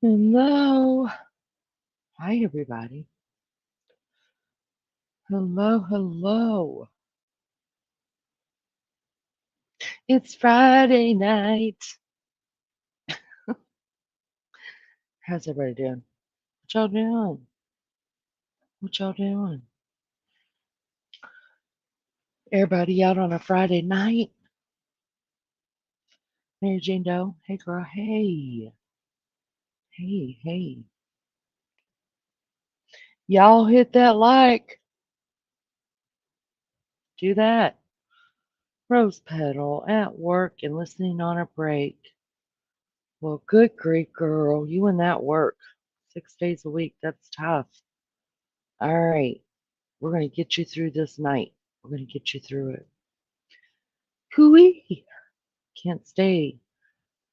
Hello. Hi, everybody. Hello, hello. It's Friday night. How's everybody doing? What y'all doing? What y'all doing? Everybody out on a Friday night? Mary Jane Doe. Hey, girl. Hey. Hey, hey. Y'all hit that like. Do that. Rose petal at work and listening on a break. Well, good grief, girl. You and that work 6 days a week. That's tough. All right. We're going to get you through this night. We're going to get you through it. Hooey! Can't stay,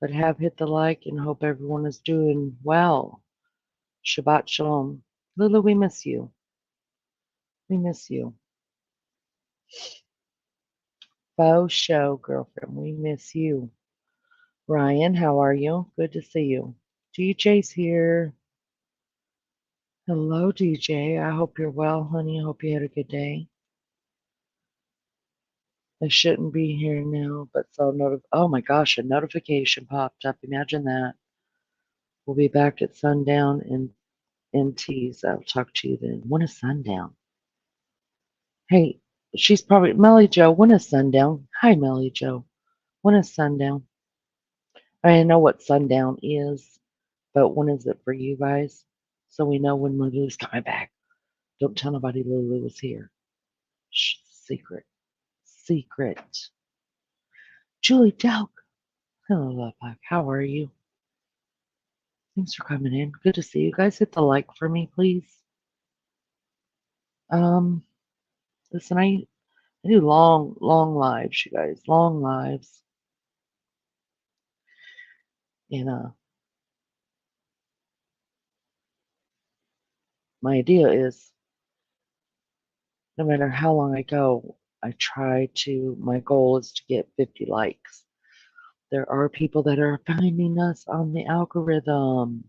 but have hit the like and hope everyone is doing well. Shabbat Shalom. Lulu, we miss you. We miss you. Faux show, girlfriend. We miss you. Ryan, how are you? Good to see you. DJ's here. Hello, DJ. I hope you're well, honey. I hope you had a good day. I shouldn't be here now, but oh my gosh, a notification popped up. Imagine that. We'll be back at sundown in tease. I'll talk to you then. When is sundown? Hey, she's probably Mellie Joe. When is sundown? Hi, Mellie Joe. When is sundown? I know what sundown is, but when is it for you guys? So we know when Lulu's coming back. Don't tell nobody Lulu was here. Shh, secret. Secret. Julie Delk. Hello, love bug. How are you? Thanks for coming in. Good to see you guys. Hit the like for me, please. Listen, I do long lives, you guys. Long lives. And my idea is no matter how long I go, my goal is to get 50 likes. There are people that are finding us on the algorithm.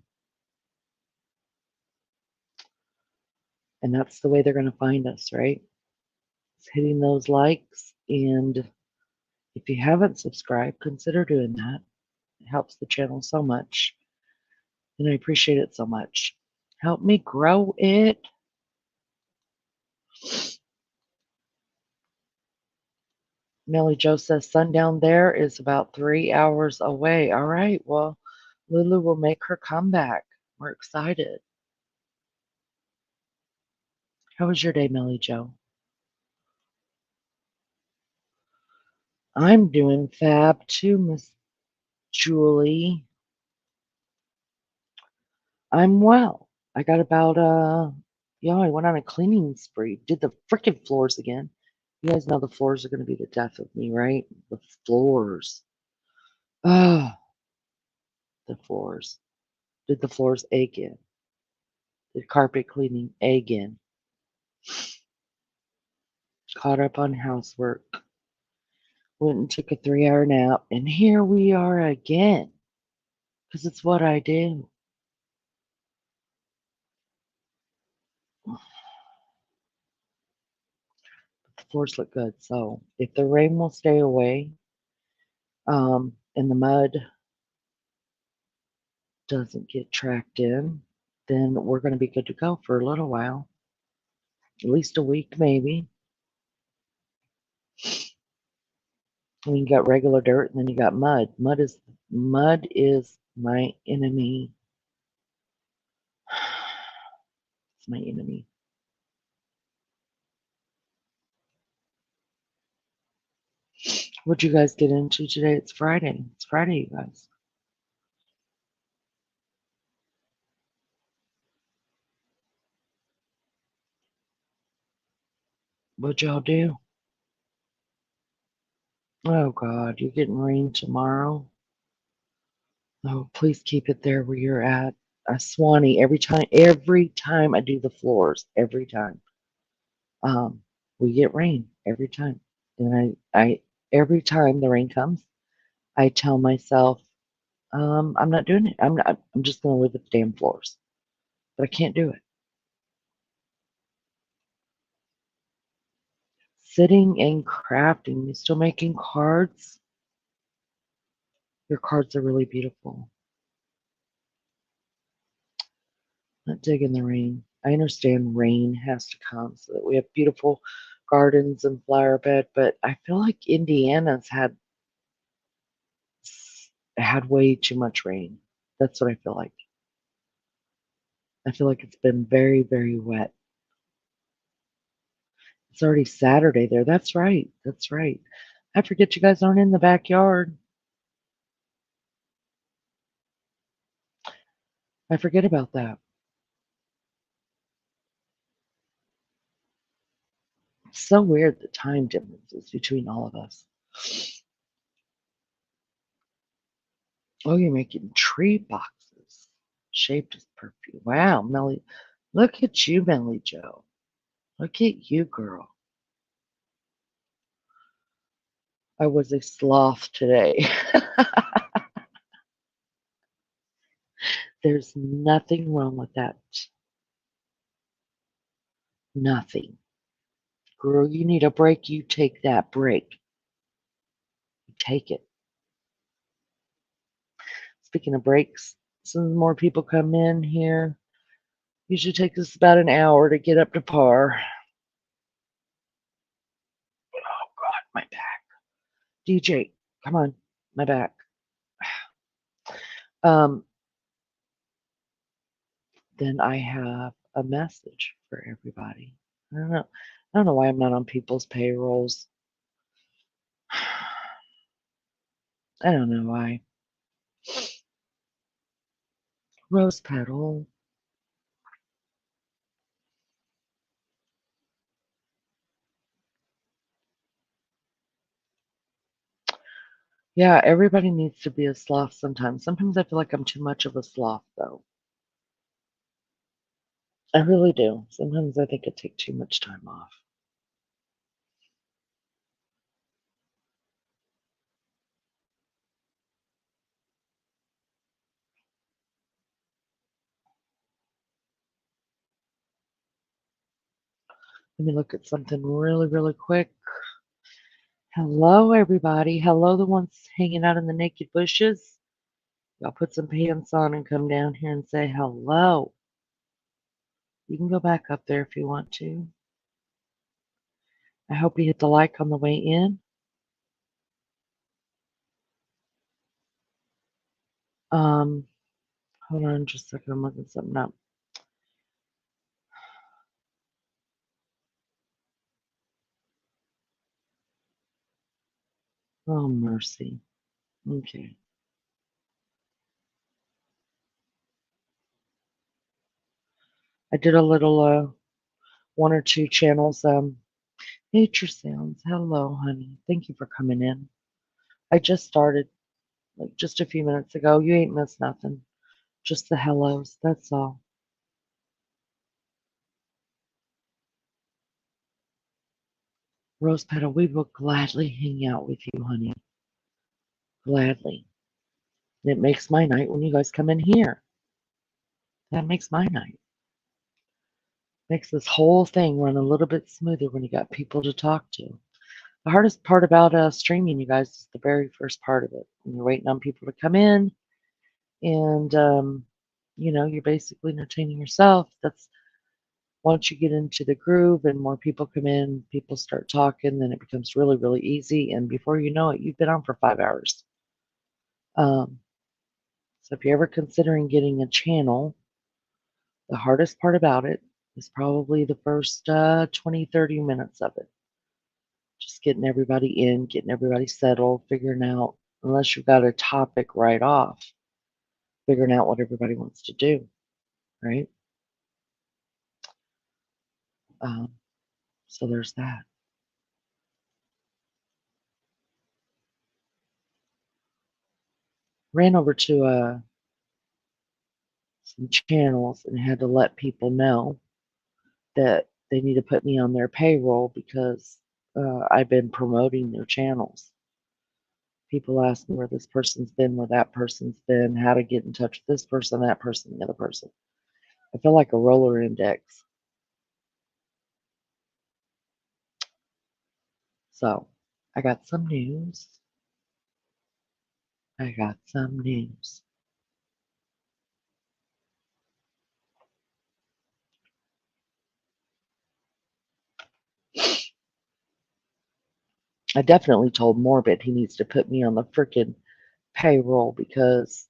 And that's the way they're going to find us, right? It's hitting those likes. And if you haven't subscribed, consider doing that. It helps the channel so much. And I appreciate it so much. Help me grow it. Mellie Joe says sundown there is about 3 hours away. All right, well, Lulu will make her comeback. We're excited. How was your day, Mellie Joe? I'm doing fab too, Miss Julie. I'm well. I got about I went on a cleaning spree. Did the frickin' floors again. You guys know the floors are gonna be the death of me, right? The floors. Oh, the floors. Did the floors again. Did carpet cleaning again. Caught up on housework. Went and took a 3-hour nap, and here we are again. Because it's what I do. The floors look good, so if the rain will stay away, and the mud doesn't get tracked in, then we're going to be good to go for a little while. At least a week, maybe. And you got regular dirt, and then you got mud. Mud is my enemy. my enemy. What'd you guys get into today? It's Friday. It's Friday, you guys. What'd y'all do? Oh God, you're getting rain tomorrow. Oh, please keep it there where you're at. Swanee, every time I do the floors, every time, um, we get rain every time. And every time the rain comes, I tell myself, I'm not doing it. I'm just going to live with the damn floors. But I can't do it. Sitting and crafting. You still making cards? Your cards are really beautiful. Not digging the rain. I understand rain has to come so that we have beautiful gardens and flower bed, but I feel like Indiana's had way too much rain. That's what I feel like. I feel like it's been very, very wet. It's already Saturday there. That's right. That's right. I forget you guys aren't in the backyard. I forget about that. It's so weird the time differences between all of us. Oh, you're making tree boxes shaped as perfume. Wow, Mellie. Look at you, Mellie Joe. Look at you, girl. I was a sloth today. There's nothing wrong with that. Nothing. Girl, you need a break. You take that break. You take it. Speaking of breaks, some more people come in here. Usually takes us about an hour to get up to par. Oh, God, my back. DJ, come on, my back. Um, then I have a message for everybody. I don't know. I don't know why I'm not on people's payrolls. I don't know why. Rose petal. Yeah, everybody needs to be a sloth sometimes. Sometimes I feel like I'm too much of a sloth, though. I really do. Sometimes I think I take too much time off. Let me look at something really, really quick. Hello, everybody. Hello, the ones hanging out in the naked bushes. Y'all put some pants on and come down here and say hello. You can go back up there if you want to. I hope you hit the like on the way in. Hold on just a second. I'm looking something up. Oh, mercy. Okay. I did a little one or two channels. Nature Sounds. Hello, honey. Thank you for coming in. I just started like just a few minutes ago. You ain't missed nothing. Just the hellos. That's all. Rose Petal, we will gladly hang out with you, honey. Gladly. And it makes my night when you guys come in here. That makes my night. Makes this whole thing run a little bit smoother when you got people to talk to. The hardest part about streaming, you guys, is the very first part of it. When you're waiting on people to come in, and you're basically entertaining yourself. That's once you get into the groove and more people come in, people start talking, then it becomes really, really easy. And before you know it, you've been on for 5 hours. Um, so if you're ever considering getting a channel, the hardest part about it is probably the first 20, 30 minutes of it. Just getting everybody in, getting everybody settled, figuring out, unless you've got a topic right off, figuring out what everybody wants to do, right? Um, so there's that. Ran over to some channels and had to let people know that they need to put me on their payroll because I've been promoting their channels. People ask me where this person's been, where that person's been, how to get in touch with this person, that person, the other person. I feel like a roller index. So I got some news. I got some news. I definitely told Morbid he needs to put me on the freaking payroll because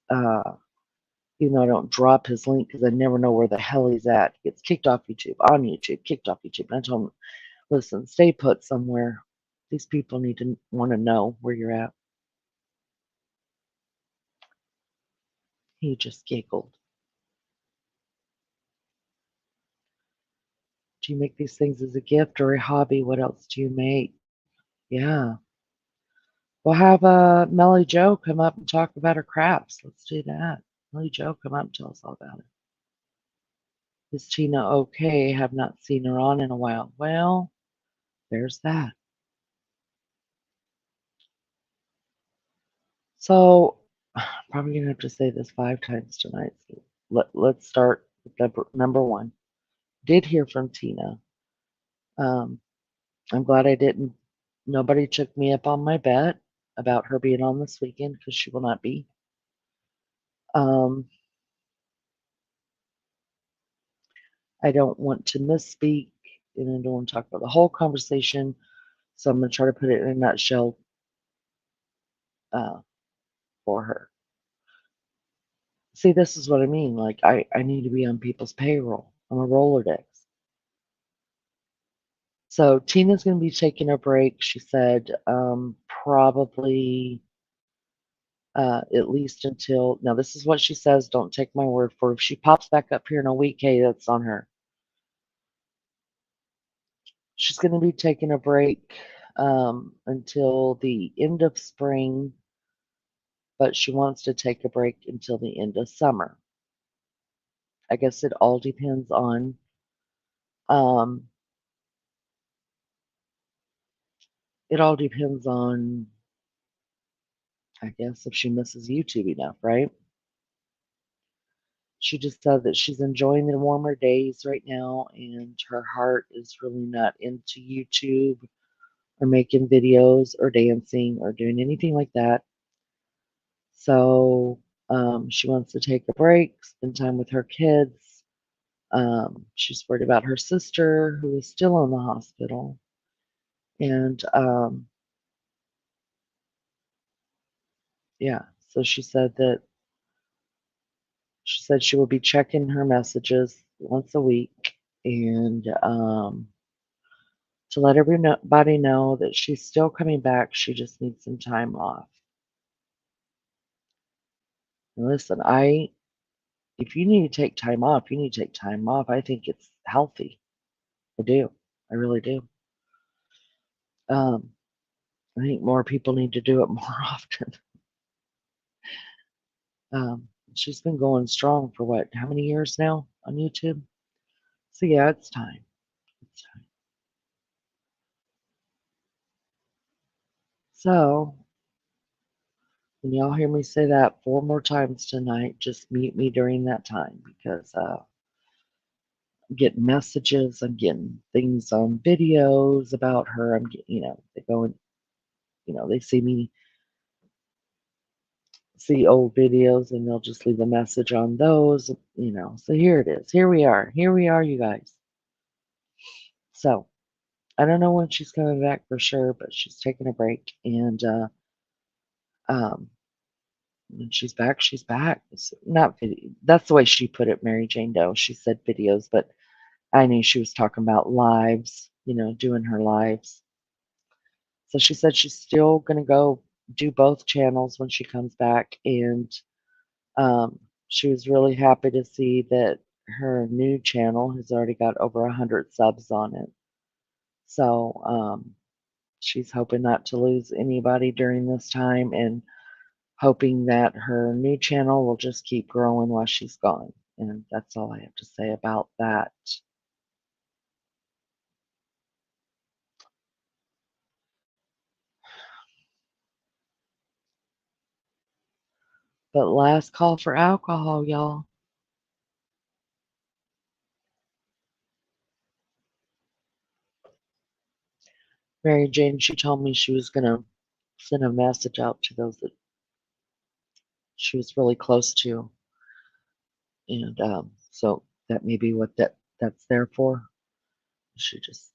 even though I don't drop his link because I never know where the hell he's at. He gets kicked off YouTube, on YouTube, kicked off YouTube. And I told him, listen, stay put somewhere. These people need to want to know where you're at. He just giggled. Do you make these things as a gift or a hobby? What else do you make? Yeah. We'll have Mellie Joe come up and talk about her crafts. Let's do that. Mellie Joe, come up and tell us all about it. Is Tina okay? Have not seen her on in a while. Well, there's that. So, probably gonna have to say this 5 times tonight. So let's start with number one. Did hear from Tina. Um, I'm glad I didn't. Nobody took me up on my bet about her being on this weekend because she will not be. Um, I don't want to misspeak and I don't want to talk about the whole conversation. So I'm going to try to put it in a nutshell uh, for her. See, this is what I mean. Like, I need to be on people's payroll. I'm a Rolodex. So Tina's going to be taking a break. She said probably at least until, now this is what she says. Don't take my word for it. If she pops back up here in a week, hey, that's on her. She's going to be taking a break until the end of spring, but she wants to take a break until the end of summer. I guess it all depends on um, I guess if she misses YouTube enough, right? She just said that she's enjoying the warmer days right now and her heart is really not into YouTube or making videos or dancing or doing anything like that. So she wants to take a break, spend time with her kids. She's worried about her sister who is still in the hospital. And yeah, so she said she will be checking her messages once a week and to let everybody know that she's still coming back. She just needs some time off. And listen, if you need to take time off, you need to take time off. I think it's healthy. I do. I really do. Um, I think more people need to do it more often. She's been going strong for what, how many years now on YouTube? So yeah, it's time. It's time. So when y'all hear me say that 4 more times tonight, just mute me during that time because I'm getting messages, I'm getting things on videos about her. I'm getting, they go and, they see old videos and they'll just leave a message on those. So here it is. Here we are. Here we are, you guys. So I don't know when she's coming back for sure, but she's taking a break and um when she's back, she's back. It's not video. That's the way she put it, Mary Jane Doe. She said videos, but I knew she was talking about lives, doing her lives. So she said she's still going to go do both channels when she comes back. And she was really happy to see that her new channel has already got over 100 subs on it. So she's hoping not to lose anybody during this time and hoping that her new channel will just keep growing while she's gone. And that's all I have to say about that. But last call for alcohol, y'all. Mary Jane, she told me she was going to send a message out to those that she was really close to. And so that may be what that's there for. She just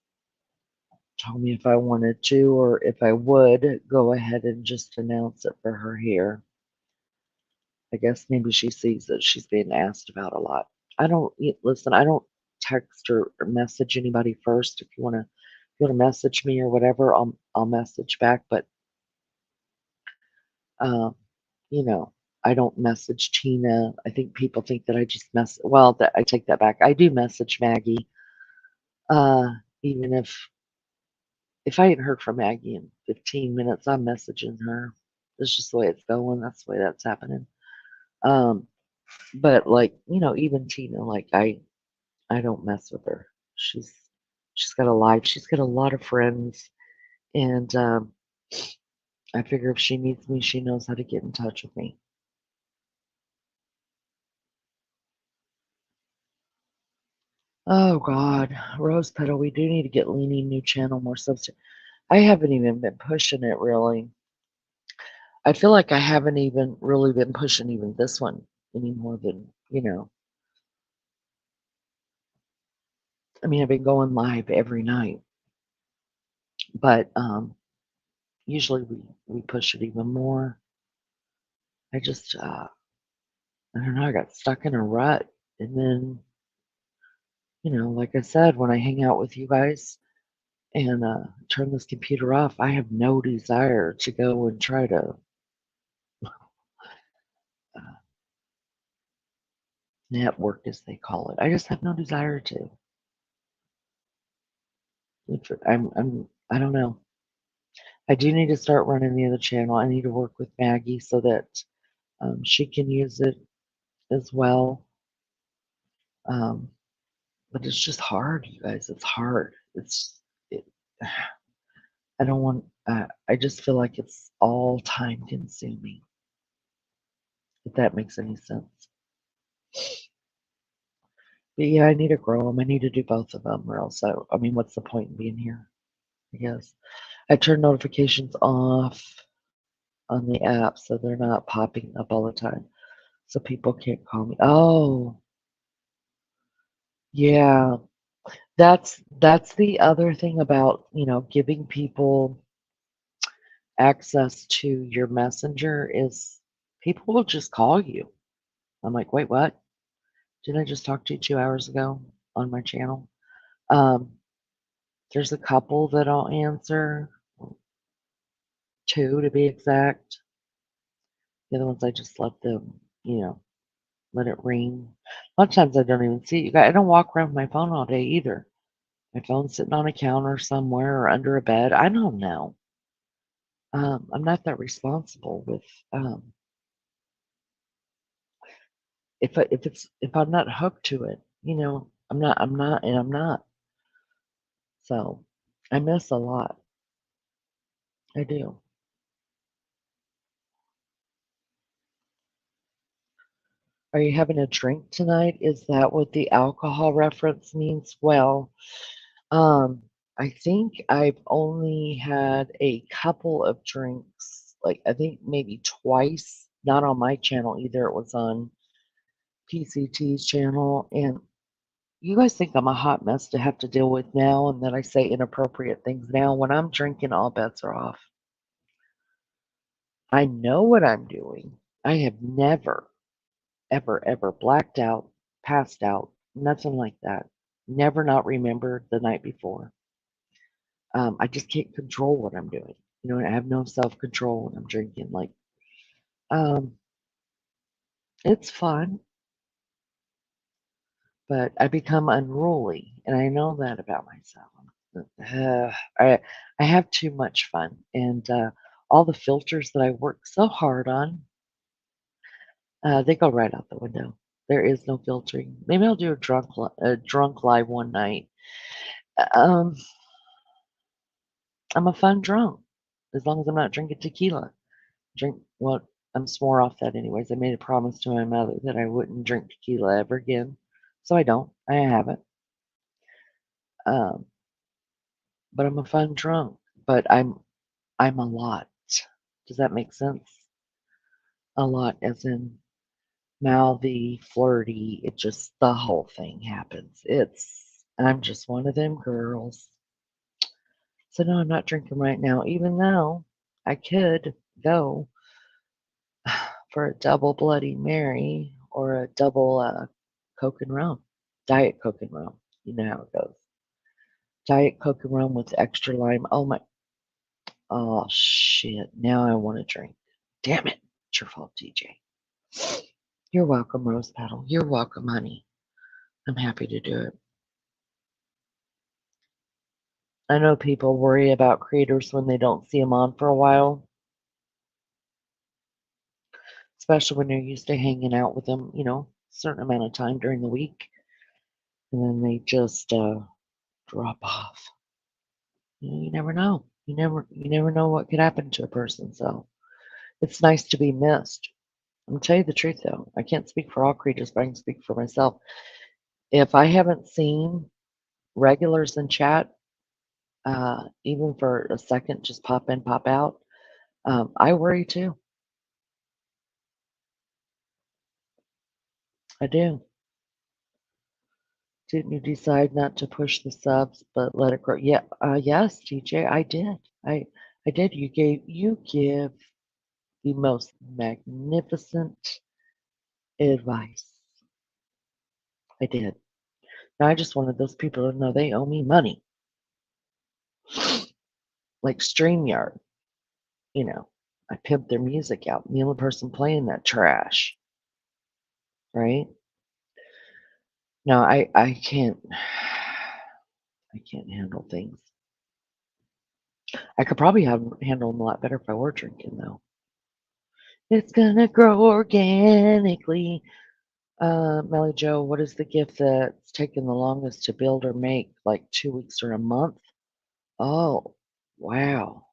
told me if I wanted to or if I would go ahead and just announce it for her here. I guess maybe she sees that she's being asked about a lot. Listen, I don't text or message anybody first. If you wanna message me or whatever, I'll message back. But um, you know, I don't message Tina. I think people think that I just well, that I take that back. I do message Maggie. Uh, even if I hadn't heard from Maggie in 15 minutes, I'm messaging her. That's just the way it's going. That's the way that's happening. Um, but like, even Tina, like I don't mess with her. She's got a life. She's got a lot of friends, and I figure if she needs me, she knows how to get in touch with me. Oh God, Rose Petal, we do need to get Leaning new channel more substance. I haven't even been pushing it really. I feel like I haven't even really been pushing even this one any more than. I mean, I've been going live every night, but usually we push it even more. I just I don't know, I got stuck in a rut. And then, like I said, when I hang out with you guys and turn this computer off, I have no desire to go and try to uh, network, as they call it. I just have no desire to. I don't know. I do need to start running the other channel. I need to work with Maggie so that she can use it as well. Um, but it's just hard, you guys. It's hard. It, I don't want, I just feel like it's all time consuming, if that makes any sense. But yeah, I need to grow them. I need to do both of them, or else I mean, what's the point in being here? I guess. I turn notifications off on the app so they're not popping up all the time. So people can't call me. Oh, yeah. That's the other thing about, giving people access to your messenger is people will just call you. I'm like, wait, what? Didn't I just talk to you 2 hours ago on my channel? Um, there's a couple that I'll answer, two to be exact. The other ones I just let them, let it ring. A lot of times I don't even see it. You guys, I don't walk around with my phone all day either. My phone's sitting on a counter somewhere or under a bed. I don't know. I'm not that responsible with um, if I'm not hooked to it. I'm not. So I miss a lot. I do. Are you having a drink tonight? Is that what the alcohol reference means? Well, I think I've only had a couple of drinks, like I think maybe twice, not on my channel either. It was on PCT's channel. And you guys think I'm a hot mess to have to deal with now and that I say inappropriate things now. When I'm drinking, all bets are off. I know what I'm doing. I have never, ever, ever blacked out, passed out, nothing like that. Never not remember the night before. I just can't control what I'm doing. I have no self control when I'm drinking. Um, it's fun, but I become unruly, and I know that about myself. Uh, I I have too much fun, and all the filters that I work so hard on, they go right out the window. There is no filtering. Maybe I'll do a drunk live one night. Um, I'm a fun drunk as long as I'm not drinking tequila. Drink well, I'm swore off that anyways. I made a promise to my mother that I wouldn't drink tequila ever again, so I don't. I haven't. Um, but I'm a fun drunk. But I'm a lot. Does that make sense? A lot, as in mouthy, flirty. It just the whole thing happens. I'm just one of them girls. So no, I'm not drinking right now, even though I could go for a double Bloody Mary or a double Coke and rum, Diet Coke and rum. You know how it goes. Diet Coke and rum with extra lime. Oh my, oh shit! Now I want to drink. Damn it! It's your fault, DJ. You're welcome, Rose Petal. You're welcome, honey. I'm happy to do it. I know people worry about creators when they don't see them on for a while, especially when they're used to hanging out with them, a certain amount of time during the week, and then they just drop off. You never know. You never know what could happen to a person. So it's nice to be missed. I'm gonna tell you the truth though. I can't speak for all creators, but I can speak for myself. If I haven't seen regulars in chat, even for a second, just pop in, pop out, I worry too. I do. Didn't you decide not to push the subs, but let it grow? Yeah, yes, TJ, I did. I did. You give the most magnificent advice. I did. Now I just wanted those people to know they owe me money, like StreamYard. You know, I pimp their music out. The only person playing that trash, right? No, I can't. I can't handle things. I could probably handle them a lot better if I were drinking, though. It's gonna grow organically. Mellie Joe, what is the gift that's taken the longest to build or make? Like 2 weeks or a month? Oh, wow.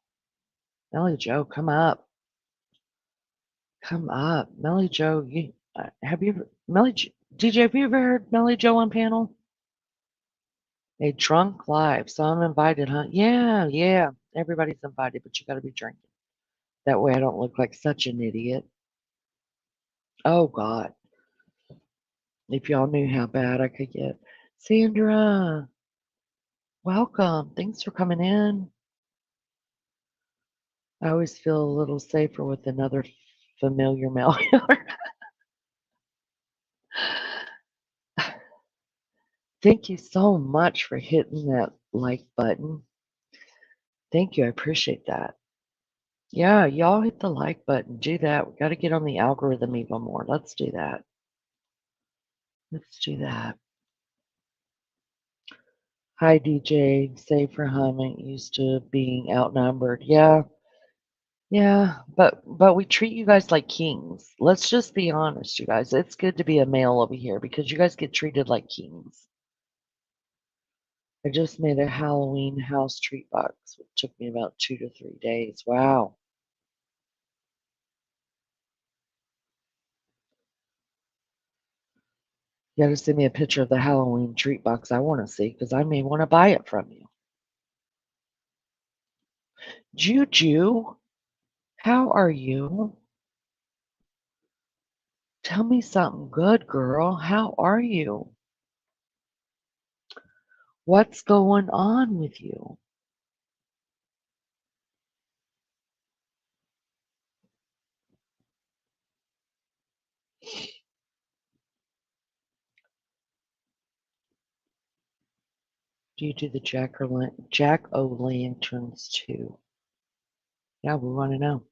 Mellie Joe, come up. Come up. Mellie Joe, have you ever, DJ, have you ever heard Mellie Joe on panel? A drunk live. So I'm invited, huh? Yeah, yeah. Everybody's invited, but you got to be drinking. That way I don't look like such an idiot. Oh, God. If y'all knew how bad I could get. Sandra, welcome. Thanks for coming in. I always feel a little safer with another familiar male. Thank you so much for hitting that like button. Thank you. I appreciate that. Yeah, y'all hit the like button. Do that. We got to get on the algorithm even more. Let's do that. Let's do that. Hi, DJ. Save for humming. Used to being outnumbered. Yeah, yeah. But we treat you guys like kings. Let's just be honest, you guys. It's good to be a male over here because you guys get treated like kings. I just made a Halloween house treat box. It took me about 2 to 3 days. Wow. You got to send me a picture of the Halloween treat box I want to see because I may want to buy it from you. Juju, how are you? Tell me something good, girl. How are you? What's going on with you? Do you do the Jack-o'-lanterns too? Yeah, we want to know.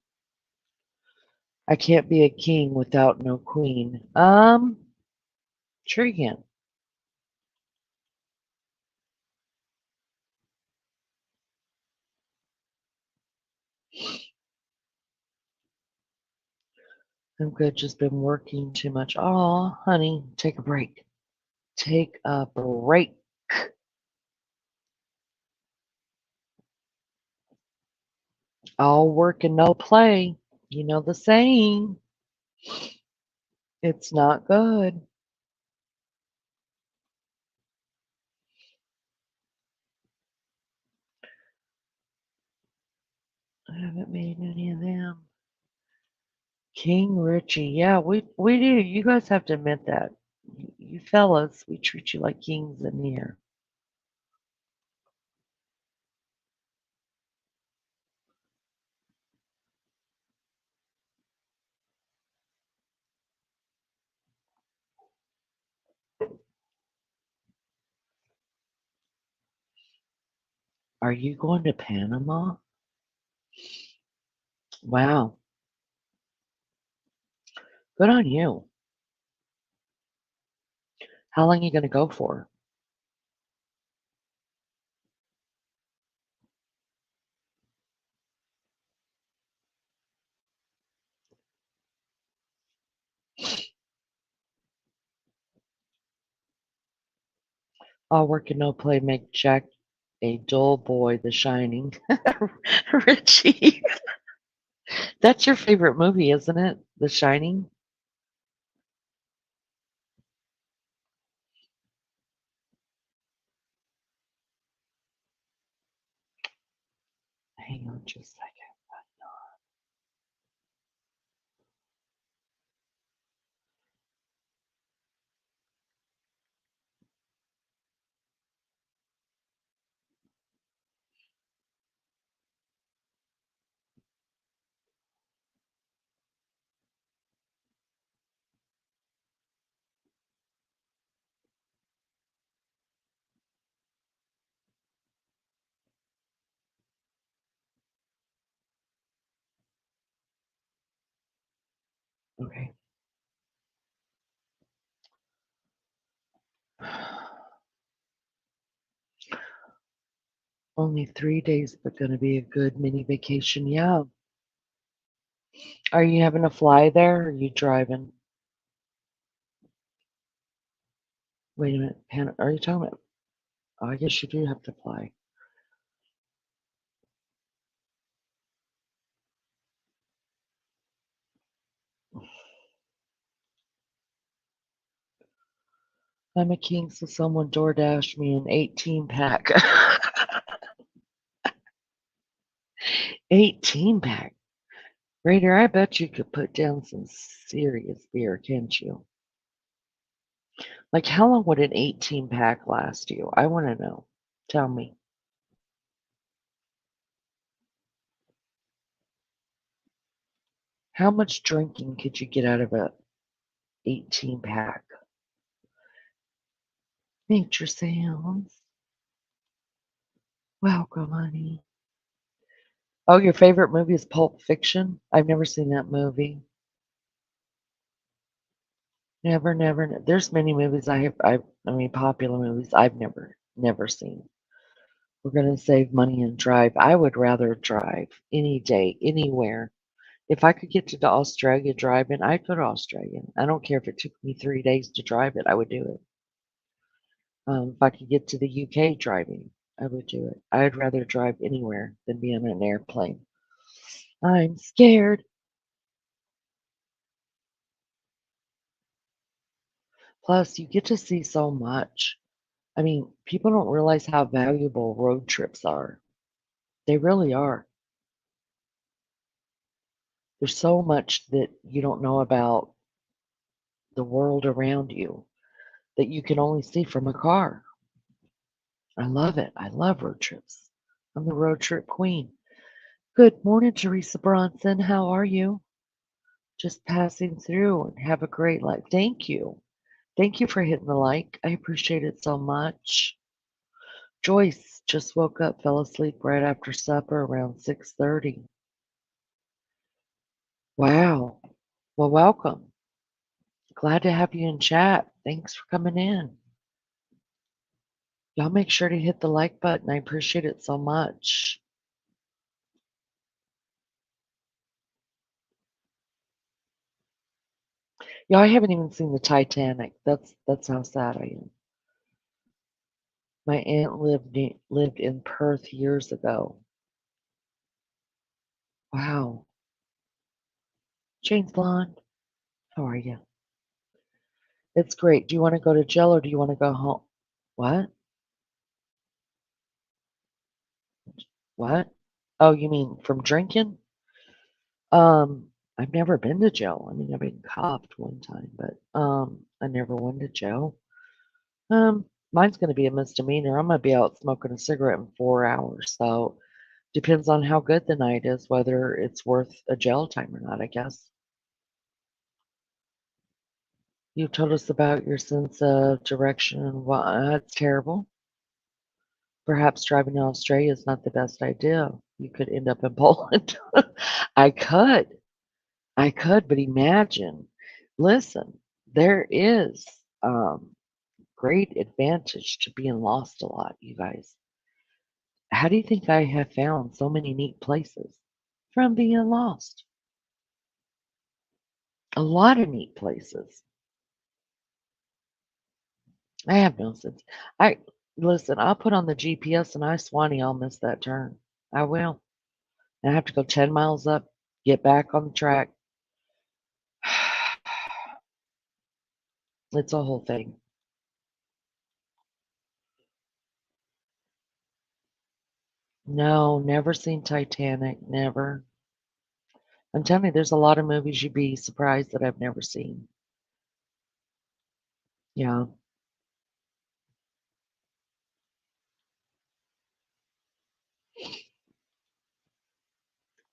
I can't be a king without no queen. Sure you can. I'm good. Just been working too much. Oh, honey, take a break. Take a break. All work and no play. You know the saying. It's not good. I haven't made any of them. King Richie. Yeah, we do. You guys have to admit that. You fellas, we treat you like kings in here. Are you going to Panama? Wow. Good on you. How long are you going to go for? All work and no play make Jack a dull boy, The Shining. Richie, that's your favorite movie, isn't it? The Shining? Hang on just a second. Okay. Only 3 days, but gonna be a good mini vacation. Yeah. Are you having to fly there or are you driving? Wait a minute. Are you talking about? Oh, I guess you do have to fly. I'm a king, so someone door dashed me an 18 pack. 18 pack. Raider, I bet you could put down some serious beer, can't you? Like, how long would an 18 pack last you? I want to know. Tell me. How much drinking could you get out of a 18 pack? Nature sounds. Welcome, honey. Oh, your favorite movie is Pulp Fiction? I've never seen that movie. Never, never. There's many movies I mean, popular movies I've never seen. We're gonna save money and drive. I would rather drive any day, anywhere. If I could get to the Australia driving, I'd go to Australia. I don't care if it took me 3 days to drive it. I would do it. If I could get to the UK driving, I would do it. I'd rather drive anywhere than be on an airplane. I'm scared. Plus, you get to see so much. I mean, people don't realize how valuable road trips are. They really are. There's so much that you don't know about the world around you that you can only see from a car. I love it. I love road trips. I'm the road trip queen. Good morning, Teresa Bronson. How are you? Just passing through and have a great life. Thank you. Thank you for hitting the like. I appreciate it so much. Joyce just woke up, fell asleep right after supper around 6:30. Wow. Well, welcome. Glad to have you in chat. Thanks for coming in. Y'all make sure to hit the like button. I appreciate it so much. Y'all, I haven't even seen the Titanic. That's how sad I am. My aunt lived in Perth years ago. Wow. James Blonde, how are you? It's great. Do you want to go to jail or do you want to go home? What? What? Oh, you mean from drinking? I've never been to jail. I mean, I've been copped one time, but I never went to jail. Mine's going to be a misdemeanor. I'm going to be out smoking a cigarette in 4 hours. So depends on how good the night is, whether it's worth a jail time or not, I guess. You told us about your sense of direction and what that's terrible. Perhaps driving to Australia is not the best idea. You could end up in Poland. I could. I could, but imagine. Listen, there is great advantage to being lost a lot, you guys. How do you think I have found so many neat places from being lost? A lot of neat places. I have no sense. I listen. I'll put on the GPS, and I swanee I'll miss that turn. I will. I have to go 10 miles up, get back on the track. It's a whole thing. No, never seen Titanic. Never. I'm telling you, there's a lot of movies you'd be surprised that I've never seen. Yeah.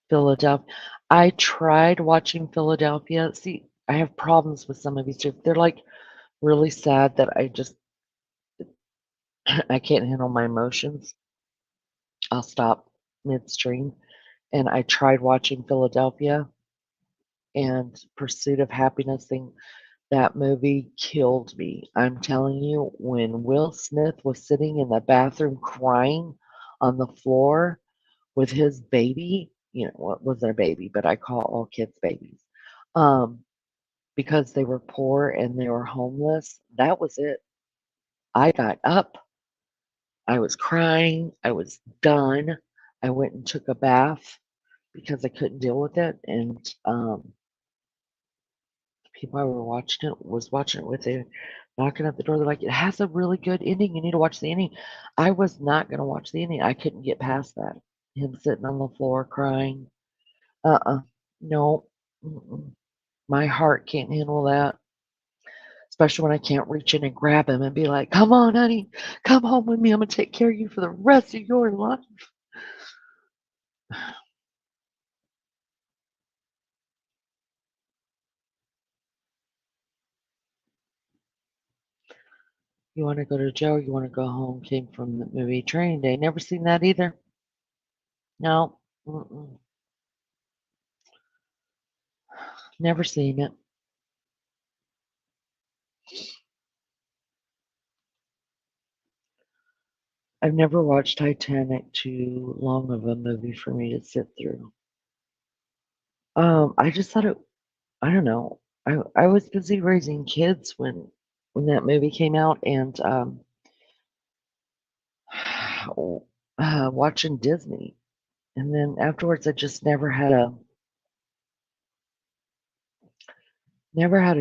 Philadelphia. I tried watching Philadelphia. See, I have problems with some of these too. They're like really sad that I just I can't handle my emotions. I'll stop midstream. And I tried watching Philadelphia and Pursuit of Happiness thing. That movie killed me. I'm telling you, when Will Smith was sitting in the bathroom crying on the floor with his baby, what was their baby, but I call all kids babies, um, because they were poor and they were homeless. That was it. I got up. I was crying. I was done. I went and took a bath because I couldn't deal with it. And people I were watching it was watching it with. They knocking at the door. They're like, "It has a really good ending. You need to watch the ending." I was not going to watch the ending. I couldn't get past that. Him sitting on the floor crying. No. Mm-mm. My heart can't handle that. Especially when I can't reach in and grab him and be like, "Come on, honey, come home with me. I'm gonna take care of you for the rest of your life." You want to go to jail? You want to go home? Came from the movie Training Day. Never seen that either. No, mm-mm. Never seen it. I've never watched Titanic. Too long of a movie for me to sit through. I just thought it. I don't know. I was busy raising kids when that movie came out and watching Disney. And then afterwards, I just never had a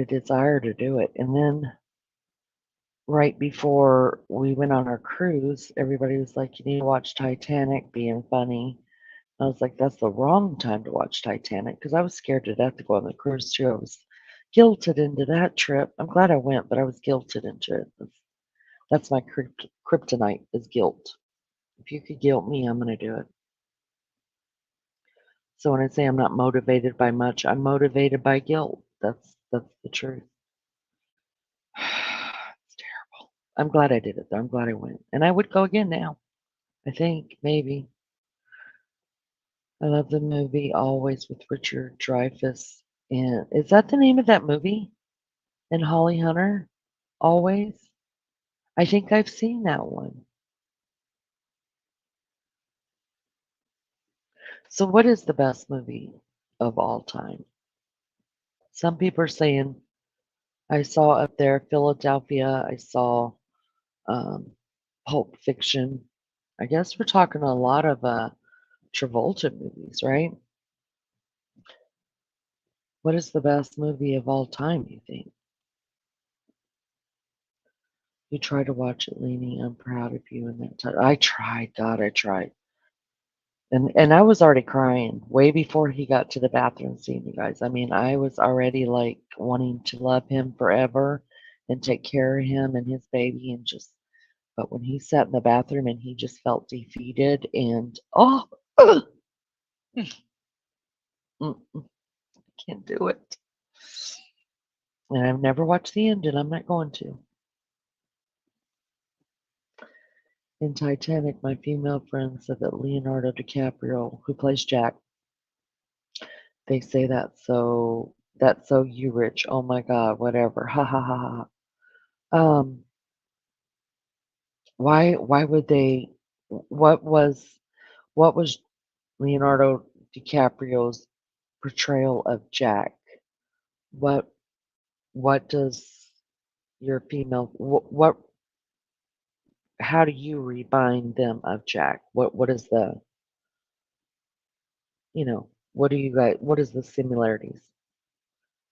desire to do it. And then right before we went on our cruise, everybody was like, "You need to watch Titanic," being funny. I was like, "That's the wrong time to watch Titanic," because I was scared to death to go on the cruise too. I was guilted into that trip. I'm glad I went, but I was guilted into it. That's my kryptonite is guilt. If you could guilt me, I'm going to do it. So when I say I'm not motivated by much, I'm motivated by guilt. That's the truth. It's terrible. I'm glad I did it though. I'm glad I went. And I would go again now. I think maybe. I love the movie Always with Richard Dreyfuss. And is that the name of that movie? And Holly Hunter? Always? I think I've seen that one. So what is the best movie of all time? Some people are saying I saw up there Philadelphia. I saw um, Pulp Fiction. I guess we're talking a lot of Travolta movies, right? What is the best movie of all time, you think? You try to watch it, Leanie. I'm proud of you in that time. I tried, God, I tried. And I was already crying way before he got to the bathroom scene, you guys. I mean, I was already like wanting to love him forever and take care of him and his baby and just but when he sat in the bathroom and he just felt defeated and oh, ugh, mm, can't do it. And I've never watched the end and I'm not going to. In Titanic, my female friend said that Leonardo DiCaprio, who plays Jack, they say that's so you rich. Oh my God, whatever. Ha ha ha ha. Why would they what was what was Leonardo DiCaprio's portrayal of Jack? What what does your female what how do you remind them of Jack? What is the what do you guys what is the similarities?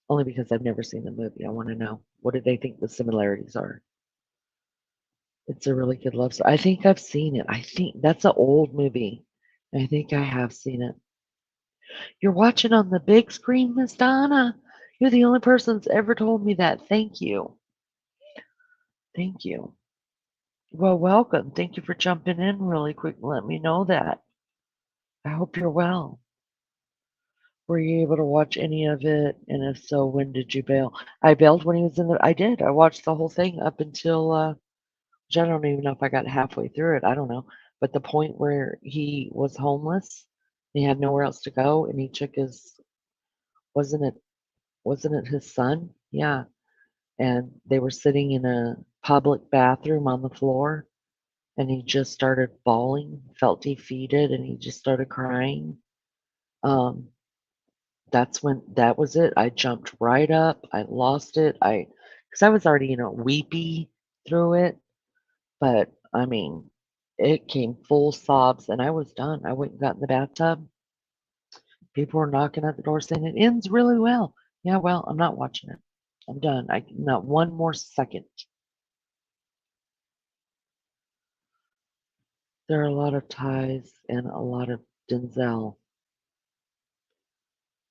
Only because I've never seen the movie. I want to know. What do they think the similarities are? It's a really good love story. I think I've seen it. I think that's an old movie. I think I have seen it. You're watching on the big screen, Miss Donna. You're the only person that's ever told me that. Thank you. Thank you. Well, welcome. Thank you for jumping in really quick and let me know that. I hope you're well. Were you able to watch any of it? And if so, when did you bail? I bailed when he was in the. I did. I watched the whole thing up until. Which I don't even know if I got halfway through it. I don't know. But the point where he was homeless, he had nowhere else to go, and he took his. Wasn't it? Wasn't it his son? Yeah, and they were sitting in a public bathroom on the floor and he just started bawling, felt defeated, and he just started crying. Um, that's when that was it. I jumped right up. I lost it. Because I was already, weepy through it, but I mean, it came full sobs and I was done. I went and got in the bathtub. People were knocking at the door saying it ends really well. Yeah, well, I'm not watching it. I'm done. I not one more second. There are a lot of ties and a lot of Denzel.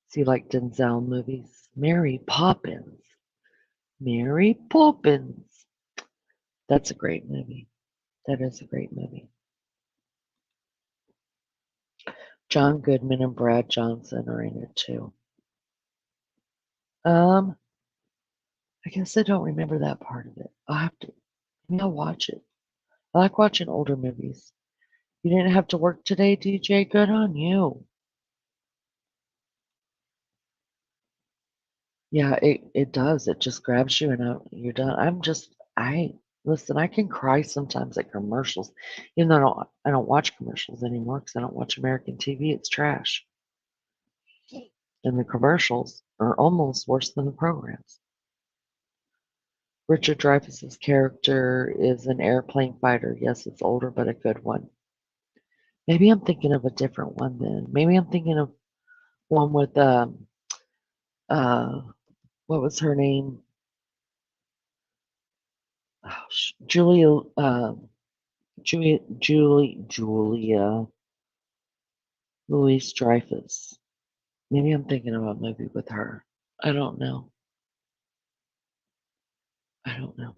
See, like Denzel movies. Mary Poppins. Mary Poppins. That's a great movie. That is a great movie. John Goodman and Brad Johnson are in it too. Um, I guess I don't remember that part of it. I'll have to, maybe I'll watch it. I like watching older movies. You didn't have to work today, DJ? Good on you. Yeah, it does. It just grabs you and you're done. Listen, I can cry sometimes at commercials. Even though I don't watch commercials anymore because I don't watch American TV. It's trash. And the commercials are almost worse than the programs. Richard Dreyfuss's character is an airplane fighter. Yes, it's older, but a good one. Maybe I'm thinking of a different one then. Maybe I'm thinking of one with uh what was her name? Oh, Julia Louise Dreyfus. Maybe I'm thinking of a movie with her. I don't know. I don't know.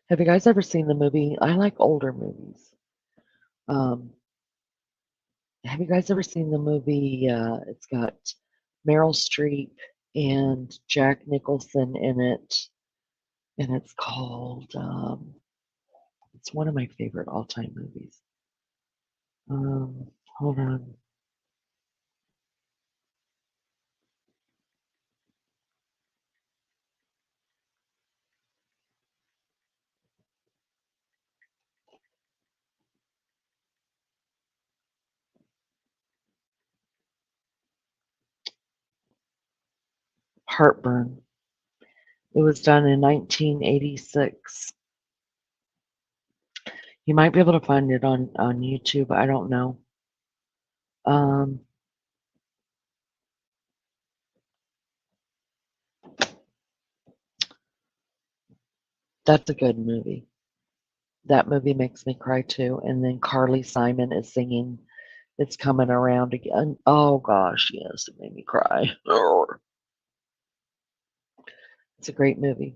Have you guys ever seen the movie? I like older movies. Um, have you guys ever seen the movie? It's got Meryl Streep and Jack Nicholson in it, and it's called It's one of my favorite all-time movies. Hold on. Heartburn. It was done in 1986. You might be able to find it on YouTube. I don't know. Um, that's a good movie. That movie makes me cry too. And then Carly Simon is singing "It's Coming Around Again." Oh gosh, yes, it made me cry. It's a great movie.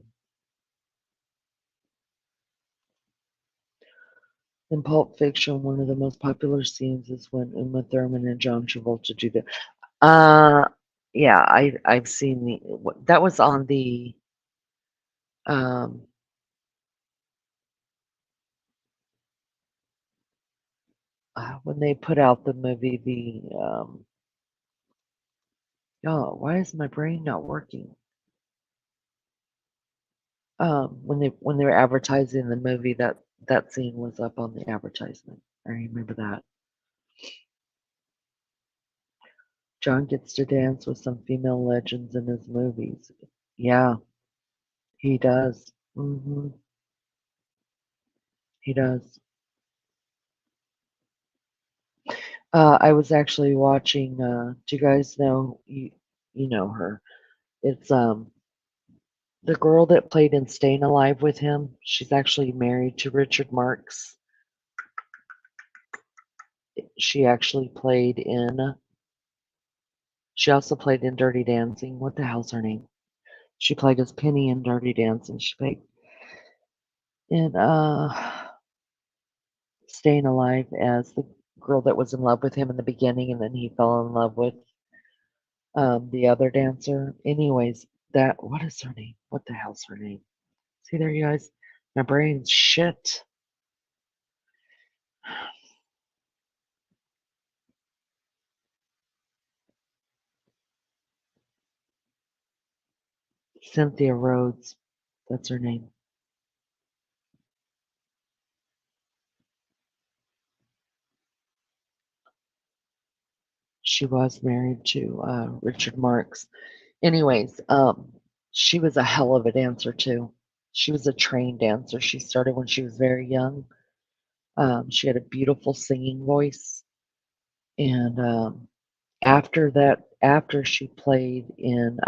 In Pulp Fiction, one of the most popular scenes is when Uma Thurman and John Travolta do the. Uh, yeah, I've seen that was on the um when they put out the movie oh, why is my brain not working? When they were advertising the movie, that scene was up on the advertisement. I remember that. John gets to dance with some female legends in his movies. Yeah, he does. He does. I was actually watching. Do you guys know you know her? It's the girl that played in Staying Alive with him. She's actually married to Richard Marx. She actually played in. She also played in Dirty Dancing. What the hell's her name? She played as Penny in Dirty Dancing. She played in Staying Alive as the girl that was in love with him in the beginning, and then he fell in love with the other dancer. Anyways, that what is her name? What the hell's her name? See there, you guys. My brain's shit. Cynthia Rhodes. That's her name. She was married to Richard Marx. Anyways, she was a hell of a dancer too. She was a trained dancer. She started when she was very young. She had a beautiful singing voice, and after that, after she played in,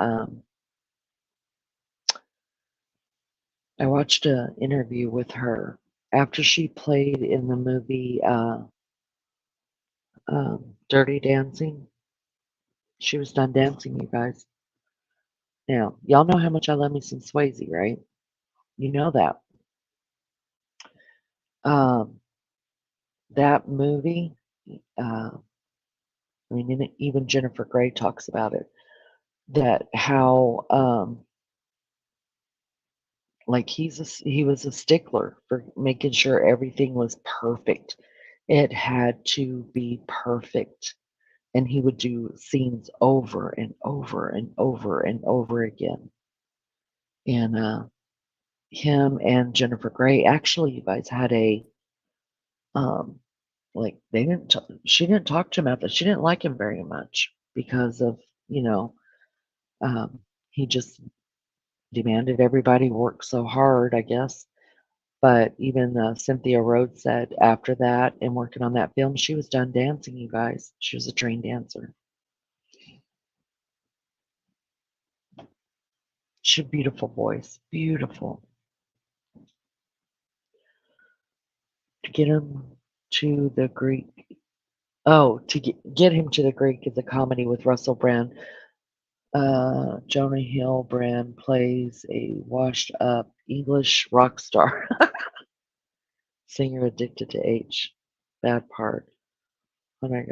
I watched an interview with her after she played in the movie Dirty Dancing. She was done dancing, you guys. Now, y'all know how much I love me some Swayze, right? You know that. Um, that movie, I mean, even Jennifer Grey talks about it. That how, like he was a stickler for making sure everything was perfect. It had to be perfect, and he would do scenes over and over and over and over again. And him and Jennifer Grey actually, you guys had a um, like they didn't. She didn't talk to him after. She didn't like him very much because of you know um, he just demanded everybody work so hard, I guess. But even Cynthia Rhodes said after that and working on that film, she was done dancing, you guys. She was a trained dancer. She had a beautiful voice. Beautiful. To get him to the Greek. Oh, to get him to the Greek is a comedy with Russell Brand. Jonah Hill Brand plays a washed up English rock star singer addicted to H. Bad part. Oh my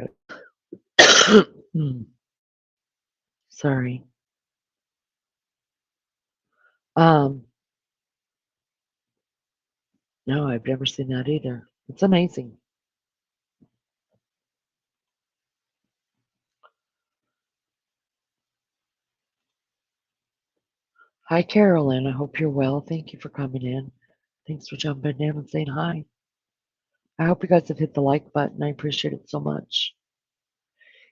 god. Sorry. Um, No, I've never seen that either. It's amazing. Hi, Carolyn. I hope you're well. Thank you for coming in. Thanks for jumping in and saying hi. I hope you guys have hit the like button. I appreciate it so much.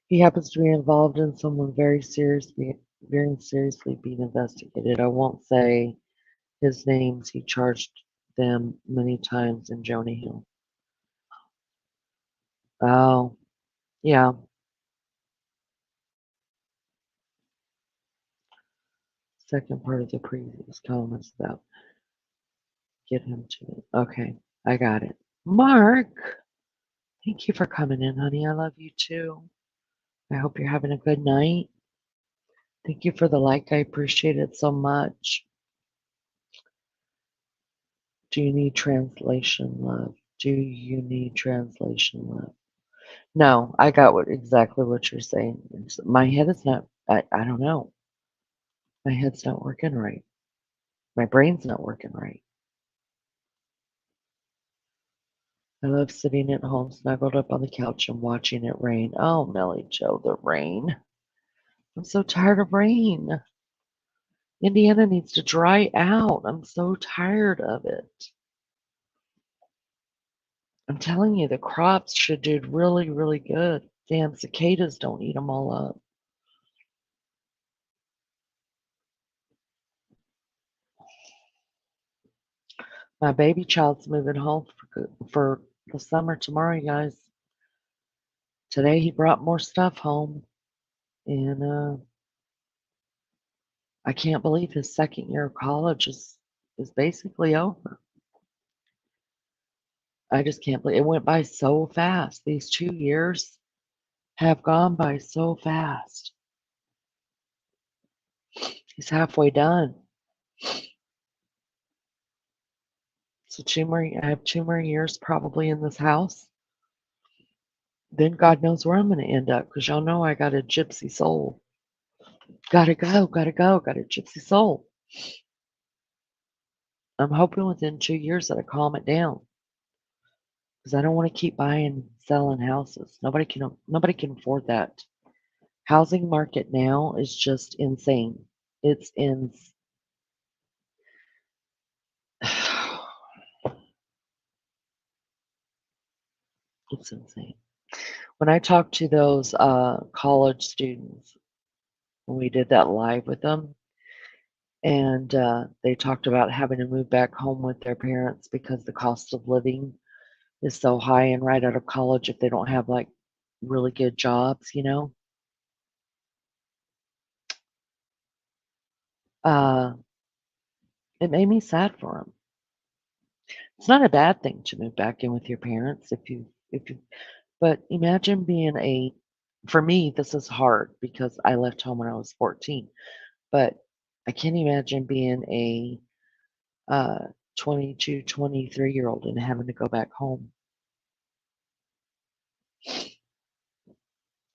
He happens to be involved in someone very seriously being investigated. I won't say his names. He charged them many times in Joni Hill. Oh, yeah. Second part of the previous column is about get him to it. Okay, I got it. Mark, thank you for coming in, honey. I love you too. I hope you're having a good night. Thank you for the like. I appreciate it so much. Do you need translation, love? Do you need translation, love? No, I got exactly what you're saying. My head is not, I don't know. My head's not working right. My brain's not working right. I love sitting at home snuggled up on the couch and watching it rain. Oh, Mellie Joe, the rain. I'm so tired of rain. Indiana needs to dry out. I'm so tired of it. I'm telling you, the crops should do really, really good. Damn cicadas don't eat them all up. My baby child's moving home for the summer tomorrow, you guys. Today he brought more stuff home, and I can't believe his second year of college is basically over. I just can't believe it went by so fast. These 2 years have gone by so fast. He's halfway done. So I have 2 more years probably in this house. Then God knows where I'm going to end up because y'all know I got a gypsy soul. Gotta go, gotta go, got a gypsy soul. I'm hoping within 2 years that I calm it down because I don't want to keep buying and selling houses. Nobody can afford that. Housing market now is just insane. It's in it's insane. When I talked to those college students when we did that live with them, and they talked about having to move back home with their parents because the cost of living is so high, and right out of college, if they don't have like really good jobs, uh, it made me sad for them. It's not a bad thing to move back in with your parents if you, but imagine being for me, this is hard because I left home when I was 14, but I can't imagine being a uh, 22, 23-year old and having to go back home.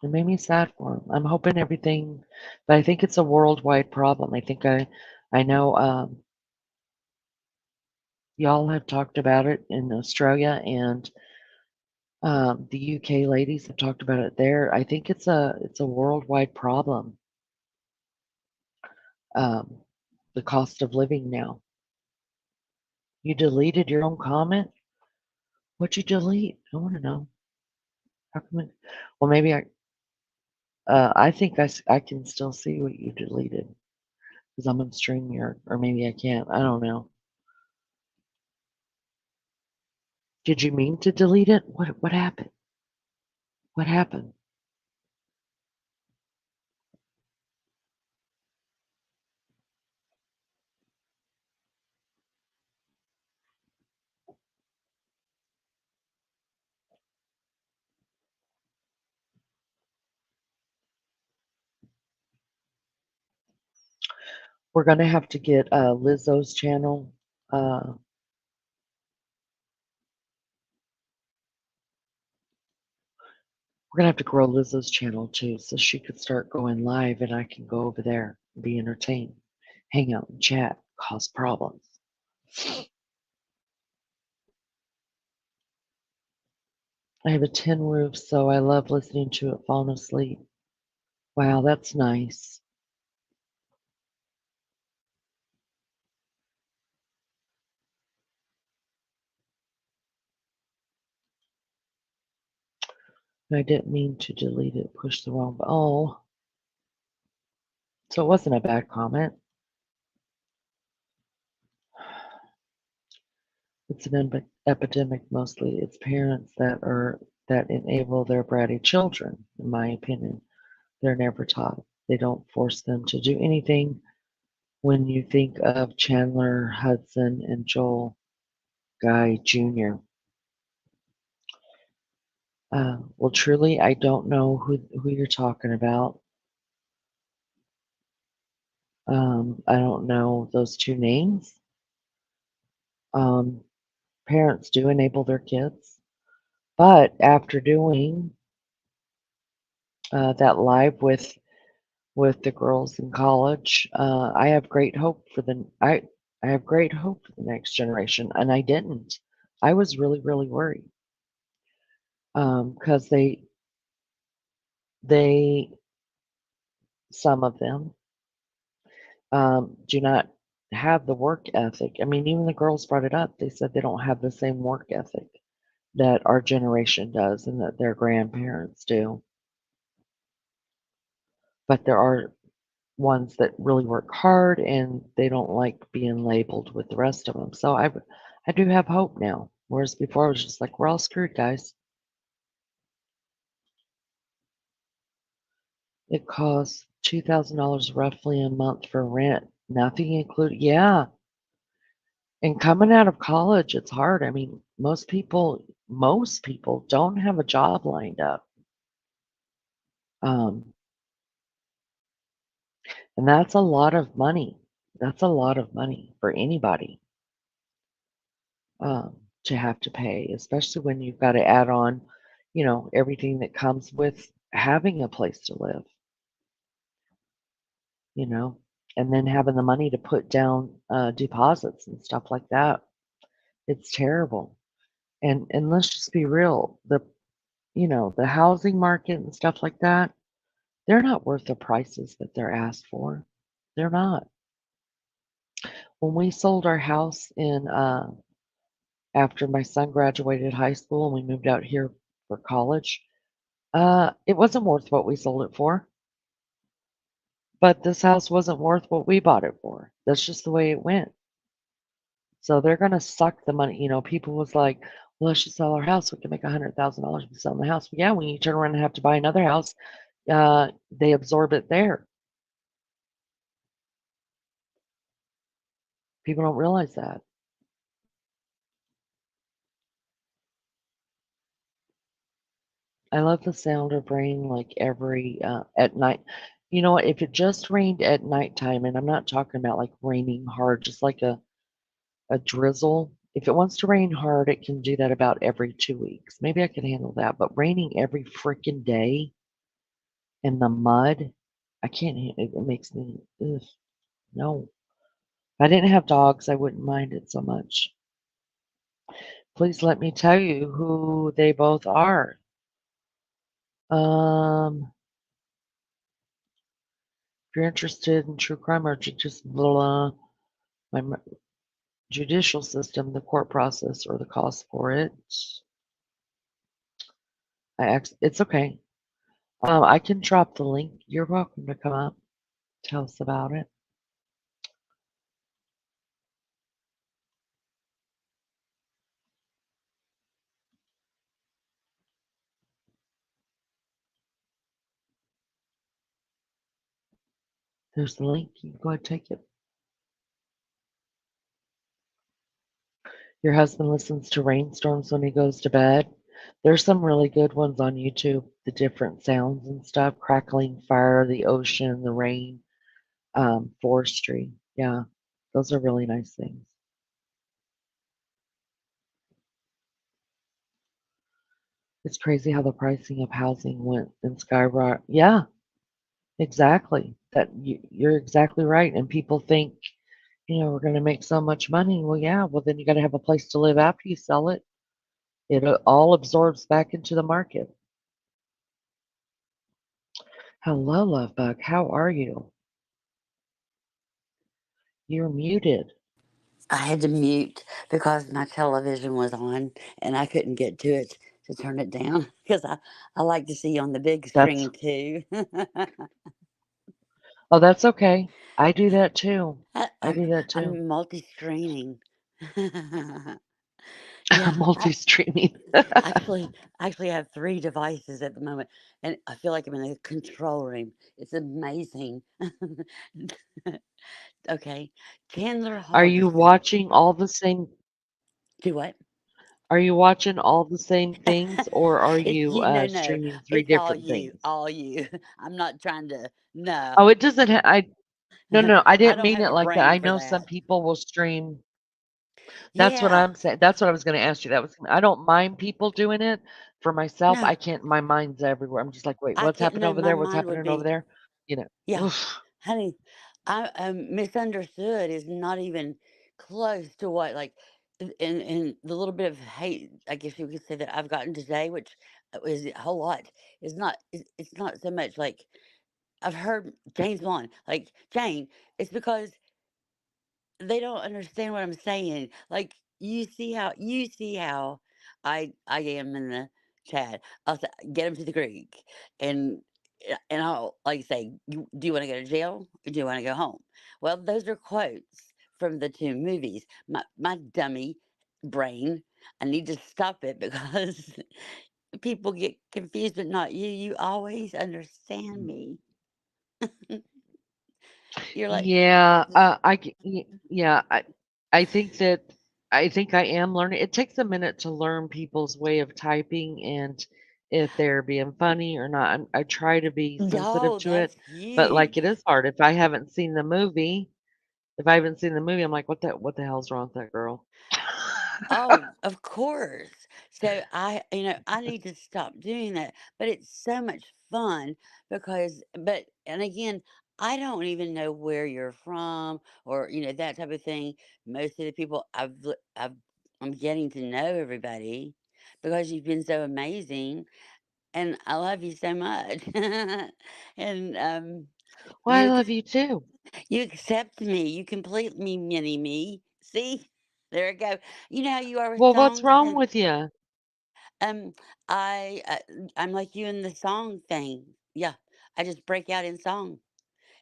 It made me sad for him. I'm hoping everything, but I think it's a worldwide problem. I know y'all have talked about it in Australia, and the UK ladies have talked about it there. I think it's a worldwide problem. Um, the cost of living now. You deleted your own comment. What'd you delete? I want to know. How come well, maybe I think I can still see what you deleted because I'm on StreamYard, or maybe I can't. I don't know. Did you mean to delete it? What happened? What happened? We're gonna have to get Lizzo's channel. We're gonna have to grow Lizzo's channel too, so she could start going live, and I can go over there and be entertained, hang out and chat, cause problems. I have a tin roof, so I love listening to it falling asleep. Wow, that's nice. I didn't mean to delete it, push the wrong oh, so it wasn't a bad comment. It's an epidemic mostly. It's parents that enable their bratty children, in my opinion. They're never taught. They don't force them to do anything. When you think of Chandler, Hudson, and Joel Guy Jr., well, truly, I don't know who you're talking about. I don't know those two names. Um, Parents do enable their kids, but after doing that live with the girls in college, I have great hope for I have great hope for the next generation, and I didn't. I was really worried because they some of them do not have the work ethic. I mean, even the girls brought it up. They said they don't have the same work ethic that our generation does and that their grandparents do. But there are ones that really work hard and they don't like being labeled with the rest of them. So I do have hope now. Whereas before I was just like, we're all screwed, guys. It costs $2,000 roughly a month for rent, nothing included. Yeah. And coming out of college, it's hard. I mean, most people don't have a job lined up. Um, and that's a lot of money. That's a lot of money for anybody to have to pay, especially when you've got to add on, everything that comes with having a place to live, you know, and then having the money to put down deposits and stuff like that. It's terrible. And let's just be real, the housing market and stuff like that, they're not worth the prices that they're asked for. They're not. When we sold our house in after my son graduated high school and we moved out here for college, it wasn't worth what we sold it for, but this house wasn't worth what we bought it for. That's just the way it went. So they're gonna suck the money. People was like, well, let's just sell our house. We can make $100,000 by selling the house. Well, yeah, when you turn around and have to buy another house, they absorb it there. People don't realize that. I love the sound of rain like every at night. You know what? If it just rained at nighttime, and I'm not talking about like raining hard, just like a drizzle. If it wants to rain hard, it can do that about every 2 weeks. Maybe I can handle that. But raining every freaking day in the mud, I can't. It makes me ugh, no. If I didn't have dogs, I wouldn't mind it so much. Please let me tell you who they both are. If you're interested in true crime or just my judicial system, the court process, or the cost for it, it's okay. I can drop the link. You're welcome to come up, tell us about it. There's the link. You can go ahead and take it. Your husband listens to rainstorms when he goes to bed. There's some really good ones on YouTube, the different sounds and stuff, crackling fire, the ocean, the rain, forestry. Yeah, those are really nice things. It's crazy how the pricing of housing went and skyrocket. Yeah, exactly. You're exactly right. And people think, we're going to make so much money. Well, yeah. Well, then you got to have a place to live after you sell it. It all absorbs back into the market. Hello, love bug. How are you? You're muted. I had to mute because my television was on and I couldn't get to it to turn it down because I like to see on the big That's screen too. oh, that's okay. I do that too. I, I I'm do that too. I'm multi-screening. Yeah, Multi-streaming. actually actually have three devices at the moment, and I feel like I'm in a control room. It's amazing. Okay, Chandler Are Hall you just watching all the same do what? are you watching all the same things or are It's you you. No, no, streaming three it's all different you, things? all you. I'm not trying to. No, Oh, it doesn't I no, no, I I didn't don't mean have it a like that. brain I for know some that. people will stream. That's what Yeah, I'm saying. That's what I was going to ask you. That was I don't mind people doing it. For myself, no, I can't. My mind's everywhere. I'm just like, wait, I what's can't. happening No, over my there? What's mind would happening over be. there? You know, Yeah, oof. honey, I misunderstood is not even close to what like, and the little bit of hate, I guess you could say that I've gotten today, which is a whole lot. Is not. It's not so much like I've heard James Bond, like Jane. It's because they don't understand what I'm saying. Like you see how I am in the chat. I'll say, get him to the Greek, and and I'll like say, do you want to go to jail or do you want to go home? Well, those are quotes from the two movies. My dummy brain, I need to stop it because people get confused, but not you. You always understand me. You're like, Yeah, yeah, I think that I think I am learning. It takes a minute to learn people's way of typing and if they're being funny or not. I try to be sensitive no, to it, that's but like it huge. is hard. If I haven't seen the movie, if I haven't seen the movie, I'm like, what the hell's wrong with that girl? Oh, of course. So I need to stop doing that. But it's so much fun because, and again, I don't even know where you're from or, that type of thing. Most of the people I'm getting to know everybody because you've been so amazing and I love you so much. And, Well, I you, love you too. you accept me. You complete me, mini me. See? There it go. You know how you are with Well, what's songs? wrong with you? Um, I I'm like you in the song thing. Yeah, I just break out in song,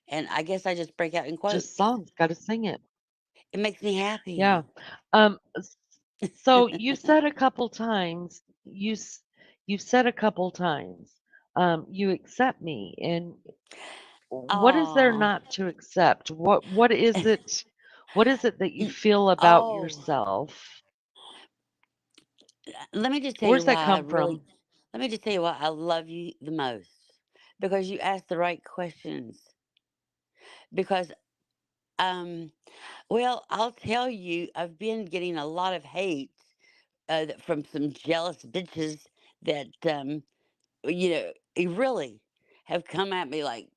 and I guess I just break out in Just quotes. songs, got to sing it. It makes me Yeah. happy. So you said a couple times, you've said a couple times, you accept me, and what is there Oh, not to accept? What is it that you feel about oh. yourself? Let me just tell you Where's why that I come really. from? Let me just tell you why I love you the most, because you ask the right questions. Because well, I'll tell you, I've been getting a lot of hate from some jealous bitches that really have come at me like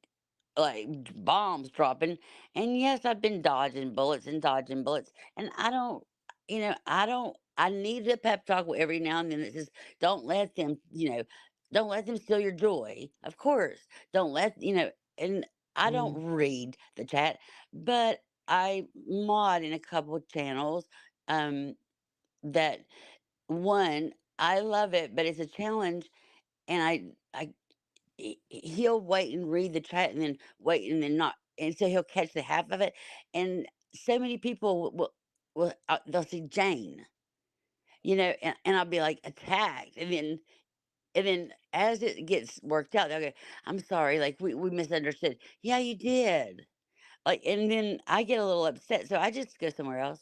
bombs dropping. And yes, I've been dodging bullets, and I need a pep talk every now and then that says, don't let them, don't let them steal your joy. Of course, don't let and I Mm. don't read the chat, but I mod in a couple of channels um that one, I love it, but it's a challenge, and he'll wait and read the chat and then wait and then not, and so he'll catch the half of it. And so many people they'll see Jane, and I'll be like attacked, and then as it gets worked out, they'll go, "I'm sorry, like we misunderstood." Yeah, you did. Like, and then I get a little upset, so I just go somewhere else.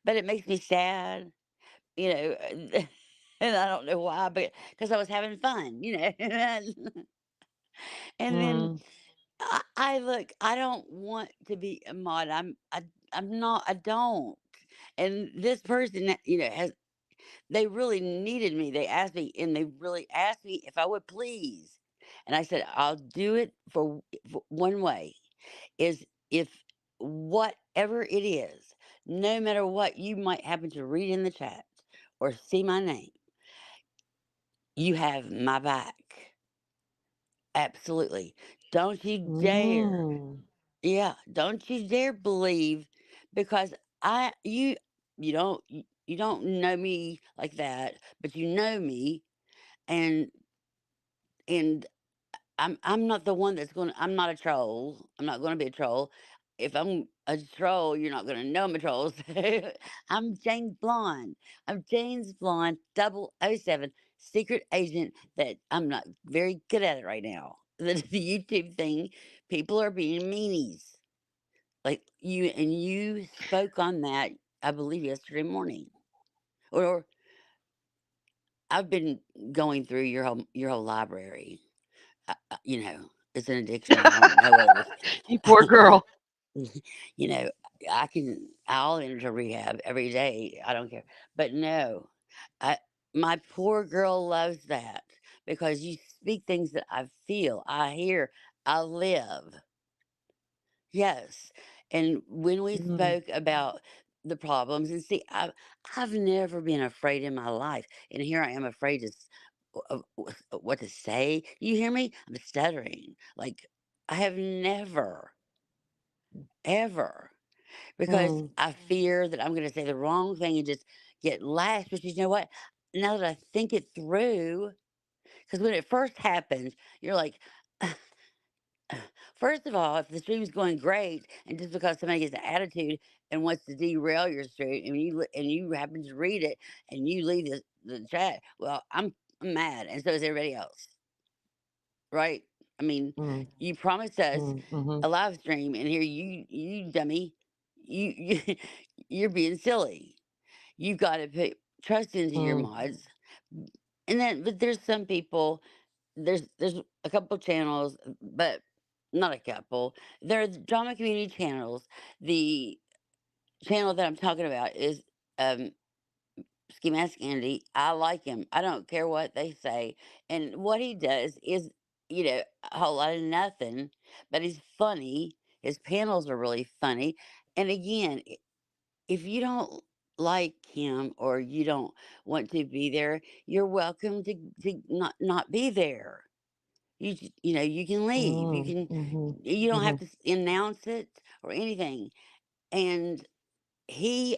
But it makes me sad, you know, and I don't know why, but because I was having fun. And then Mm. I look, I don't want to be a mod. I'm not. I don't. And this person, has they really needed me. They asked me, and they really asked me if I would please. And I said, I'll do it for one way is if whatever it is, no matter what you might happen to read in the chat or see my name. You have my back. Absolutely. Don't you dare. Mm. Yeah, don't you dare believe because I you don't know me like that, but you know me and and I'm not the one that's gonna I'm not a troll. I'm not gonna be a troll. If I'm a troll, you're not gonna know I'm a troll. So I'm James Blonde. I'm James Blonde, 007, secret agent that I'm not very good at it right now. The YouTube thing, people are being meanies. Like you spoke on that, I believe yesterday morning. Or I've been going through your whole library. It's an addiction I don't know of. You poor girl. you know, I'll enter rehab every day. I don't care. But no, I my poor girl loves that because you speak things that I feel, I hear, I live. Yes. And when we Mm, spoke about the problems, and see, I've never been afraid in my life. And here I am afraid of what to say. You hear me? I'm stuttering. Like, I have never, ever, because mm, I fear that I'm going to say the wrong thing and just get lashed. But you know what? Now that I think it through, because when it first happens, you're like, first of all, if the stream's going great, and just because somebody gets an attitude and wants to derail your stream, and you happen to read it and you leave the chat, well, I'm mad, and so is everybody else, right? I mean, mm, you promised us mhm, a live stream, and here you dummy, you you're being silly. You've got to put trust into your mm, mods, and then but there's some people there's a couple channels, but not a couple. There are the drama community channels. The channel that I'm talking about is um Ski Mask Andy. I like him. I don't care what they say. And what he does is, a whole lot of nothing, but he's funny. His panels are really funny. And again, if you don't like him or you don't want to be there, you're welcome to not be there. You can leave. mm, mhm, You don't have mhm, to announce it or anything. And he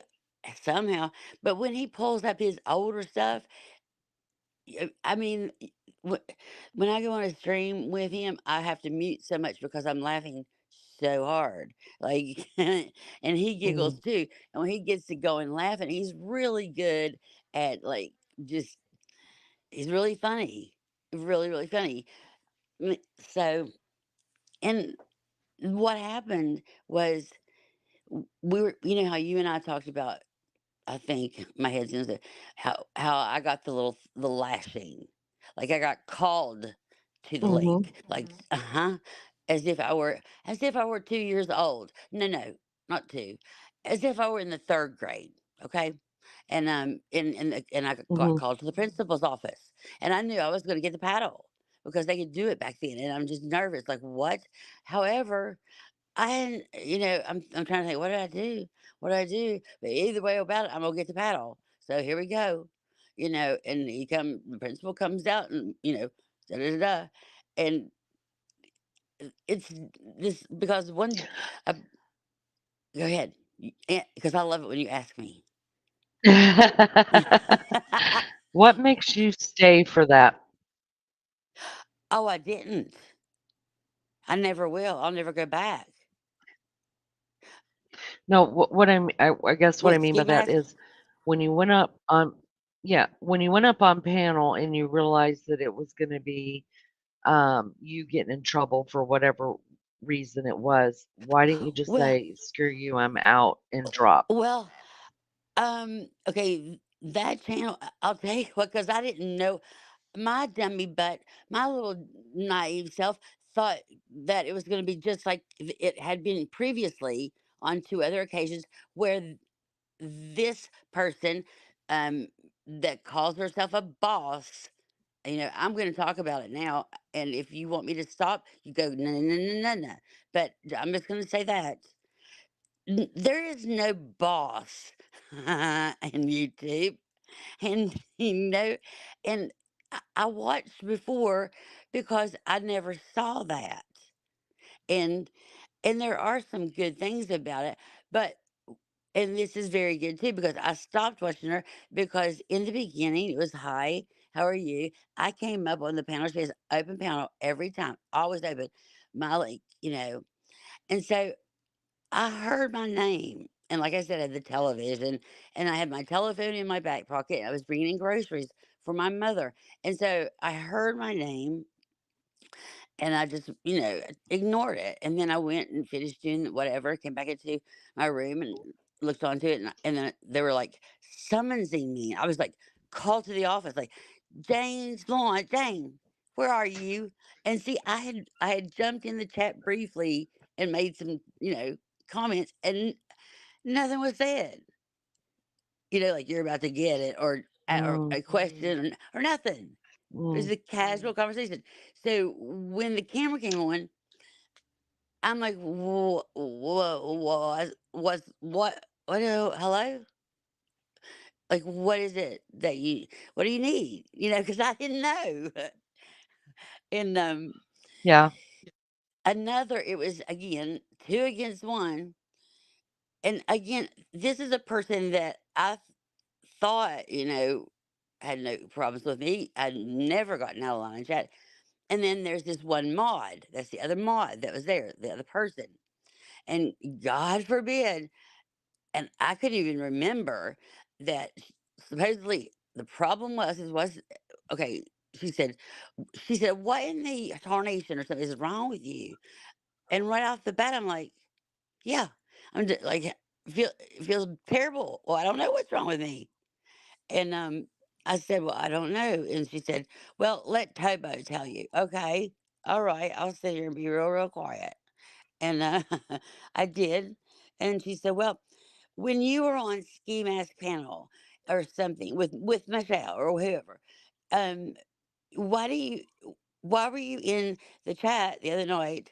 somehow, but when he pulls up his older stuff, I mean, when I go on a stream with him, I have to mute so much because I'm laughing so hard. Like, and he giggles mm, too. And when he gets to going laughing, he's really good at like just, he's really funny. Really, really funny. So, and what happened was we were, how you and I talked about, I think my head's in the how I got the lashing, like I got called to the mhm, lake, like as if I were 2 years old. No, no, not two, as if I were in the third grade. Okay, and I got mhm, called to the principal's office, and I knew I was going to get the paddle because they could do it back then, and I'm just nervous, like what? However, I hadn't, I'm trying to think, what did I do? What did I do? But either way about it, I'm gonna get the paddle. So here we go. And the principal comes out and, da da da da. And it's this because uh, go ahead. Because I love it when you ask me. What makes you stay for that? Oh, I didn't. I never will. I'll never go back. No, I guess what I With mean by ski that mask. is when you went up on yeah, when you went up on panel and you realized that it was gonna be, you getting in trouble for whatever reason it was, why didn't you just Well, say, "Screw you, I'm out," and drop? well, okay, that channel, I'll tell you what, because I didn't know. My dummy butt, my little naive self thought that it was going to be just like it had been previously on two other occasions where this person that calls herself a boss, I'm going to talk about it now. And if you want me to stop, you go, no, no, no, no, no, no. But I'm just going to say that there is no boss in YouTube. And, and I watched before because I never saw that. And and there are some good things about it, but and this is very good too because I stopped watching her because in the beginning it was hi, how are you? I came up on the panel. She has open panel every time, always open. My like, and so I heard my name. And like I said, I had the television and I had my telephone in my back pocket. I was bringing in groceries for my mother. And so I heard my name and I just, ignored it. And then I went and finished doing whatever, came back into my room and looked onto it. And then they were like summoning me. I was like called to the office, like, Jane's lawn, Jane, where are you? And see, I had jumped in the chat briefly and made some, comments and nothing was said. Like you're about to get it or Mm, a question or nothing. It was mm, a casual conversation. So when the camera came on, I'm like, "Wha was what hello? Like, what is it that what do you need?" Because I didn't know. And, yeah. another it was, again, 2 against 1, and, again, this is a person that I thought, had no problems with me. I'd never gotten out of line and chat, and then there's this one mod, that's the other mod that was there, the other person, and God forbid. And I couldn't even remember that supposedly the problem was okay. She said, "What in the tarnation or something is wrong with you?" And right off the bat, I'm like, "Yeah, I'm just, like it feels terrible. Well, I don't know what's wrong with me." And I said, "Well, I don't know." And she said, "Well, let Tobo tell you." Okay, all right, I'll sit here and be real quiet. And I did. And she said, "Well, when you were on Ski Mask Panel or something with Michelle or whoever, um, why do you why were you in the chat the other night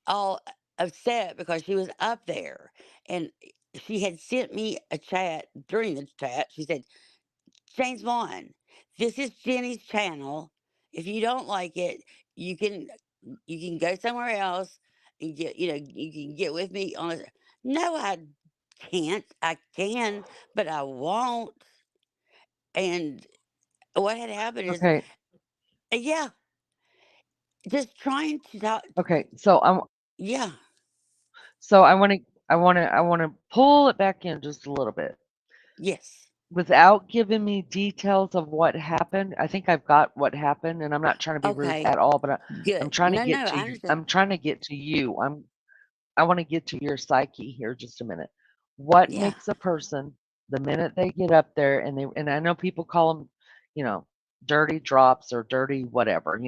all upset because she was up there?" And she had sent me a chat during the chat. She said, "James Vaughn, this is Jenny's channel. If you don't like it, you can you can go somewhere else and you can get with me on a." No, I can't. I can, but I won't. And what had happened is, Okay. yeah, just trying to talk. Okay. Yeah, So I want to pull it back in just a little bit. yes, Without giving me details of what happened, I think I've got what happened, and I'm not trying to be rude okay, at all, but I'm good. trying to No, get no, to I you. understand. I'm trying to get to you. I want to get to your psyche here just a minute. What Yeah, makes a person the minute they get up there and I know people call them, you know, dirty drops or dirty whatever,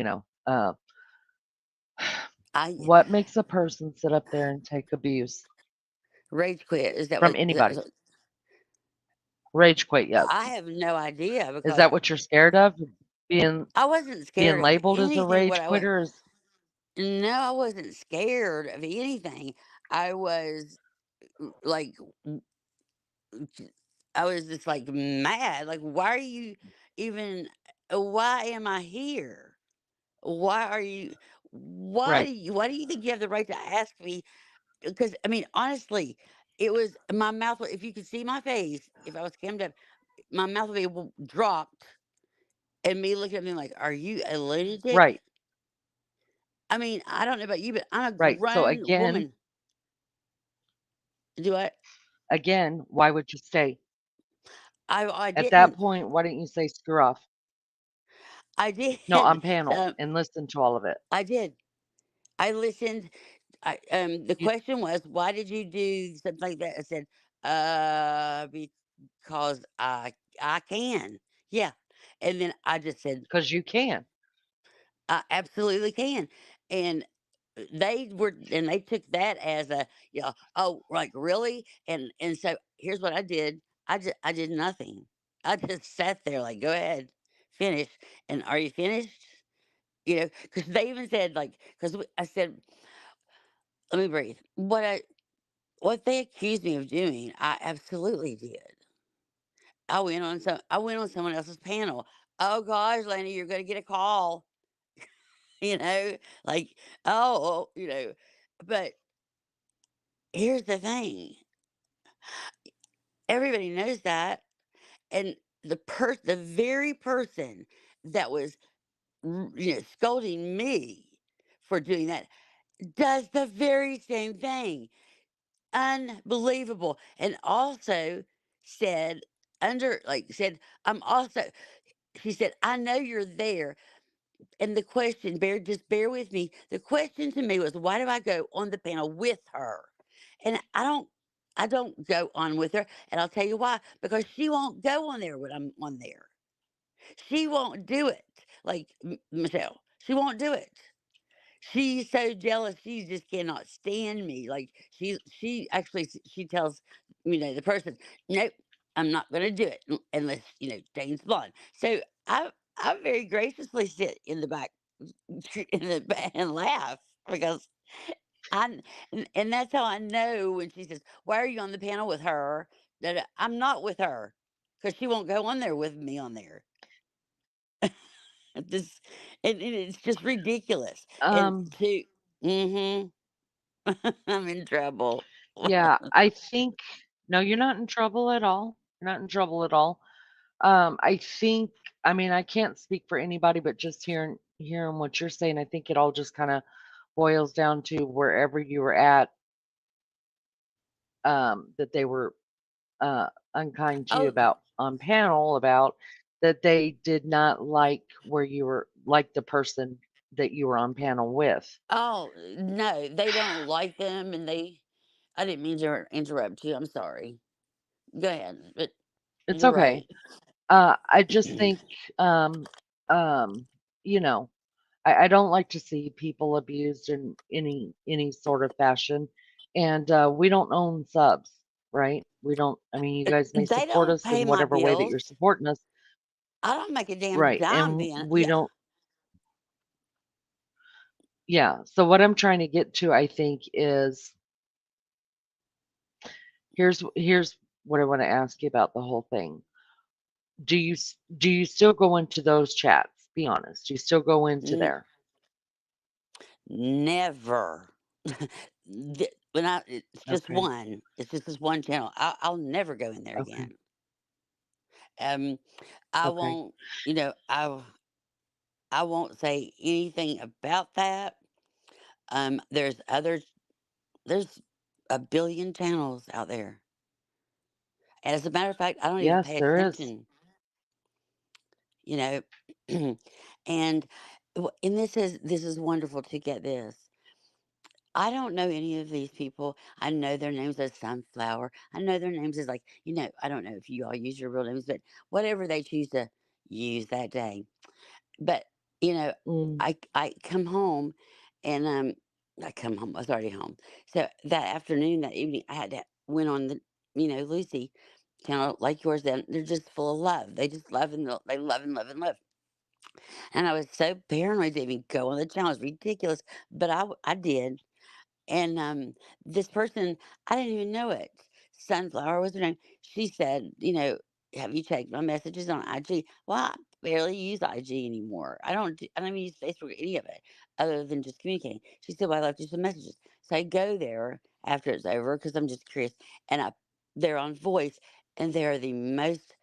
I what makes a person sit up there and take abuse rage quit. Is that from what? anybody? Rage quit, yes. I have no idea Is because that what you're scared of? Being I wasn't being scared of labeled as a anything. What rage I was quitter is No, I wasn't scared of anything. I was like, I was just like mad. Like, why are you even? Why am I here? Why are you? Why do right, you? Why do you think you have the right to ask me? Because I mean, honestly, it was my mouth. If you could see my face, if I was cammed up, my mouth would be dropped, and me looking at me like, "Are you a lunatic?" right, I mean, I don't know about you, but I'm a right. So grown woman. Do I? why would you stay? I At that didn't. point, why didn't you say screw off? I No, did. on panel Um, and listen to all of it. I did. I listened. The You question was, "Why did you do something like that?" I said, because I can." Yeah, and then I just said, because you can. "I absolutely can," and they took that as a, "Oh, like really?" And so here's what I did. I did nothing. I just sat there like, "Go ahead, finish." And are you finished? Because they even said like, because I said, "Let me breathe." What they accused me of doing, I absolutely did. I went on someone else's panel. Oh gosh, Lanny, you're gonna get a call, you know, like, oh, but here's the thing. Everybody knows that. And the very person that was scolding me for doing that does the very same thing. Unbelievable. And also said said, I'm also she said, I know you're there. And the question, bear with me. The question to me was, why do I go on the panel with her? And I don't go on with her. And I'll tell you why. Because she won't go on there when I'm on there. She won't do it. Like Michelle. She won't do it. She's so jealous. She just cannot stand me. Like she actually she tells the person, nope, I'm not going to do it unless Jane's blonde. So I very graciously sit in the back in the back and laugh because and that's how I know when she says, "Why are you on the panel with her?" That I'm not with her because she won't go on there with me on there. This and it's just ridiculous. And Um, to hmm I'm in trouble. yeah, I think no, you're not in trouble at all. You're not in trouble at all. I think, I mean, I can't speak for anybody, but just hearing what you're saying, I think it all just kind of boils down to wherever you were at, that they were unkind to you Oh, about on panel about that they did not like where you were like the person that you were on panel with. oh no, they don't like them, and they. I didn't mean to interrupt you. I'm sorry. Go ahead, but It's you're okay. right. I just think, um, um, you know, I don't like to see people abused in any sort of fashion, and we don't own subs, right? We don't. I mean, you guys may They support don't us pay in my whatever way that bills. you're supporting us, I don't make a damn right? dime And being. we Yeah. don't. Yeah. So what I'm trying to get to, I think, is here's what I want to ask you about the whole thing. Do you still go into those chats? Be honest. Do you still go into N- there? Never. When it's just Okay. one. It's just this one channel. I'll never go in there Okay. again. Um, I Okay. won't. I won't say anything about that. There's others. There's a billion channels out there. And as a matter of fact, I don't even Yes, pay there is. attention, you know. and and this is wonderful to get this. I don't know any of these people. I know their names as Sunflower. I know their names as like, I don't know if you all use your real names, but whatever they choose to use that day. But, you know, Mm, I come home and, I come home, I was already home. So that afternoon, that evening, I had to went on Lucy channel like yours, then they're just full of love. They just love they love and love and love. And I was so paranoid to even go on the channel. It's ridiculous. But I did. And this person, I didn't even know it. Sunflower was her name. She said, have you checked my messages on IG? Well, I barely use IG anymore. I don't even use Facebook or any of it other than just communicating. She said, well, I left you some messages. So I go there after it's over because I'm just curious. And they're on voice, and they are the most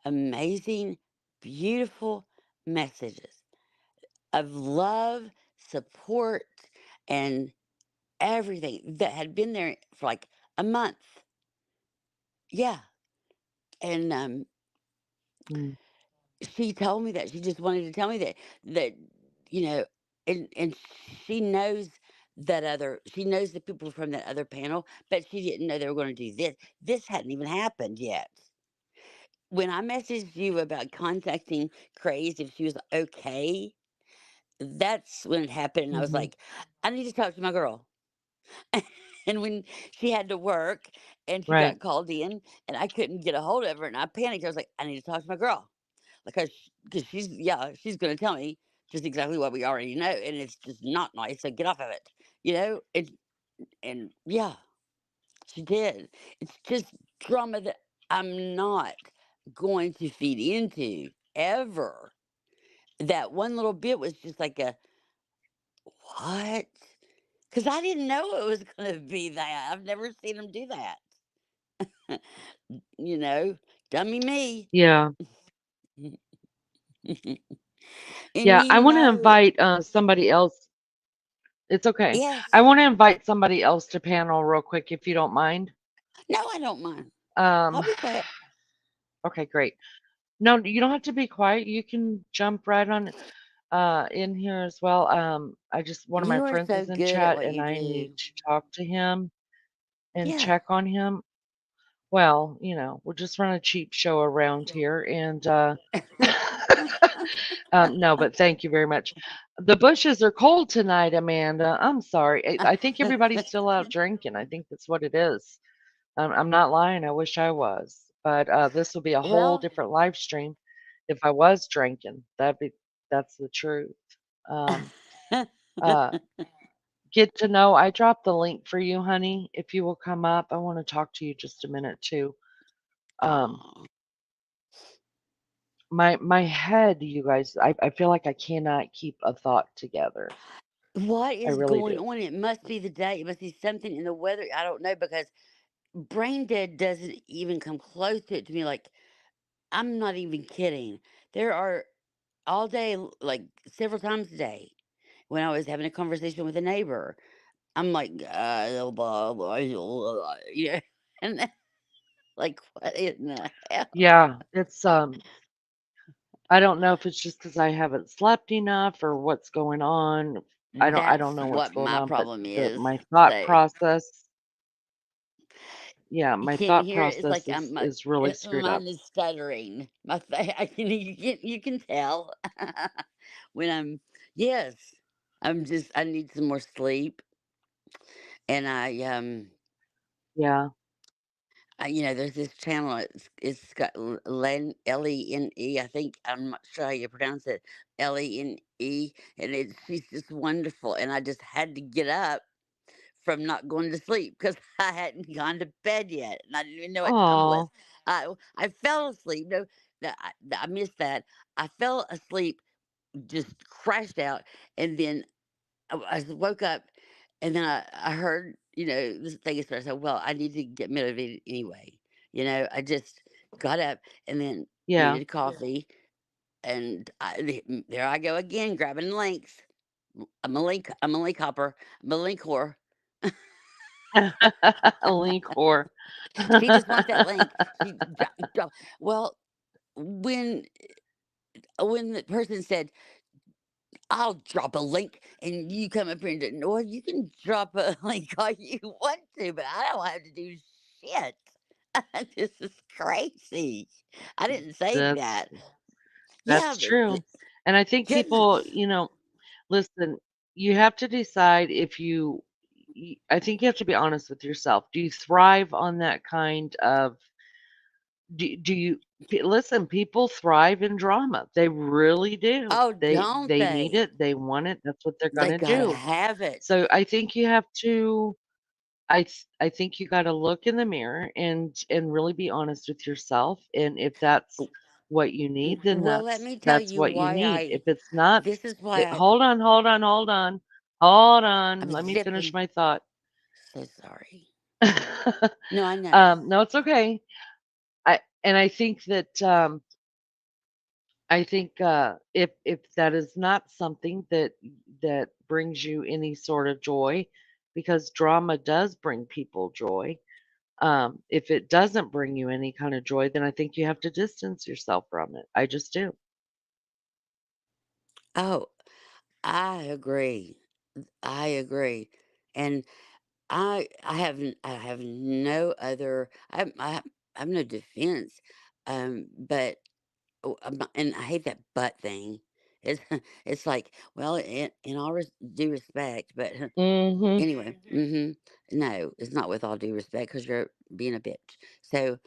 amazing, beautiful messages of love, support, and everything that had been there for like a month. Yeah. And mm, she told me that. She just wanted to tell me that, you know, and she knows she knows the people from that other panel, but she didn't know they were going to do this. This hadn't even happened yet. When I messaged you about contacting Craze if she was okay, that's when it happened. And I was mhm. like, I need to talk to my girl. And when she had to work and she Right. got called in and I couldn't get a hold of her and I panicked. I was like, I need to talk to my girl because she's going to tell me just exactly what we already know, and it's just not nice. So get off of it, and yeah, she did. It's just drama that I'm not. going to feed into ever. That one little bit was just like a what? Because I didn't know it was going to be that. I've never seen him do that. You know, dummy me. Yeah. And Yeah, I want to know, invite somebody else. It's okay. I yes. want to invite somebody else to panel real quick if you don't mind. No, I don't mind. Um, I'll be quiet. okay, great. No, you don't have to be quiet. You can jump right on in here as well. I just one of my You are friends so is in good at chat what and you I need do. to talk to him and Yeah. check on him. Well, we'll just run a cheap show around here and no, but thank you very much. The bushes are cold tonight, Amanda. I'm sorry. I think everybody's still out drinking. I think that's what it is. I'm not lying. I wish I was. But this will be a whole Well, different live stream if I was drinking. That's the truth. Um, uh, get to know. I dropped the link for you, honey. If you will come up, I want to talk to you just a minute too. Um, aw. my head, you guys. I feel like I cannot keep a thought together. What I is really going do. on? It must be the day. It must be something in the weather. I don't know because brain dead doesn't even come close to it to me. Like, I'm not even kidding. There are all day, like several times a day, when I was having a conversation with a neighbor, I'm like, blah, blah, blah, yeah. And then, like, what in the hell? Yeah, it's I don't know if it's just because I haven't slept enough or what's going on. I don't That's know what's what going my on, but problem the is. my thought So process yeah, you my can't thought hear it. It's process like is really screwed up. mine is stuttering. I can you can tell when I'm yes. I need some more sleep, and Yeah. there's this channel. It's got Lene. I think I'm not sure how you pronounce it. Lene, and she's just wonderful. And I just had to get up from not going to sleep because I hadn't gone to bed yet, and I didn't even know what time it was. Oh, I fell asleep. No, I missed that. I fell asleep, just crashed out, and then I woke up, and then I heard this thing started. I said, "Well, I need to get motivated anyway." I just got up and then yeah. needed coffee, and there I go again, grabbing links. I'm a link hopper. I'm a link whore. Link whore. She just wants that link. Well, when the person said, "I'll drop a link," and you come up here and do, well, you can drop a link all you want to, but I don't have to do shit. This is crazy. I didn't say That's that. Yeah, that's but true. And I think people, goodness. listen, you have to decide if I think you have to be honest with yourself. Do you thrive on that kind of do you listen, people thrive in drama. They really do. Oh, They don't they need they? it. They want it. That's what they're They gonna gotta do. have it. So I think you have to I think you gotta look in the mirror and really be honest with yourself. And if that's what you need, then Well, let that's me tell that's you what you why need. If it's not, this is why hold on, hold on, hold on, hold on. I'm Let me finish zipping. my thought. So sorry. No, I know. No, it's okay. I think that if that is not something that brings you any sort of joy, because drama does bring people joy. If it doesn't bring you any kind of joy, then I think you have to distance yourself from it. I just do. Oh, I agree. I agree. And I have no other I have no defense. But and I hate that "but" thing. It's it's like, well, in all due respect, but Mhm. anyway, no, it's not with all due respect because you're being a bitch. So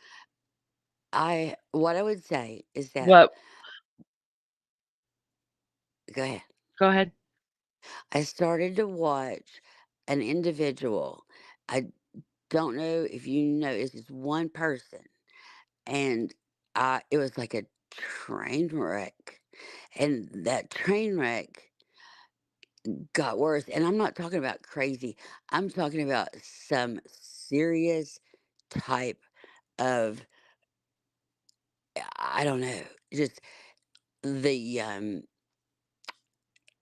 what I would say is that What? go ahead. Go ahead. I started to watch an individual. I don't know if you know, it's just one person, and it was like a train wreck, and that train wreck got worse, and I'm not talking about crazy, I'm talking about some serious type of, I don't know, just the,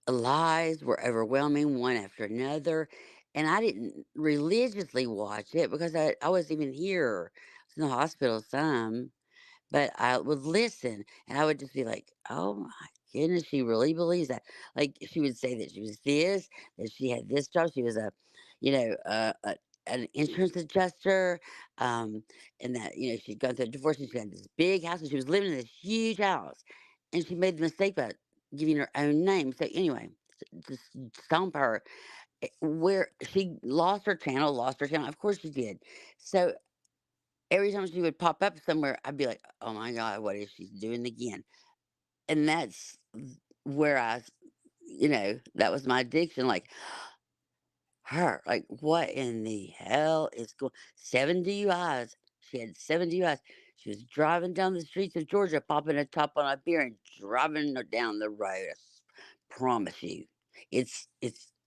lies were overwhelming one after another, and I didn't religiously watch it because I wasn't even here. I was in the hospital some. But I would listen, and I would just be like, "Oh my goodness, she really believes that." Like, she would say that she was this, that she had this job, she was a, you know, an insurance adjuster, um, and that, she'd gone through a divorce, and she had this big house, and she was living in this huge house, and she made the mistake about giving her own name. So anyway, just stomp her, where she lost her channel, of course she did. So every time she would pop up somewhere, I'd be like, "Oh my god, what is she doing again?" And that's where that was my addiction. Like her, like what in the hell is going? 7 DUIs. She had 7 DUIs. She was driving down the streets of Georgia, popping a top on a beer and driving her down the road. Promise you, it's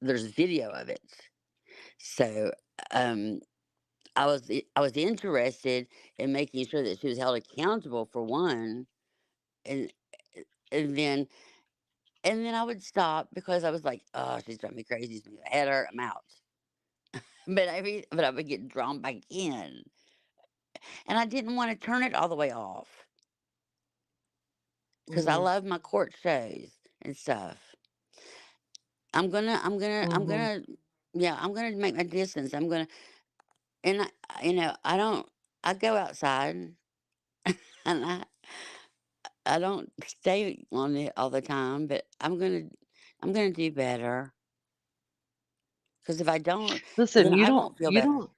there's video of it. So, um, I was interested in making sure that she was held accountable for one, and and then I would stop because I was like, "Oh, she's driving me crazy. She's gonna head her. I'm out." But I would get drawn back in, and I didn't want to turn it all the way off because I Mhm. love my court shows and stuff. I'm Mhm. gonna, yeah, I'm gonna make my distance. And I don't. I go outside, and I don't stay on it all the time, but I'm gonna do better. Because if I don't, Listen, then you I don't won't feel you better. don't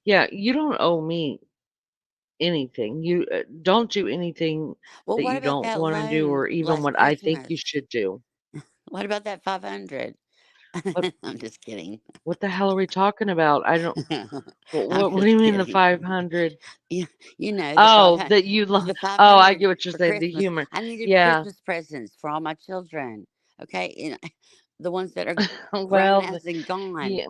yeah, you don't owe me anything. You don't do anything Well, that what you about don't that want to do loan or even last what I think Christmas? you should do. What about that 500? What I'm just kidding. what the hell are we talking about? I don't I'm what do you just mean the kidding. 500? You, the Oh, 500, that you the oh, I 500 get what you're for saying, the Christmas. humor. I needed Yeah. Christmas presents for all my children. Okay, and the ones that are grown Well, ass and gone. yeah,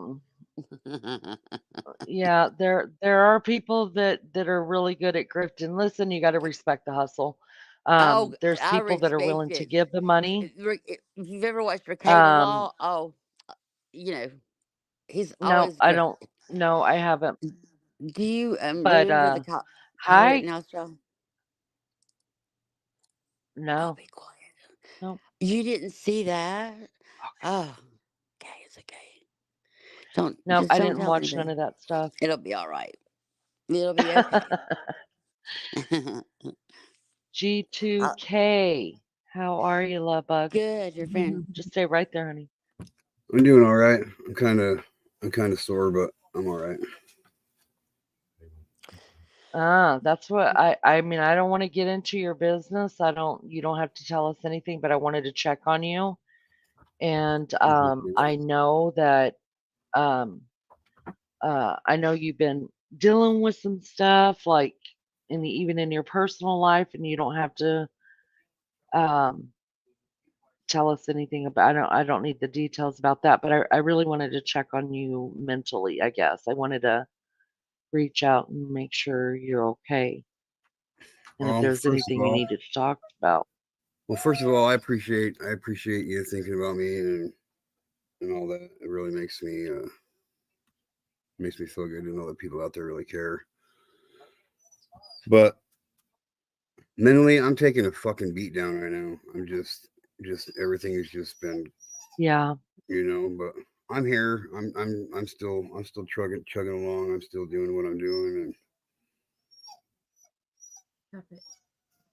yeah, there are people that are really good at grifting. Listen, you got to respect the hustle. Oh, There's I people that are respect willing to it. give the money. If you've ever watched Recade the Um, Law, oh, you know, he's no, always I great. don't. No, I haven't. Do you But remember the Coyote hi, Ugly show? Oh, no, be quiet. no, You didn't see that? Oh, okay, it's okay. Don't no, just I don't didn't tell watch none anybody. of that stuff. It'll be all right. It'll be okay. Uh, G2K, how are you, love bug? Good, your friend. Just stay right there, honey. I'm doing all right. I'm kind of sore, but I'm all right. That's what I mean, I don't want to get into your business. You don't have to tell us anything, but I wanted to check on you. And I know that um I know you've been dealing with some stuff like even in your personal life, and you don't have to um tell us anything about I don't need the details about that, but I really wanted to check on you mentally, I guess. I wanted to reach out and make sure you're okay. And if there's First of anything you all, needed to talk about. I appreciate you thinking about me and all that. It really makes me feel good to know that people out there really care. But mentally, I'm taking a fucking beat down right now. I'm just everything has just been, Yeah. But I'm here. I'm still chugging along. I'm still doing what I'm doing,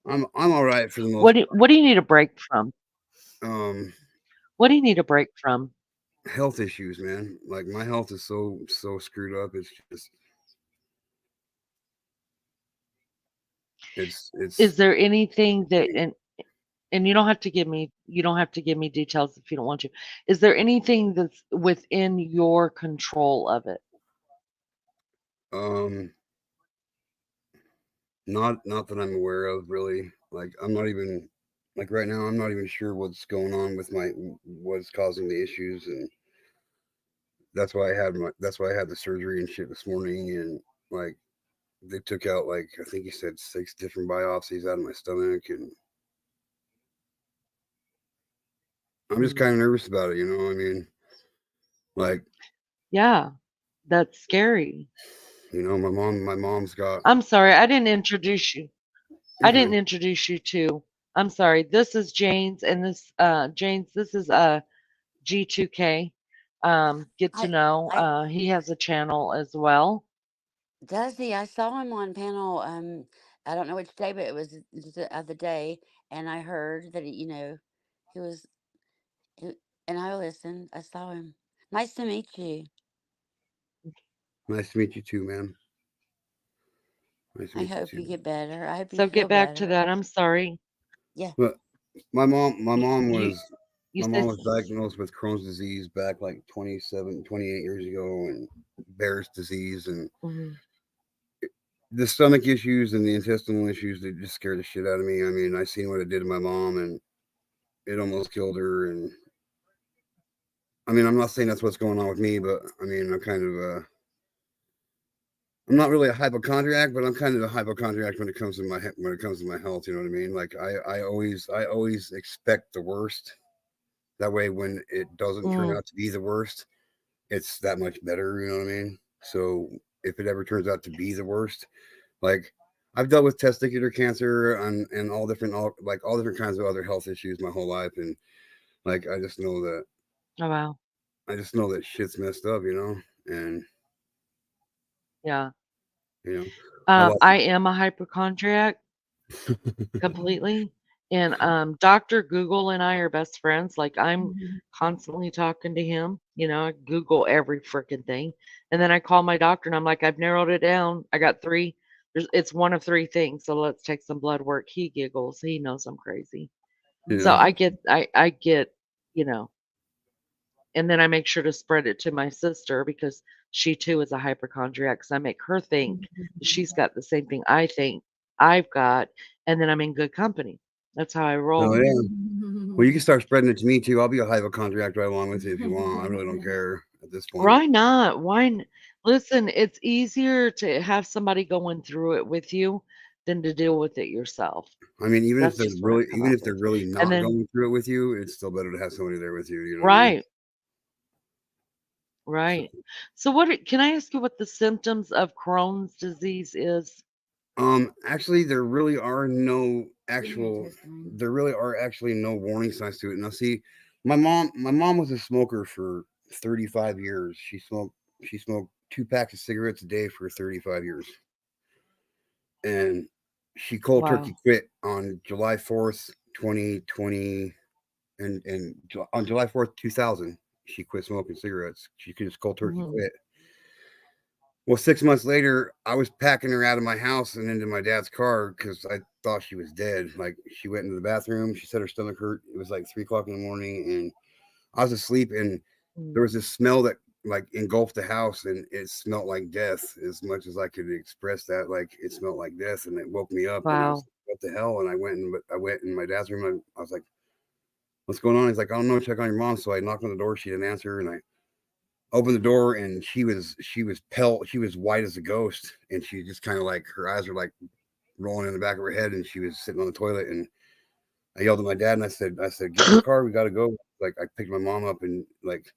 and I'm all right for the most What do you need a break from? part. What do you need a break from? Health issues, man. Like my health is so screwed up. It's Is there anything that and you don't have to give me details if you don't want to. Is there anything that's within your control of it? um Not that I'm aware of, really. Like I'm not even like right now. I'm not even sure what's going on with my what's causing the issues, and that's why I had the surgery and shit this morning, and like they took out like I think he said 6 different biopsies out of my stomach, and I'm just Mm. kind of nervous about it. You know, I mean, like Yeah, that's scary. my mom's got. I'm sorry, I didn't introduce you. I You're didn't fine. introduce you to. I'm sorry. This is Jane's, and Jane's. This is G2K. Get to I know. I He has a channel as well. does he? I saw him on panel. I don't know which day, but it was the other day, and I heard that he was. He, and I listened. I saw him. Nice to meet you. Nice to meet you too, man. Nice to I meet you hope too. you get better. I hope you So feel get back to better. that. I'm sorry. Yeah. But my You mom you, was you my said mom was diagnosed with Crohn's disease back like 27, 28 years ago, and Bear's disease, and mhm. the stomach issues and the intestinal issues that just scared the shit out of me. I mean, I seen what it did to my mom, and it almost killed her. And I mean, I'm not saying that's what's going on with me, but I mean, I'm not really a hypochondriac, but I'm kind of a hypochondriac when it comes to when it comes to my health. You know what I mean? Like I always expect the worst. That way, when it doesn't turn Mm, out to be the worst, it's that much better. You know what I mean? So if it ever turns out to be the worst, like I've dealt with testicular cancer and all different kinds of other health issues my whole life, and like oh wow. I just know that shit's messed up. You know, and Yeah. you know, I lost. I am a hypochondriac completely. And Dr. Google and I are best friends. Like I'm constantly talking to him. I Google every freaking thing. And then I call my doctor and I'm like, I've narrowed it down. I got three. It's one of three things. So let's take some blood work. He giggles. He knows I'm crazy. So Yeah. I get, you know, and then I make sure to spread it to my sister because she too is a hypochondriac. Because I make her think that she's got the same thing I think I've got, and then I'm in good company. That's how I Oh roll. yeah. Well, you can start spreading it to me too. I'll be a hypochondriac right along with you if you want. I really don't care at this point. Why not? Listen, it's easier to have somebody going through it with you than to deal with it yourself. I mean, That's just what I've come even up if they're with. really And not then, going through it with you, it's still better to have somebody there with you. You know what I mean? right, right. So can I ask you what the symptoms of Crohn's disease is? Actually, there really are actually no warning signs to it. Now, see, my mom was a smoker for 35 years. She smoked 2 packs of cigarettes a day for 35 years, and she cold turkey Wow. quit on July 4th, 2020, and on July 4th, 2000, she quit smoking cigarettes. She could just cold turkey Mhm. quit. Well, 6 months later, I was packing her out of my house and into my dad's car because I thought she was dead. Like she went into the bathroom. She said her stomach hurt. It was like 3 o'clock in the morning, and I was asleep. And Mm. there was this smell that like engulfed the house, and it smelled like death. As much as I could express that, like it smelled like death, and it woke me up. And I was Wow. like, "What the hell?" And I went in my dad's room. I was like, "What's going on?" He's like, "I don't know. Check on your mom." So I knocked on the door. She didn't answer, and I opened the door, and she was white as a ghost, and she just kind of like her eyes were like rolling in the back of her head, and she was sitting on the toilet. And I yelled at my dad, and I said, "Get in the car, we got to go." Like I picked my mom up, and like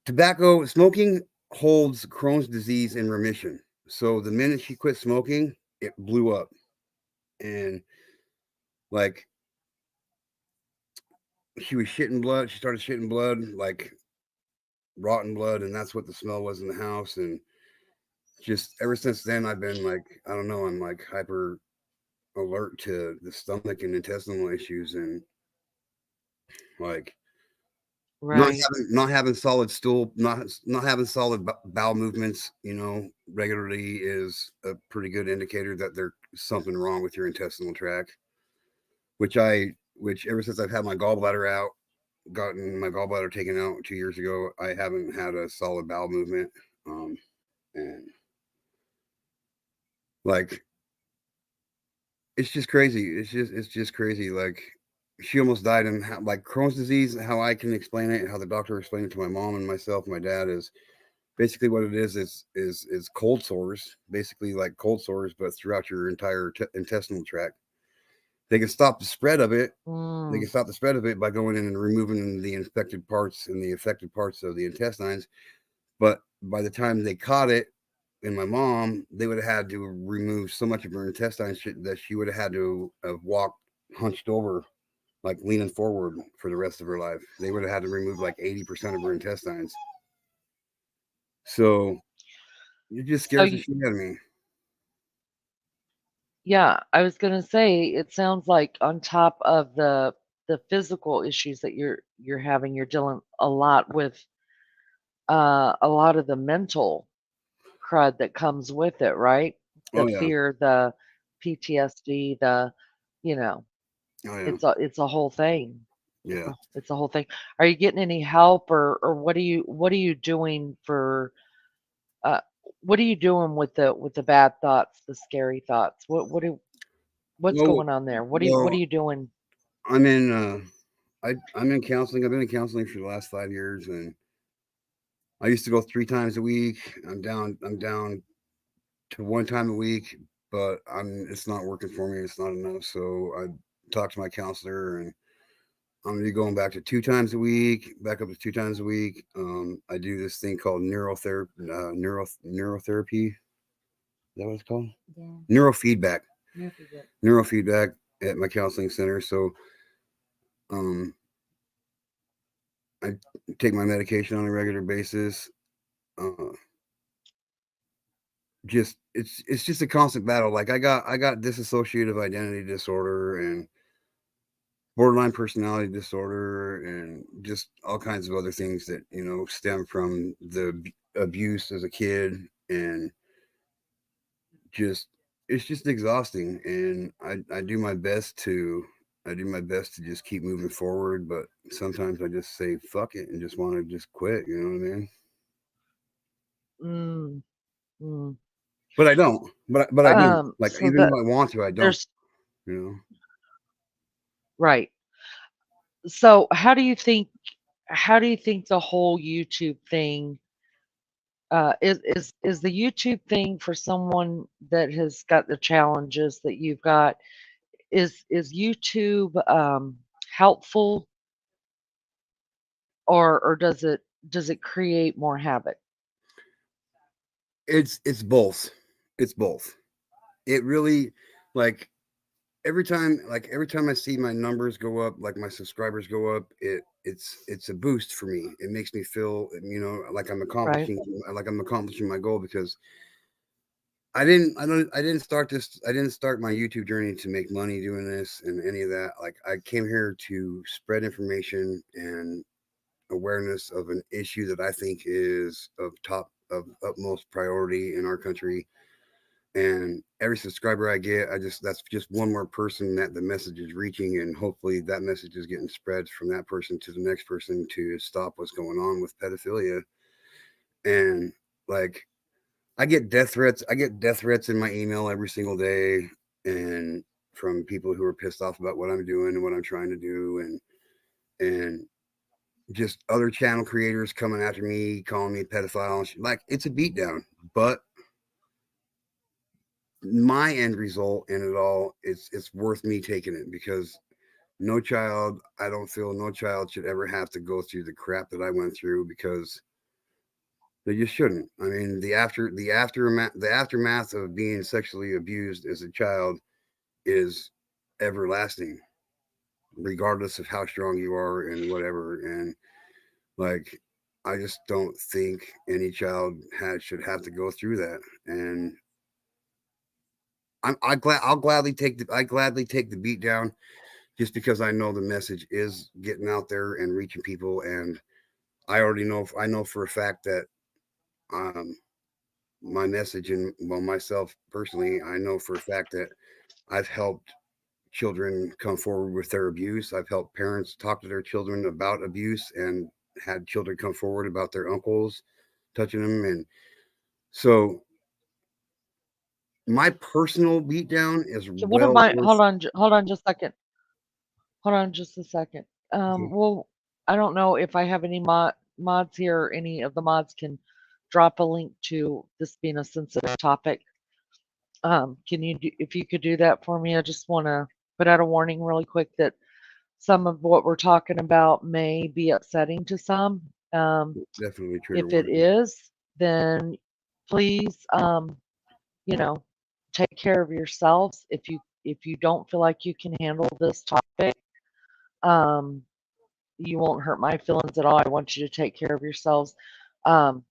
tobacco smoking holds Crohn's disease in remission. So the minute she quit smoking, it blew up, and like she was shitting blood. She started shitting blood, like rotten blood, and that's what the smell was in the house. And just ever since then, I've been like, I don't know, I'm like hyper alert to the stomach and intestinal issues, and like Right. not having solid stool, not having solid bowel movements, regularly is a pretty good indicator that there's something wrong with your intestinal tract. Which ever since I've had my gallbladder out, gotten my gallbladder taken out 2 years ago, I haven't had a solid bowel movement. And Like it's just crazy. It's just crazy. Like she almost died, and how, like Crohn's disease. How I can explain it, how the doctor explained it to my mom and myself, and my dad is basically what it is cold sores, basically like cold sores, but throughout your entire intestinal tract. They can stop the spread of it. They Mm, can stop the spread of it by going in and removing the infected parts and the affected parts of the intestines. But by the time they caught it in my mom, they would have had to remove so much of her intestines that she would have had to have walked hunched over, like leaning forward for the rest of her life. They would have had to remove like 80% of her intestines. So it just so scares the shit out of me. yeah, I was gonna say it sounds like on top of the physical issues that you're having, you're dealing a lot with a lot of the mental crud that comes with it, right? The Oh yeah, fear, the PTSD, the you know, oh yeah, it's a whole thing. yeah. It's a whole thing. Are you getting any help or what are you doing for uh what are you doing with the bad thoughts, the scary thoughts? What's Well, going on there? What are well, you doing? I'm in. I'm in counseling. I've been in counseling for the last 5 years, and I used to go 3 times a week. I'm down to one time a week, but it's not working for me. It's not enough. So I talked to my counselor, and I'm gonna be going back to 2 times a week, back up to 2 times a week. I do this thing called neurotherapy. Is that what it's called? Yeah. Neurofeedback. Neurofeedback at my counseling center. So um, I take my medication on a regular basis. Uh, just it's just a constant battle. Like I got dissociative identity disorder and borderline personality disorder and just all kinds of other things that stem from the abuse as a kid, and just it's just exhausting. And I do my best to just keep moving forward, but sometimes I just say fuck it and just want to just quit. You know what I mean? Mm, mm. But I don't. But I do. Like So even that though I want to, I don't. there's You know. right. So how do you think the whole YouTube thing is the YouTube thing for someone that has got the challenges that you've got? Is YouTube helpful or does it create more havoc? It's both. It's both. It really, like every time I see my numbers go up, like my subscribers go up, it's a boost for me. It makes me feel, like Right. I'm accomplishing my goal, because I didn't start my YouTube journey to make money doing this and any of that. Like I came here to spread information and awareness of an issue that I think is of utmost priority in our country. And every subscriber I get, that's just one more person that the message is reaching, and hopefully that message is getting spread from that person to the next person to stop what's going on with pedophilia. And like I get death threats. I get death threats in my email every single day, and from people who are pissed off about what I'm doing and what I'm trying to do, and just other channel creators coming after me, calling me pedophile. And shit. Like it's a beatdown, but my end result in it all, it's worth me taking it, because I don't feel no child should ever have to go through the crap that I went through, because they just shouldn't. I mean, the aftermath of being sexually abused as a child is everlasting, regardless of how strong you are and whatever. And like, I just don't think any child should have to go through that. And I gladly take the beat down, just because I know the message is getting out there and reaching people. And I know for a fact that um, my message, and well, myself personally, I know for a fact that I've helped children come forward with their abuse. I've helped parents talk to their children about abuse, and had children come forward about their uncles touching them. And so my personal beatdown is So what am well I? worth. Hold on, just a second. Hold on, just a second. Okay. Well, I don't know if I have any mods here. Or any of the mods can drop a link to this being a sensitive topic. Can you do, if you could do that for me? I just want to put out a warning really quick that some of what we're talking about may be upsetting to some. Definitely trigger If it warning. is, then please, you know, take care of yourselves. If you don't feel like you can handle this topic, um, you won't hurt my feelings at all. I want you to take care of yourselves. Um,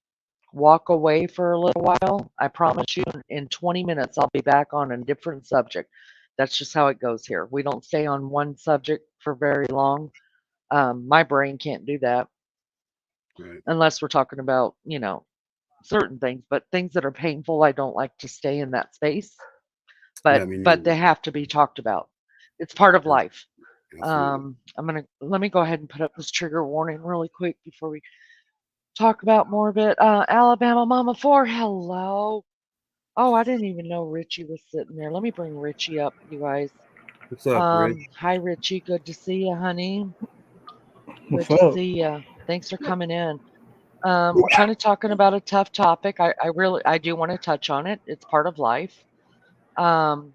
walk away for a little while. I promise you, in 20 minutes, I'll be back on a different subject. That's just how it goes here. We don't stay on one subject for very long. My brain can't do that Right. unless we're talking about, certain things, but things that are painful, I don't like to stay in that space. Yeah, But I mean, but they have to be talked about. It's part of life. absolutely. Let me go ahead and put up this trigger warning really quick before we talk about more of it. Alabama Mama 4, hello. Oh, I didn't even know Richie was sitting there. Let me bring Richie up, you guys. What's up, Rich? Hi Richie, good to see you, honey. Good What's to up? see you. Thanks for coming in. We're kind of talking about a tough topic. I do want to touch on it. It's part of life. Um,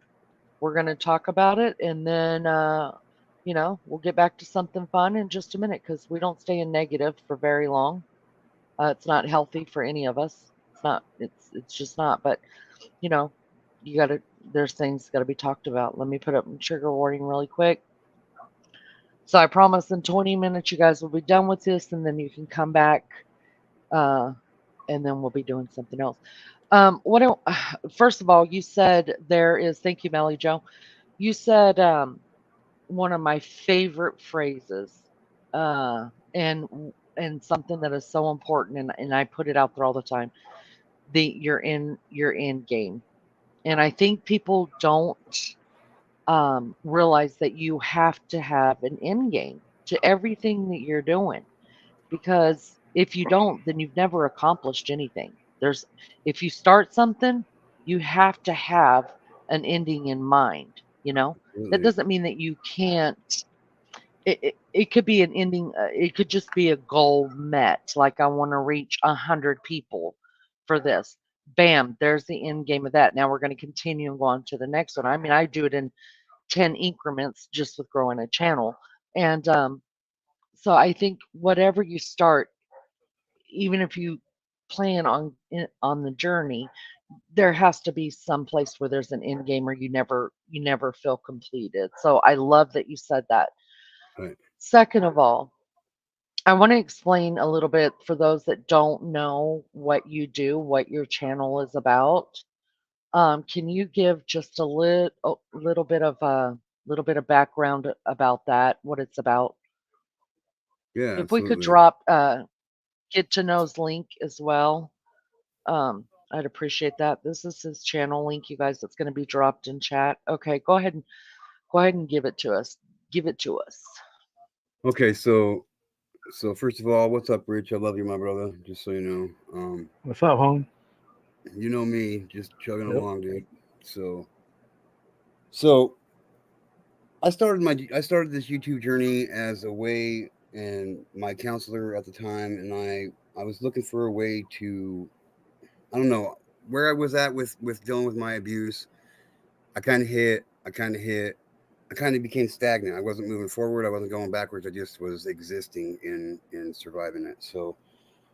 we're going to talk about it, and then we'll get back to something fun in just a minute because we don't stay in negative for very long. It's not healthy for any of us. It's not. It's just not. But you know, you got to. There's things got to be talked about. Let me put up a trigger warning really quick. So I promise in 20 minutes you guys will be done with this, and then you can come back, uh, and then we'll be doing something else. What? First of all, you said there is. Thank you, Mellie Joe. You said one of my favorite phrases, uh, and and something that is so important, and I put it out there all the time. Your end game, and I think people don't realize that you have to have an end game to everything that you're doing, because if you don't, then you've never accomplished anything. There's If you start something, you have to have an ending in mind. That Absolutely. doesn't mean that you can't. It could be an ending. It could just be a goal met. Like, I want to reach 100 people for this. Bam, there's the end game of that. Now we're going to continue and go on to the next one. I mean, I do it in 10 increments just with growing a channel. And so I think whatever you start, even if you plan on the journey, there has to be some place where there's an end game, or you never feel completed. So I love that you said that. Right. Second of all, I want to explain a little bit for those that don't know what you do, what your channel is about. Can you give just a little bit of background about that, what it's about? Yeah, If we could absolutely. drop get to know's link as well, I'd appreciate that. This is his channel link, you guys. That's going to be dropped in chat. Okay, go ahead and give it to us. Give it to us. Okay, so first of all, what's up, Rich? I love you, my brother. Just so you know, What's up, home? you know me, just chugging Yep. along, dude. So I started this YouTube journey as a way, and my counselor at the time and I was looking for a way to, I don't know where I was at with dealing with my abuse. I kind of became stagnant. I wasn't moving forward. I wasn't going backwards. I just was existing in surviving it. So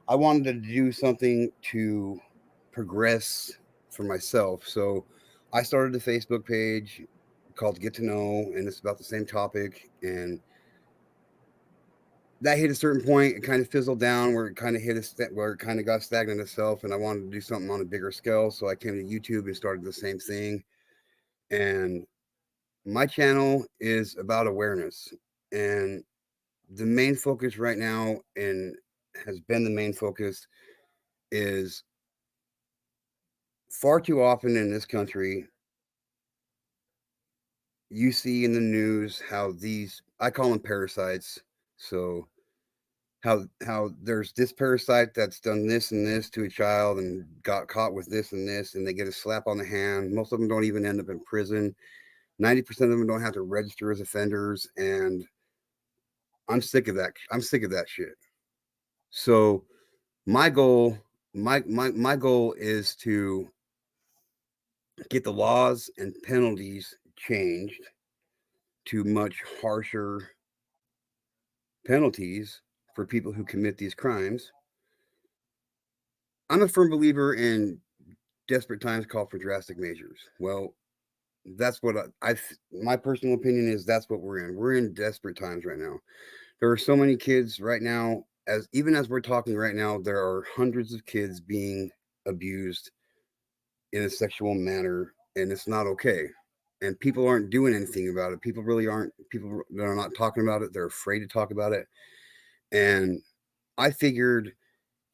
I wanted to do something to progress for myself. So I started a Facebook page called Get to Know, and it's about the same topic. And that hit a certain point. It kind of fizzled down where it kind of where it kind of got stagnant itself. And I wanted to do something on a bigger scale. So I came to YouTube and started the same thing. And my channel is about awareness. And the main focus right now, and has been the main focus, is far too often in this country, you see in the news how these, I call them parasites. So how there's this parasite that's done this and this to a child and got caught with this and this, and they get a slap on the hand. Most of them don't even end up in prison. 90% of them don't have to register as offenders, and I'm sick of that. I'm sick of that shit. So my goal, my goal is to get the laws and penalties changed to much harsher penalties for people who commit these crimes. I'm a firm believer in desperate times call for drastic measures. Well, that's what my personal opinion is. That's what we're in. We're in desperate times right now. There are so many kids right now, as even as we're talking right now, there are hundreds of kids being abused in a sexual manner, and it's not okay. And people aren't doing anything about it. People really aren't. People are not talking about it. They're afraid to talk about it. And I figured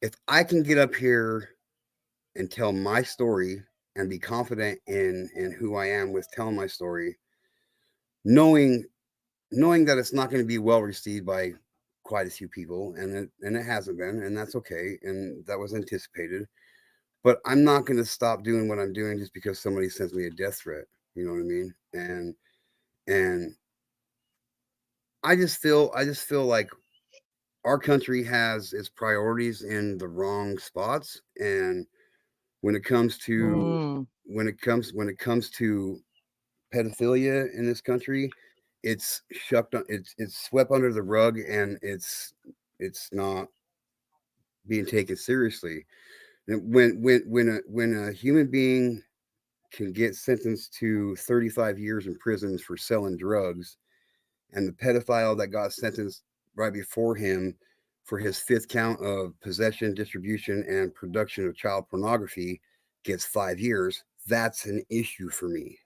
if I can get up here and tell my story and be confident in who I am with telling my story, knowing knowing that it's not going to be well received by quite a few people, and it hasn't been, and that's okay, and that was anticipated. But I'm not going to stop doing what I'm doing just because somebody sends me a death threat. You know what I mean? And I just feel like our country has its priorities in the wrong spots, and when it comes to Mm, when it comes to pedophilia in this country, it's swept under the rug, and it's not being taken seriously. And when a human being can get sentenced to 35 years in prison for selling drugs, and the pedophile that got sentenced right before him for his fifth count of possession, distribution, and production of child pornography gets 5 years, that's an issue for me.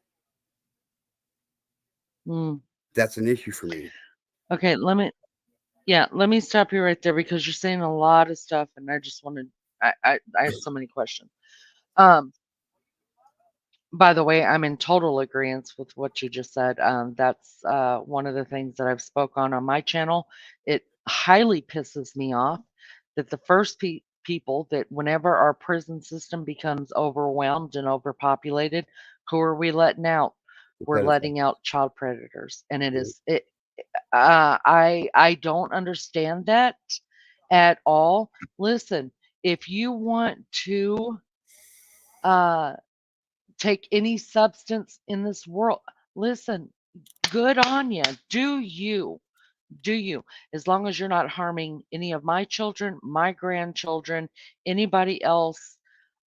mm. That's an issue for me. Okay, let me stop you right there because you're saying a lot of stuff, and I just wanted, I have so many questions. Um, by the way, I'm in total agreement with what you just said. That's one of the things that I've spoke on my channel. It highly pisses me off that the first people that whenever our prison system becomes overwhelmed and overpopulated, who are we letting out? The We're pedophile. letting out child predators, and it Yeah. is it. I don't understand that at all. Listen, if you want to uh, take any substance in this world, listen, good on you. Do you? Do you? As long as you're not harming any of my children, my grandchildren, anybody else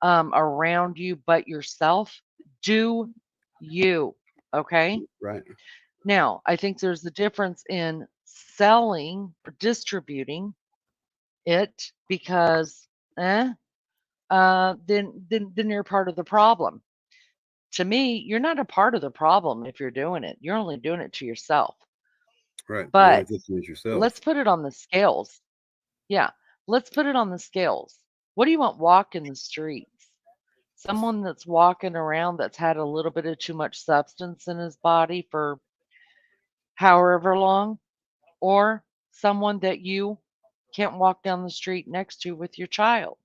around you but yourself, do you? Okay? Right. Now, I think there's a difference in selling or distributing it because, eh, then you're part of the problem. To me, you're not a part of the problem if you're doing it. You're only doing it to yourself. Right. You're only But thinking as yourself. let's put it on the scales. Yeah, let's put it on the scales. What do you want walking the streets? Someone that's walking around that's had a little bit of too much substance in his body for however long, or someone that you can't walk down the street next to with your child.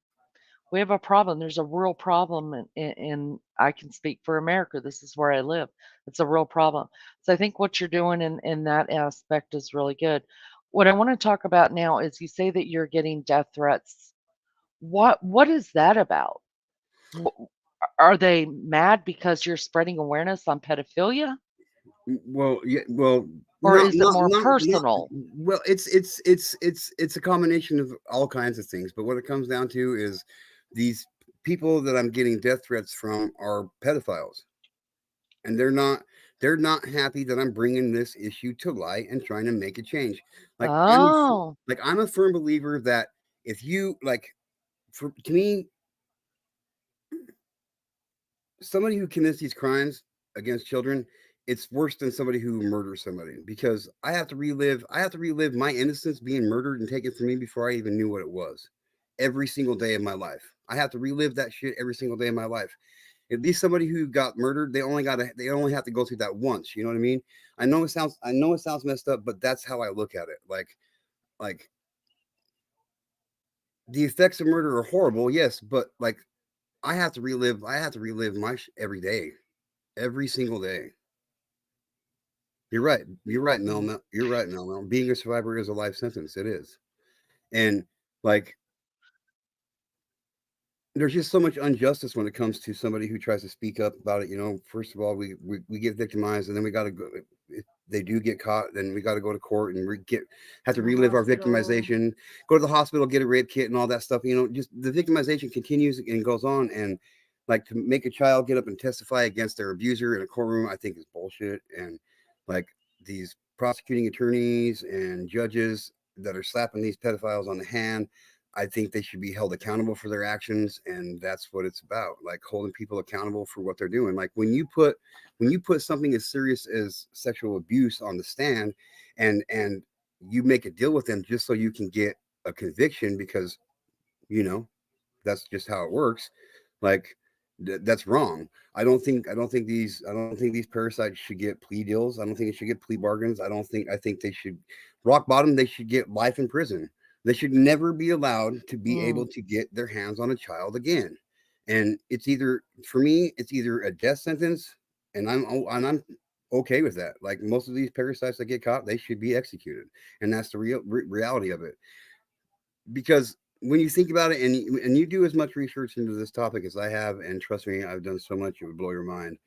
We have a problem. There's a real problem, in I can speak for America. This is where I live. It's a real problem. So I think what you're doing in that aspect is really good. What I want to talk about now is you say that you're getting death threats. What is that about? Wh- Are they mad because you're spreading awareness on pedophilia, Well, yeah, well, or not, is it not, more not, not. personal? Well, it's a combination of all kinds of things. But what it comes down to is these people that I'm getting death threats from are pedophiles, and they're not happy that I'm bringing this issue to light and trying to make a change. Like Oh, I'm a firm believer that if you like, for to me, somebody who commits these crimes against children, it's worse than somebody who murders somebody, because I have to relive my innocence being murdered and taken from me before I even knew what it was. Every single day of my life, I have to relive that shit every single day of my life. At least somebody who got murdered, they only have to go through that once. You know what I mean? I know it sounds messed up, but that's how I look at it. Like the effects of murder are horrible, yes, but like I have to relive my every day, every single day. You're right. You're right, Mel. Mm, You're right, Mel. Being a survivor is a life sentence. It is, and like there's just so much injustice when it comes to somebody who tries to speak up about it. First of all, we get victimized, and then we got to go. If they do get caught, then we got to go to court and have to The relive our hospital. victimization. Go to the hospital, get a rape kit, and all that stuff. Just the victimization continues and goes on. And like to make a child get up and testify against their abuser in a courtroom, I think is bullshit. And like these prosecuting attorneys and judges that are slapping these pedophiles on the hand, I think they should be held accountable for their actions, and that's what it's about. Like holding people accountable for what they're doing. Like when you put something as serious as sexual abuse on the stand, and you make a deal with them just so you can get a conviction because you know that's just how it works. Like that's wrong. I don't think these parasites should get plea deals. I don't think they should get plea bargains. I think they should rock bottom. They should get life in prison. They should never be allowed to be mm, able to get their hands on a child again. And it's either for me, it's either a death sentence, and I'm okay with that. Like most of these parasites that get caught, they should be executed, and that's the reality of it. Because when you think about it, and you do as much research into this topic as I have, and trust me, I've done so much it would blow your mind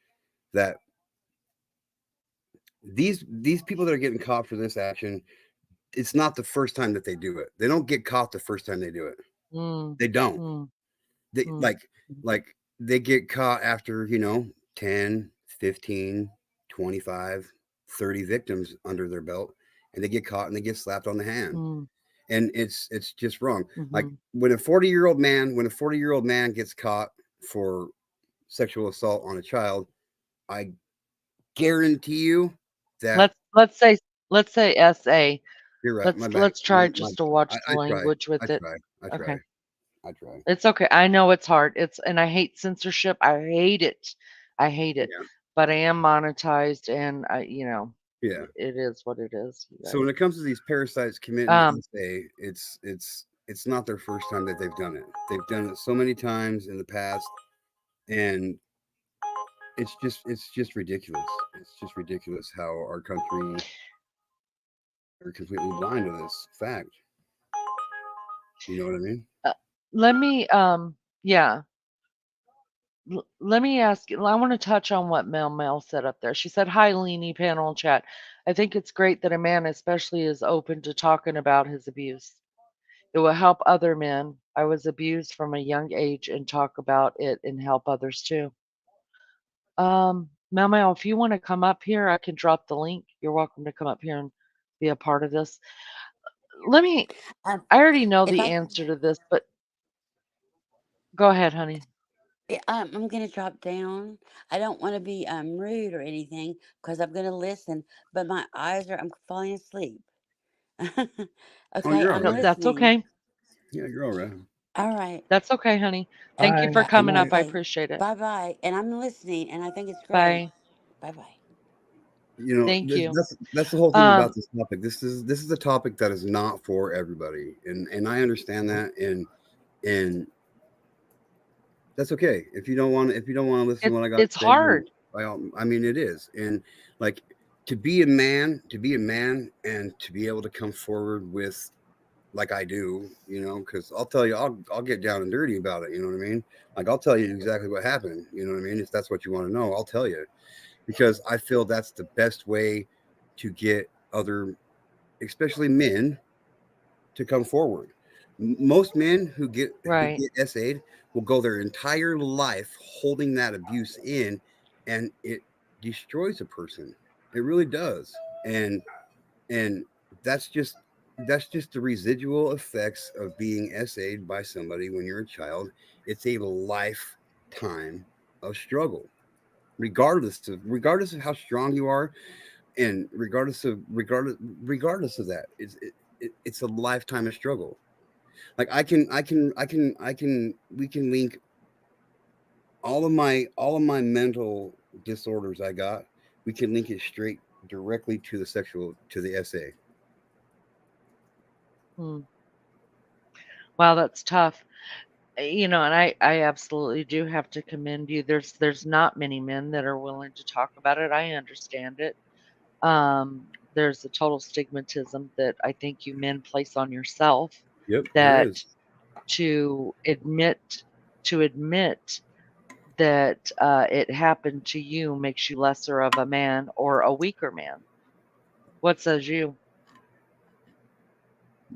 that these people that are getting caught for this action, it's not the first time that they do it. They don't get caught the first time they do it. mm, They don't. mm, They mm, like they get caught after 10, 15, 25, 30 victims under their belt, and they get caught and they get slapped on the hand. mm, And it's just wrong. Like mhm. when a 40-year-old man gets caught for sexual assault on a child, I guarantee you that Let's say SA. you're right. My Let's bad. let's try My just to bad. watch the I try. language with I it. try. I try. Okay. I try. It's okay. I know it's hard. And I hate censorship. I hate it. I hate it. Yeah. But I am monetized and Yeah. it is what it is, you So when guys. it comes to these parasites committing to Um, SA, it's not their first time that they've done it. They've done it so many times in the past, and it's just ridiculous. It's just ridiculous how our country are completely blind to this fact. You know what I mean? uh, let me yeah, let me ask you. I want to touch on what Mel said up there. She said, "Hi, Leanie panel and chat. I think it's great that a man, especially, is open to talking about his abuse. It will help other men. I was abused from a young age and talk about it and help others too." Mel, if you want to come up here, I can drop the link. You're welcome to come up here and be a part of this. Let me, Um, I already know if the I answer to this, but go ahead, honey. I'm gonna drop down. I don't want to be rude or anything because I'm gonna listen, but my eyes are. I'm falling asleep. Oh, Okay, you're all I'm No, right. that's listening. okay. Yeah, you're all right. All right. That's okay, honey. Thank you for Bye. Uh, Good coming up. night. I okay. appreciate it. Bye bye. And I'm listening, and I think it's great. Bye. Bye bye. Thank you. That's the whole thing about Um, this topic. This is a topic that is not for everybody, and I understand that, and that's okay. If you don't want to listen to what I got to it's say, then hard. I mean it is. And like to be a man and to be able to come forward with like I do, because I'll tell you, I'll get down and dirty about it. You know what I mean? Like I'll tell you exactly what happened. You know what I mean? If that's what you want to know, I'll tell you because I feel that's the best way to get other, especially men, to come forward. Most men who Right. get SA'd will go their entire life holding that abuse in, and it destroys a person. It really does, and and that's just that's just the residual effects of being SA'd by somebody when you're a child. It's a lifetime of struggle, regardless of how strong you are, and regardless of that, it's a lifetime of struggle. Like we can link all of my mental disorders I got. We can link it straight directly to the SA. Hmm. Wow, that's tough. And I absolutely do have to commend you. There's not many men that are willing to talk about it. I understand it. There's a total stigmatism that I think you men place on yourself Yep, there that is. to admit to admit that it happened to you makes you lesser of a man or a weaker man. What says you?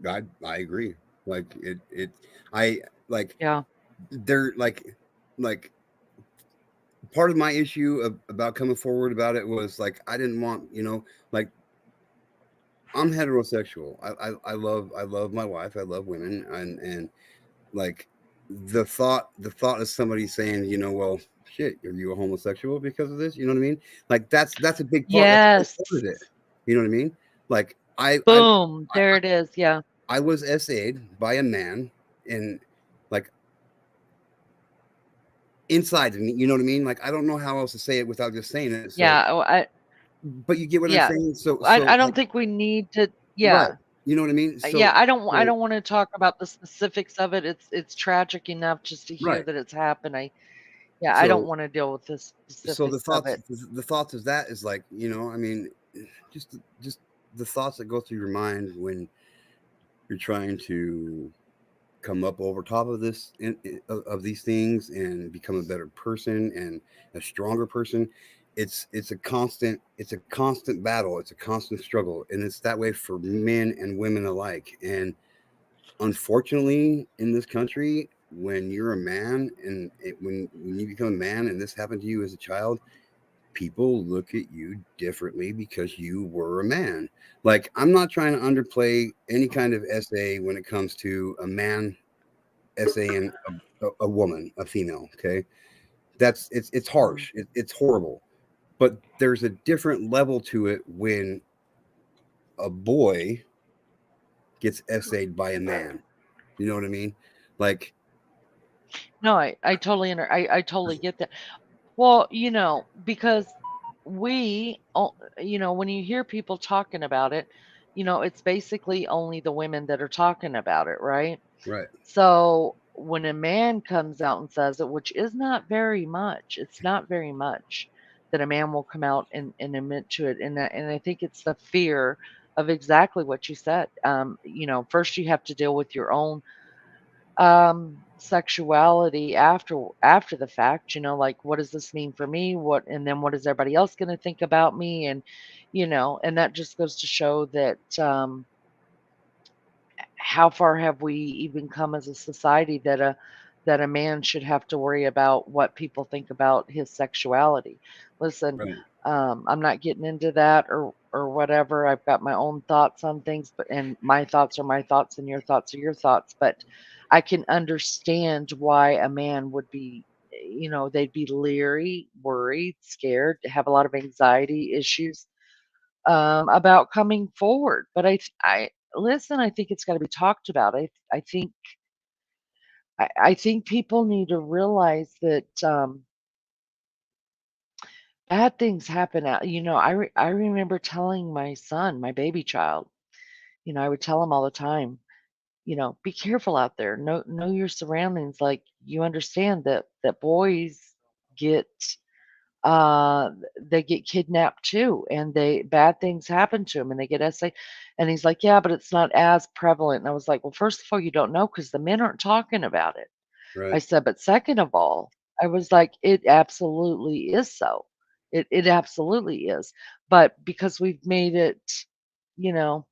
I agree. Like I like Yeah. they're like part of my issue about coming forward about it was like I didn't want, like I'm heterosexual. I love my wife. I love women, and like the thought of somebody saying, well, shit, are you a homosexual because of this? You know what I mean? Like that's a big part. That's a big Yes. part of it. You know what I mean? Like Boom. There it is. Yeah. I was SA'd by a man, and like inside of me. You know what I mean? Like I don't know how else to say it without just saying it. So, Yeah. Oh, but you get what I'm yeah. saying. So I like don't think we need to. right. Yeah. You know what I mean? Yeah. I So don't want to talk about the specifics of it. It's tragic enough just to hear right. that it's happened. Yeah. I don't So want to deal with the so the specifics of thoughts it. the thoughts of that is like, I mean, just the thoughts that go through your mind when you're trying to come up over top of of these things and become a better person and a stronger person. It's a constant battle. It's a constant struggle, and it's that way for men and women alike. And unfortunately, in this country, when you're a man and when you become a man and this happened to you as a child, people look at you differently because you were a man. Like, I'm not trying to underplay any kind of essay when it comes to a man essaying a woman, a female. Okay, it's Mhm. harsh. It's horrible. But there's a different level to it when a boy gets essayed by a man. You know what I mean? Like, No, I totally get that. Well, because when you hear people talking about it, it's basically only the women that are talking about it, right? right, So when a man comes out and says it, which is not very much, it's not very much that a man will come out and admit to it. And I think it's the fear of exactly what you said. First you have to deal with your own sexuality after the fact, like what does this mean for me, and then what is everybody else going to think about me, and that just goes to show that how far have we even come as a society that a man should have to worry about what people think about his sexuality. Listen, right, I'm not getting into that or whatever. I've got my own thoughts on things, and my thoughts are my thoughts, and your thoughts are your thoughts. But I can understand why a man would be, they'd be leery, worried, scared, have a lot of anxiety issues about coming forward. But I listen. I think it's got to be talked about. I think people need to realize that bad things happen. I remember telling my son, my baby child. I would tell him all the time. Be careful out there. Know your surroundings. Like you understand that boys get uh they get kidnapped too, and they bad things happen to them and they get SA. And he's like, yeah, but it's not as prevalent. And I was like, well, first of all, you don't know because the men aren't talking about it. I right, said, but second of all, I was like, it absolutely is so. It absolutely is. But because we've made it, you know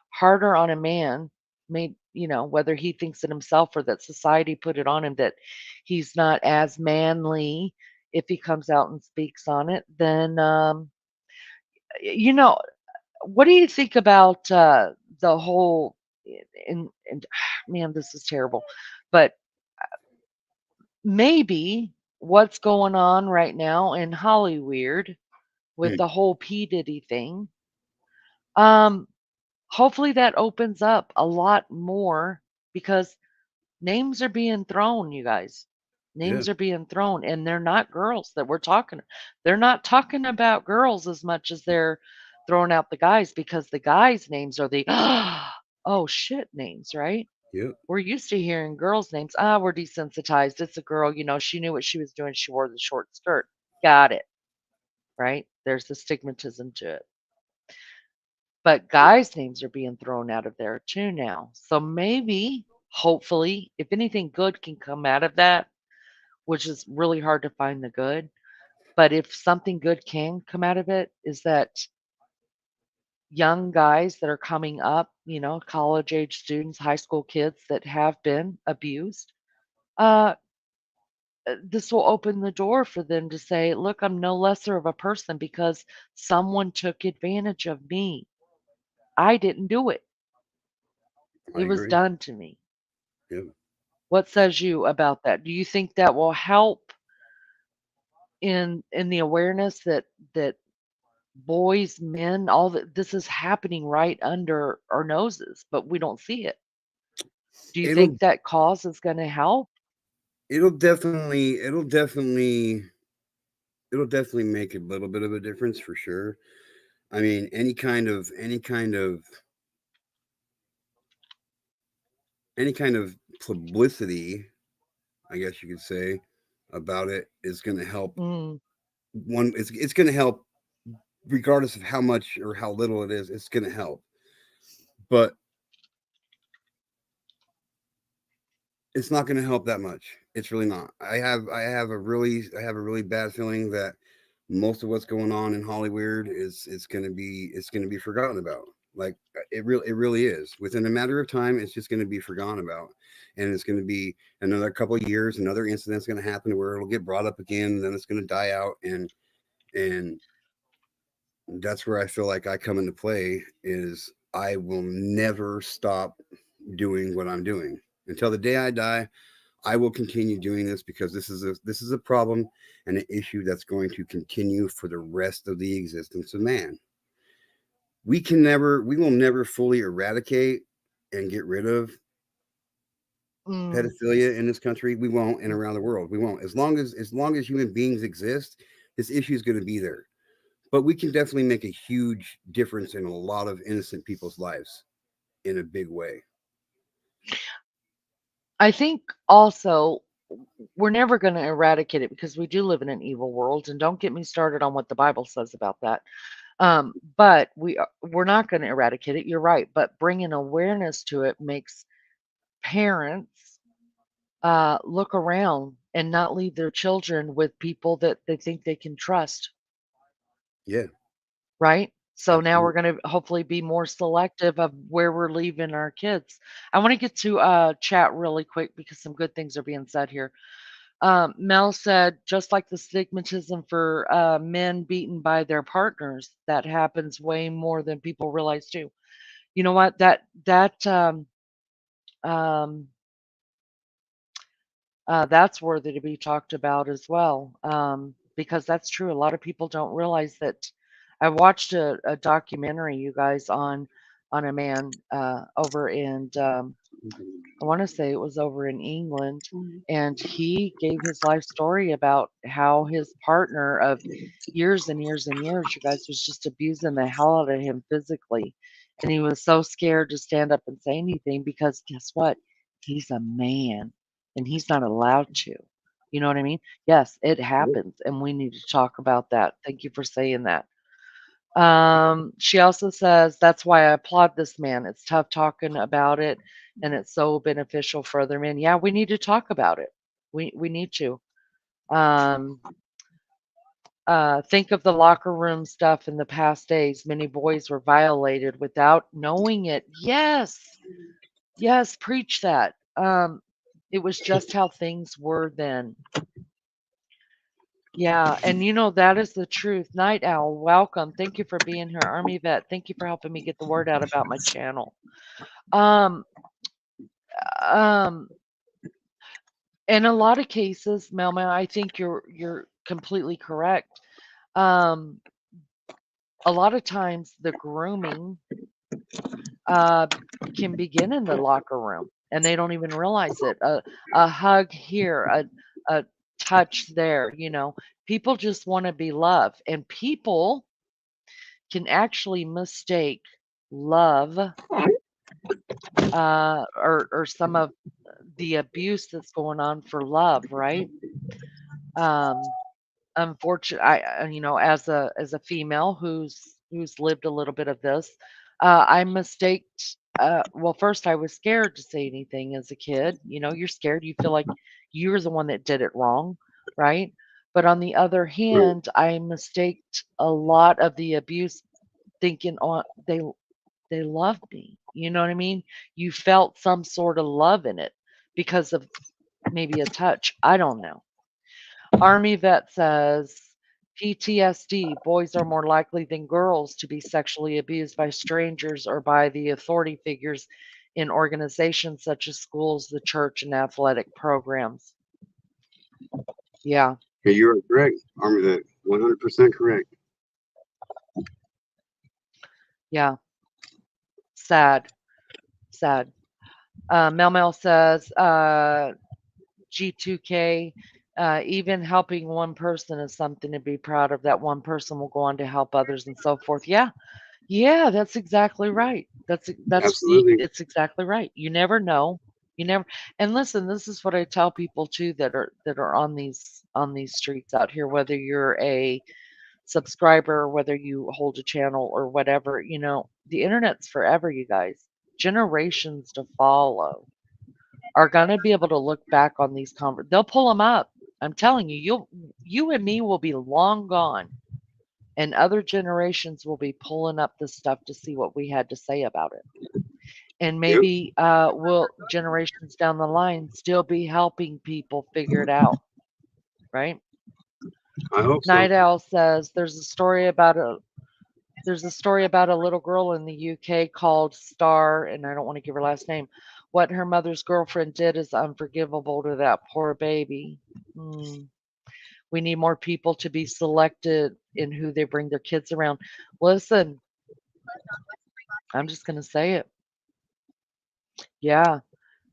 harder on a man, made whether he thinks it himself or that society put it on him, that he's not as manly if he comes out and speaks on it, then you know what do you think about the whole, and man, this is terrible, but maybe what's going on right now in Hollywood with mm, the whole P Diddy thing, um hopefully that opens up a lot more, because names are being thrown, you guys. yeah, Names are being thrown, and they're not girls that we're talking. They're not talking about girls as much as they're throwing out the guys, because the guys' names are the oh shit names, right? Yep. We're used to hearing girls' names. Ah, we're desensitized. It's a girl, she knew what she was doing. She wore the short skirt. Got it, right? There's the stigmatism to it. But guys' names are being thrown out of there too now. So maybe, hopefully, if anything good can come out of that, which is really hard to find the good, but if something good can come out of it, is that young guys that are coming up, college age students, high school kids that have been abused, uh, this will open the door for them to say, look, I'm no lesser of a person because someone took advantage of me. I didn't do it. I It was agree. done to me. Yep. What says you about that? Do you think that will help in the awareness that boys, men, all that this is happening right under our noses, but we don't see it? Do you It'll think that cause is going to help? it'll definitely make a little bit of a difference for sure. I mean, any kind of publicity, I guess you could say, about it is going to help. Mm, It's going to help regardless of how much or how little it is. It's going to help, but it's not going to help that much. It's really not. I have a really bad feeling that most of what's going on in Hollywood is it's going to be forgotten about. Like it really is. Within a matter of time, it's just going to be forgotten about, and it's going to be another couple of years. Another incident's going to happen where it'll get brought up again, and then it's going to die out, and that's where I feel like I come into play. Is I will never stop doing what I'm doing until the day I die. I will continue doing this because this is a problem and an issue that's going to continue for the rest of the existence of man. We will never fully eradicate and get rid of mm. pedophilia in this country. We won't, and around the world, we won't. As long as human beings exist, this issue is going to be there. But we can definitely make a huge difference in a lot of innocent people's lives in a big way. I think also we're never going to eradicate it because we do live in an evil world, and don't get me started on what the Bible says about that. But we're not going to eradicate it. You're right, but bringing awareness to it makes parents look around and not leave their children with people that they think they can trust, Yeah, right? So now we're absolutely. going to hopefully be more selective of where we're leaving our kids. I want to get to chat really quick because some good things are being said here. Mel said, just like the stigmatism for men beaten by their partners, that happens way more than people realize too. You know what? Um, that's worthy to be talked about as well, because that's true. A lot of people don't realize that. I watched a documentary, you guys, on a man over in I want to say it was over in England, and he gave his life story about how his partner of years and years and years, you guys, was just abusing the hell out of him physically. And he was so scared to stand up and say anything because guess what? He's a man and he's not allowed to. You know what I mean? Yes, it happens, and we need to talk about that. Thank you for saying that. She also says, "That's why I applaud this man. It's tough talking about it, and it's so beneficial for other men." Yeah, we need to talk about it. We need to. Um, think of the locker room stuff in the past days. Many boys were violated without knowing it. Yes, yes, preach that. It was just how things were then. Yeah, and that is the truth. Night Owl, welcome. Thank you for being here. Army vet, thank you for helping me get the word out about my channel. Um, um, in a lot of cases, Melma, I think you're completely correct. Um, a lot of times the grooming uh can begin in the locker room and they don't even realize it. A hug here, a touch there, People just want to be loved, and people can actually mistake love or some of the abuse that's going on for love, right? Um, unfortunate, as a female who's lived a little bit of this, I mistaked. Well, first I was scared to say anything as a kid. You're scared. You feel like you're the one that did it wrong, right? But on the other Right. hand, I mistaked a lot of the abuse, thinking, oh, they love me. You know what I mean? You felt some sort of love in it because of maybe a touch. I don't know. Army vet says PTSD, boys are more likely than girls to be sexually abused by strangers or by the authority figures in organizations such as schools, the church, and athletic programs. Yeah, Okay, you are correct. Army that 100% correct. yeah. Sad, sad. Mel Mel says G2K, even helping one person is something to be proud of. That one person will go on to help others and so forth. Yeah, yeah, that's exactly right. Absolutely. It's exactly right. You never know. You never. And listen, this is what I tell people too that are on these streets out here, whether you're a subscriber, whether you hold a channel or whatever, the internet's forever, you guys. Generations to follow are gonna be able to look back on these they'll pull them up. I'm telling you, you and me will be long gone, and other generations will be pulling up this stuff to see what we had to say about it. And Yep. maybe will generations down the line still be helping people figure it out, right? I hope so. Night Owl says there's a story about a little girl in the UK called Star, and I don't want to give her last name. What her mother's girlfriend did is unforgivable to that poor baby. Hmm. We need more people to be selected in who they bring their kids around. Listen, I'm just going to say it. Yeah.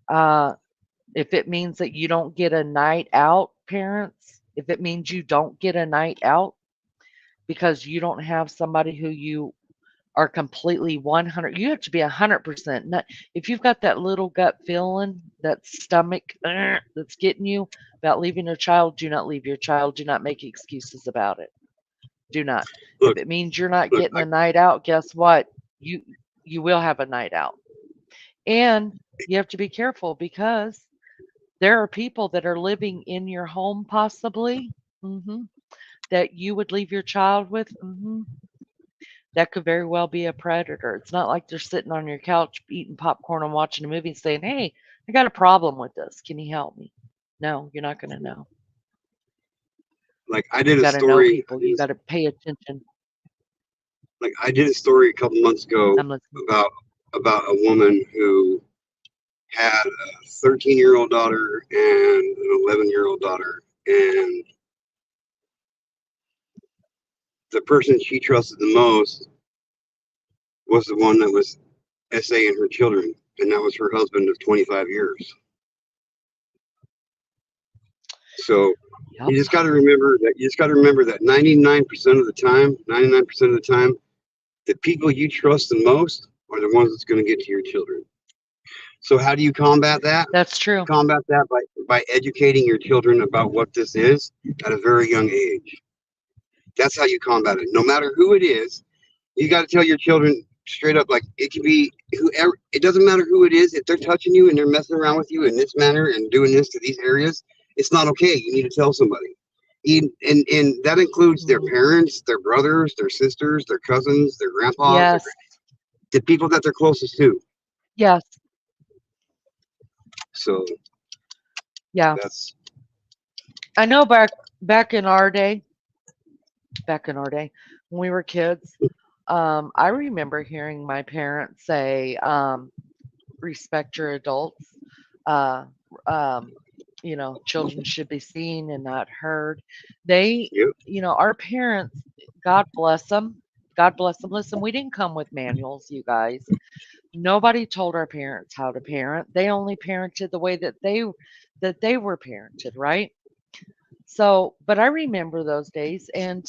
Uh, if it means that you don't get a night out, parents, if it means you don't get a night out because you don't have somebody who you are completely 100, you have to be 100%. Not, if you've got that little gut feeling, that stomach that's getting you about leaving your child, do not leave your child. Do not make excuses about it. Do not. If Look, it means you're not look. getting a night out, guess what? You you will have a night out. And you have to be careful because there are people that are living in your home possibly, that you would leave your child with. That could very well be a predator. It's not like they're sitting on your couch eating popcorn and watching a movie and saying, "Hey, I got a problem with this. Can you help me?" No, you're not going to know. Like I You did a got to know story. people. You got to pay attention. I did a story a couple months ago I'm listening. about a woman who had a 13-year-old daughter and an 11-year-old daughter, and the person she trusted the most was the one that was SAing her children, and that was her husband of 25 years. So Yep. you just got to remember that 99% of the time, 99% of the time, the people you trust the most are the ones that's going to get to your children. So how do you combat that? That's You true. combat that by educating your children about what this is at a very young age. That's how you combat it. No matter who it is, you got to tell your children straight up, like it can be whoever. It doesn't matter who it is. If they're touching you and they're messing around with you in this manner and doing this to these areas, it's not okay. You need to tell somebody. And that includes their Mhm. parents, their brothers, their sisters, their cousins, their grandpas, Yes. the people that they're closest to. Yes. So Yeah. that's I know back in our day, when we were kids, I remember hearing my parents say, respect your adults. Uh, um, children should be seen and not heard. They, yep. our parents, God bless them. God bless them. Listen, we didn't come with manuals, you guys. Nobody told our parents how to parent. They only parented the way that they were parented, right? So, but I remember those days, and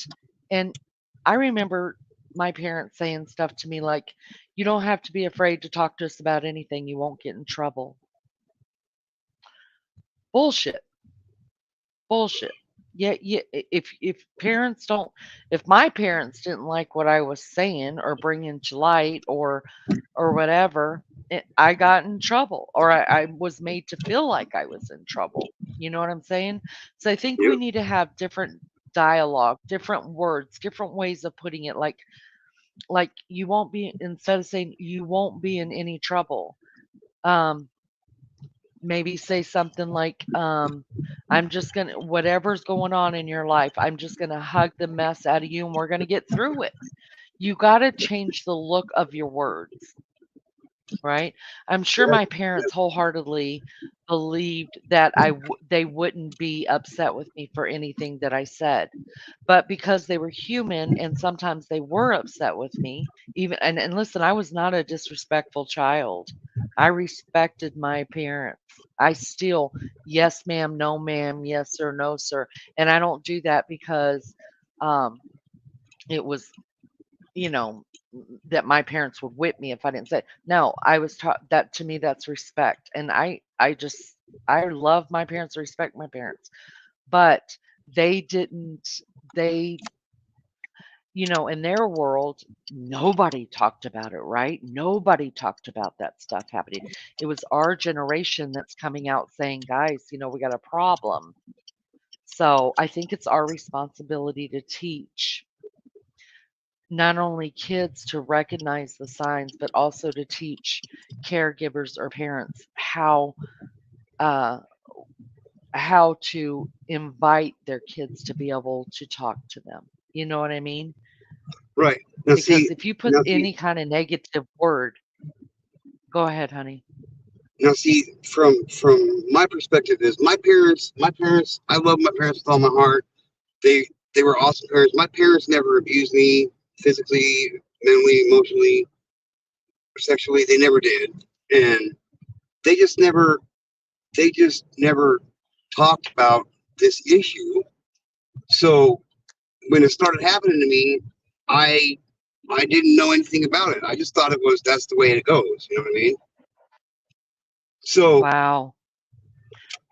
I remember my parents saying stuff to me like, "You don't have to be afraid to talk to us about anything. You won't get in trouble." Bullshit. Bullshit. Yeah, yeah. If parents don't, if my parents didn't like what I was saying or bringing to light or whatever, I got in trouble or I was made to feel like I was in trouble. You know what I'm saying? So I think we Yep. need to have different dialogue, different words, different ways of putting it. Like you won't be, instead of saying you won't be in any trouble. Um, maybe say something like, I'm just gonna, whatever's going on in your life, I'm just gonna hug the mess out of you and we're gonna get through it. You gotta change the look of your words, right? I'm sure Yes, my parents wholeheartedly believed that they wouldn't be upset with me for anything that I said. But because they were human and sometimes they were upset with me, even and listen, I was not a disrespectful child. I respected my parents. I still, yes, ma'am, no, ma'am, yes, sir, no, sir. And I don't do that because um, it was, you know, that my parents would whip me if I didn't say it. No, I was taught that to me that's respect. And I just I love my parents, respect my parents. But they didn't they in their world, nobody talked about it, right? Nobody talked about that stuff happening. It was our generation that's coming out saying, guys, we got a problem. So I think it's our responsibility to teach not only kids to recognize the signs, but also to teach caregivers or parents uh, how to invite their kids to be able to talk to them. You know what I mean? right. Now Because see, if you put now see, any kind of negative word, go ahead, honey. now see. From my perspective, is my parents. I love my parents with all my heart. They they were awesome parents. My parents never abused me physically, mentally, emotionally, sexually. They never did, and they just never they just never talked about this issue. So when it started happening to me, I I didn't know anything about it. I just thought it was that's the way it goes. You know what I mean? So Wow.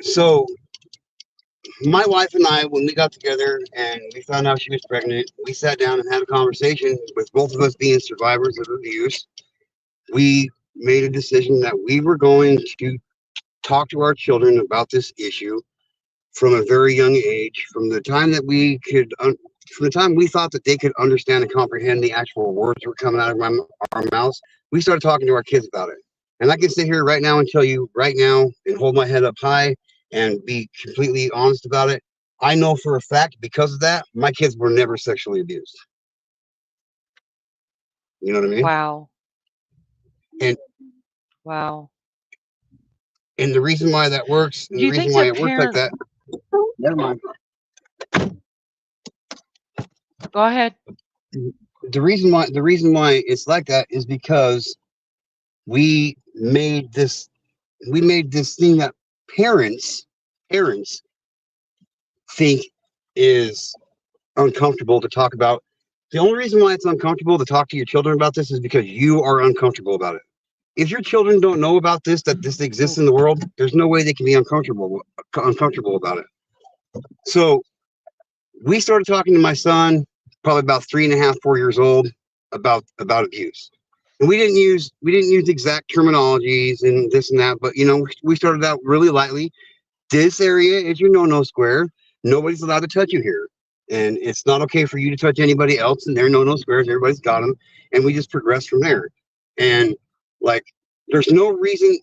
so my wife and I, when we got together and we found out she was pregnant, we sat down and had a conversation. With both of us being survivors of abuse, we made a decision that we were going to talk to our children about this issue from a very young age, from the time that from the time we thought that they could understand and comprehend the actual words that were coming out of our mouths. We started talking to our kids about it. And I can sit here right now and tell you right now and hold my head up high and be completely honest about it. I know for a fact, because of that, my kids were never sexually abused. You know what I mean? Wow. And Wow. and the reason why that works, and Do the you reason think why that it works like parents that, never mind. go ahead. The reason why it's like that is because we made this we made this thing that parents think is uncomfortable to talk about. The only reason why it's uncomfortable to talk to your children about this is because you are uncomfortable about it. If your children don't know about this, that this exists Oof. in the world, there's no way they can be uncomfortable about it. So we started talking to my son, probably about 3.5, 4 years old, about abuse. And we didn't use exact terminologies and this and that, but we started out really lightly. This area is your no square. Nobody's allowed to touch you here, and it's not okay for you to touch anybody else. And there are no squares. Everybody's got them, and we just progressed from there. And like, there's no reason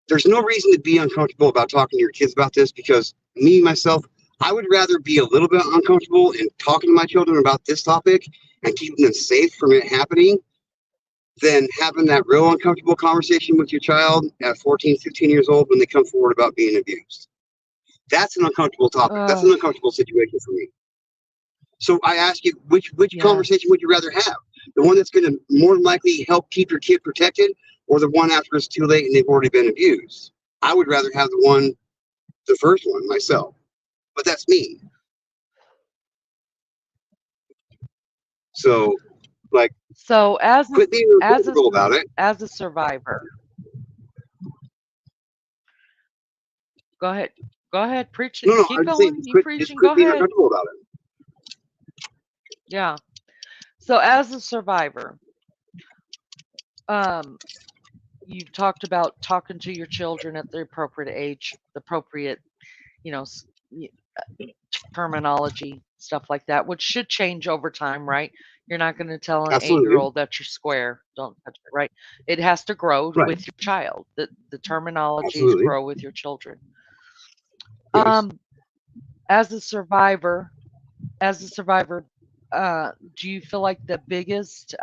there's no reason to be uncomfortable about talking to your kids about this, because me myself, I would rather be a little bit uncomfortable in talking to my children about this topic and keeping them safe from it happening than having that real uncomfortable conversation with your child at 14, 15 years old when they come forward about being abused. That's an uncomfortable topic. That's an Ugh. uncomfortable situation for me. So I ask you, which conversation Yes. would you rather have? The one that's going to more than likely help keep your kid protected, or the one after it's too late and they've already been abused? I would rather have the first one myself, but that's me. So, like, So quit being uncomfortable about it. as a survivor, go ahead. Go ahead, preach No, it. no, Keep I'm just saying, going. You just preaching. quit Go being ahead. uncomfortable about it. Yeah. So as a survivor, um, you've talked about talking to your children at the appropriate age, the appropriate, you know, terminology, stuff like that, which should change over time, right? You're not going to tell an 8-year Absolutely. old that you're square. Don't touch it, right? It has to grow Right. with your child. The terminologies Absolutely. grow with your children. Yes. Um, as a survivor, as a survivor, do you feel like the biggest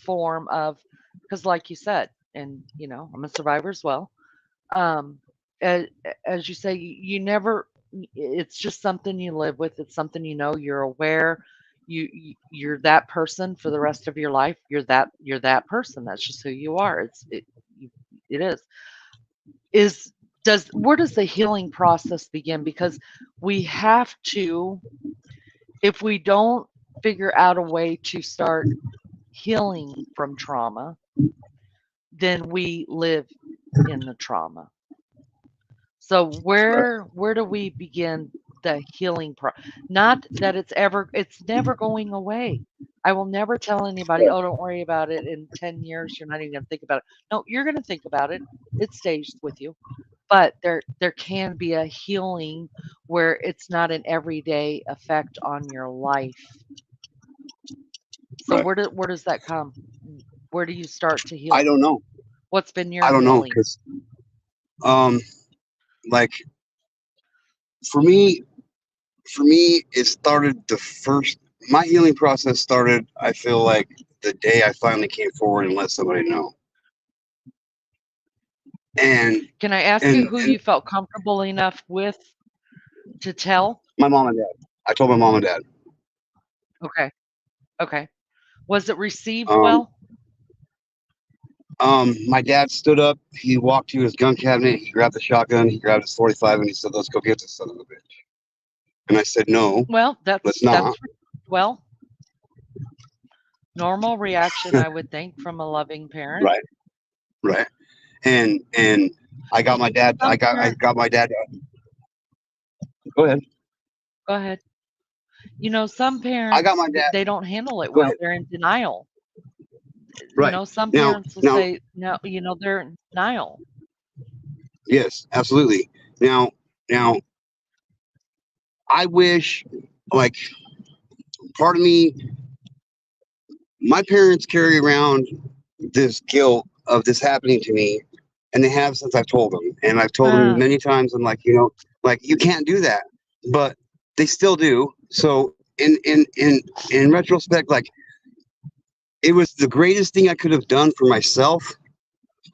form of, because like you said, and I'm a survivor as well. Um, as, as you say, you never. It's just something you live with. It's something you're aware. You're that person for the rest of your life. You're that person. That's just who you are. It is. Is does Where does the healing process begin? Because we have to, if we don't figure out a way to start healing from trauma, then we live in the trauma. So Right. where do we begin the healing not that it's never going away. I will never tell anybody, Right. "Oh, don't worry about it. In 10 years you're not even going to think about it." No, you're going to think about it. It stays with you. But there can be a healing where it's not an everyday effect on your life. So Right. where does that come? Where do you start to I heal? don't know. What's been your I don't know healing? because, um, like for me, it started the first. My healing process started. I feel like the day I finally came forward and let somebody know. And Can I ask you who and you felt comfortable enough with to tell? my mom and dad. I told my mom and dad. Okay. Okay. Was it received Um, well? my dad stood up. He walked to his gun cabinet. He grabbed the shotgun. He grabbed his 45, and he said, "Let's go get this son of a bitch." And I said, "No, Well, let's that's not." well, normal reaction, I would think, from a loving parent. Right, right. And I got my dad. Some I parents, got my dad. Go ahead. go ahead. Some I got parents my dad. they don't handle it Go well. ahead. They're in denial. Right Some now, parents will now, say no. They're in denial. yes, absolutely. Now, I wish, like, part of me, my parents carry around this guilt of this happening to me, and they have since I've told them, and I've told them Uh, many times. I'm like, like you can't do that, but they still do. So in retrospect, like it was the greatest thing I could have done for myself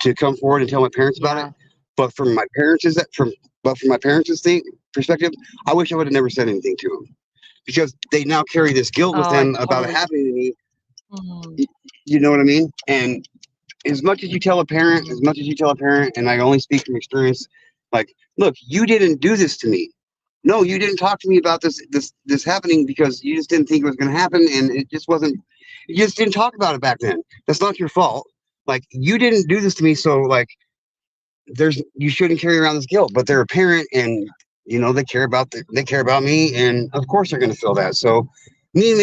to come forward and tell my parents about it. yeah. But from my parents' is that from but from my parents' perspective, I wish I would have never said anything to them because they now carry this guilt with Oh, I them about it totally. happening to me. Mm, You know what I mean? And as much as you tell a parent, mm, and I only speak from experience, like, look, you didn't do this to me. No, you didn't talk to me about this happening because you just didn't think it was going to happen, and it just wasn't. You just didn't talk about it back then. That's not your fault. Like you didn't do this to me, so like you shouldn't carry around this guilt. But they're a parent, and they care about me, and of course they're going to feel that. So me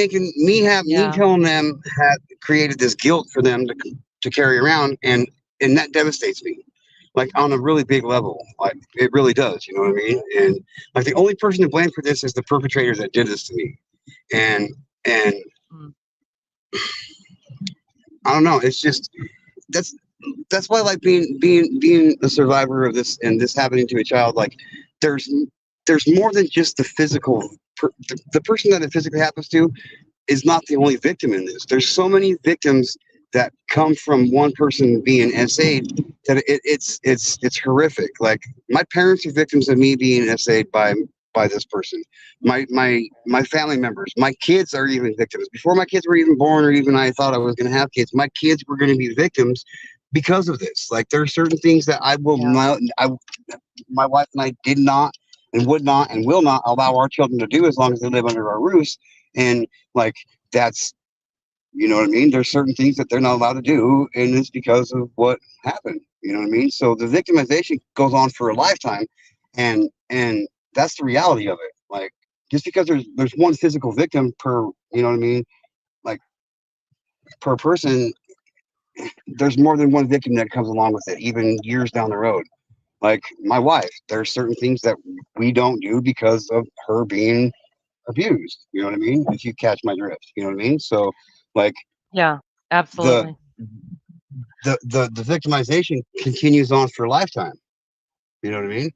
yeah. telling them had created this guilt for them to carry around, and that devastates me, like on a really big level. Like it really does. You know what I mean? And like the only person to blame for this is the perpetrator that did this to me, and and Mm, I don't know. It's just that's that's why like being a survivor of this and this happening to a child, like there's there's more than just the physical the person that it physically happens to is not the only victim in this. There's so many victims that come from one person being SA'd that it's horrific. Like my parents are victims of me being SA'd by this person. My family members, my kids are even victims. Before my kids were even born or even I thought I was going to have kids, my kids were going to be victims because of this. Like there are certain things that I will yeah. not, my wife and I did not and would not and will not allow our children to do as long as they live under our roofs. And like that's You know what I mean? There's certain things that they're not allowed to do, and it's because of what happened. You know what I mean? So the victimization goes on for a lifetime, and that's the reality of it. Like just because there's one physical victim per, you know what I mean, like per person, there's more than one victim that comes along with it, even years down the road. Like my wife, there's certain things that we don't do because of her being abused. You know what I mean? If you catch my drift, you know what I mean? So, like Yeah, the absolutely. the victimization continues on for a lifetime. You know what I mean?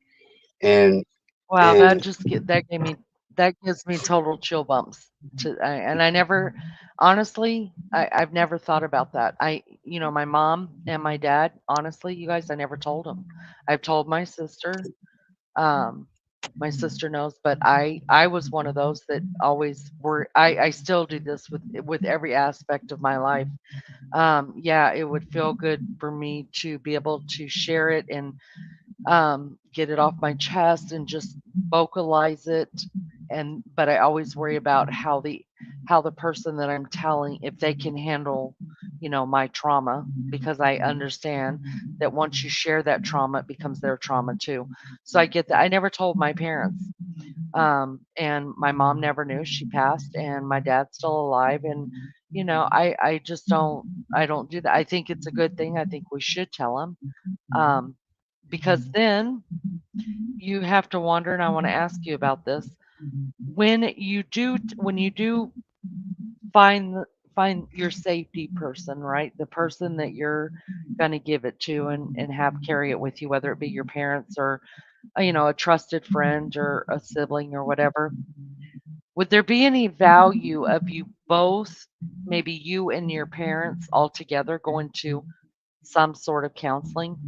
And Wow, and that gives me total chill bumps. And I never, honestly, I've never thought about that. My mom and my dad, honestly, you guys, I never told them. I've told my sister. Um, my sister knows, but I was one of those that always were. I still do this with every aspect of my life. Yeah, it would feel good for me to be able to share it and get it off my chest and just vocalize it. And but I always worry about how the person that I'm telling, if they can handle, my trauma, because I understand that once you share that trauma, it becomes their trauma too. So I get that. I never told my parents. And my mom never knew. She passed, and my dad's still alive. And I just don't do that. I think it's a good thing. I think we should tell them, because then you have to wonder, and I want to ask you about this. When you do find your safety person, right? The person that you're going to give it to and have carry it with you, whether it be your parents or a trusted friend or a sibling or whatever. Would there be any value of you both, maybe you and your parents all together, going to some sort of counseling?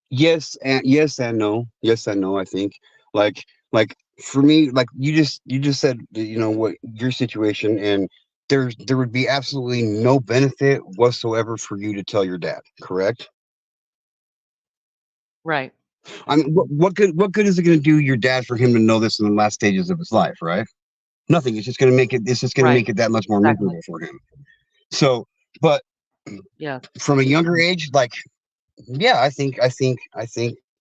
yes and no. Yes and no. I think like like for me, like you just said, you know what your situation, and there would be absolutely no benefit whatsoever for you to tell your dad. Correct? Right. I mean, what good is it going to do your dad for him to know this in the last stages of his life, right? Nothing. It's just going to make it. It's just going to Right. make it that much more Exactly. miserable for him. So, but Yeah. from a younger age, like, yeah, I think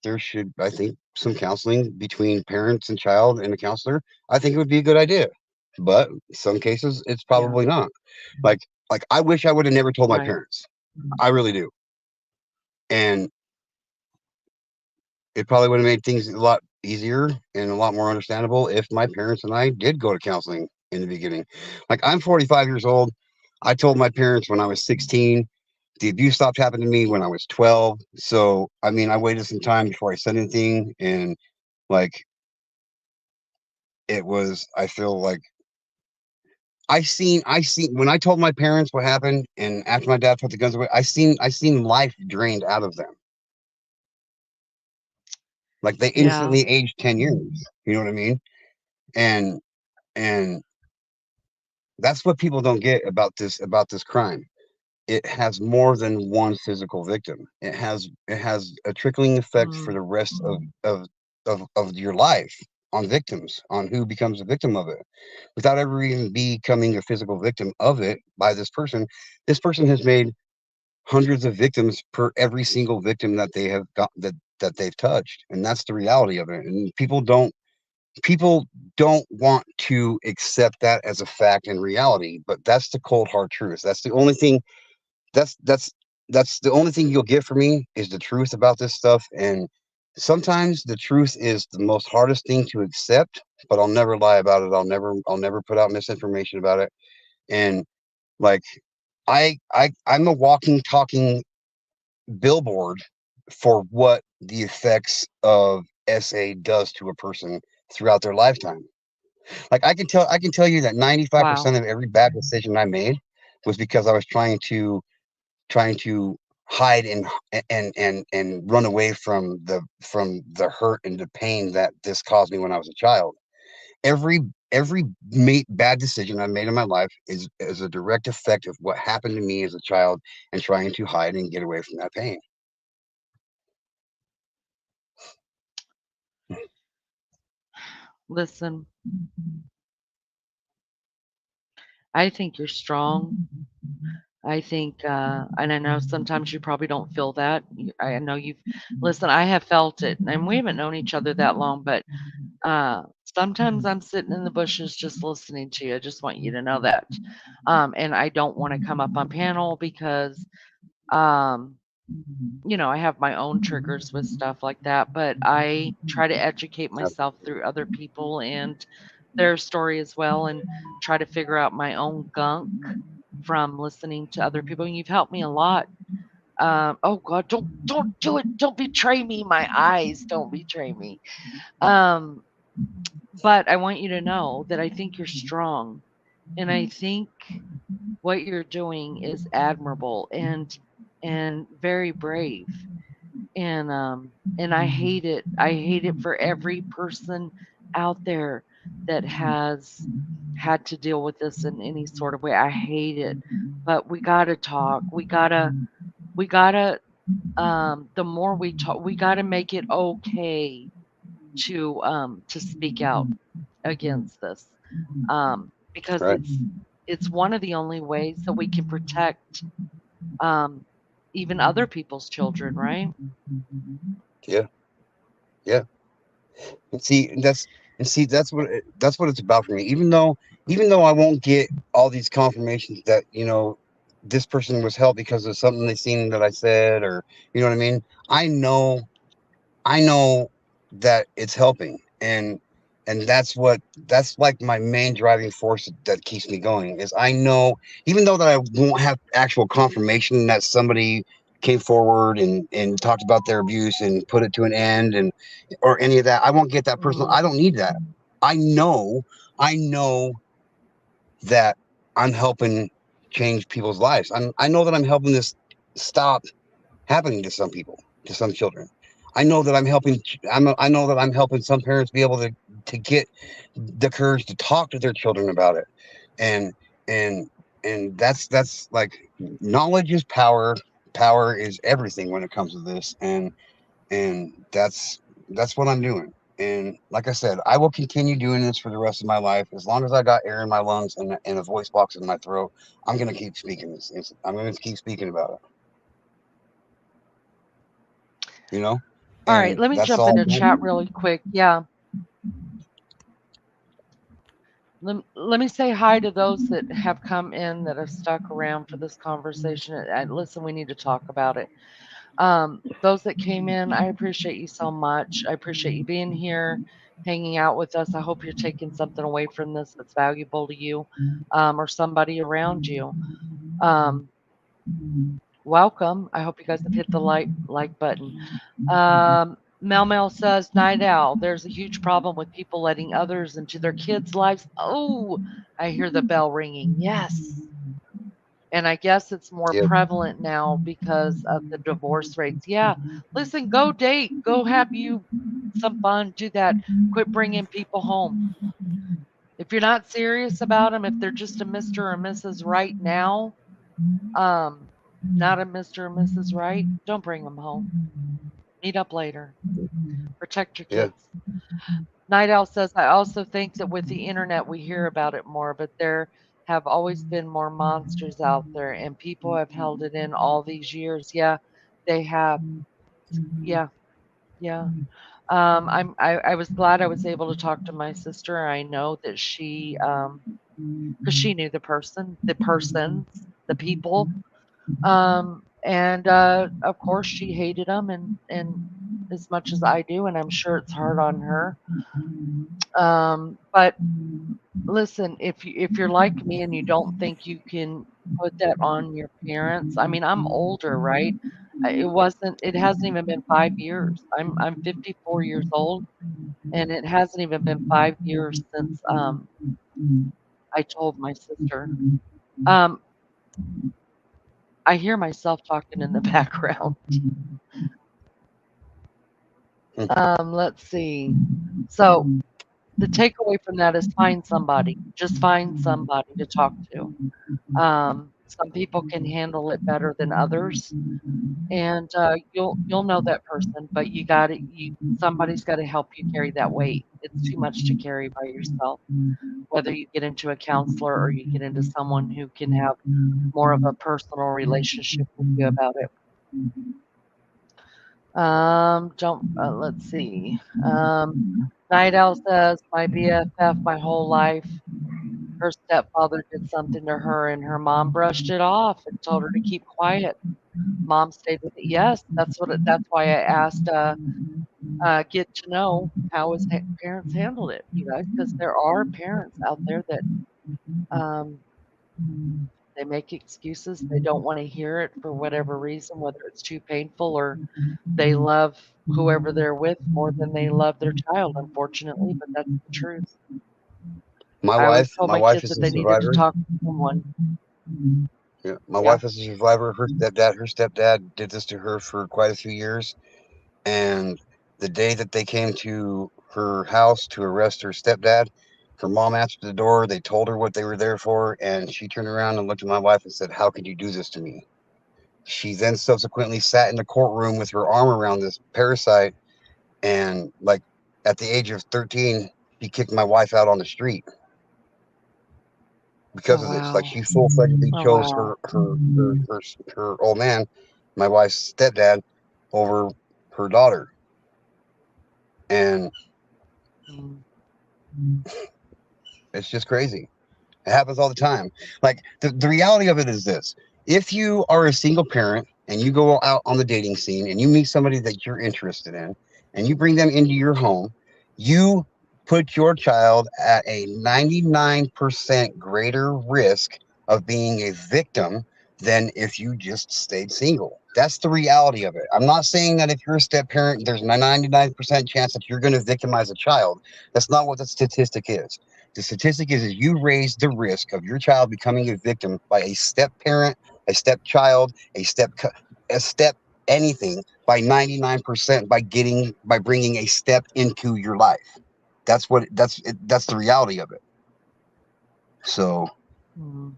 there should. I think some counseling between parents and child and a counselor. I think it would be a good idea. But some cases, it's Yeah. probably not. Like, like I wish I would have never told my Right. parents. I really do, and it probably would have made things a lot easier and a lot more understandable if my parents and I did go to counseling in the beginning. Like I'm 45 years old. I told my parents when I was 16. The abuse stopped happening to me when I was 12. So, I mean, I waited some time before I said anything. And like, I feel like I seen, when I told my parents what happened and after my dad put the guns away, I seen life drained out of them. Like they Yeah. instantly aged 10 years. You know what I mean? And, and, That's what people don't get about this crime. It has more than one physical victim. It has a trickling effect for Mm. the rest of your life on victims, on who becomes a victim of it, without ever even becoming a physical victim of it by this person. This person has made hundreds of victims per every single victim that they have got that they've touched, and that's the reality of it. And people don't want to accept that as a fact and reality, but that's the cold hard truth. That's the only thing you'll get from me is the truth about this stuff. And sometimes the truth is the most hardest thing to accept, but I'll never lie about it. I'll never put out misinformation about it. And like I'm a walking talking billboard for what the effects of SA does to a person throughout their lifetime. Like I can tell you that Wow. 95% of every bad decision I made was because I was trying to hide and run away from the hurt and the pain that this caused me when I was a child. Every bad decision I made in my life is a direct effect of what happened to me as a child and trying to hide and get away from that pain. Listen, I think you're strong. I think, and I know sometimes you probably don't feel that. I know you've, listen, I have felt it, and we haven't known each other that long, but sometimes I'm sitting in the bushes just listening to you. I just want you to know that. And I don't want to come up on panel because, um, I have my own triggers with stuff like that, but I try to educate myself through other people and their story as well and try to figure out my own gunk from listening to other people. And you've helped me a lot. Oh God, don't do it. Don't betray me. My eyes don't betray me. Um, but I want you to know that I think you're strong. And I think what you're doing is admirable and very brave. And I hate it. I hate it for every person out there that has had to deal with this in any sort of way. I hate it. But we gotta talk. We gotta the more we talk, we gotta make it okay to speak out against this. Because Right. it's one of the only ways that we can protect um even other people's children, right? Yeah. Yeah. And see, that's that's what it's about for me. Even though I won't get all these confirmations that this person was helped because of something they seen that I said, or you know what I mean. I know that it's helping, and that's like my main driving force that keeps me going. Is I know, even though that I won't have actual confirmation that somebody came forward and talked about their abuse and put it to an end, and or any of that, I won't get that personal. I don't need that. I know, I know that I'm helping change people's lives. I know that I'm helping this stop happening to some people, to some children. I know that I'm helping. I know that I'm helping some parents be able to get the courage to talk to their children about it, and and that's like knowledge is power. Power is everything when it comes to this, and that's what I'm doing. And like I said, I will continue doing this for the rest of my life as long as I got air in my lungs and a voice box in my throat. I'm gonna keep speaking this. I'm gonna keep speaking about it. You know, All right, and let me that's jump all I'm into doing. chat really quick. Yeah. Let me say hi to those that have come in that have stuck around for this conversation. And listen, we need to talk about it. Those that came in, I appreciate you so much. I appreciate you being here, hanging out with us. I hope you're taking something away from this that's valuable to you, or somebody around you. Um, welcome. I hope you guys have hit the like button. Mel says, Night Owl, there's a huge problem with people letting others into their kids' lives. Oh, I hear the bell ringing. Yes. And I guess it's more Yeah, prevalent now because of the divorce rates. Yeah. Listen, go date, go have you some fun, do that. Quit bringing people home. If you're not serious about them, if they're just a Mr. or Mrs. Right now, um, not a Mr. or Mrs. Right, don't bring them home. Meet up later. Protect your yeah, kids. Night Owl says, I also think that with the internet, we hear about it more, but there have always been more monsters out there, and people have held it in all these years. Yeah, they have. Yeah, yeah. I was glad I was able to talk to my sister. I know that because she knew the persons, the people, and of course she hated them, and as much as I do, and I'm sure it's hard on her. But listen, if you're like me and you don't think you can put that on your parents, I mean, I'm older, right? It hasn't even been 5 years. I'm 54 years old, and it hasn't even been 5 years since, I told my sister. Um, I hear myself talking in the background. Let's see. So, the takeaway from that is find somebody. Just find somebody to talk to. Some people can handle it better than others, and you'll know that person, but somebody's got to help you carry that weight. It's too much to carry by yourself. Whether you get into a counselor or you get into someone who can have more of a personal relationship with you about it. Don't let's see. Night Owl says my BFF my whole life. Her stepfather did something to her, and her mom brushed it off and told her to keep quiet. Mom stayed with it. Yes, that's why I asked. Get to know how his parents handled it, you guys, because there are parents out there that um, they make excuses. They don't want to hear it for whatever reason, whether it's too painful or they love whoever they're with more than they love their child, unfortunately, but that's the truth. My I always wife, told my my wife kids is that a they needed to survivor. talk to someone. Yeah, my Yeah. wife is a survivor. Her stepdad did this to her for quite a few years. And the day that they came to her house to arrest her stepdad, her mom answered the door. They told her what they were there for, and she turned around and looked at my wife and said, "How could you do this to me?" She then subsequently sat in the courtroom with her arm around this parasite, and like at the age of 13, she kicked my wife out on the street because Oh of this. Like wow. she full-fledgedly Oh chose wow. her old man, my wife's stepdad, over her daughter. And Mm. it's just crazy. It happens all the time. Like the reality of it is this: if you are a single parent and you go out on the dating scene and you meet somebody that you're interested in and you bring them into your home, you put your child at a 99% greater risk of being a victim than if you just stayed single. That's the reality of it. I'm not saying that if you're a step parent, there's a 99% chance that you're going to victimize a child. That's not what the statistic is. The statistic is you raise the risk of your child becoming a victim by a step parent, a step child, a step anything by 99% by bringing a step into your life. That's the reality of it. So Mm.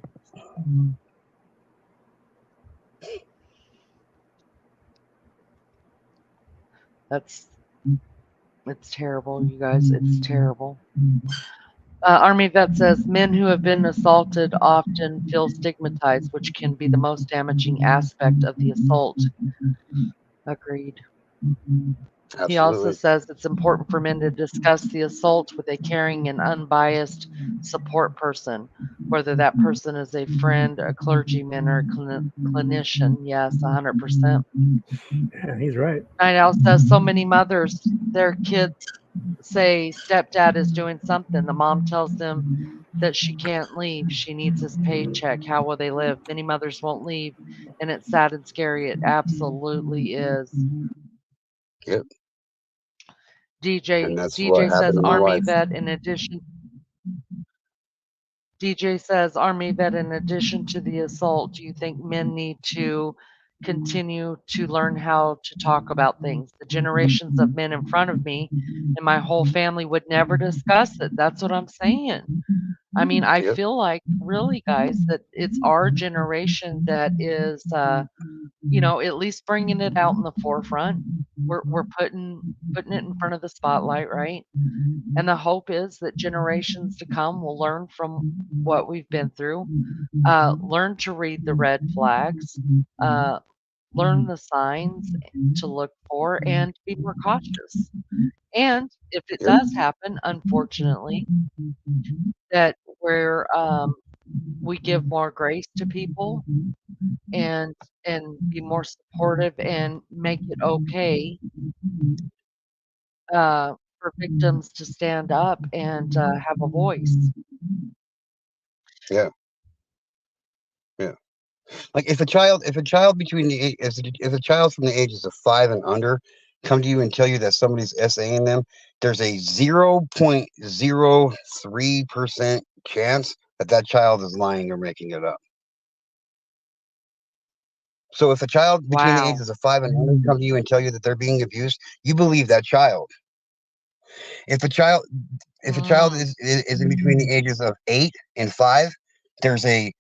That's it's terrible, you guys. It's terrible. Army vet says men who have been assaulted often feel stigmatized, which can be the most damaging aspect of the assault. Agreed. He also absolutely. says it's important for men to discuss the assault with a caring and unbiased support person, whether that person is a friend, a clergyman, or a clinician. Yes, 100%. Yeah, he's right. Night Owl says so many mothers, their kids say stepdad is doing something. The mom tells them that she can't leave. She needs his paycheck. How will they live? Many mothers won't leave, and it's sad and scary. It absolutely is. Yep. And DJ that's what DJ happened says to my Army wife. vet in addition DJ says Army vet in addition to the assault, do you think men need to continue to learn how to talk about things? The generations of men in front of me and my whole family would never discuss it. That's what I'm saying. I mean, I Yep. feel like really, guys, that it's our generation that is, at least bringing it out in the forefront. We're putting it in front of the spotlight, right? And the hope is that generations to come will learn from what we've been through, learn to read the red flags, uh, learn the signs to look for, and be more cautious. And if it Yep. does happen, unfortunately, that we give more grace to people and be more supportive and make it okay for victims to stand up and have a voice. Yeah. Yeah. Like if a child between the age if a child from the ages of 5 and under come to you and tell you that somebody's SAing them, there's a 0.03% chance that that child is lying or making it up. So if a child between the Wow. ages of 5 and under come to you and tell you that they're being abused, you believe that child. If a child if a child Mm, is in between the ages of 8 and 5, there's a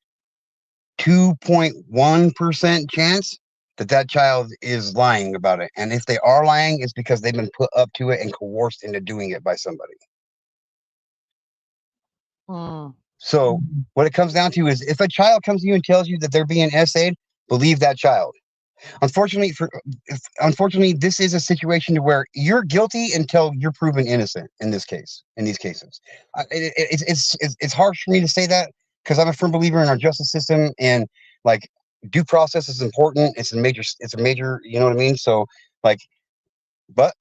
2.1% chance that child is lying about it. And if they are lying, it's because they've been put up to it and coerced into doing it by somebody. So what it comes down to is if a child comes to you and tells you that they're being SA'd, believe that child. Unfortunately, this is a situation to where you're guilty until you're proven innocent. In this case, in these cases, it's harsh for me to say that because I'm a firm believer in our justice system and like due process is important. It's a major. You know what I mean? So like, but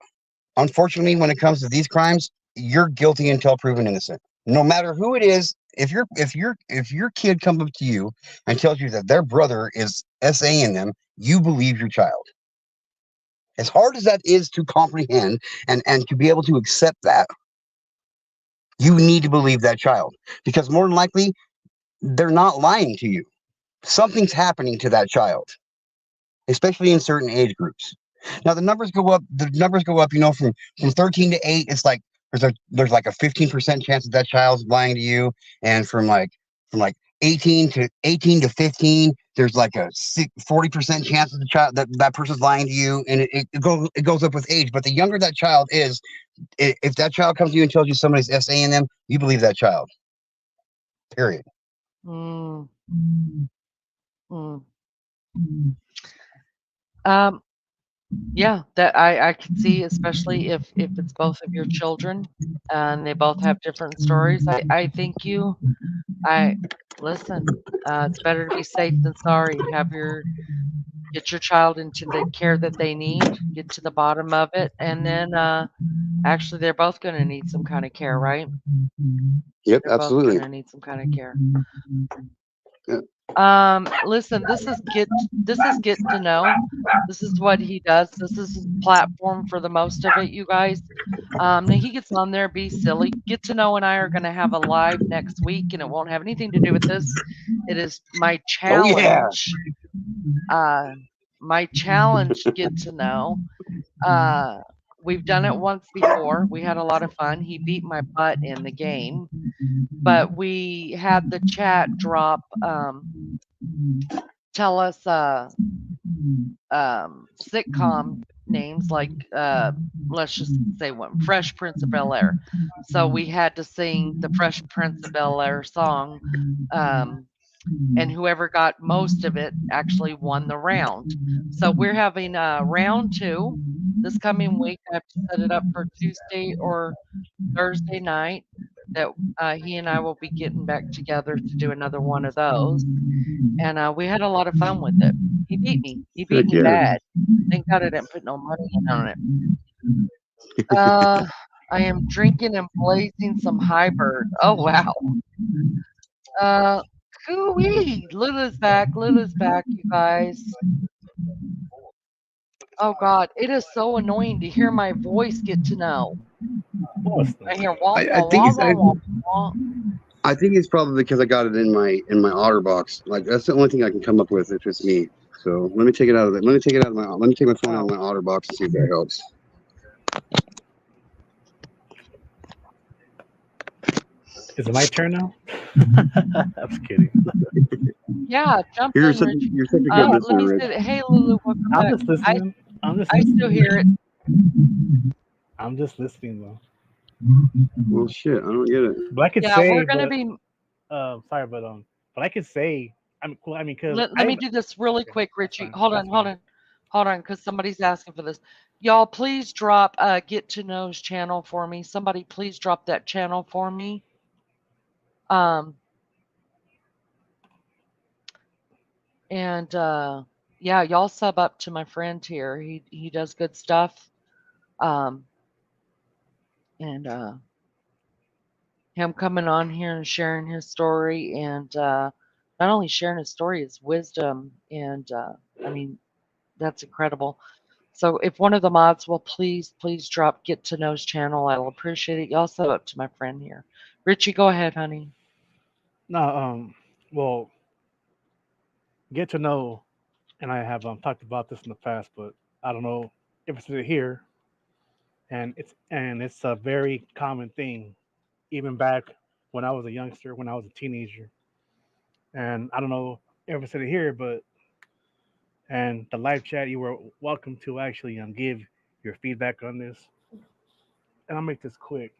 unfortunately, when it comes to these crimes, you're guilty until proven innocent. No matter who it is, if your kid comes up to you and tells you that their brother is SAing them, you believe your child. As hard as that is to comprehend and to be able to accept that, you need to believe that child because more than likely they're not lying to you. Something's happening to that child, especially in certain age groups. Now the numbers go up. You know, from 13 to 8, it's like there's like a 15% chance that child's lying to you, and from 18 to 15, there's like a 40% chance that the child that person's lying to you, and it goes up with age. But the younger that child is, if that child comes to you and tells you somebody's SAing them, you believe that child. Period. Mm. Yeah, that I could see, especially if it's both of your children and they both have different stories. I think listen. It's better to be safe than sorry. Get your child into the care that they need. Get to the bottom of it, and then actually, they're both going to need some kind of care, right? Yep, They're both absolutely. going to need some kind of care. Yeah. Listen, this is get to know. This is what he does. This is his platform for the most of it, you guys. Now he gets on there, be silly. Get to know and I are going to have a live next week, and it won't have anything to do with this. It is my Oh yeah. challenge. My challenge. Get to know. We've done it once before. We had a lot of fun. He beat my butt in the game, but we had the chat drop. Tell us sitcom names like let's just say one, Fresh Prince of Bel-Air. So we had to sing the Fresh Prince of Bel-Air song, and whoever got most of it actually won the round. So we're having round 2 this coming week. I have to set it up for Tuesday or Thursday night that he and I will be getting back together to do another one of those. And we had a lot of fun with it. He beat me. He beat Heck me yeah. bad. Thank God I didn't put no money in on it. Uh, I am drinking and blazing some Highbird. Oh wow. Uh, Cooey. Lula's back. Lula's back, you guys. Oh God, it is so annoying to hear my voice. Get to know. I hear wah I wah think wah it's wah wah wah. I think it's probably because I got it in my otter box. Like that's the only thing I can come up with if it's me. So let me take it out of it. Let me take my phone out of my otter box and see if that helps. Is it my turn now? I'm just kidding. Yeah, jump You're in, such Rich. a good Let listener, me Rich. say that. Hey, Lulu, welcome I'm back. just listening. I still hear it. I'm just listening though. Well, shit, I don't get it. But I could Yeah, we're say, gonna but be. sorry, but I could say, I mean, because Let me do this really quick, that's Richie. fine. Hold That's on, hold fine. on, hold on, because somebody's asking for this. Y'all, please drop Get to Know's channel for me. Somebody, please drop that channel for me. Um, and yeah, y'all sub up to my friend here. He does good stuff. Um, and him coming on here and sharing his story, and not only sharing his story, his wisdom, and I mean, that's incredible. So if one of the mods will please drop Get to Know's channel, I will appreciate it. Y'all sub up to my friend here. Richie, go ahead, honey. No, well, get to know, and I have talked about this in the past, but I don't know if it's here, and it's a very common thing, even back when I was a youngster, when I was a teenager, and I don't know ever said it here, but and the live chat, you were welcome to actually give your feedback on this. And I'll make this quick.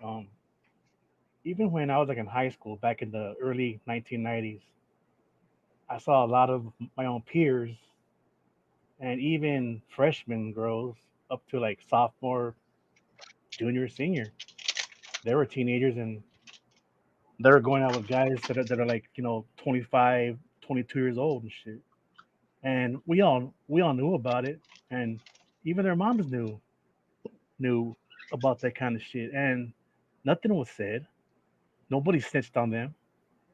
Even when I was like in high school back in the early 1990s, I saw a lot of my own peers and even freshman girls up to like sophomore, junior, senior. They were teenagers and they were going out with guys that are like 25, 22 years old and shit. And we all knew about it, and even their moms knew about that kind of shit, and nothing was said. Nobody snitched on them,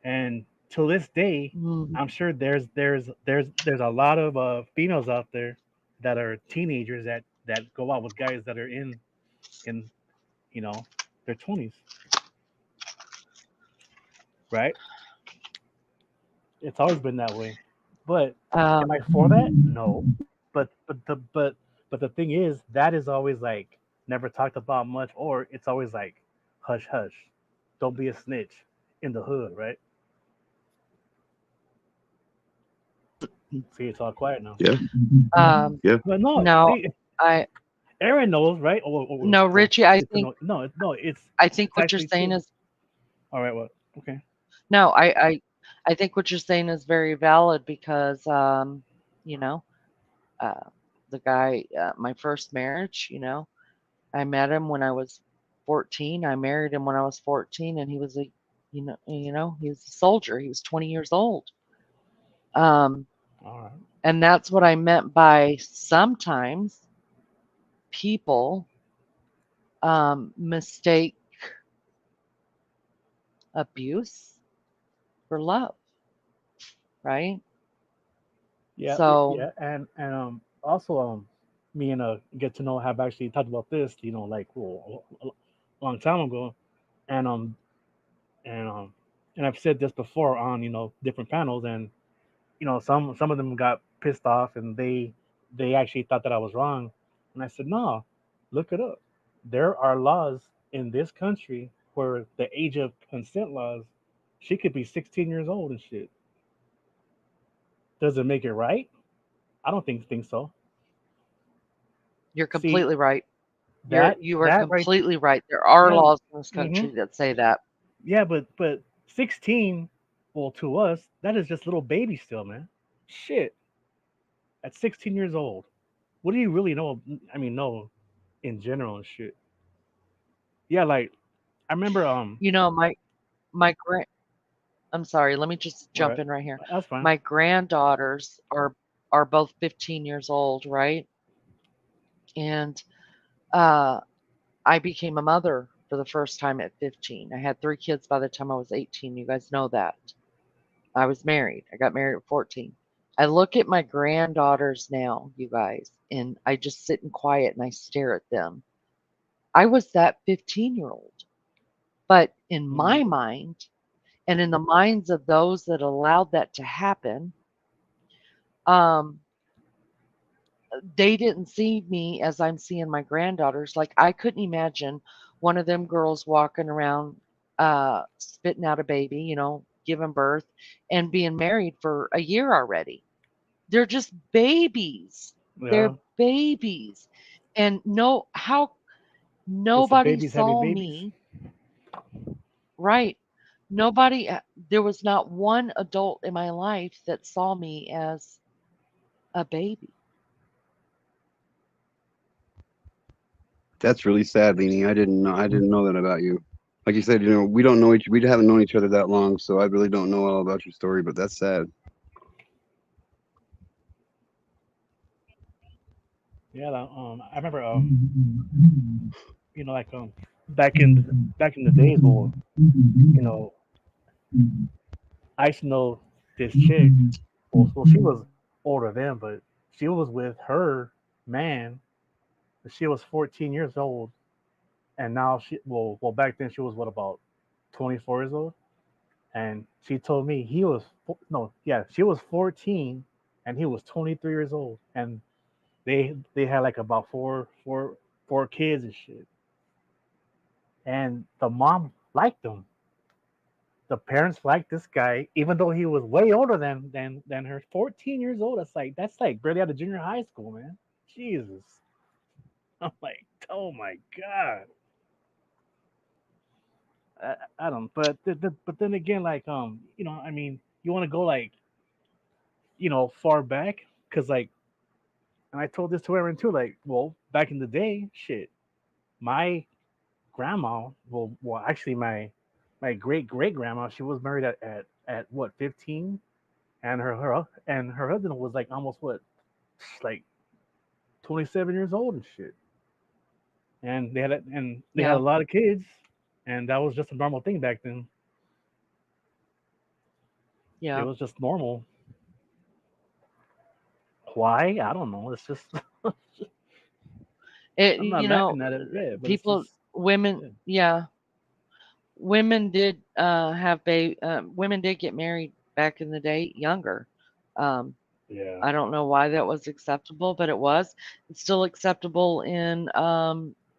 and till this day, Mhm. I'm sure there's a lot of females out there that are teenagers that go out with guys that are in you know their 20s, right? It's always been that way. But am I Um, for that? No. But the thing is, that is always like never talked about much, or it's always like hush hush, don't be a snitch in the hood, right? See, it's all quiet now. Yeah, um, yeah. But no, no, see, I Aaron knows, right? no, Well, Richie. I get to think know. No, no, I think it's what you're actually saying true. is All right, well, okay. no. I think what you're saying is very valid because you know, uh, the guy, my first marriage, I met him when I was 14. I married him when I was 14, and he was he was a soldier. He was 20 years old. Um, All right. and that's what I meant by sometimes people mistake abuse for love, right? Yeah, So, yeah, and also me and get to know have actually talked about this, like a long time ago, and and um and I've said this before on different panels, and some of them got pissed off, and they actually thought that I was wrong, and I said no, look it up. There are laws in this country where the age of consent laws, she could be 16 years old and shit. Does it make it right? I don't think so. you're See completely right. that You are that right. completely right. There are Yeah. laws in this Hmm. country that say that. Yeah, but 16, well, to us, that is just little baby still, man. Shit. At 16 years old, what do you really know? I mean, know in general and shit. Yeah, like I remember. You know, my grand I'm sorry, let me just All jump right, in right here. that's fine. My granddaughters are both 15 years old, right? And uh I became a mother for the first time at 15. I had 3 kids by the time I was 18. You guys know that. I was married. I got married at 14. I look at my granddaughters now, you guys, and I just sit in quiet and I stare at them. I was that 15-year-old. But in Hmm. my mind, and in the minds of those that allowed that to happen, um, they didn't see me as I'm seeing my granddaughters. Like, I couldn't imagine one of them girls walking around, spitting out a baby, giving birth, and being married for a year already. They're just babies. Yeah, They're babies. And no, how it's the nobody babies having saw babies. me, right? Nobody, there was not one adult in my life that saw me as a baby. That's really sad, Leanie. I didn't know that about you. Like you said, we don't know we haven't known each other that long, so I really don't know all about your story. But that's sad. Yeah, I remember. Like back in the days, well, you know, I used to know this chick. Well, she was older then, but she was with her man. She was 14 years old, and now well back then she was what, about 24 years old, and she told me he was no, yeah, she was 14 and he was 23 years old, and they had like about four kids and shit, and the mom liked them. the parents liked this guy, even though he was way older than her. 14 years old. That's like barely out of junior high school, man. Jesus. I'm like, oh my god. I don't. But then again, like I mean, you want to go like far back because like, and I told this to Aaron too. Like, well, back in the day, shit, my grandma, well, actually my great grandma, she was married at what 15, and her husband was like almost what like 27 years old and shit, and they had a Yeah. lot of kids, and that was just a normal thing back then. It Yeah. was just normal. Why? I don't know. It's just It, I'm not laughing at it, yeah, but it's people, just women, yeah. yeah, women did get married back in the day younger. Um, Yeah. I don't know why that was acceptable, but it was. It's still acceptable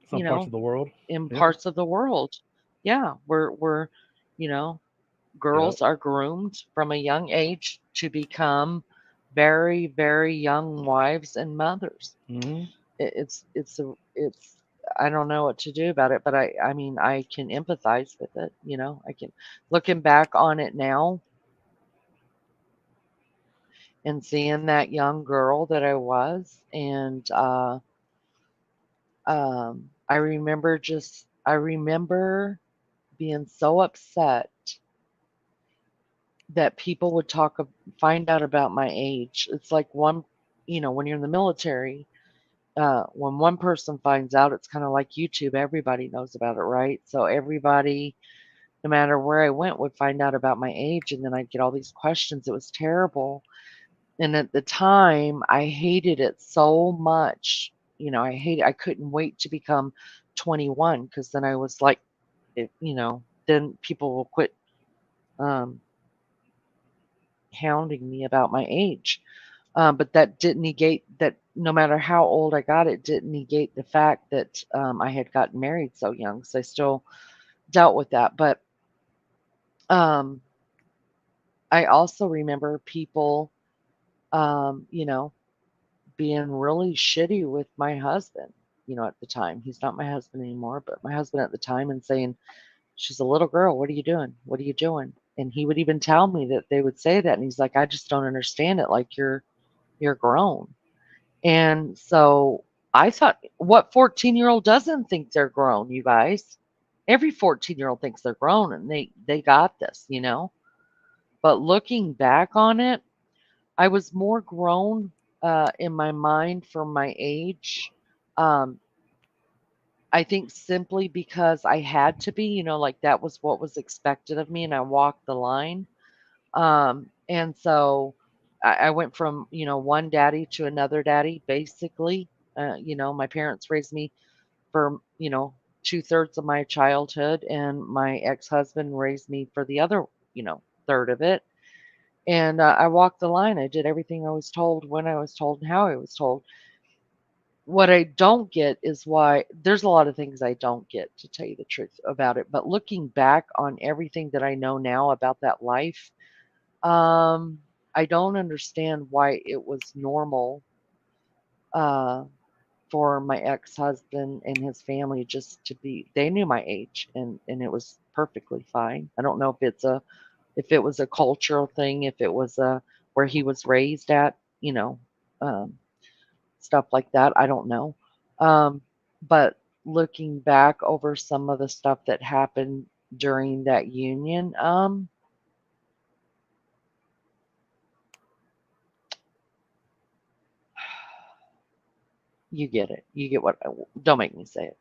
Some you parts know, of the world. in Yep. parts of the world. Yeah, we're, you know, Yep. girls are groomed from a young age to become very, very young wives and mothers. Hmm. It's I don't know what to do about it, but I mean I can empathize with it. I can looking back on it now and seeing that young girl that I was, and I remember being so upset that people would find out about my age. It's like when you're in the military, when one person finds out, it's kind of like YouTube. Everybody knows about it, right? So everybody, no matter where I went, would find out about my age, and then I'd get all these questions. It was terrible. And at the time, I hated it so much. I couldn't wait to become 21 because then I was like, then people will quit um, hounding me about my age. But that didn't negate that no matter how old I got, it didn't negate the fact that I had gotten married so young. So I still dealt with that. But um, I also remember people, um, you know, being really shitty with my husband, at the time. He's not my husband anymore, but my husband at the time, and saying, "She's a little girl. What are you doing? What are you doing?" And he would even tell me that they would say that. And he's like, "I just don't understand it. Like you're grown." And so I thought, what 14-year-old doesn't think they're grown, you guys? Every 14-year-old thinks they're grown and they got this. But looking back on it, I was more grown in my mind for my age. Um, I think simply because I had to be, like that was what was expected of me, and I walked the line. And so I went from, one daddy to another daddy, basically. My parents raised me for, 2/3 of my childhood, and my ex-husband raised me for the other, third of it. And I walked the line. I did everything I was told when I was told and how I was told. What I don't get is why there's a lot of things I don't get, to tell you the truth about it. But looking back on everything that I know now about that life, I don't understand why it was normal uh, for my ex-husband and his family just to be. They knew my age, and it was perfectly fine. I don't know if it was a cultural thing, if it was a where he was raised at, um, stuff like that. I don't know. Um, but looking back over some of the stuff that happened during that union, you get it. You get what don't make me say it.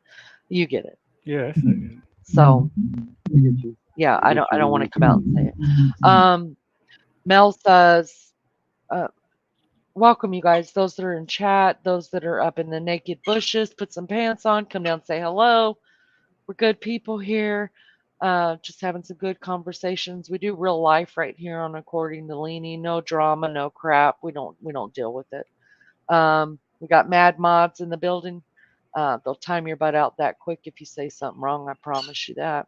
You get it. Yeah, I get it. So, I get you. yeah, I I get don't I you. don't want to come out and say it. Mel says, uh, welcome you guys, those that are in chat, those that are up in the naked bushes, put some pants on, come down, say hello. We're good people here. Just having some good conversations. We do real life right here on According to Leanie. No drama, no crap. We don't deal with it. We got mad mods in the building. They'll time your butt out that quick if you say something wrong. I promise you that.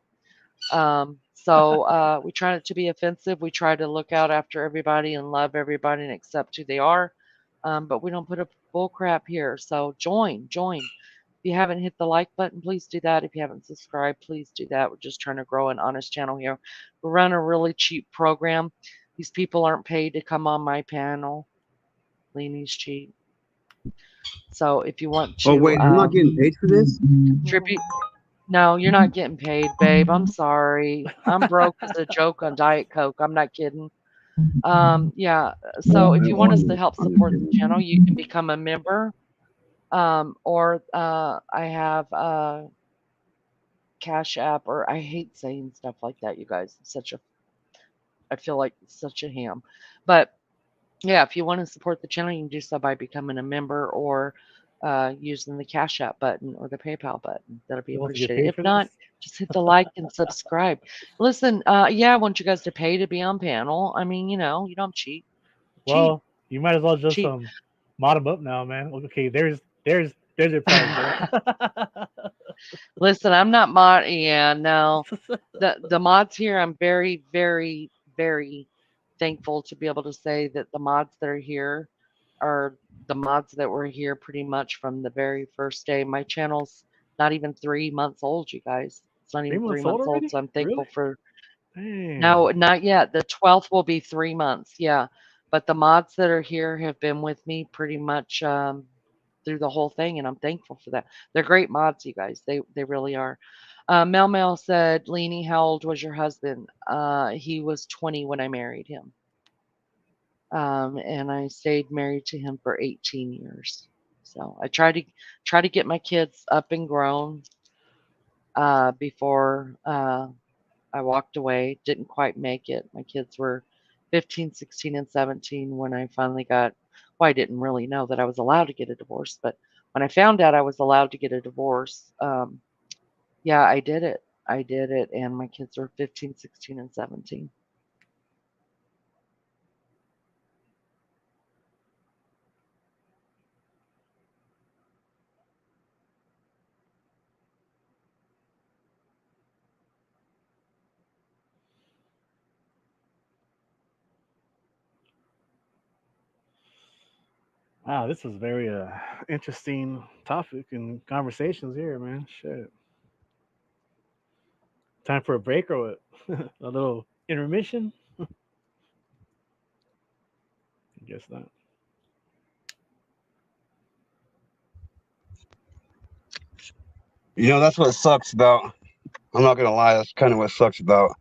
So we try not to be offensive. We try to look out after everybody and love everybody and accept who they are. But we don't put up bull crap here. So join. If you haven't hit the like button, please do that. If you haven't subscribed, please do that. We're just trying to grow an honest channel here. We run a really cheap program. These people aren't paid to come on my panel. Leanie's cheap. So if you want Oh to wait, I'm not getting paid for this. tribute, no, you're not getting paid, babe. I'm sorry. I'm broke as a joke on Diet Coke. I'm not kidding. Yeah. So if you want us to help support the channel, you can become a member. Or I have Cash App, or I hate saying stuff like that, you guys. I feel like it's such a ham. But yeah, if you want to support the channel, you can do so by becoming a member or using the Cash App button or the PayPal button. That'll be You want to get appreciated. paid If for not, this? just hit the like and subscribe. Listen, yeah, I want you guys to pay to be on panel. I mean, you know I'm cheap. Well, you might as well just Cheap. mod them up now, man. Okay, there's your prize, bro. Listen, I'm not mod. Yeah, no. The mods here, I'm very, very, very thankful to be able to say that the mods that are here are the mods that were here pretty much from the very first day. My channel's not even 3 months old, you guys. It's not 3 even three months old months old, already? so I'm Really? thankful for. No, Damn. not yet. The 12th will be 3 months. Yeah, but the mods that are here have been with me pretty much through the whole thing, and I'm thankful for that. They're great mods, you guys. They really are. Mel said, "Leanie, how old was your husband?" He was 20 when I married him, and I stayed married to him for 18 years. So I try to get my kids up and grown before I walked away. Didn't quite make it. My kids were 15, 16, and 17 when I finally got. Well, I didn't really know that I was allowed to get a divorce, but when I found out I was allowed to get a divorce, yeah, I did it. I did it, and my kids were 15, 16, and 17. Wow, this was very interesting topic and conversations here, man. Shit. Time for a break or what? A little intermission? I guess not. You know, that's what sucks about. I'm not gonna lie. That's kind of what sucks about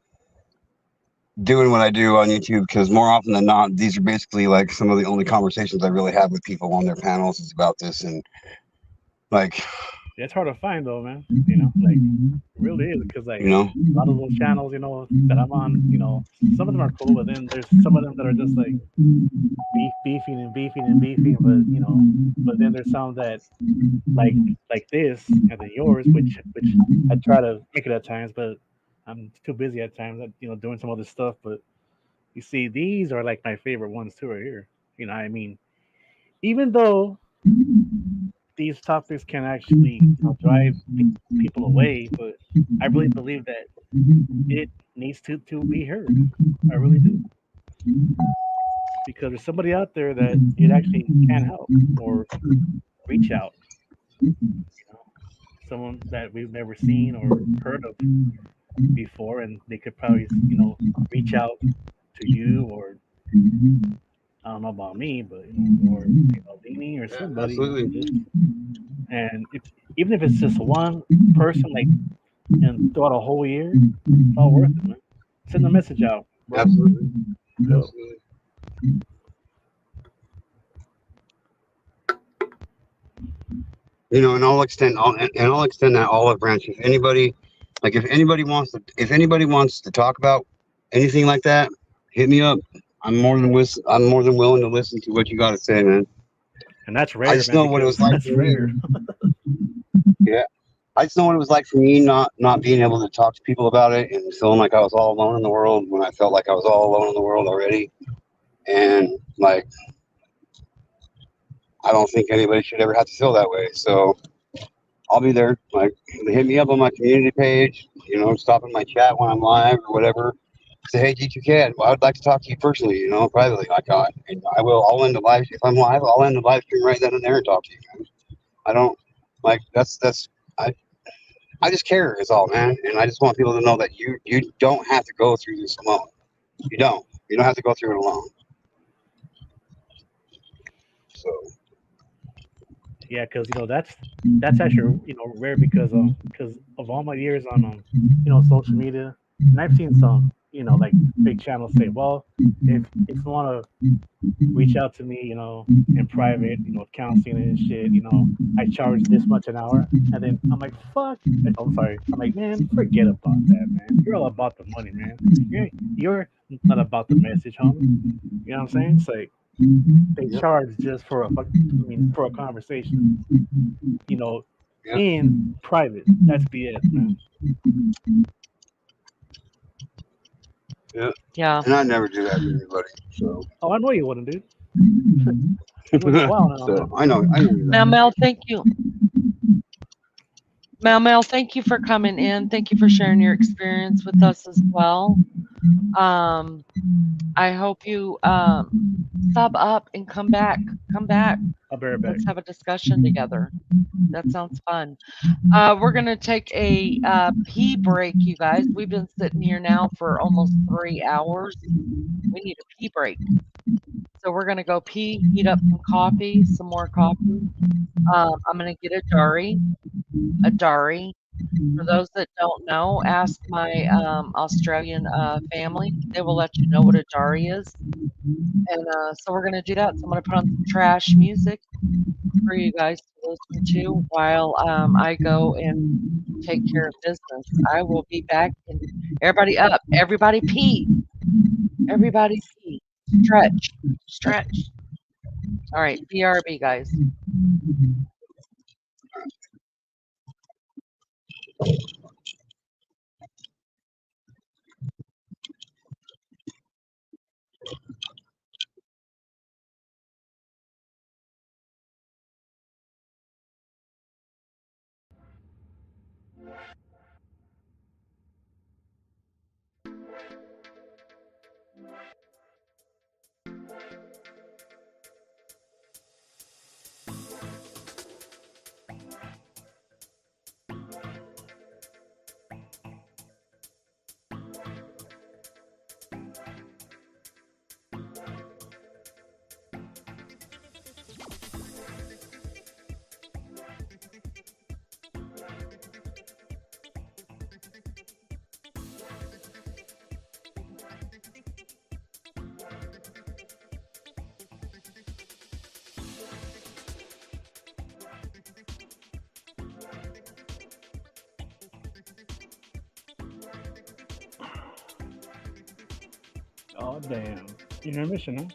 doing what I do on YouTube, because more often than not, these are basically like some of the only conversations I really have with people on their panels is about this, and like, Yeah, it's hard to find though, man. Like it really is because like you know, a lot of those channels, that I'm on, some of them are cool, but then there's some of them that are just like beefing and beefing and beefing, but then there's some that like this and then yours, which I try to make it at times, but I'm too busy at times, doing some other stuff. But you see, these are like my favorite ones too, right here. I mean, even though these topics can actually drive people away, but I really believe that it needs to be heard. I really do, because there's somebody out there that it actually can help or reach out. Someone that we've never seen or heard of before, and they could probably reach out to you, or I don't know about me, but or Leanie or yeah, somebody, absolutely. and even if it's just one person, like, and throughout a whole year, it's all worth it, man. Send a message out, bro. Absolutely. Go. Absolutely. You know, and I'll extend that olive branch. If anybody, like, if anybody wants to talk about anything like that, hit me up. I'm more than willing to listen to what you got to say, man. And that's I rare, just man, know what it because was like that's for me. rare. Yeah, I just know what it was like for me, not being able to talk to people about it and feeling like I was all alone in the world when I felt like I was all alone in the world already. And like, I don't think anybody should ever have to feel that way. So I'll be there. Like, hit me up on my community page. You know, stop in my chat when I'm live or whatever. Say, hey, G2K, well, I'd like to talk to you personally, you know, privately. Like, and I will. I'll end the live. If I'm live, I'll end the live stream right then and there and talk to you, man. I don't like that's. I just care is all, man. And I just want people to know that you don't have to go through this alone. You don't. You don't have to go through it alone. So Yeah, because that's actually rare because of all my years on social media, and I've seen some like big channels say, well, if you want to reach out to me, in private, counseling and shit, I charge this much an hour, and then I'm like, fuck, I'm sorry, I'm like, man, forget about that, man. You're all about the money, man. You're not about the message, homie. You know what I'm saying? It's like they yep, charge just for for a conversation, you know, yep, in private. That's BS, man. yep. Yeah. And I never do that to anybody. So Oh, I know you wouldn't, dude. You're doing it a while now, huh? so I know do Now, that. Mel, thank you. Mel, thank you for coming in. Thank you for sharing your experience with us as well. I hope you sub up and come back. Come back. I'll be right back. Let's have a discussion together. That sounds fun. We're going to take a pee break, you guys. We've been sitting here now for almost 3 hours. We need a pee break. So we're going to go pee, heat up some coffee, some more coffee. I'm going to get a dari. A dari. For those that don't know, ask my Australian family. They will let you know what a dari is. And so we're going to do that. So I'm going to put on some trash music for you guys to listen to while I go and take care of business. I will be back. And everybody up. Everybody pee. Everybody pee. Stretch. Stretch. All right. BRB, guys. Oh damn. Intermission, huh?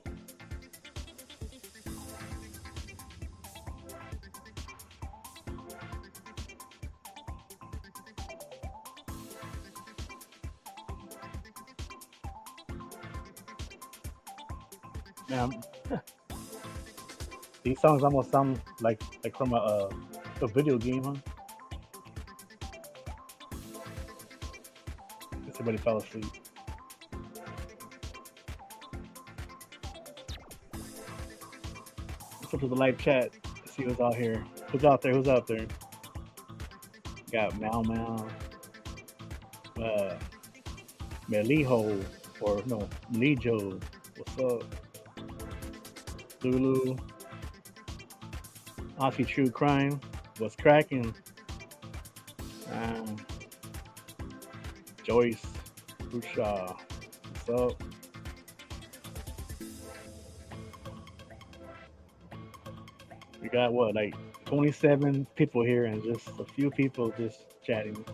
Man, these songs almost sound like from a video game, huh? Everybody fell asleep. What's up with the live chat? Let's see who's out here. Who's out there? Who's out there? Got Mal, Mellie or no, Mellie Joe. What's up? Lulu, Aussie True Crime. What's cracking? Um, Joyce, Bushaw. What's up? We got what, like 27 people here and just a few people just chatting.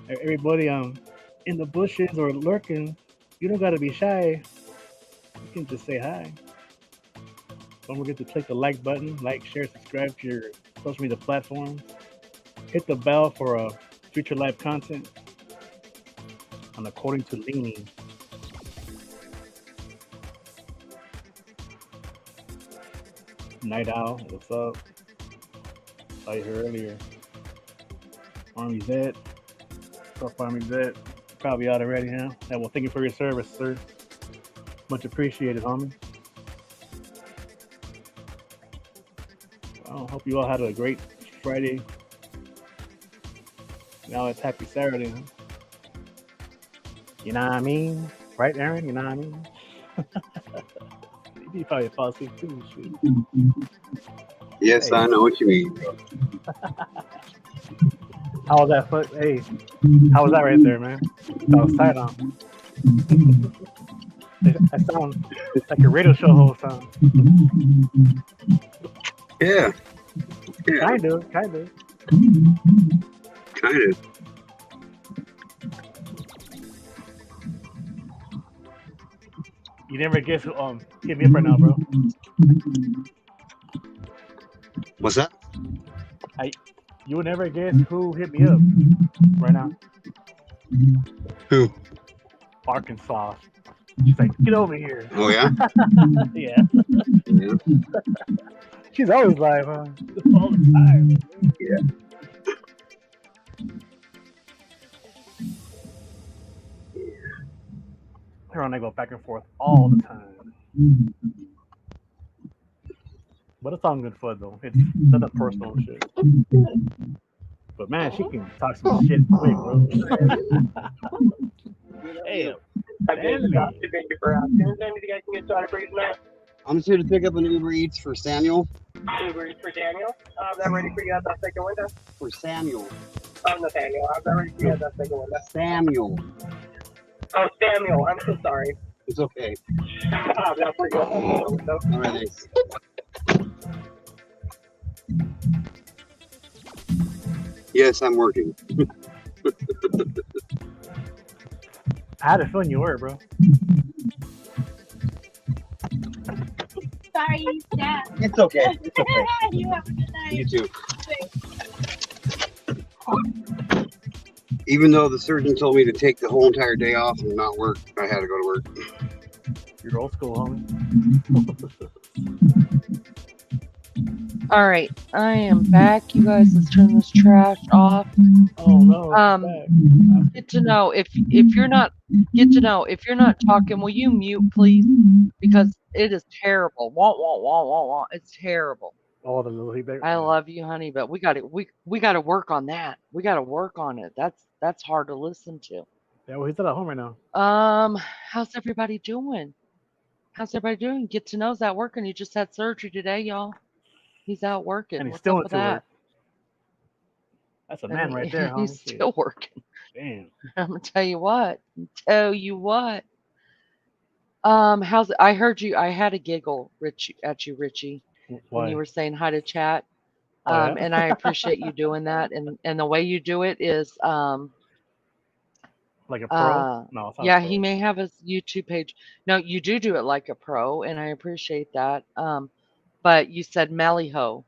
Everybody in the bushes or lurking, you don't gotta be shy. You can just say hi. Don't forget to click the like button, like, share, subscribe to your social media platforms. Hit the bell for future live content on According to Leaning. Night Owl, what's up? Saw you here earlier. Army Zed, So far, me that probably out already, huh? Yeah, well, thank you for your service, sir. Much appreciated, homie. Well, hope you all had a great Friday. Now it's happy Saturday, huh? You know what I mean? Right, Aaron? You know what I mean? You probably fall asleep too, shit. Yes, Hey, I know what you mean, bro. how was that foot? Hey, how was that right there, man? That was tight on. That sound like a radio show host sound. Yeah, Kind of. kind of. You never guess who hit me up right now, bro. What's that? You would never guess who hit me up right now. Who? Arkansas. She's like, get over here. Oh yeah. Yeah. She's always live, huh? All the time. Yeah. Her and I go back and forth all the time. But it's all good fun though. It's nothing personal shit. But man, she can talk some shit quick, bro. Damn. I'm just here to pick up an Uber Eats for Samuel. Uber Eats for Daniel. That ready for you at that second window? For Samuel. Oh, Nathaniel. That ready for you at that second window? Samuel. Oh, Samuel. I'm so sorry. It's okay. That's for you at that second window. All right, thanks. Yes, I'm working. I had a feeling you were, bro. Sorry, Dad. It's okay. It's okay. You have a good night. You too. Even though the surgeon told me to take the whole entire day off and not work, I had to go to work. You're old school, homie. All right, I am back. You guys, let's turn this trash off. Oh no. Get to know if you're not talking, will you mute, please? Because it is terrible. Wah wah wah wah wah. It's terrible. Oh, the little heat. I love you, honey, but we got to work on that. We got to work on it. That's hard to listen to. Yeah, well, he's not at home right now. How's everybody doing? Get to know's out working. He just had surgery today, y'all. He's out working. And he's What's still up with into that? work. That's a man right there, homie. He's still working. Damn. I'm gonna tell you what. How's it? I heard you. I had a giggle, at you, Richie, when Why? you were saying hi to chat. Oh, yeah? And I appreciate you doing that. And the way you do it is, Like a pro? No, it's not yeah, a pro. he may have his YouTube page. No, you do it like a pro, and I appreciate that. But you said Mellie Ho.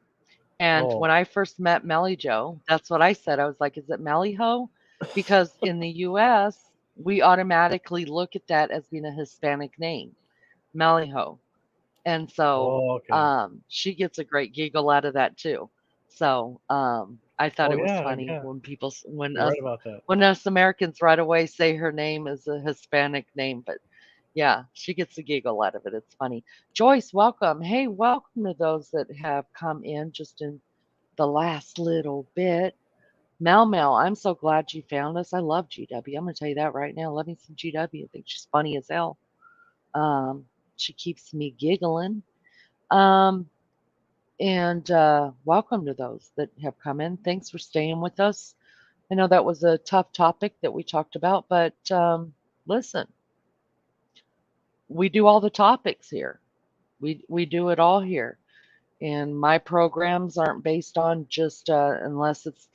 And when I first met Mellie Joe, that's what I said. I was like, is it Mellie Ho? Because in the US, we automatically look at that as being a Hispanic name, Mellie Ho. And so she gets a great giggle out of that too. So I thought it was funny when people, when us Americans right away say her name is a Hispanic name, but yeah, she gets a giggle out of it. It's funny. Joyce, welcome. Hey, welcome to those that have come in just in the last little bit. Mel, I'm so glad you found us. I love GW. I'm going to tell you that right now. Love me some GW. I think she's funny as hell. She keeps me giggling. And welcome to those that have come in. Thanks for staying with us. I know that was a tough topic that we talked about, but listen. We do all the topics here. We do it all here, and my programs aren't based on just unless it's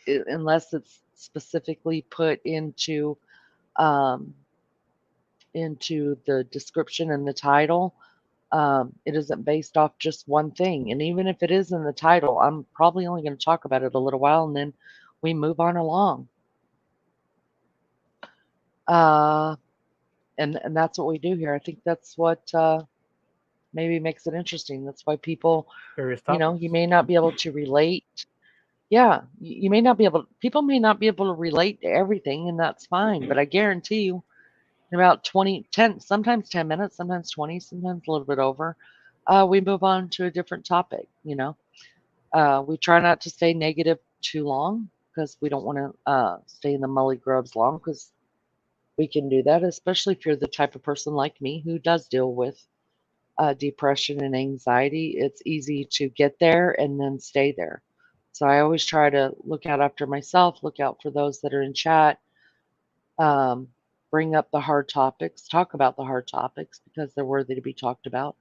specifically put into the description and the title. It isn't based off just one thing, and even if it is in the title, I'm probably only going to talk about it a little while, and then we move on along. And that's what we do here. I think that's what maybe makes it interesting. That's why people, you may not be able to relate. Yeah, you may not be able, people may not be able to relate to everything, and that's fine. But I guarantee you, in about 20, 10, sometimes 10 minutes, sometimes 20, sometimes a little bit over, we move on to a different topic. We try not to stay negative too long because we don't want to stay in the mully grubs long because we can do that, especially if you're the type of person like me who does deal with depression and anxiety. It's easy to get there and then stay there. So I always try to look out after myself, look out for those that are in chat, um, bring up the hard topics, talk about the hard topics because they're worthy to be talked about,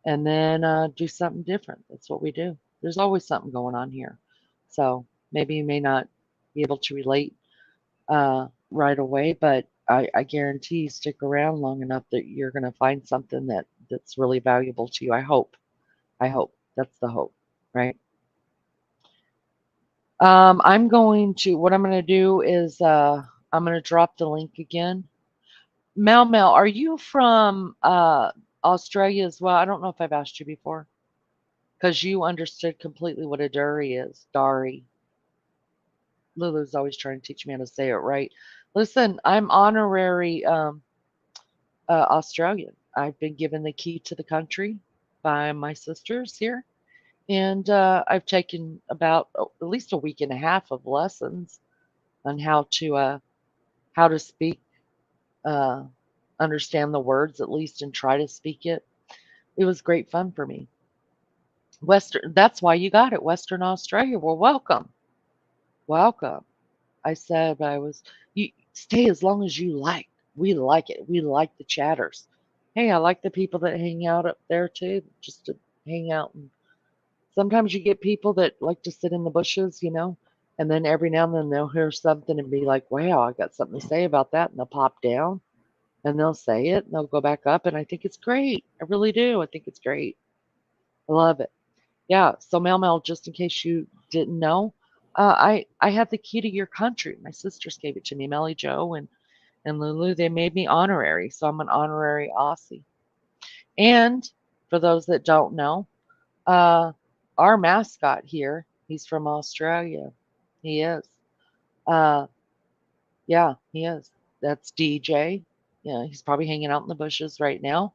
and then do something different. That's what we do. There's always something going on here. So maybe you may not be able to relate right away, but I guarantee you stick around long enough that you're going to find something that's really valuable to you. I hope. I hope. That's the hope, right? What I'm going to do is I'm going to drop the link again. Mel, are you from Australia as well? I don't know if I've asked you before because you understood completely what a Dari is. Dari. Lulu's always trying to teach me how to say it right. Listen, I'm honorary Australian. I've been given the key to the country by my sisters here, and I've taken about at least a week and a half of lessons on how to speak, uh, understand the words at least, and try to speak it. It was great fun for me. Western. That's why you got it, Western Australia. Well, welcome, welcome. I said I was. You stay as long as you like. We like it. We like the chatters. Hey, I like the people that hang out up there too, just to hang out. And sometimes you get people that like to sit in the bushes, and then every now and then they'll hear something and be like, "Wow, I got something to say about that," and they'll pop down and they'll say it and they'll go back up, and I think it's great. I really do. I think it's great. I love it. Yeah. So Mel, just in case you didn't know, I have the key to your country. My sisters gave it to me, Mellie Joe and Lulu. They made me honorary, so I'm an honorary Aussie. And for those that don't know, uh, our mascot here, he's from Australia. He is. Uh, yeah, he is. That's DJ. Yeah, he's probably hanging out in the bushes right now.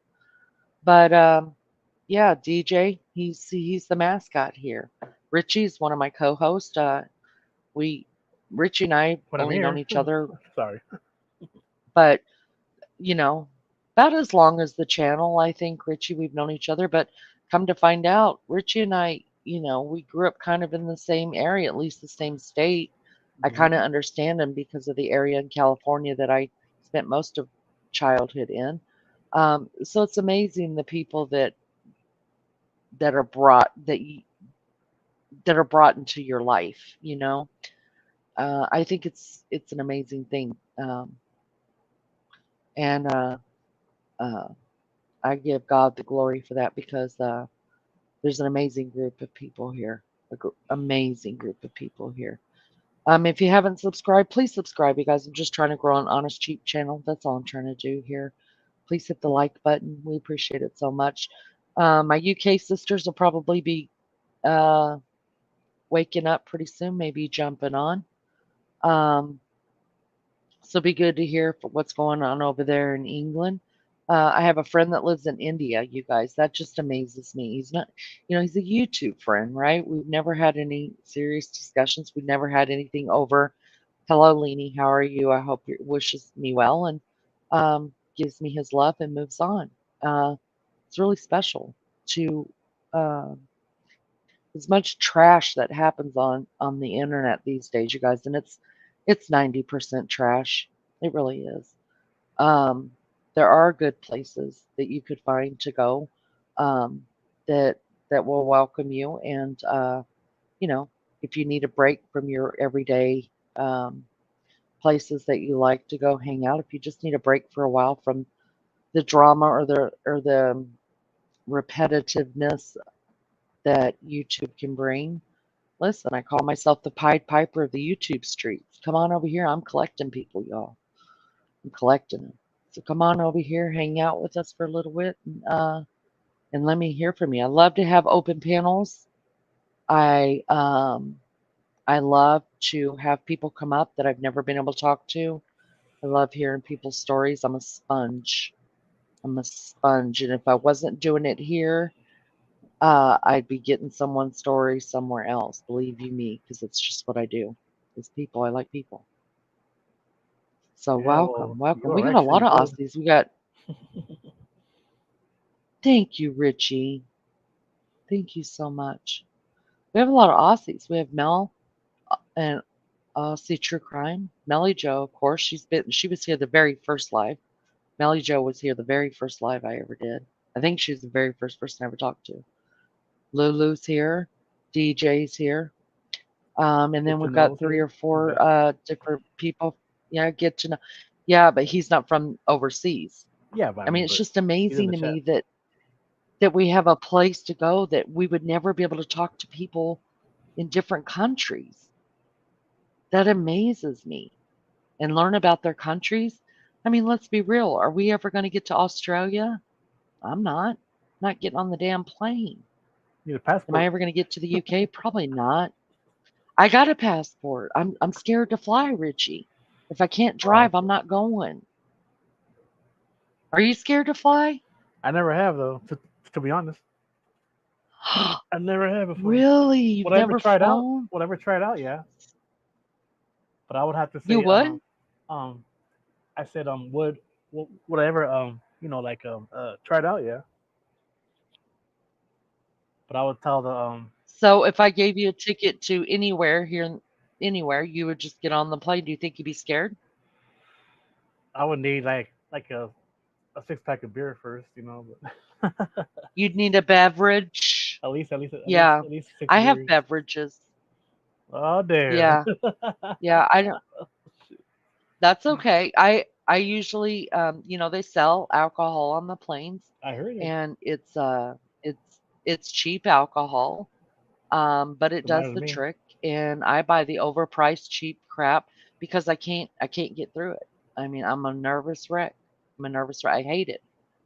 But yeah, DJ, he's the mascot here. Richie's one of my co-hosts. We Richie and I When I'm only known here. each other, Sorry. but you know, about as long as the channel, I think, Richie, we've known each other. But come to find out, Richie and I, we grew up kind of in the same area, at least the same state. I Hmm. kind of understand him because of the area in California that I spent most of childhood in. So it's amazing the people that are brought that are brought into your life. I think it's an amazing thing, and uh, I give God the glory for that because there's an amazing group of people here, amazing group of people here. If you haven't subscribed, please subscribe, you guys. I'm just trying to grow an honest, cheap channel. That's all I'm trying to do here. Please hit the like button. We appreciate it so much. My UK sisters will probably be uh, waking up pretty soon, maybe jumping on. Um, So be good to hear what's going on over there in England. I have a friend that lives in India, you guys. That just amazes me. He's not, he's a YouTube friend, right? We've never had any serious discussions. We've never had anything over. Hello, Leanie. How are you? I hope you wishes me well and gives me his love and moves on. It's really special to uh, as much trash that happens on the internet these days, you guys, and it's 90% trash. It really is. Um, there are good places that you could find to go um, that will welcome you, and you know, if you need a break from your everyday places that you like to go hang out, if you just need a break for a while from the drama or the repetitiveness that YouTube can bring. Listen, I call myself the Pied Piper of the YouTube streets. Come on over here. I'm collecting people, y'all. I'm collecting them. So come on over here, hang out with us for a little bit, and let me hear from you. I love to have open panels. I I love to have people come up that I've never been able to talk to. I love hearing people's stories. I'm a sponge. I'm a sponge. And if I wasn't doing it here, I'd be getting someone's story somewhere else. Believe you me, because it's just what I do. It's people. I like people. So Yeah, well, welcome. you We are got a lot actually of good. Aussies. We got. Thank you, Richie. Thank you so much. We have a lot of Aussies. We have Mel and Aussie True Crime. Mellie Joe, of course. She was here the very first live. Mellie Joe was here the very first live I ever did. I think she was the very first person I ever talked to. Lulu's here. DJ's here. And Get then to we've know got 3 here. or 4 Okay. different people. Yeah, get to know. Yeah, but he's not from overseas. Yeah, but I I mean, mean, it's but just he's in amazing the to chat. me that we have a place to go that we would never be able to talk to people in different countries. That amazes me. And learn about their countries. I mean, let's be real. Are we ever going to get to Australia? I'm not. Not getting on the damn plane. Need a Am I passport. ever going to get to the UK? Probably not. I got a passport. I'm scared to fly, Richie. If I can't drive, I'm not going. Are you scared to fly? I never have though. To be honest, I never have before. Really? You've Would I ever never try it out? flown? Would I ever try it out? Yeah, but I would have to You say, would? um, I said, would I ever, like, try it out? Yeah, but I would tell the, So if I gave you a ticket to anywhere, you would just get on the plane. Do you think you'd be scared? I would need like a 6 pack of beer first, but You'd need a beverage. Yeah, at least six I have beers. beverages. Oh damn! Yeah, yeah. I don't. That's okay. I usually, they sell alcohol on the planes, I heard it. and it's cheap alcohol, but it Doesn't matter does to the me. trick. And I buy the overpriced cheap crap because I can't get through it. I mean, I'm a nervous wreck. I'm a nervous wreck. I hate it.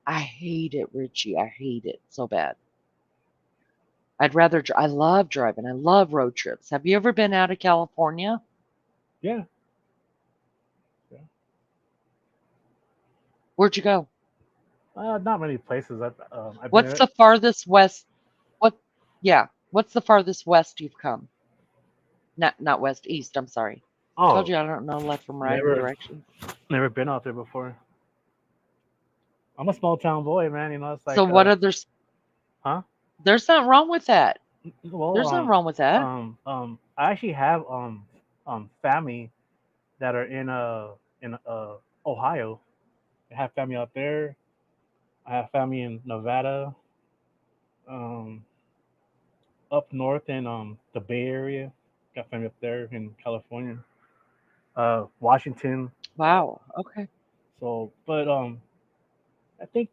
I hate it, Richie. I hate it so bad. I love driving. I love road trips. Have you ever been out of California? Yeah, yeah. Where'd you go? Not many places. I've been What's in. the farthest west? What? Yeah. What's the farthest west you've come? Not west, east. I'm sorry. Told Oh, you I don't know left from right or never, directions. never been out there before. I'm a small town boy, man. It's So like, what others? huh? There's nothing wrong with that. Well, There's nothing wrong with that. I actually have family that are in Ohio. I have family out there. I have family in Nevada, um, up north in the Bay Area. Got family up there in California, Washington. Wow. Okay. So, but I think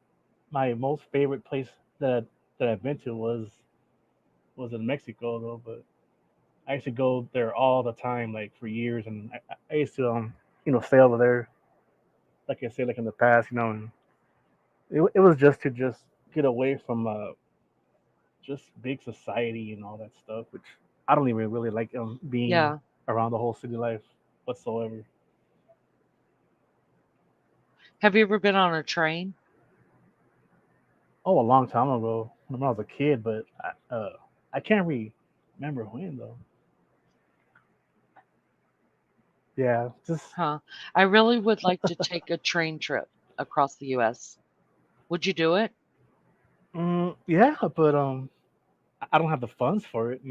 my most favorite place that that I've been to was in Mexico though. But I used to go there all the time, like for years, and I used to stay over there, like I said, like in the past, and it was just get away from just big society and all that stuff, which I don't even really like being Yeah. around the whole city life whatsoever. Have you ever been on a train? Oh, a long time ago when I was a kid, but I can't really remember when though. Yeah, just Huh. I really would like to take a train trip across the U.S. Would you do it? yeah, but I don't have the funds for it,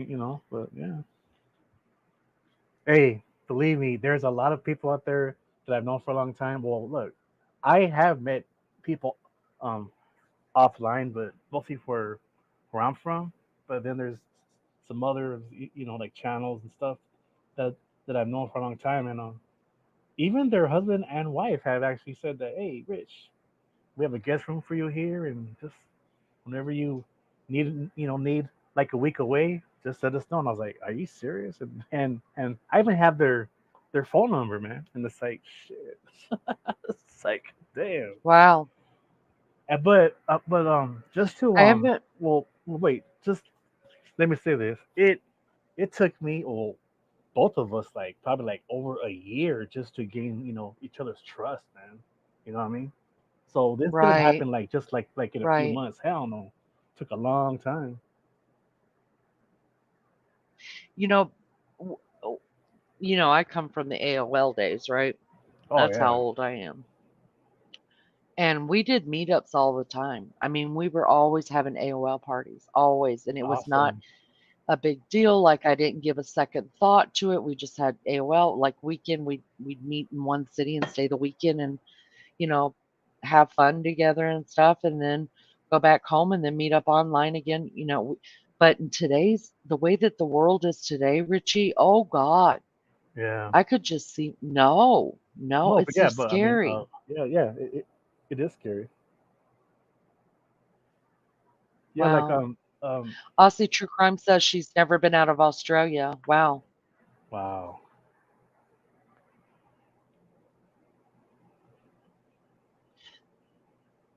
But yeah, hey, believe me, there's a lot of people out there that I've known for a long time. Well, look, I have met people um offline, but mostly for where I'm from. But then there's some other, like channels and stuff that I've known for a long time, and even their husband and wife have actually said that, hey, Rich, we have a guest room for you here, and just whenever you need like a week away, just let us know. And I was like, are you serious? And I even have their phone number, man. And it's like, shit. It's like, damn. Wow. But just to I haven't. wait, just let me say this. It took me both of us like probably like over a year just to gain each other's trust, man. You know what I mean? So this didn't Right, happen like just like in a few right. months. Hell no, took a long time. You know, w- oh, I come from the AOL days, right? Oh That's how yeah, old I am. And we did meetups all the time. I mean, we were always having AOL parties, always. And it was not awesome. a big deal. Like I didn't give a second thought to it. We just had AOL. Like weekend, we'd meet in one city and stay the weekend and you know have fun together and stuff, and then go back home and then meet up online again. But in today's the way that the world is today, Richie, oh God, Yeah. I could just see no, no, No, but it's so yeah, but I mean, scary. yeah, yeah, it is scary. Yeah, like Wow. Aussie True Crime says she's never been out of Australia. Wow. wow.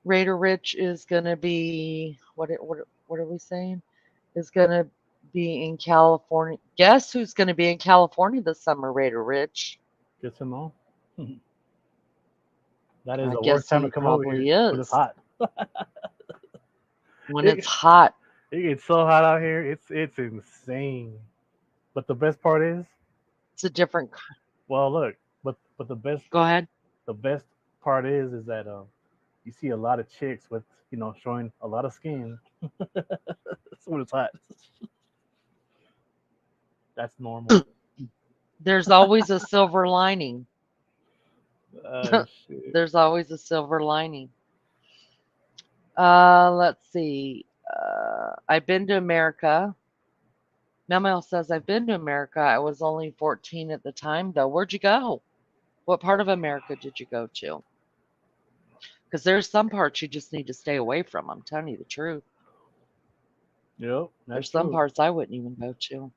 Raider Rich is gonna be what are we saying? Is gonna be in California. Guess who's gonna be in California this summer, Raider Rich? Good to know. That is I the worst guess time who to he come over here probably when it's is. hot. When it's It, hot, it gets so hot out here. It's insane. But the best part is, it's a different. well, look, but Go ahead. the best part is that you see a lot of chicks with showing a lot of skin. That's when it's hot. That's normal. There's always a silver lining. Shit. There's always a silver lining. Let's see. I've been to America. Mel says I've been to America. I was only 14 at the time, though. Where'd you go? What part of America did you go to? Because there's some parts you just need to stay away from. I'm telling you the truth. Yep, that's There's some true. parts I wouldn't even go to.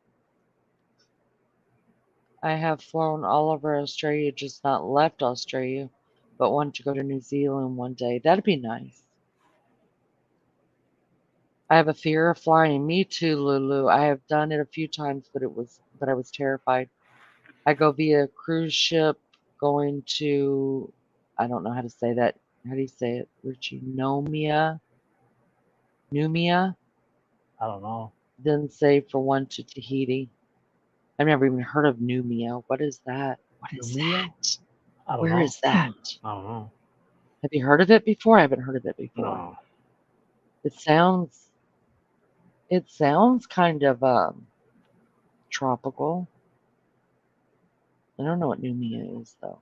I have flown all over Australia, just not left Australia, but wanted to go to New Zealand one day. That'd be nice. I have a fear of flying. Me too, Lulu. I have done it a few times, but I was terrified. I go via cruise ship going to, I don't know how to say that. How do you say it, Richie? Numia, I don't know. then say for one to Tahiti. I've never even heard of Numia. What is that? What is Lumia? that? I don't Where know. is that? I don't know. Have you heard of it before? I haven't heard of it before. No. It sounds it sounds kind of tropical. I don't know what Numia is though.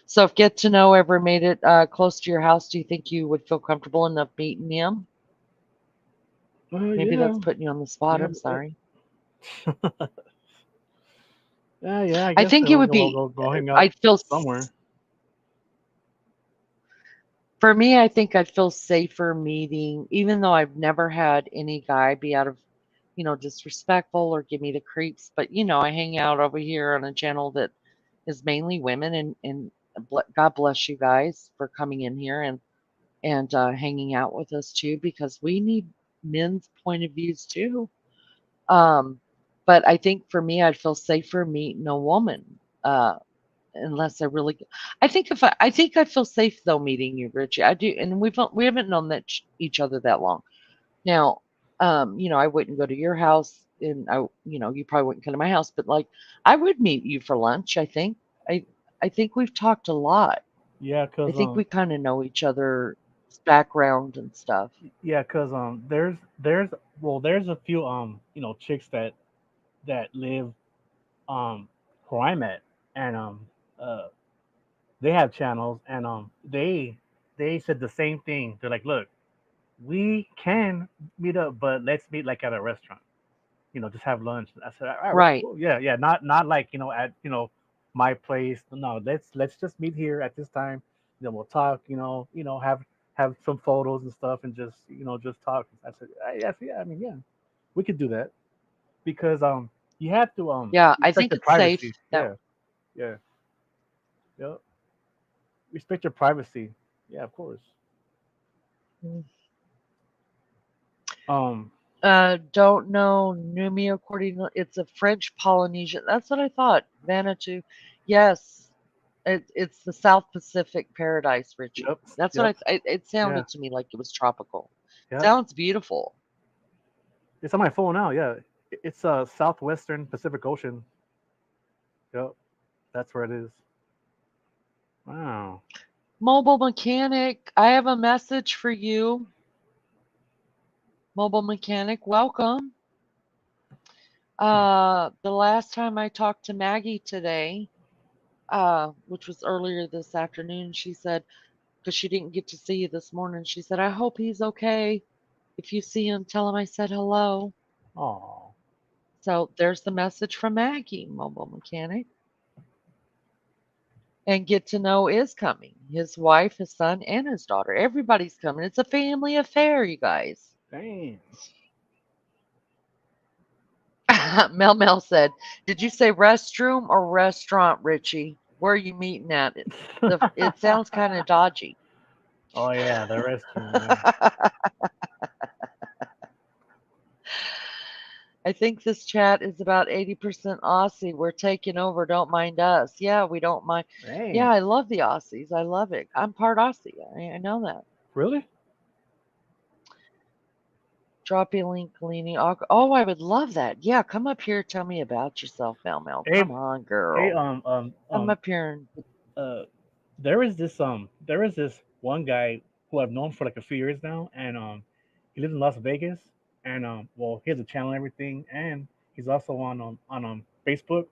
So if Get to Know ever made it close to your house, do you think you would feel comfortable enough meeting him? Maybe Yeah. that's putting you on the spot. Yeah. I'm sorry. Yeah. Yeah. I I guess think it we'll would be. go hang out I'd feel somewhere. For me, I think I'd feel safer meeting, even though I've never had any guy be out of, disrespectful or give me the creeps. But I hang out over here on a channel that is mainly women, and God bless you guys for coming in here and hanging out with us too, because we need men's point of views too. Um, but I think for me, I'd feel safer meeting a woman. Unless I really, I think I feel safe though meeting you, Richie. I do, and we haven't known that each other that long. Now, I wouldn't go to your house, and you probably wouldn't come to my house, but like, I would meet you for lunch. I, I think we've talked a lot. Yeah, I cause think we kind of know each other's background and stuff. yeah, cause there's there's a few chicks that live um where I'm at, and uh they have channels, and they said the same thing. They're like, look, we can meet up, but let's meet like at a restaurant. Just have lunch. I said, all right, Right. cool. Yeah, yeah. Not like at my place. No, let's just meet here at this time. Then we'll talk. Have some photos and stuff, and just just talk. I said, yes, yeah. I mean, yeah, we could do that because you have to Yeah, I respect think your it's safe privacy. that. Yeah, yeah, yeah. Respect your privacy. Yeah, of course. Mm. Um, Don't know Numio Cordino. It's a French Polynesian. That's what I thought. Vanuatu. Yes, it's the South Pacific paradise, Richie. Yep. That's what Yep. it Yeah. sounded to me like it was tropical. Yep. Sounds beautiful. It's on my phone now. Yeah. It's southwestern Pacific Ocean. Yep. That's where it is. Wow. Mobile mechanic, I have a message for you. Mobile mechanic, welcome. The last time I talked to Maggie today, which was earlier this afternoon, she said, because she didn't get to see you this morning, she said, I hope he's okay. If you see him, tell him I said hello. Oh. So there's the message from Maggie, mobile mechanic. And Get to Know is coming. His wife, his son, and his daughter. Everybody's coming. It's a family affair, you guys. Dang. Mel said, "Did you say restroom or restaurant, Richie? Where are you meeting at? It sounds kind of dodgy." Oh yeah, the restroom. Yeah. I think this chat is about 80% Aussie. We're taking over. Don't mind us. Yeah, we don't mind. Dang. Yeah, I love the Aussies. I love it. I'm part Aussie. I know that. Really? Drop your link, Kalini. Oh, I would love that. Yeah, come up here. Tell me about yourself, Mel. Hey, Come on, girl. hey, Come up here. there is this one guy who I've known for like a few years now, and he lives in Las Vegas, and well, he has a channel and everything, and he's also on Facebook,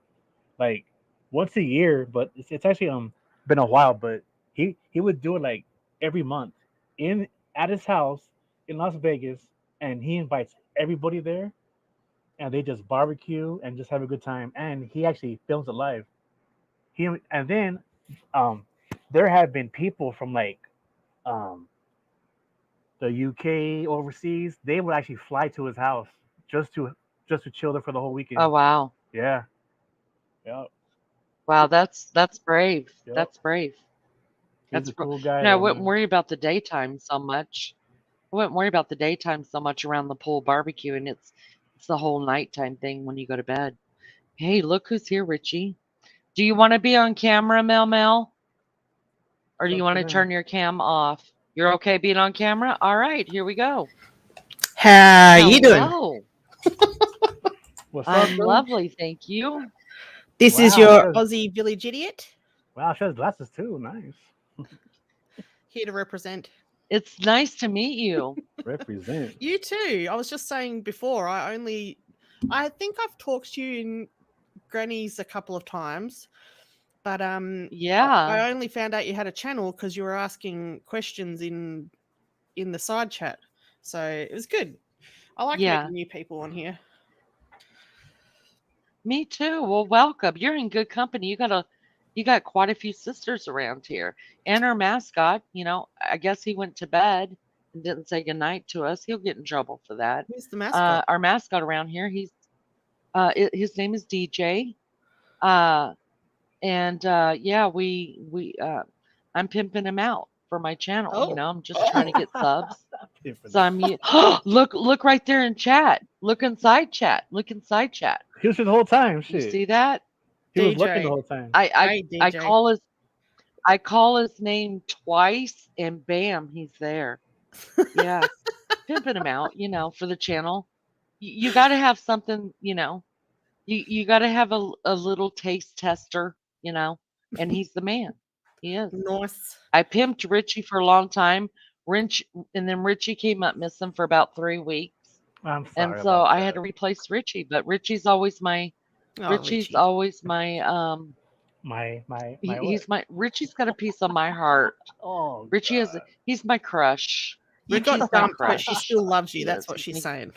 like once a year, but it's actually been a while, but he would do it like every month in at his house in Las Vegas, and he invites everybody there, and they just barbecue and just have a good time, and he actually films it live. He and then um, there have been people from like um, the UK overseas. They would actually fly to his house just to just to chill there for the whole weekend. Oh, wow. Yeah. Yep. Wow, that's brave. Yep. That's brave. He's a cool guy. I Though, wouldn't man. worry about the daytime so much. I wouldn't worry about the daytime so much around the pool barbecue, and it's the whole nighttime thing when you go to bed. Hey, look who's here, Richie. Do you want to be on camera, Mel? Or do you want to turn your cam off? You're okay being on camera? All right, here we go. How you doing? Hello. What's up, I'm bro? lovely, thank you. This is your Aussie village idiot. Wow, she has glasses too. Nice. Here to represent. It's nice to meet you. Represent. You too. I was just saying before, I think I've talked to you in Granny's a couple of times, but Yeah. I only found out you had a channel because you were asking questions in the side chat. So it was good. I like meeting new people on here. Me too. Well, welcome. You're in good company. You got quite a few sisters around here. And our mascot, I guess he went to bed and didn't say goodnight to us. He'll get in trouble for that. Who's the mascot? Our mascot around here, his name is DJ. Yeah, I'm pimping him out for my channel. Oh. I'm just trying to get subs. So look right there in chat. Look inside chat. He was here the whole time. You Shit. see that? He was looking the whole time. I call his name twice, and bam, he's there. Yeah, pimping him out, for the channel. You got to have something, you got to have a little taste tester, and he's the man. He is. Nice. I pimped Richie for a long time. And then Richie came up missing for about 3 weeks. I'm sorry. And so I had to replace Richie, but Richie's always my Richie's Richie's got a piece of my heart. Oh, Richie he's my crush. You Richie's got my dumped, but crush. she still loves you. That's what she's saying.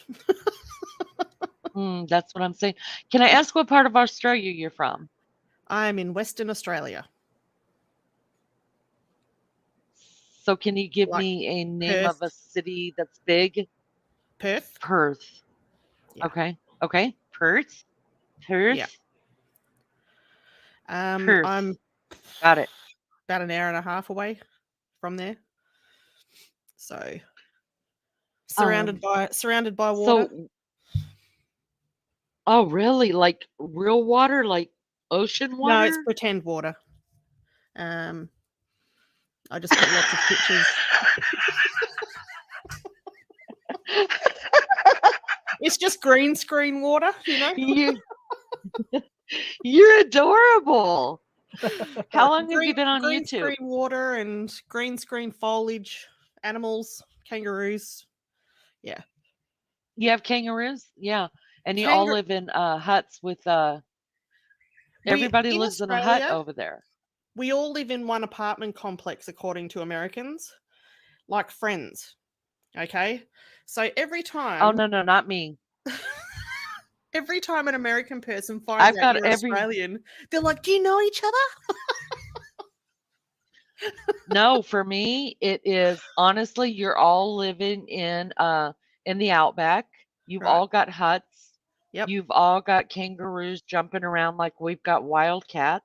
That's what I'm saying. Can I ask what part of Australia you're from? I'm in Western Australia. So can you give me a name of a city that's big? Perth. Yeah. Okay. Perth. Yeah. Perth. I'm got it. About an hour and a half away from there. So surrounded by water. So, oh, really? Like real water, like ocean No, it's water? pretend water. I just put lots of pictures. It's just green screen water, you know. You, you're adorable. How long have you been on green YouTube? screen water and green screen foliage, animals, kangaroos. Yeah. You have kangaroos? Yeah. And you all live in huts with everybody in lives in a hut Australia, over there. we all live in one apartment complex according to Americans, like friends. Okay? So every Oh time no, not me. every time an American person finds I've out got you're Australian, they're like, "Do you know each other?" No, for me, it is honestly, you're all living in the outback. You've Right. all got huts. Yep. You've all got kangaroos jumping around like we've got wild cats.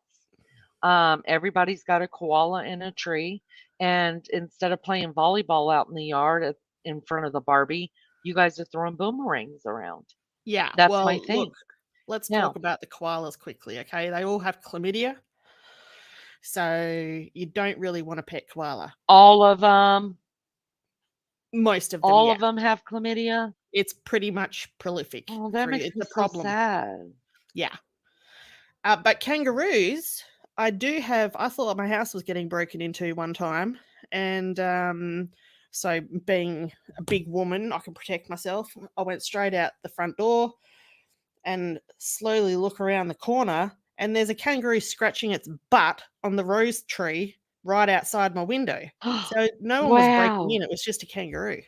Everybody's got a koala in a tree. And instead of playing volleyball out in the yard in front of the Barbie, you guys are throwing boomerangs around. Yeah. That's my Well, thing. look, let's Now, talk about the koalas quickly, okay? They all have chlamydia. So you don't really want to pet koala. all of them, Most of them, all yeah. of them have chlamydia. It's pretty much prolific. Oh, that makes It's me a so problem. sad. Yeah. But kangaroos, I thought my house was getting broken into one time. And so being a big woman, I can protect myself. I went straight out the front door and slowly look around the corner, and there's a kangaroo scratching its butt on the rose tree right outside my window. So no one was breaking in. Wow. It was just a kangaroo.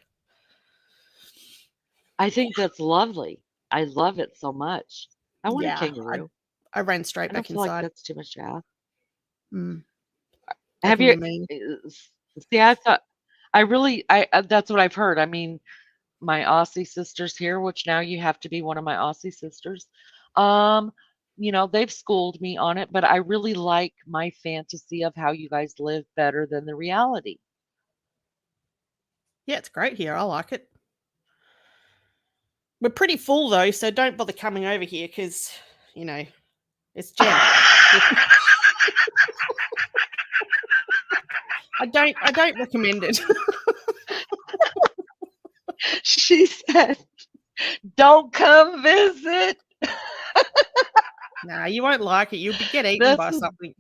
I think that's lovely. I love it so much. I want a Yeah, kangaroo. I ran straight I don't back feel like inside. that's too much to ask. They Have can you be mean. see, I thought that's what I've heard. I mean, my Aussie sisters here, which now you have to be one of my Aussie sisters. Um, they've schooled me on it, but I really like my fantasy of how you guys live better than the reality. Yeah, it's great here. I like it. We're pretty full though, so don't bother coming over here because, it's jammed. I don't recommend it. She said, "Don't come visit." Nah, you won't like it. You'll get eaten by something.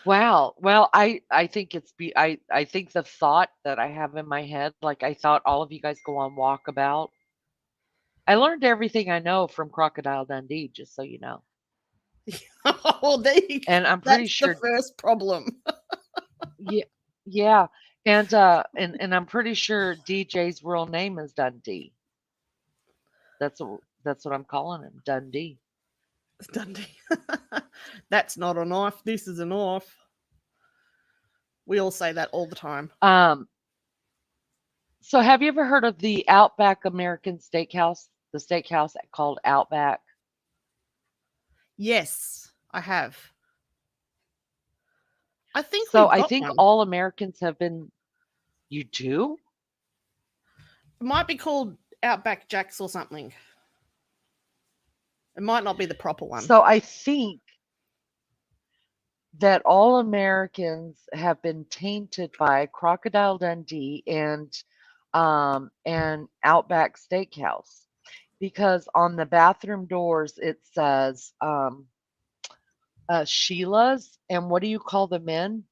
Wow. Well, I think I think the thought that I have in my head, like I thought all of you guys go on walkabout. I learned everything I know from Crocodile Dundee, just so you know. Oh, And I'm pretty that's sure the first problem. yeah. And I'm pretty sure DJ's real name is Dundee. That's what I'm calling him, Dundee. Dundee. That's not a knife. This is a knife. We all say that all the time. So have you ever heard of the Outback American Steakhouse? The steakhouse called Outback? Yes, I have. I think So we've I got think one. all Americans have been. You do? It might be called Outback Jacks or something. It might not be the proper one. So I think that all Americans have been tainted by Crocodile Dundee and Outback Steakhouse, because on the bathroom doors it says Sheila's, and what do you call the men?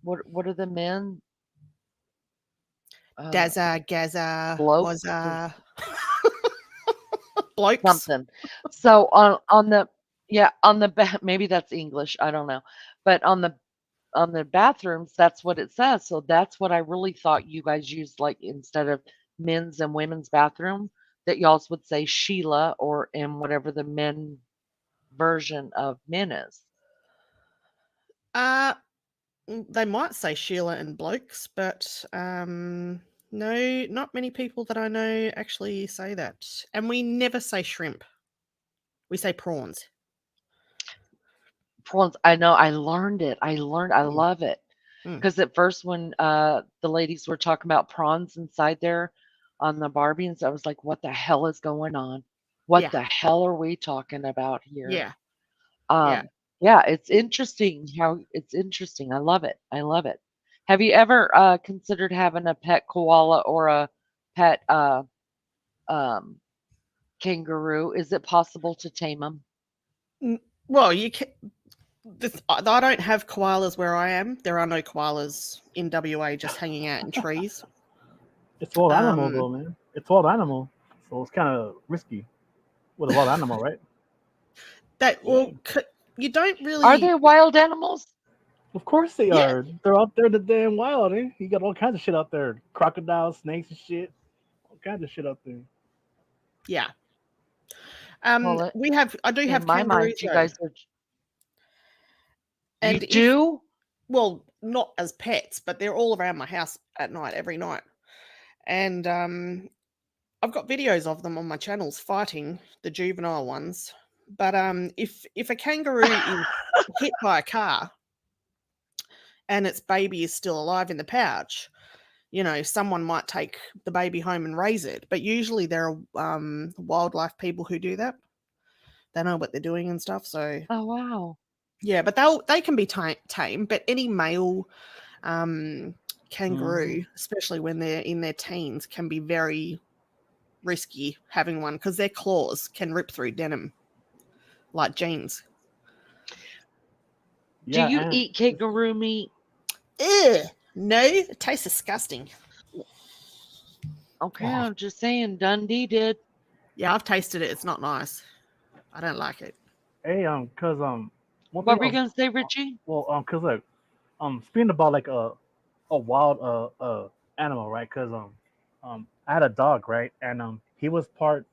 What are the men? Gaza, Blokes, Wazza. Blokes. something. So on the back, maybe that's English, I don't know, but on the bathrooms, that's what it says. So that's what I really thought you guys used, like instead of men's and women's bathroom, that y'all would say Sheila or in whatever the men version of men is. They might say Sheila and blokes, but no, not many people that I know actually say that. And we never say shrimp. We say prawns. Prawns, I know, I learned it. I love it. Mm. Because at first, when the ladies were talking about prawns inside there on the Barbies, I was like, what the hell is going on? What Yeah. the hell are we talking about here? Yeah. Yeah. Yeah, it's interesting how it's interesting. I love it. I love it. Have you ever considered having a pet koala or a pet um, kangaroo? Is it possible to tame them? Well, you can. I don't have koalas where I am. There are no koalas in WA just hanging out in trees. It's a wild animal, Um, though, man. It's a wild animal, so it's kind of risky with a wild animal, right? that well, you don't Are really. they wild animals? Of course they Yeah. are. They're out there in the damn wild, eh? You got all kinds of shit out there. Crocodiles, snakes and shit. All kinds of shit out there. Yeah. Well, We have. I do in have my mind, kangaroos you though, guys are. You and if do? well, not as pets, but they're all around my house at night, every night. And I've got videos of them on my channels fighting the juvenile ones. But if a kangaroo is hit by a car and its baby is still alive in the pouch, someone might take the baby home and raise it. But usually there are wildlife people who do that. They know what they're doing and stuff. So Oh wow. yeah, but they can be tame. But any male kangaroo, especially when they're in their teens, can be very risky having one because their claws can rip through denim like jeans. Do Yeah, you and eat kangaroo meat? Ugh, no, it tastes disgusting. Okay, oh, I'm just saying. Dundee did. Yeah, I've tasted it. It's not nice. I don't like it. hey, cause one What thing, were you gonna say, Richie? well, cause look, speaking about like a wild animal, right? Cause I had a dog, right, and he was part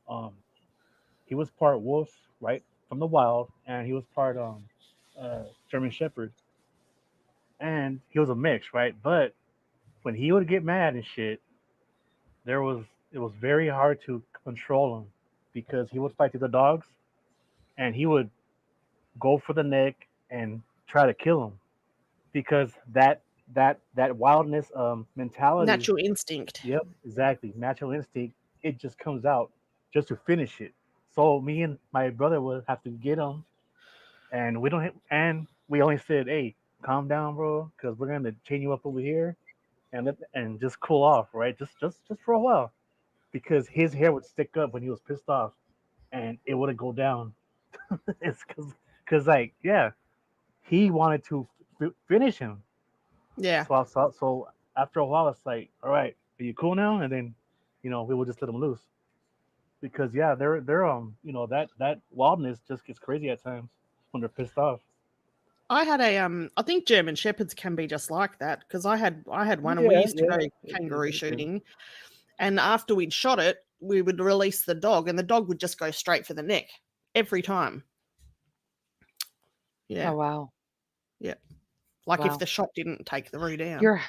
wolf, right, from the wild, and he was part German Shepherd, and he was a mix, right? But when he would get mad and shit, there was it was very hard to control him because he would fight through the dogs and he would go for the neck and try to kill him because that wildness mentality. Natural instinct. Yep, exactly. Natural instinct. It just comes out just to finish it. So me and my brother would have to get him, and and we only said, "Hey, calm down, bro, because we're gonna chain you up over here and just cool off, right? Just for a while, because his hair would stick up when he was pissed off, and it wouldn't go down. It's because like yeah, he wanted to finish him. Yeah. So after a while, it's like, all right, are you cool now? And then, we would just let him loose because yeah, they're that wildness just gets crazy at times when they're pissed off. I had I think German shepherds can be just like that because I had one and we Yeah, used to yeah. go kangaroo shooting, and after we'd shot it, we would release the dog and the dog would just go straight for the neck every time. Yeah. Oh wow. Yeah. Like if Wow. the shot didn't take the root down. You're.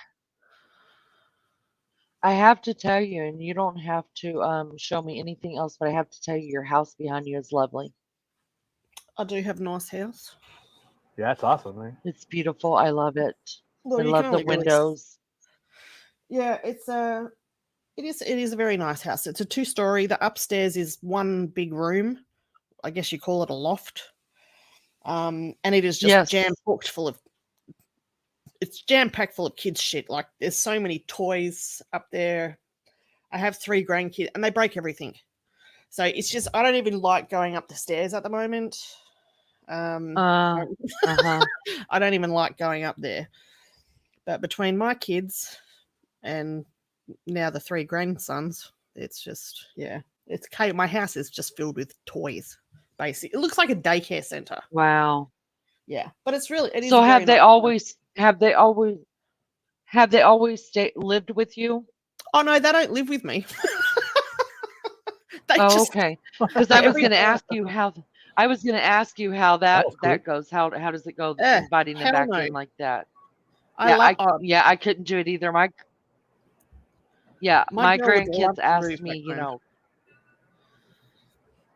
I have to tell you, and you don't have to show me anything else, but I have to tell you, your house behind you is lovely. I do have a nice house. Yeah, that's awesome, man. It's beautiful. I love it. Well, I you can love the only really windows. Yeah, it is a very nice house. It's a 2-story. The upstairs is one big room. I guess you call it a loft. And it is just Yes. jam-packed full of it's jam-packed full of kids shit. Like there's so many toys up there. I have 3 grandkids and they break everything. So it's just I don't even like going up the stairs at the moment. Uh-huh. I don't even like going up there. But between my kids and now the 3 grandsons, it's just it's my house is just filled with toys. Basically, it looks like a daycare center. Wow. Yeah, but it is. So a have very they nice always lived with you? Oh no, they don't live with me. They Oh, just okay. Because I was every going to ask you how That was that quick. goes. How does it go? Eh, Inviting them hell back no. in like that? I Yeah, love I couldn't do it either. My my girl would love grandkids to move asked back me, home.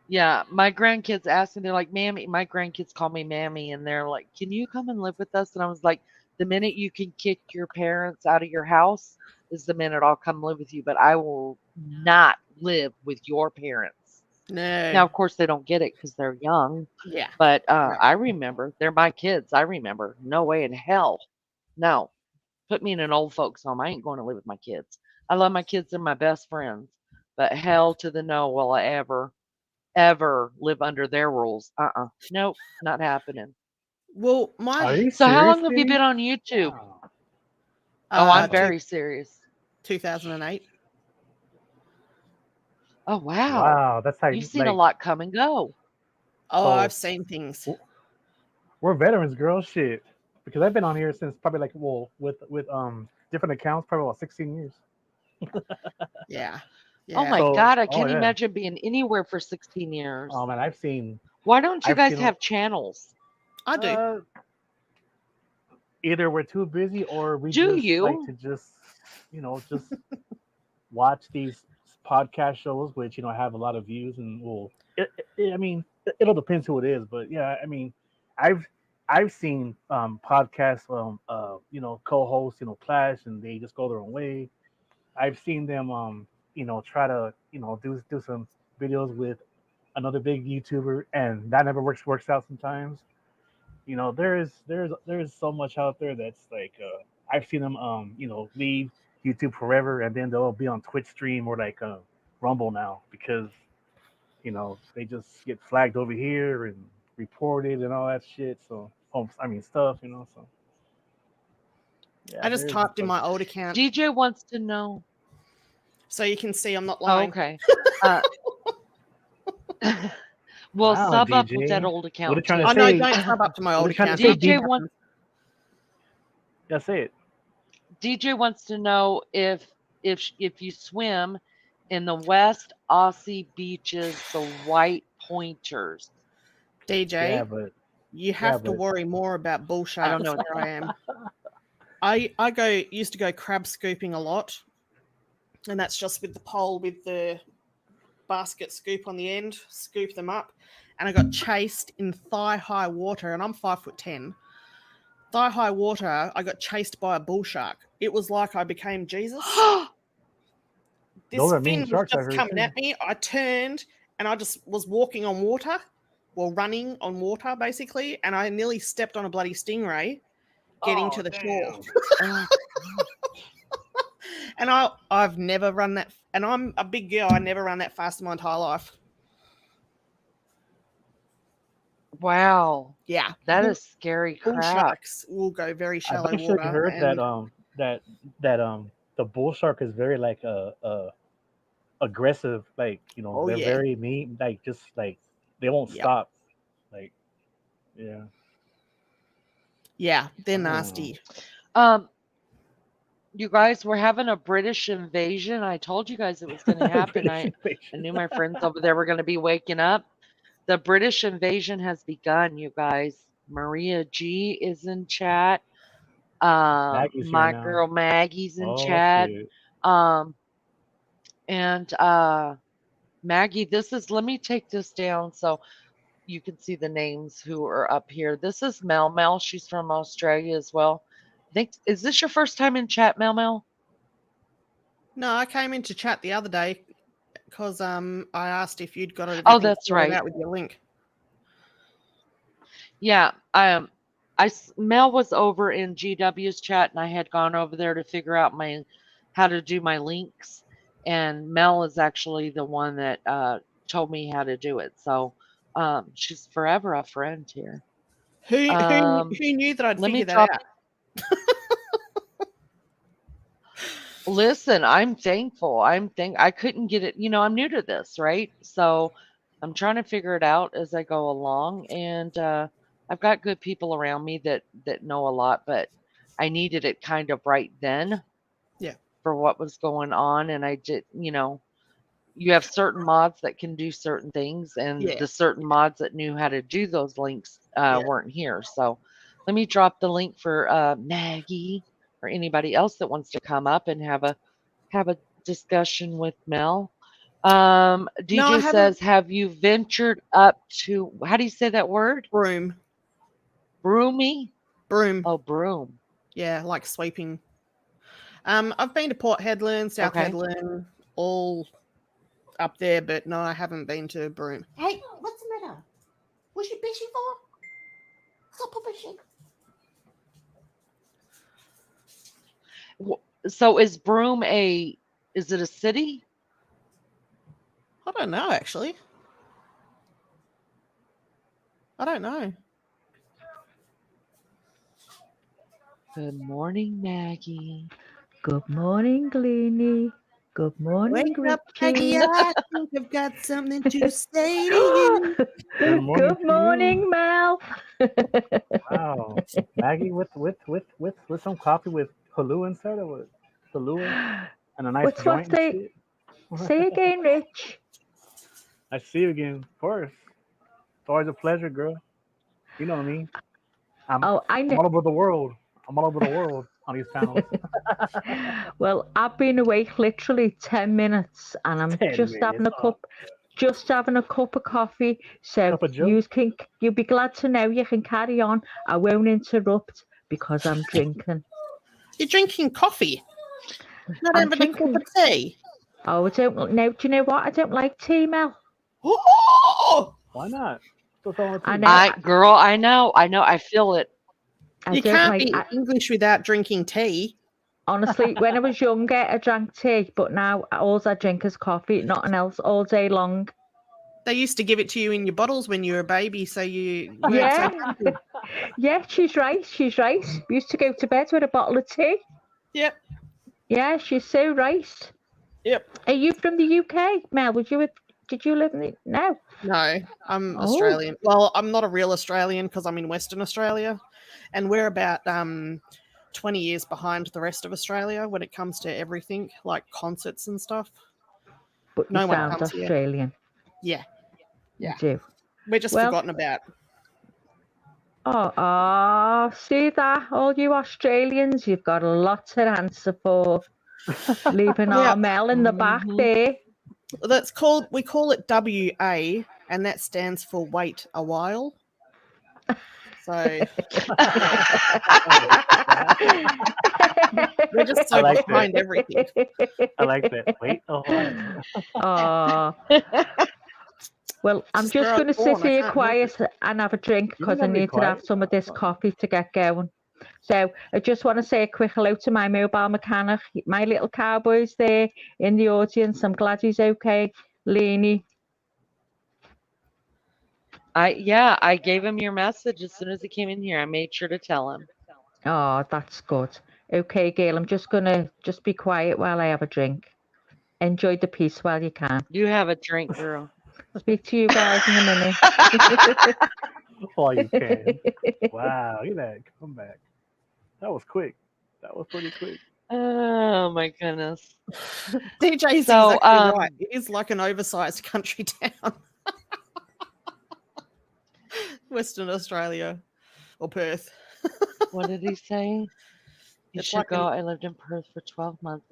Yeah, my grandkids asked me, they're like, Mammy, my grandkids call me Mammy, and they're like, can you come and live with us? And I was like, The minute you can kick your parents out of your house is the minute I'll come live with you, but I will not live with your parents. Now, No. of course, they don't get it because they're young, Yeah. but Yeah. I remember they're my kids. I remember. No way in hell. No. Put me in an old folks home. I ain't going to live with my kids. I love my kids. They're my best friends. But hell to the no will I ever live under their rules. Nope, not happening. Well, Are my you So how serious, long have you Vinny? been on YouTube? Wow. Oh, I'm two, very serious. 2008. Oh, wow. Wow, that's You've seen a like lot come and go. Oh, so. I've seen things. We're veterans, girl. Shit, because I've been on here since probably like with different accounts, probably about 16 years. Yeah. Oh Yeah. my So, God, I oh can't yeah, imagine being anywhere for 16 years. oh man, Why don't you I've guys seen have channels? I do. Either we're too busy or we Do just like to you? just watch these podcast shows, which have a lot of views and I mean, it'll depend who it is, but yeah, I mean, I've I've seen podcasts, co-hosts, clash, and they just go their own way. I've seen them, try to, do some videos with another big YouTuber, and that never works out sometimes. There's so much out there that's like I've seen them leave YouTube forever, and then they'll be on Twitch stream or like Rumble now because they just get flagged over here and reported and all that shit. So I mean stuff, so yeah, I just there's typed in like my old account DJ wants to know. so you can see I'm not Oh, lying. okay. Uh, well, wow, sub up with that DJ. old What are you account trying to Oh too. no, say? don't sub up to my What are old you trying to account. say, Nothing DJ DJ? wants happens. Yeah, say it. DJ wants to know if you swim in the West Aussie beaches, the white pointers. Yeah, DJ, but you yeah, have to but worry more about bull I don't sharks know what where I am. I used to go crab scooping a lot, and that's just with the pole with the basket scoop on the end, scoop them up, and I got chased in thigh high water, and I'm 5'10". Thigh high water, I got chased by a bull shark. It was like I became Jesus. those This are mean fin was sharks, I just heard coming too. at me. I turned and I just was walking on water, well, running on water basically, and I nearly stepped on a bloody stingray getting to Oh the shore. damn! Oh, And I've never run that, and I'm a big girl. I never run that fast in my entire life. wow. Yeah, That is scary bull crap. sharks will go very I've shallow actually water, heard that and the bull shark is very like aggressive, like oh they're yeah, very mean, like just like they won't yep, stop, like yeah. yeah, they're Oh. nasty. Um, you guys, we're having a British invasion. I told you guys it was going to happen. British I invasion. knew my friends over there were going to be waking up. The British invasion has begun, you guys. Maria G is in chat. Maggie's here My now. girl Maggie's in Oh chat. shit! Um, and Maggie, let me take this down so you can see the names who are up here. This is Mel Mel. She's from Australia as well. Is this your first time in chat, Mel Mel? No, I came into chat the other day because I asked if you'd got Oh, everything that's sorted right. out with your link. Yeah. Mel was over in GW's chat, and I had gone over there to figure out how to do my links. And Mel is actually the one that told me how to do it. So she's forever a friend here. Who Um, knew that I'd let me figure that drop. out? Listen, I'm thankful. I couldn't get it. I'm new to this, right? So I'm trying to figure it out as I go along, and I've got good people around me that know a lot, but I needed it kind of right then Yeah, for what was going on, and I did. You have certain mods that can do certain things, and yeah, the certain mods that knew how to do those links yeah. weren't here. So let me drop the link for Maggie or anybody else that wants to come up and have a discussion with Mel. No, I DJ haven't. says, have you ventured up to, how do you say that word? Broom, Broomy? broom. Oh, broom. Yeah, like sweeping. I've been to Port Hedland, South Okay. Hedland, all up there, but no, I haven't been to Broome. Hey, what's the matter? Was you busy for? Stop pushing. So is Broome is it a city? I don't know, actually. I don't know. Good morning, Maggie. Good morning, Gleeny. Good morning, Wake up, Maggie. Richie. I think I've got something to say to you. Good morning. Good to you. morning, Mel. Wow, Maggie with some coffee with Kahlua inside of it. Kahlua and a nice What's joint and say? shit. Say again, Rich. I see you again, of course. It's always a pleasure, girl. You know what I mean. I'm Oh, I I'm know. all over the world. I'm all over the world on these panels. Well, I've been awake literally 10 minutes, and I'm 10 just having minutes. a cup of coffee. So Cup of Joe? you'll be glad to know you can carry on. I won't interrupt because I'm drinking. You're drinking coffee. Not I'm having a cup drinking. of tea. Oh, I don't know. Do you know what? I don't like tea, Mel. Oh! Why not? What's wrong with I you? know. Girl, I know. I feel it. I You don't can't like. be English without drinking tea. Honestly, when I was younger, I drank tea, but now all I drink is coffee, nothing else, all day long. They used to give it to you in your bottles when you were a baby, so you weren't Yeah. so hungry. Yeah, she's right. She's right. We used to go to bed with a bottle of tea. Yep. Yeah, she's so right. Yep. Are you from the UK, Mel? Did you live in the... No. No, I'm Oh. Australian. Well, I'm not a real Australian because I'm in Western Australia, and we're about 20 years behind the rest of Australia when it comes to everything, like concerts and stuff. But No you one sound comes here. Australian. Yeah. You do. We're just Well- forgotten about. Oh, see that? All you Australians, you've got a lot to answer for. Leaving our Mel in the back there. We call it WA, and that stands for wait a while. So we're just so like behind everything. I like that. Wait a while. Oh. Well, I'm Just just where I going to was born, sit I here can't quiet and have a drink You don't because I gotta be need to have quiet. some of this coffee to get going. So I just want to say a quick hello to my mobile mechanic. My little cowboy's there in the audience. I'm glad he's okay. Leanie. I gave him your message as soon as he came in here. I made sure to tell him. Oh, that's good. Okay, Gail, I'm just going to be quiet while I have a drink. Enjoy the peace while you can. You have a drink, girl. Speak to you guys in a minute. All you can. Wow, look at that comeback. That was quick. That was pretty quick. Oh my goodness. DJ's So, exactly right. It is like an oversized country town. Western Australia or Perth. What did he say? You It's should like go. I lived in Perth for 12 months.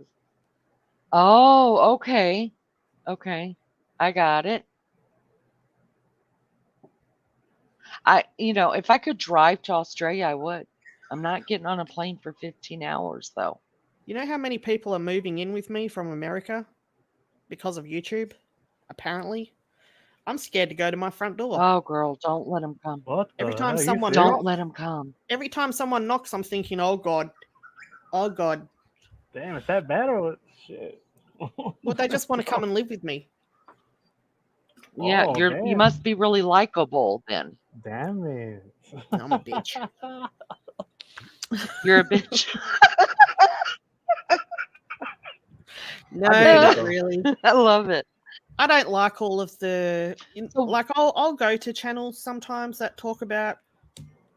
Oh, okay. Okay. I got it. If I could drive to Australia, I would. I'm not getting on a plane for 15 hours, though. You know how many people are moving in with me from America because of YouTube? Apparently. I'm scared to go to my front door. Oh, girl, don't let him come. What the Every time hell? You someone serious? Don't let him come. Every time someone knocks, I'm thinking, oh God. Oh God. Damn, it's that bad or what? Shit. Well, they just want to come and live with me. Yeah, Oh, you damn. must be really likable then. Damn it. I'm a bitch. You're a bitch. No, I get it, not though. really. I love it. I don't like all of the So- like. I'll go to channels sometimes that talk about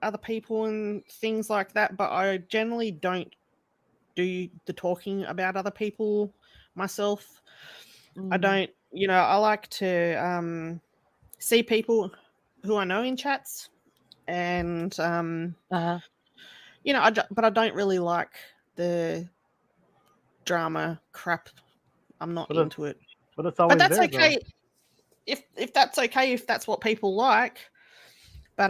other people and things like that, but I generally don't do the talking about other people myself. I don't. I like to see people who I know in chats, and Uh-huh. but I don't really like the drama crap. I'm not But it- into it. But it's always But that's there, okay. though. If that's okay, if that's what people like. But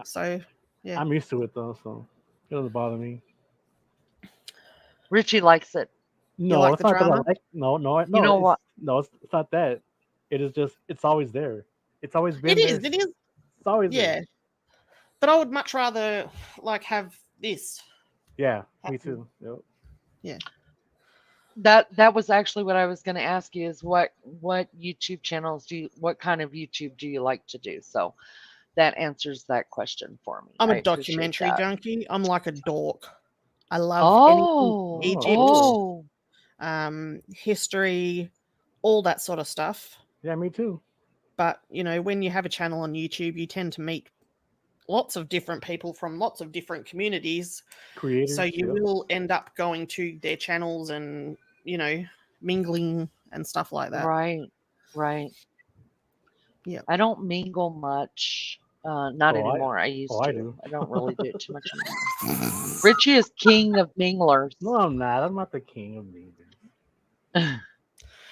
so yeah. I'm used to it though, so It doesn't bother me. Richie likes it. No, like it's the not that I drama? like. No, no, You know what? it's not that. It is just it's always there. It's always It been is. there. It is. It's always Yeah, there. but I would much rather like have this Yeah, me happen. too. Yep. Yeah. That was actually what I was going to ask you is what YouTube channels what kind of YouTube do you like to do? So that answers that question for me. I'm I a appreciate documentary that. junkie. I'm like a dork. I love anything Oh, Oh, Egypt, cool. history, all that sort of stuff. Yeah, me too. But when you have a channel on YouTube, you tend to meet lots of different people from lots of different communities. So Creators. you Yep. will end up going to their channels and mingling and stuff like that. right, right. Yeah. I don't mingle much. Not Oh, anymore. I I used to. do. I don't really do it too much anymore. Richie is king of minglers. No, I'm not. I'm not the king of memes.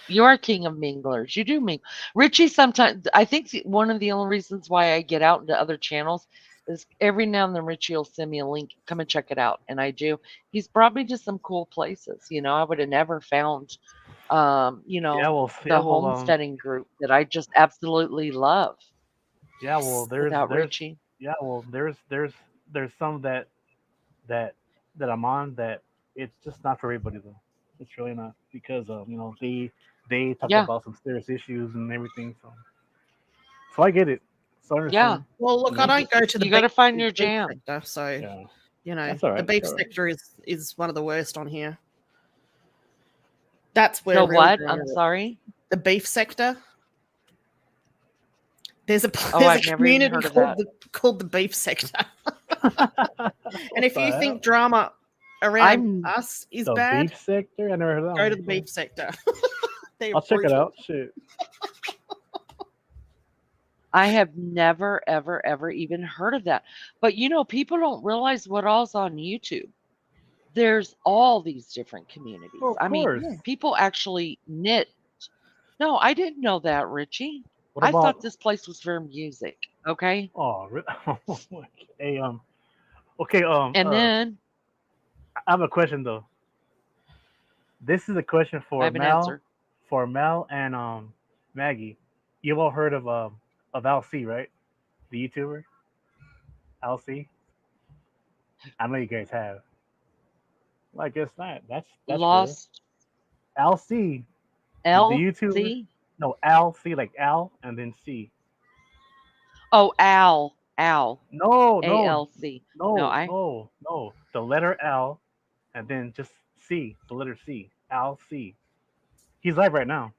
You are king of minglers. You do mingle. Richie sometimes, I think one of the only reasons why I get out into other channels is every now and then Richie will send me a link, come and check it out. And I do. He's brought me to some cool places. I would have never found, Yeah, well, the homesteading group that I just absolutely love yeah, well, without Richie. yeah, well, there's some that that I'm on that it's just not for everybody though. It's really not because they talk Yeah, about some serious issues and everything. So I get it. So I yeah. understand. Well, look, I You know, don't go to the You got to find your beef jam. sector, so yeah, that's all the right. beef All right. sector is one of the worst on here. That's where The really what? I'm sorry. the beef sector. There's a Oh, there's a I've never even community heard of called that. the beef sector. And if What you the think hell? drama around I'm us is The bad, beef sector? I never heard of that go one. to the Okay. beef sector. They're I'll check it brutal. out. Shit. I have never, ever, ever even heard of that. But people don't realize what all's on YouTube. There's all these different communities. Oh, of I mean, course. people actually knit. No, I didn't know that, Richie. What I thought about? this place was for music. Okay. Oh, hey, okay. And then I have a question though. This is a question I have an answer. For Mel and Maggie. You've all heard of LC, right? The YouTuber LC. I know you guys have. Well, I guess not. That's rare. Lost LC, the YouTuber. LC. No, LC like Al and then C. Oh, Al. Al. No, no, ALC. No, no. The letter L and then just C. The letter C. Al C. He's live right now.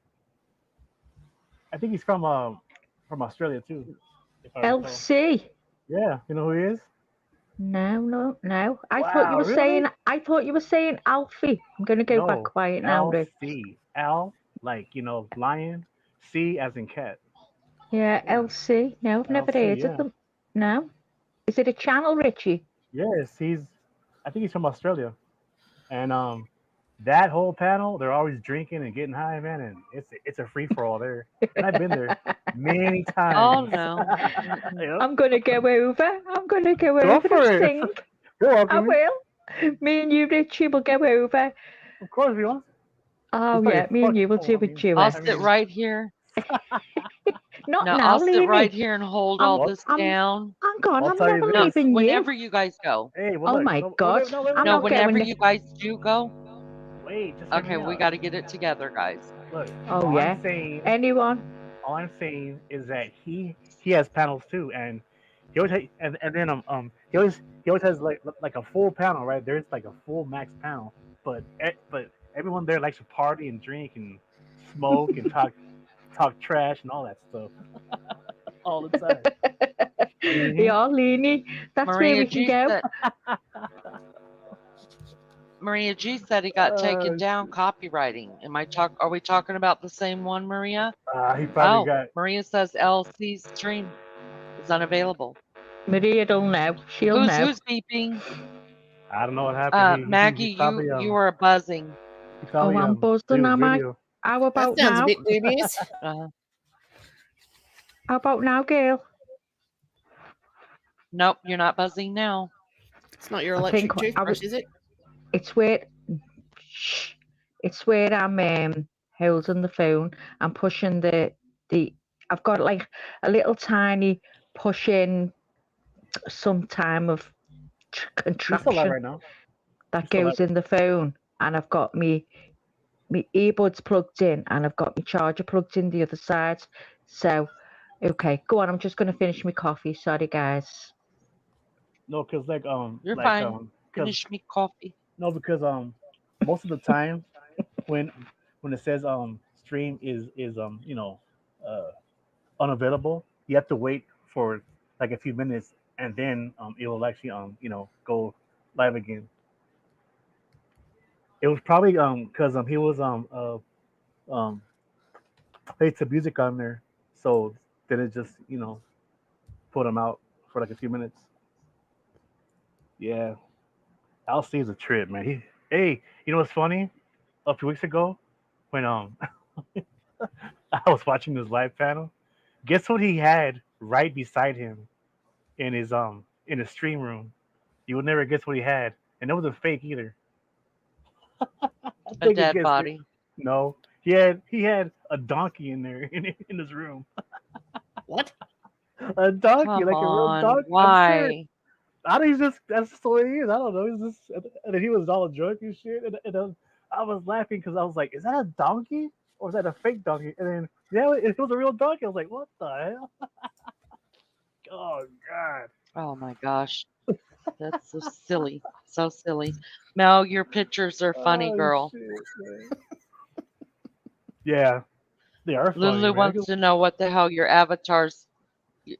I think he's from Australia too. If I recall. LC. Yeah, you know who he is? No. I thought Wow, you were really? saying Alfie. I'm gonna go back No, quiet now, Rick. LC. L like lion. C as in cat. Yeah, Yeah, LC. No, I've never LC. heard of Yeah. them. No. Is it a channel, Richie? Yes, I think he's from Australia, and that whole panel, they're always drinking and getting high, man, and it's a free for all there. And I've been there many Oh times. no. Yep. I'm gonna go over. I'm gonna go Go over for and it. sing. You're I welcome. will. Me and you, Richie, will go over. Of course, we want. Oh It's not yeah, your me and fucking you will fault. do I a mean, duet. I'll I sit mean, right here. Not No, now, I'll sit right Leanie. here and hold I'm, all I'll, this I'm, down. hang on, I'll I'm tell you never No, this. leaving you. whenever you guys go. Hey, well, Oh look. my No, God, wait, no, wait, I'm No, not whenever going. you guys do go. wait. Just hear Okay, me we out. got to get it together, guys. Look, Oh all yeah. I'm saying, Anyone? all I'm saying is that he has panels too, and he always and then he always has like a full panel, right? There's like a full max panel, but everyone there likes to party and drink and smoke and talk trash and all that stuff all the time. Mm-hmm. Yeah, Leanie. That's where Maria we can G go. said. Maria G said he got taken down copywriting. Are we talking about the same one, Maria? He probably Oh, got. Maria says LC's stream is unavailable. Maria'll know. She'll know. Who's beeping? I don't know what happened. He Maggie, probably you are buzzing. he probably I'm buzzing, did his am I? video. How That about sounds a now? bit dubious. Uh, How about now, girl? nope, you're not buzzing now. It's not your I think electric I was. toothbrush, is it? It's where. Shh, it's where I'm holding the phone. I'm pushing the. I've got like a little tiny push in some time of You're still live contraction right now. that You're still live. goes in the phone, and I've got me earbuds plugged in, and I've got my charger plugged in the other side. So, okay, go on. I'm just going to finish my coffee. Sorry, guys. No, because You're like fine. because Finish me coffee. no, because most of the time when it says stream is uh unavailable, you have to wait for like a few minutes, and then it will actually go live again. It was probably because he was um played some music on there, so then it just put him out for like a few minutes. Yeah, LC is a trip, man. Hey, you know what's funny? A few weeks ago, when I was watching this live panel, guess what he had right beside him in his stream room? You would never guess what he had, and it wasn't fake either. I A think you dead guessed it. body. No, he had a donkey in there in his room. What? A donkey, Come like a real on. donkey. I'm serious. Why? I don't. He's just that's just the way he is. I don't know. He's just and then he was all drunk and shit. I was laughing because I was like, "Is that a donkey or is that a fake donkey?" And then yeah, it was a real donkey. I was like, "What the hell?" Oh God. Oh my gosh. That's so silly. So silly. Mel, your pictures are funny, Oh girl. shit, man. Yeah, they are funny, Lulu man. wants to know what the hell your avatars.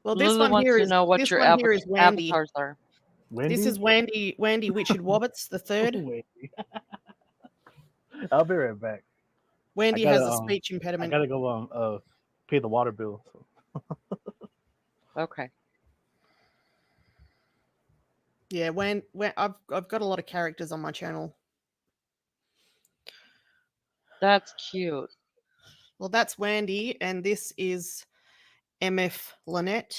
Well, Lulu wants to know what this your one here is Wandy. avatars are. This Wendy. is Wandy Richard Wobbits the third. Wait, I'll be right back. I Wandy gotta has a speech I impediment. gotta go pay the water bill. So. Okay. Yeah, when I've got a lot of characters on my channel. That's cute. Well, that's Wandy, and this is MF Lynette.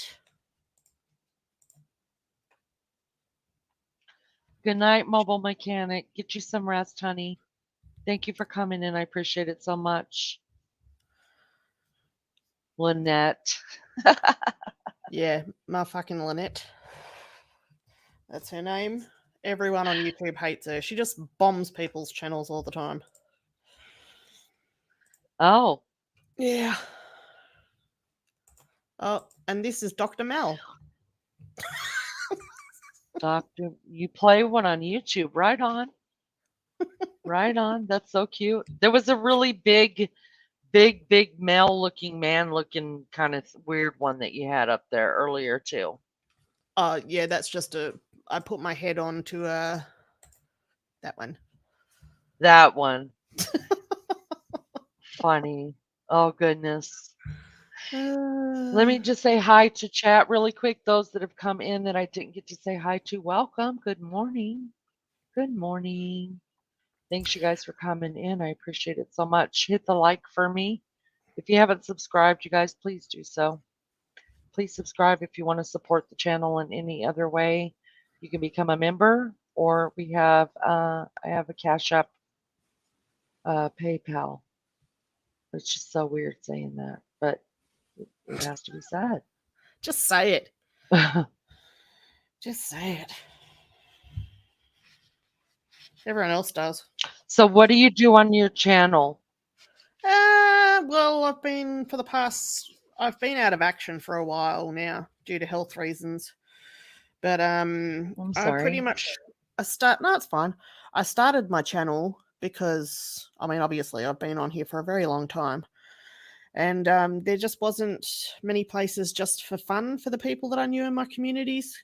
Good night, mobile mechanic. Get you some rest, honey. Thank you for coming in. I appreciate it so much. Lynette. Yeah, my fucking Lynette. That's her name. Everyone on YouTube hates her. She just bombs people's channels all the time. Oh, Yeah. Oh, and this is Dr. Mel. Doctor, you play one on YouTube. Right on. Right on. That's so cute. There was a really big male looking, man looking kind of weird one that you had up there earlier too. Yeah, that's just I put my head on to that one. That one. Funny. Oh goodness. Let me just say hi to chat really quick. Those that have come in that I didn't get to say hi to, welcome. Good morning. Good morning. Thanks you guys for coming in. I appreciate it so much. Hit the like for me. If you haven't subscribed, you guys, please do so. Please subscribe if you want to support the channel in any other way. You can become a member, or we have I have a Cash App, PayPal. It's just so weird saying that, but it has to be said. Just say it. Just say it. Everyone else does. So what do you do on your channel? Well, I've been out of action for a while now due to health reasons. But I'm I pretty sorry. much no, it's fine. I started my channel because obviously I've been on here for a very long time. And there just wasn't many places just for fun for the people that I knew in my communities.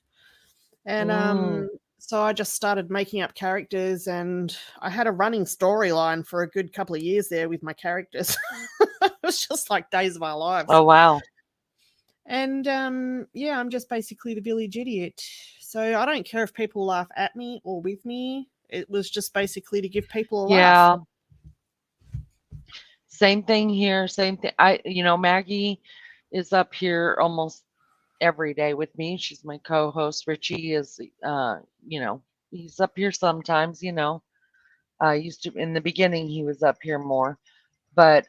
And so I just started making up characters, and I had a running storyline for a good couple of years there with my characters. It was just like days of our lives. Oh wow. And yeah, I'm just basically the village idiot. So I don't care if people laugh at me or with me. It was just basically to give people a laugh. Same thing here. Same thing. Maggie is up here almost every day with me. She's my co-host. Richie is, you know, he's up here sometimes. You know, used to in the beginning he was up here more, but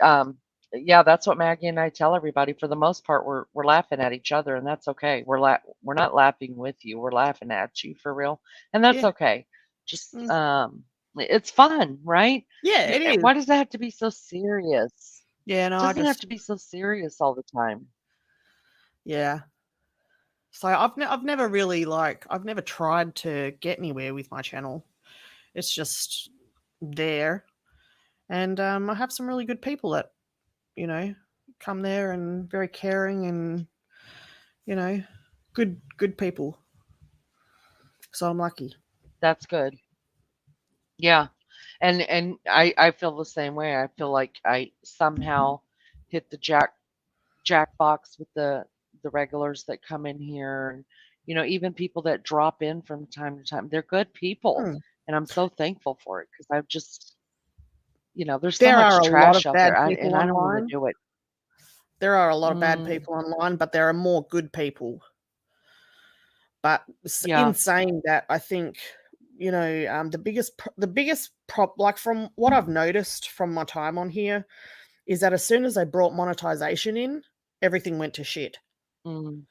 yeah, that's what Maggie and I tell everybody. For the most part, we're laughing at each other, and that's okay. We're not laughing with you. We're laughing at you for real, and that's Yeah. okay. Just Mm. it's fun, right? Yeah, it is. Why does it have to be so serious? Yeah, no, It I doesn't have just to be so serious all the time. yeah. So I've never really I've never tried to get anywhere with my channel. It's just there, and I have some really good people that you know come there and very caring and you know good people. So I'm lucky. That's good. Yeah. And I feel the same way. I feel like I somehow hit the jackbox with the regulars that come in here, and you know, even people that drop in from time to time. They're good people, Hmm. and I'm so thankful for it because I've just, you know, there's so There are much a lot of trash out bad there, people and I don't want to online. do it. There are a lot of bad Mm, people online, but there are more good people. But in yeah. saying that, I think the biggest prop like from what I've noticed from my time on here is that as soon as they brought monetization in, everything went to shit Mm.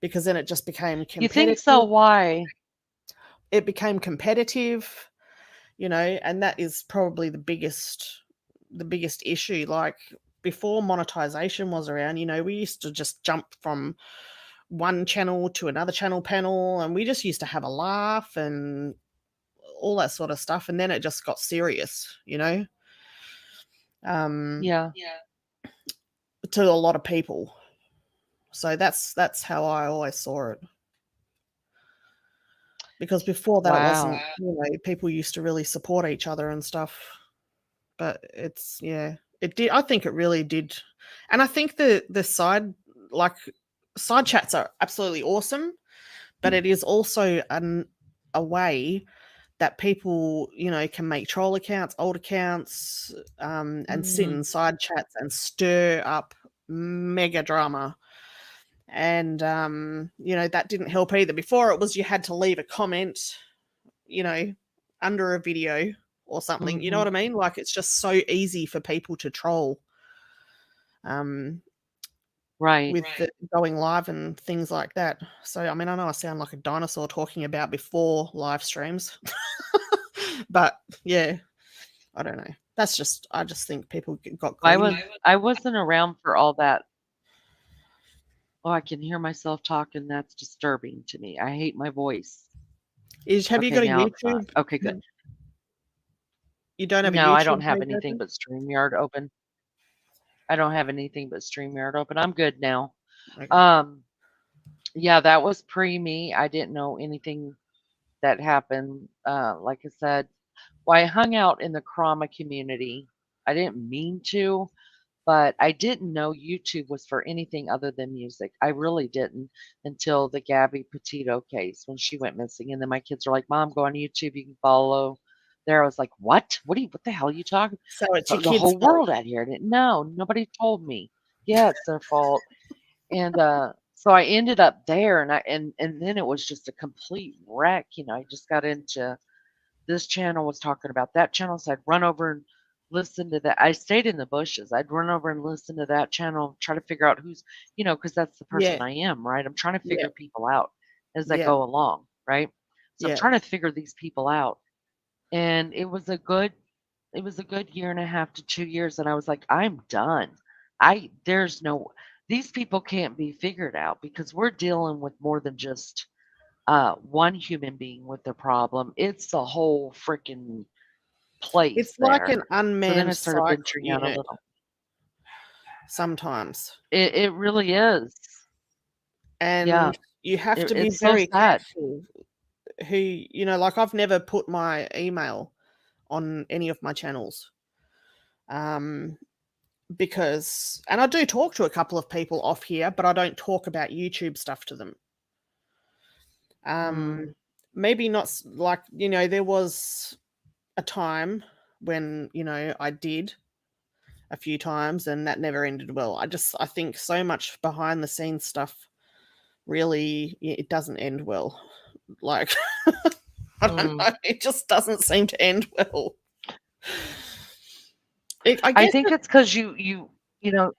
because then it just became You think so? competitive. Why? It became competitive, and that is probably the biggest issue. Like before monetization was around, we used to just jump from one channel to another channel panel and we just used to have a laugh and all that sort of stuff, and then it just got serious. um Yeah. to a lot of people. So that's how I always saw it, because before that it wasn't. Wow. People used to really support each other and stuff, but it did. I think it really did. And I think the side chats are absolutely awesome, but it is also a way that people, can make troll accounts, old accounts, and sit Mm. in side chats and stir up mega drama. And that didn't help either. Before it was you had to leave a comment, you know, under a video or something. You know Hmm. what I mean? Like it's just so easy for people to troll. Um, Right. with going live and things like that. So, I mean, I know I sound like a dinosaur talking about before live streams, but yeah, I don't know. I just think people got I greedy. was I wasn't around for all that. Oh, I can hear myself talking. That's disturbing to me. I hate my voice. Have you Okay, got a now it's not. YouTube? Okay, good. You don't have a No, I don't YouTube have page anything open? but StreamYard open. I don't have anything but StreamYard open. I'm good now. Okay. Um, yeah, that was pre me. I didn't know anything that happened. Like I said, well, I hung out in the Krama community. I didn't mean to, but I didn't know YouTube was for anything other than music. I really didn't until the Gabby Petito case when she went missing. And then my kids were like, "Mom, go on YouTube. You can follow there." I was like, "What? What the hell are you talking?" So it's your The kids' whole fault. world out here didn't know. Nobody told me. Yeah, it's their fault. And so I ended up there, and then it was just a complete wreck. You know, I just got into this channel was talking about that channel, so I'd run over and listen to that. I stayed in the bushes. I'd run over and listen to that channel, try to figure out who's, you know, because that's the person Yeah, I am, right? I'm trying to yeah, figure people out as I yeah, go along, right? So I'm yeah. trying to figure these people out. And it was a good year and a half to 2 years, and I was like, I'm done. There's no these people can't be figured out because we're dealing with more than just one human being with the problem. It's the whole freaking place It's like there. an So then I unmanned started psych venturing out a unit little. sometimes. It really is. Yeah. And you have to be It's so very sad. careful who, like I've never put my email on any of my channels. Um, and I do talk to a couple of people off here, but I don't talk about YouTube stuff to them. Mm, Maybe not there was a time when, I did a few times and that never ended well. I think so much behind the scenes stuff really it doesn't end well. Like I don't Mm. know, it just doesn't seem to end well. I I guess think it's because you know,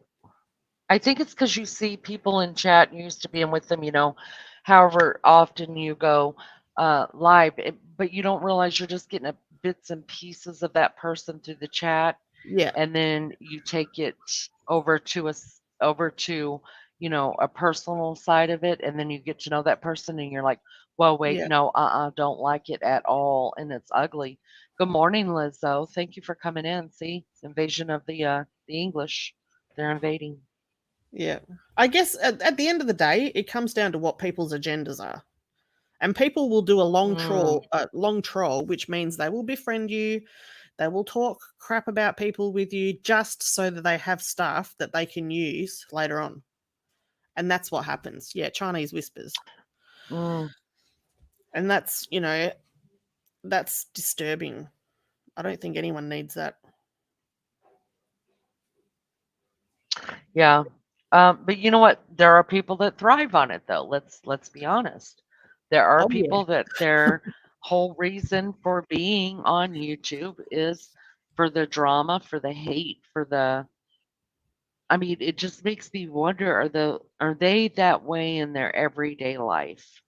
I think it's because you see people in chat and you're used to being with them, however often you go live, but you don't realize you're just getting bits and pieces of that person through the chat, yeah, and then you take it over to a personal side of it, and then you get to know that person, and you're like, well, wait, yeah, no, don't like it at all, and it's ugly. Good morning, Lizzo. Thank you for coming in. See, invasion of the English. They're invading. yeah. I guess at the end of the day, it comes down to what people's agendas are. And people will do a Mm, long troll, which means they will befriend you. They will talk crap about people with you just so that they have stuff that they can use later on. And that's what happens. Yeah, Chinese whispers. mm, And that's disturbing. I don't think anyone needs that. yeah. But you know what? There are people that thrive on it, though. Let's be honest. There are Oh yeah. people that their whole reason for being on YouTube is for the drama, for the hate, for the. I mean, it just makes me wonder: are they that way in their everyday life?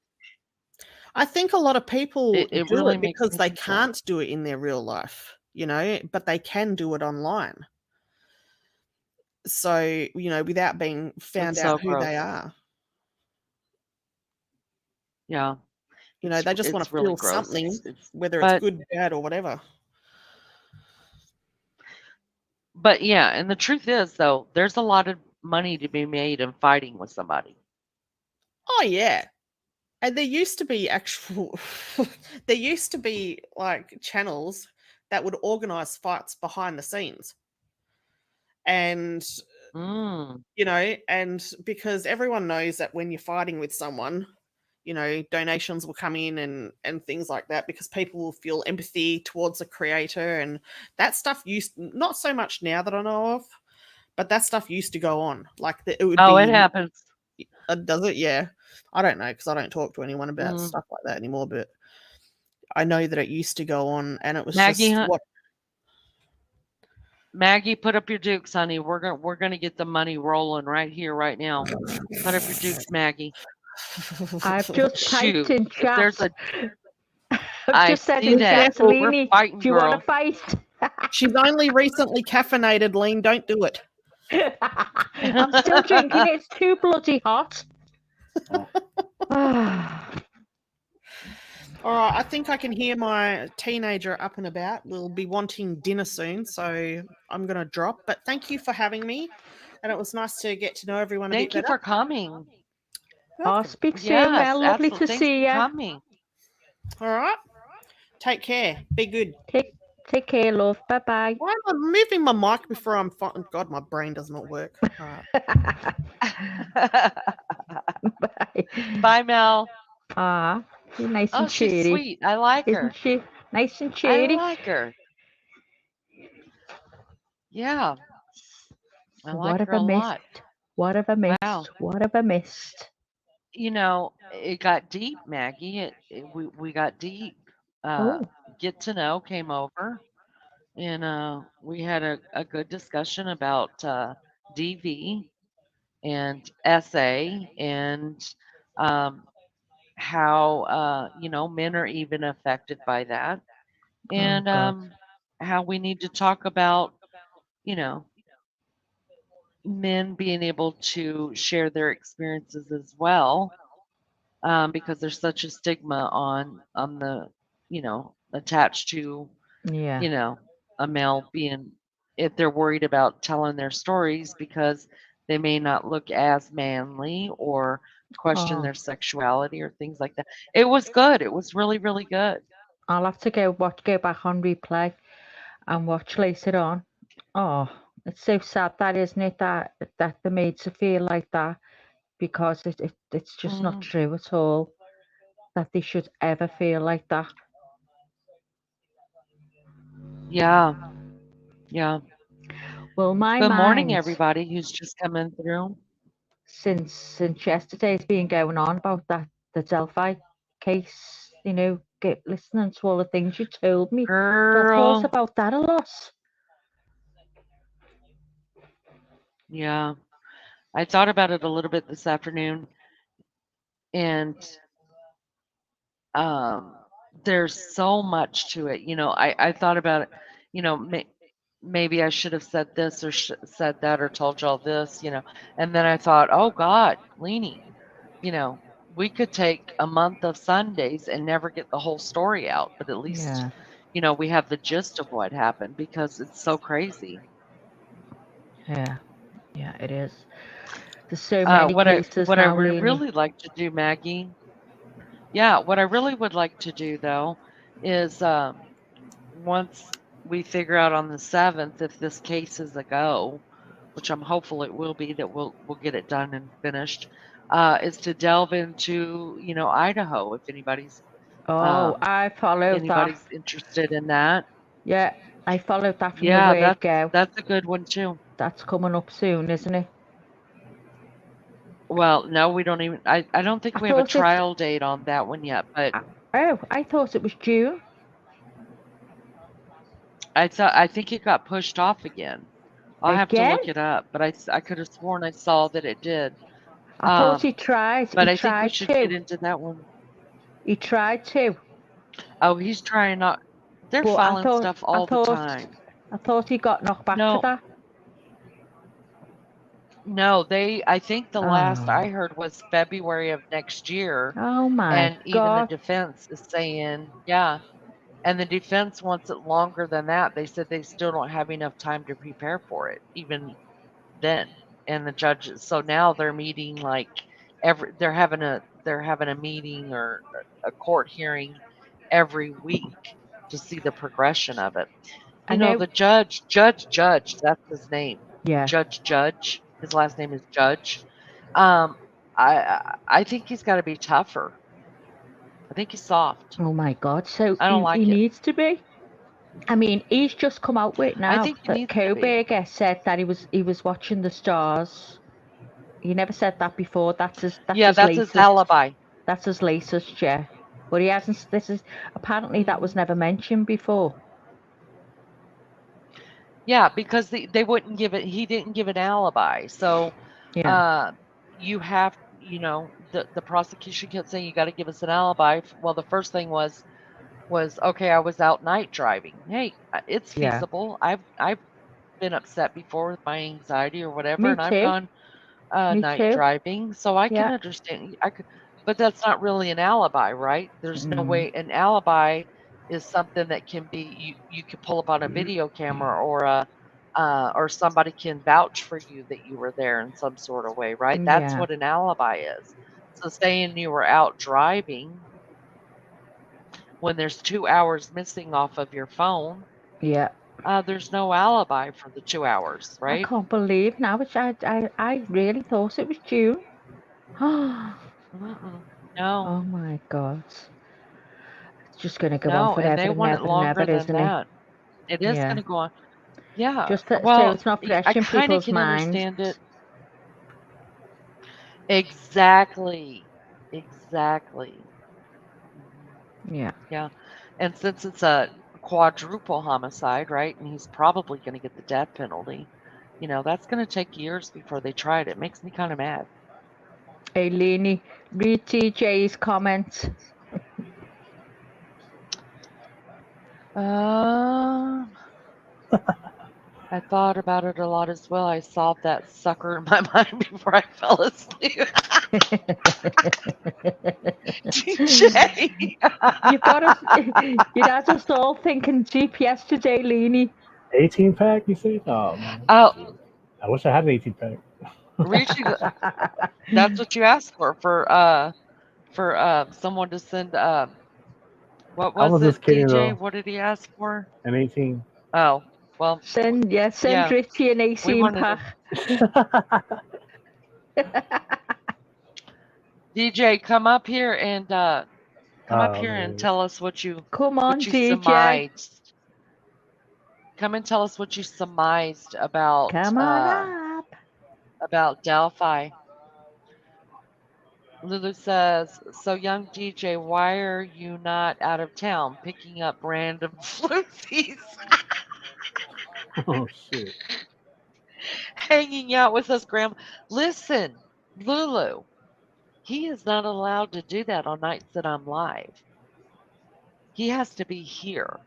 I think a lot of people It do really it makes because me they think that. can't do it in their real life, but they can do it online. So, without being found It's out so who they gross. are. Yeah, They just want it's to really feel gross. something, It's whether it's but good, bad, or whatever. But yeah, and the truth is though, there's a lot of money to be made in fighting with somebody. Oh yeah. And there used to be there used to be like channels that would organize fights behind the scenes. And Mm, and because everyone knows that when you're fighting with someone, donations will come in and things like that because people will feel empathy towards the creator, and that stuff used not so much now that I know of, but that stuff used to go on. Like it would oh, it be happens. does it? Yeah. I don't know because I don't talk to anyone about Mm. stuff like that anymore, but I know that it used to go on and it was Maggie, just what Maggie, put up your dukes, honey. We're gonna get the money rolling right here, right now. Put up your dukes, Maggie. I've just typed Shoot, in if there's chat. a, I've I just said see in be that. chat, careful. We're Leanie, fighting, do you want to girl. fight? She's only recently caffeinated, Lean. Don't do it. I'm still drinking. It's too bloody hot. All right, I think I can hear my teenager up and about. We'll be wanting dinner soon, so I'm going to drop. But thank you for having me, and it was nice to get to know everyone a bit Thank you better. for coming. I'll Welcome. speak soon, Yes, Mel. Lovely absolutely. to Thanks see for you. coming. All right. Take care. Be good. Take care, love. Bye bye. Why am I moving my mic before I'm God, my brain does not work. All right. Bye. Bye, Mel. Ah, she's nice Oh, and she's cheery, sweet. I like isn't her. she? Nice and I cheery. like her. Yeah, I What like have her I a missed? lot. What have I missed? Wow. What have I missed? It got deep, Maggie. We got deep. Uh, Oh, Get to know came over, and we had a good discussion about DV and SA and um, how men are even affected by that, oh and God. how we need to talk about you know men being able to share their experiences as well, because there's such a stigma on the attached to Yeah. you know a male being, if they're worried about telling their stories because they may not look as manly or question Oh, their sexuality or things like that. It was good. It was really, really good. I'll have to go back on replay and watch later on. Oh, it's so sad that, isn't it? That they made to feel like that because it's just not Mm, true at all that they should ever feel like that. yeah, yeah. Well, my Good morning, mind. everybody who's just coming through. since yesterday's been going on about the Delphi case. You know, listening to all the things you told me. So I thought Girl. about that a lot. Yeah. I thought about it a little bit this afternoon, and um, there's so much to it. You know, I thought about it, you know, maybe I should have said this or said that or told y'all this, you know. And then I thought, oh God, Leanie, you know, we could take a month of Sundays and never get the whole story out, but at least, Yeah, you know, we have the gist of what happened because it's so crazy. yeah, it is. There's so many cases what I now, would Leanie. really like to do, Maggie, yeah, what I really would like to do though is once we figure out on the 7th if this case is a go, which I'm hopeful it will be, that we'll get it done and finished, is to delve into, you know, Idaho if anybody's Oh, I followed that. interested in that. Yeah, I followed that from the Yeah, word go. that's a good one too. That's coming up soon, isn't it? Well, no, we don't even. I don't think I we have a thought it's. trial date on that one yet, but Oh, I thought it was June. I think it got pushed off again. I'll have to Again? look it up, but I could have sworn I saw that it did. I thought he tried. But He I think we tried should to. get into that one. He tried to. Oh, he's trying not. They're But filing stuff all the time. I thought he got knocked back for No, that. no, I think the last I Oh. heard was February of next year, Oh my and even the God. defense is saying, yeah, and the defense wants it longer than that. They said they still don't have enough time to prepare for it, even then. And the judges, so now they're meeting like they're having a meeting or a court hearing every week to see the progression of it. I You know, know. the judge, that's his name. Yeah. Judge. His last name is Judge. Um, I think he's got to be tougher. I think he's soft. Oh my God. So I don't he like it. needs to be. I mean, he's just come out with I now think he that needs to be. Koberger said that he was watching the stars. He never said that before. That's his latest alibi. That's his latest, yeah. But he hasn't. This is apparently that was never mentioned before. Yeah, because they wouldn't give it. He didn't give an alibi. So, Yeah. you have, you know, the prosecution kept saying you got to give us an alibi. Well, the first thing was okay. I was out night driving. Hey, it's Yeah. feasible. I've been upset before with my anxiety or whatever, Me and I've too. gone Me night too. driving, so I can Yeah. understand. I could, but that's not really an alibi, right? There's no way. An alibi is something that can be you can pull up on a video camera or somebody can vouch for you that you were there in some sort of way, right? That's Yeah. what an alibi is. So saying you were out driving when there's 2 hours missing off of your phone, Yeah. there's no alibi for the 2 hours, I right? can't believe now. I really thought it was June. Mm-mm. No, Oh my God. It's just going to go on no, and forever they and want it ever and ever, longer than isn't it? that. It is Yeah. gonna go on. Yeah, Just so well, it's not I fresh in kinda people's can minds. understand it. Exactly. Exactly. Mhm. Yeah. Yeah, and since it's a quadruple homicide, right, and he's probably gonna get the death penalty, you know, that's gonna take years before they try it. It makes me kinda mad. Hey, Leanie, read TJ's comments. Um, I thought about it a lot as well. I solved that sucker in my mind before I fell asleep. DJ. You've got us. You'd had us all thinking GPS today, Leanie. 18 pack, you said? Oh, man. Oh, I wish I had an 18 pack. reaching. That's what you asked for someone to send. What I was was just it, kidding, DJ? though. What did he ask for? An 18. Oh, well, Send yeah, Richie an we 18 wanted pack. DJ, come up here and Man. tell us what you Come on, DJ. surmised. Come and tell us what you surmised Come on up. about Delphi. Lulu says, so young DJ, why are you not out of town picking up random floozies, Oh shit. hanging out with us, Grandma? Listen, Lulu, he is not allowed to do that on nights that I'm live. He has to be here.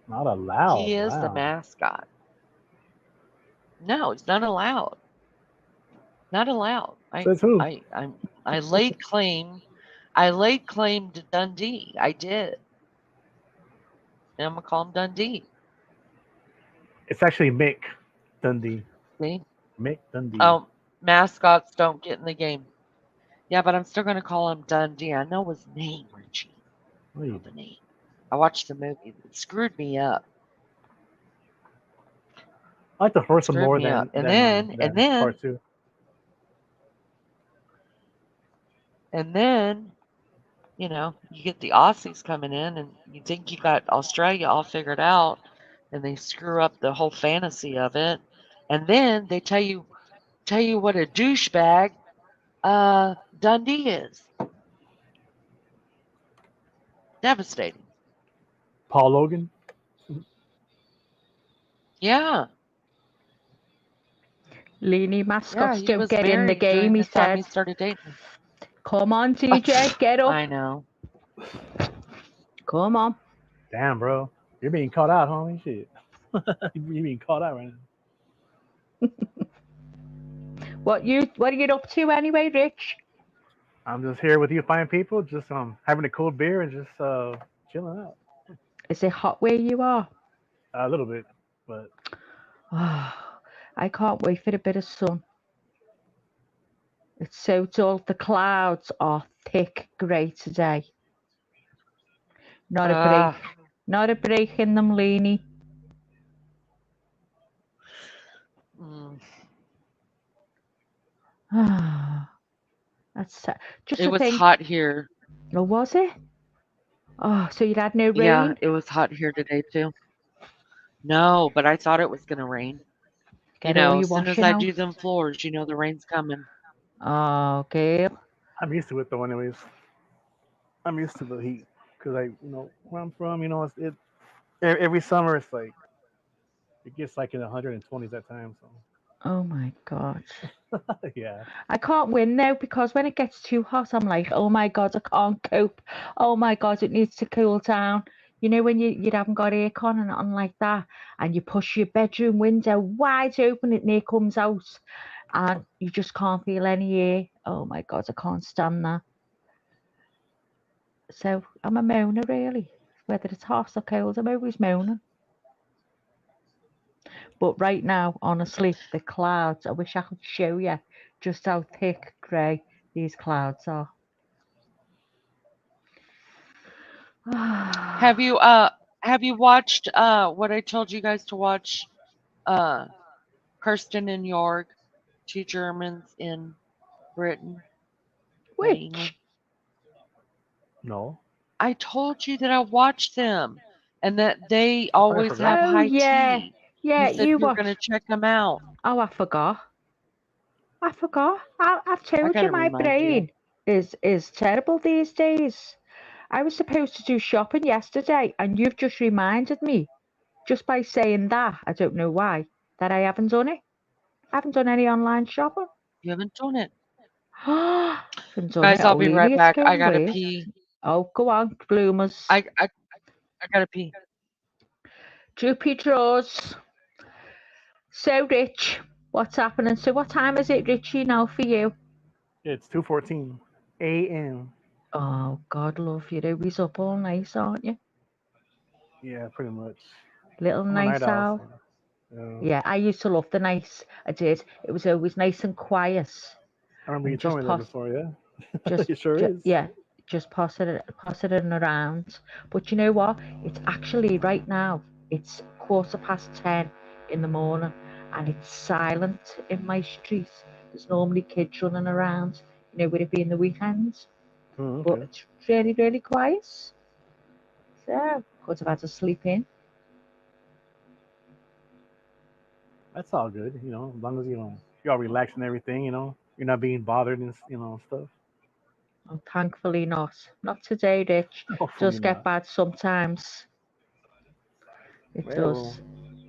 Not allowed. He is the Wow. mascot. No, it's not allowed. Not allowed. Says who? I laid claim. I laid claim to Dundee. I did. And I'm gonna call him Dundee. It's actually Mick Dundee. See? Mick Dundee. Oh, mascots don't get in the game. Yeah, but I'm still gonna call him Dundee. I know his name, Richie. I know the name. I watched the movie. It screwed me up. I like the first one Screwed more me up. than part two. And then, you know, you get the Aussies coming in, and you think you got Australia all figured out, and they screw up the whole fantasy of it. And then they tell you what a douchebag Dundee is. Devastating. Paul Logan. Yeah. Leany mascots He don't was get in the married game, during he the time he said. started dating. Come on, TJ, get up. I know. Come on. Damn, bro. You're being caught out, homie. Shit. You're being caught out right now. What are you up to anyway, Rich? I'm just here with you fine people, just having a cold beer and just chilling out. Is it hot where you are? A little bit, but Oh, I can't wait for a bit of sun. It's so dull. The clouds are thick grey today. Not a break. Not a break in them, Leany. That's just It the was thing. hot here. Oh, was it? Oh, so you had no rain? Yeah, it was hot here today too. No, but I thought it was gonna rain. Get all your As soon as washing I out. do them floors, the rain's coming. Oh, girl. I'm used to it though. Anyways, I'm used to the heat because where I'm from, every summer it's like it gets like in the 120s at times. So. Oh my God. Yeah. I can't win now because when it gets too hot, I'm like, oh my God, I can't cope. Oh my God, it needs to cool down. You know when you haven't got aircon and nothing like that, and you push your bedroom window wide open, and air comes out, and you just can't feel any air. Oh my God, I can't stand that. So I'm a moaner really. Whether it's hot or cold, I'm always moaning. But right now, honestly, the clouds, I wish I could show you just how thick grey these clouds are. Have you watched what I told you guys to watch? Kirsten and Jorg, two Germans in Britain and England. Which? No. I told you that I watched them and that they always have Oh high yeah, tea. yeah. You said You you were going to watched. check them out. Oh, I forgot. I forgot. I've I told got you to my remind you. brain is terrible these days. I was supposed to do shopping yesterday, and you've just reminded me, just by saying that. I don't know why that I haven't done it. I haven't done any online shopping. You haven't done it. Haven't done it. Guys, I'll Oh, be right Lily, it's back. I going got to weird. pee. Oh, go on, bloomers. I got to pee. Droopy drawers. So, Rich, what's happening? So, what time is it, Richie, now for you? It's 2:14 a.m. Oh, God, love, you're always up all night, aren't you? Yeah, pretty much. Little I'm a night night owl. owl. So, Yeah, I used to love the nights. I did. It was always nice and quiet. I remember And you told me that before. Yeah. just, It sure is. yeah, just pass it around. But you know what? It's actually right now. It's 10:15 in the morning, and it's silent in my street. There's normally kids running around. You know, would it be in the weekends? Oh, But okay. it's really, really quiet. So could have had to sleep in. That's all good. As long as you're all relaxed and everything. You're not being bothered and stuff. Oh, thankfully not. Not today, Rich. Hopefully Does get not. bad sometimes. It Yeah, does. well,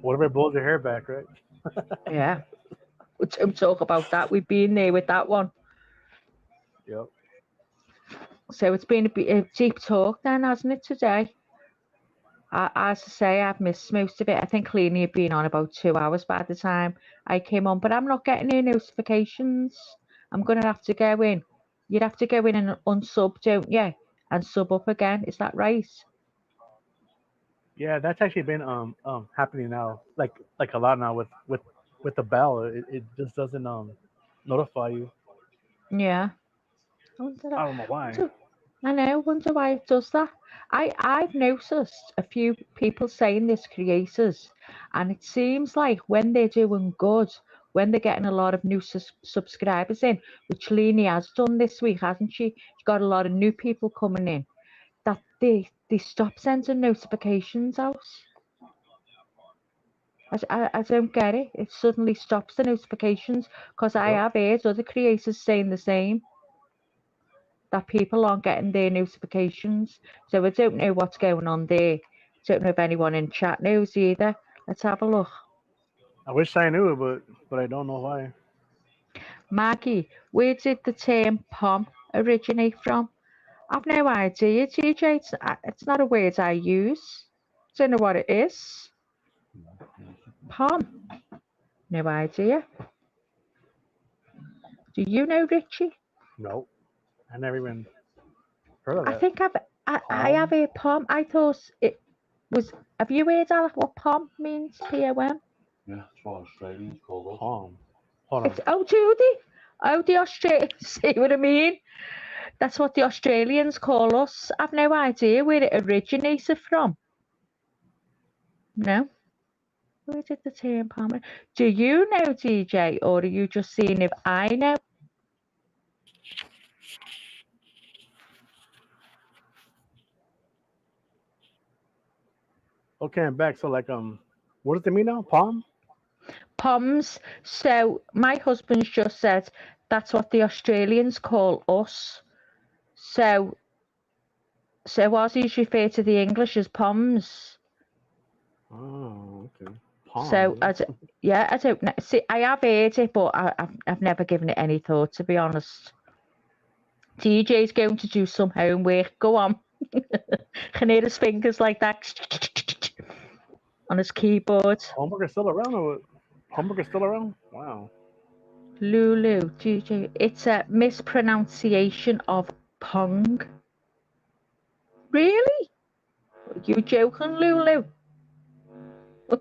whatever blows your hair back, right? Yeah. We don't talk about that. We've been there with that one. Yep. So it's been a deep talk then, hasn't it, today? As I say, I've missed most of it. I think Cleany had been on about 2 hours by the time I came on, but I'm not getting any notifications. I'm going to have to go in. You'd have to go in and unsub, don't you? And sub up again. Is that right? Yeah, that's actually been happening now, like a lot now with the bell. It just doesn't notify you. Yeah. I I don't know why. wonder why it does that. I've noticed a few people saying this, creators, and it seems like when they're doing good, when they're getting a lot of new subscribers in, which Leanie has done this week, hasn't she? She's got a lot of new people coming in, that they stop sending notifications out. I don't get it. It suddenly stops the notifications, because I Yep. have heard other creators saying the same, that people aren't getting their notifications. So I don't know what's going on there. Don't know if anyone in chat knows either. Let's have a look. I wish I knew it, but I don't know why. Maggie, where did the term POM originate from? I've no idea, TJ. It's not a word I use. Don't know what it is. POM. No idea. Do you know, Richie? Nope. I never even heard of I that. think I have Palm? a POM. I thought it was. Have you heard of what POM means? POM? Yeah, that's what Australians call us. Palm. Hold on. It's do they? Oh, the Australians. See what I mean? That's what the Australians call us. I've no idea where it originated from. No. Where did the term POM? Do you know, DJ, or are you just seeing if I know? Okay, I'm back. So like what does it mean now? Palm? POMs. So my husband's just said that's what the Australians call us. So Aussies refer to the English as POMs. Oh, okay. Palm. So I don't know. See, I have heard it, but I've never given it any thought, to be honest. DJ's going to do some homework. Go on. Can hear his fingers like that on his keyboard. Homburger's still around or what? Homburger's still around? Wow. Lulu, DJ. It's a mispronunciation of Pong. Really? You joking, Lulu? Pong.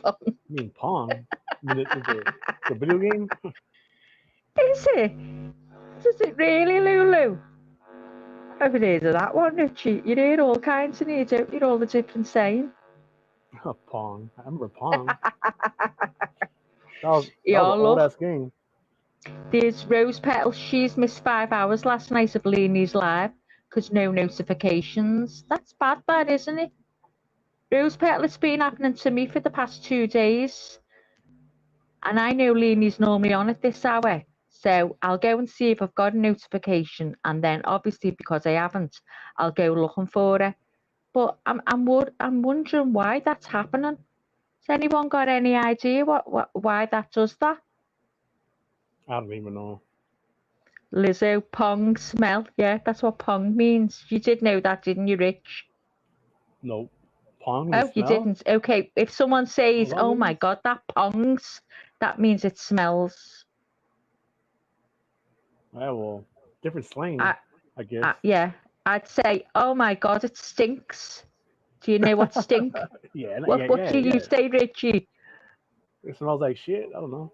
I mean Pong. I mean the video game? Is it? Is it really, Lulu? I've heard of that one, Richie. You hear all kinds in here, don't you? All the different saying. Oh, Pong. I remember Pong. That was Yeah, an old ass game. There's Rose Petal. She's missed 5 hours last night of Leanie's live because no notifications. That's bad, isn't it? Rose Petal, it's been happening to me for the past 2 days. And I know Leanie's normally on at this hour. So I'll go and see if I've got a notification. And then obviously because I haven't, I'll go looking for her. But I'm wondering why that's happening. Has anyone got any idea why that does that? I don't even know. Lizzo, Pong, smell. Yeah, that's what Pong means. You did know that, didn't you, Rich? Nope. Pong Oh, you smell? didn't? Okay, if someone says, What oh my means? God, that pongs, that means it smells. Yeah, well, different slang, I guess. Yeah, I'd say, oh my God, it stinks. Do you know what stink? Yeah. What do you say, Richie? It smells like shit. I don't know.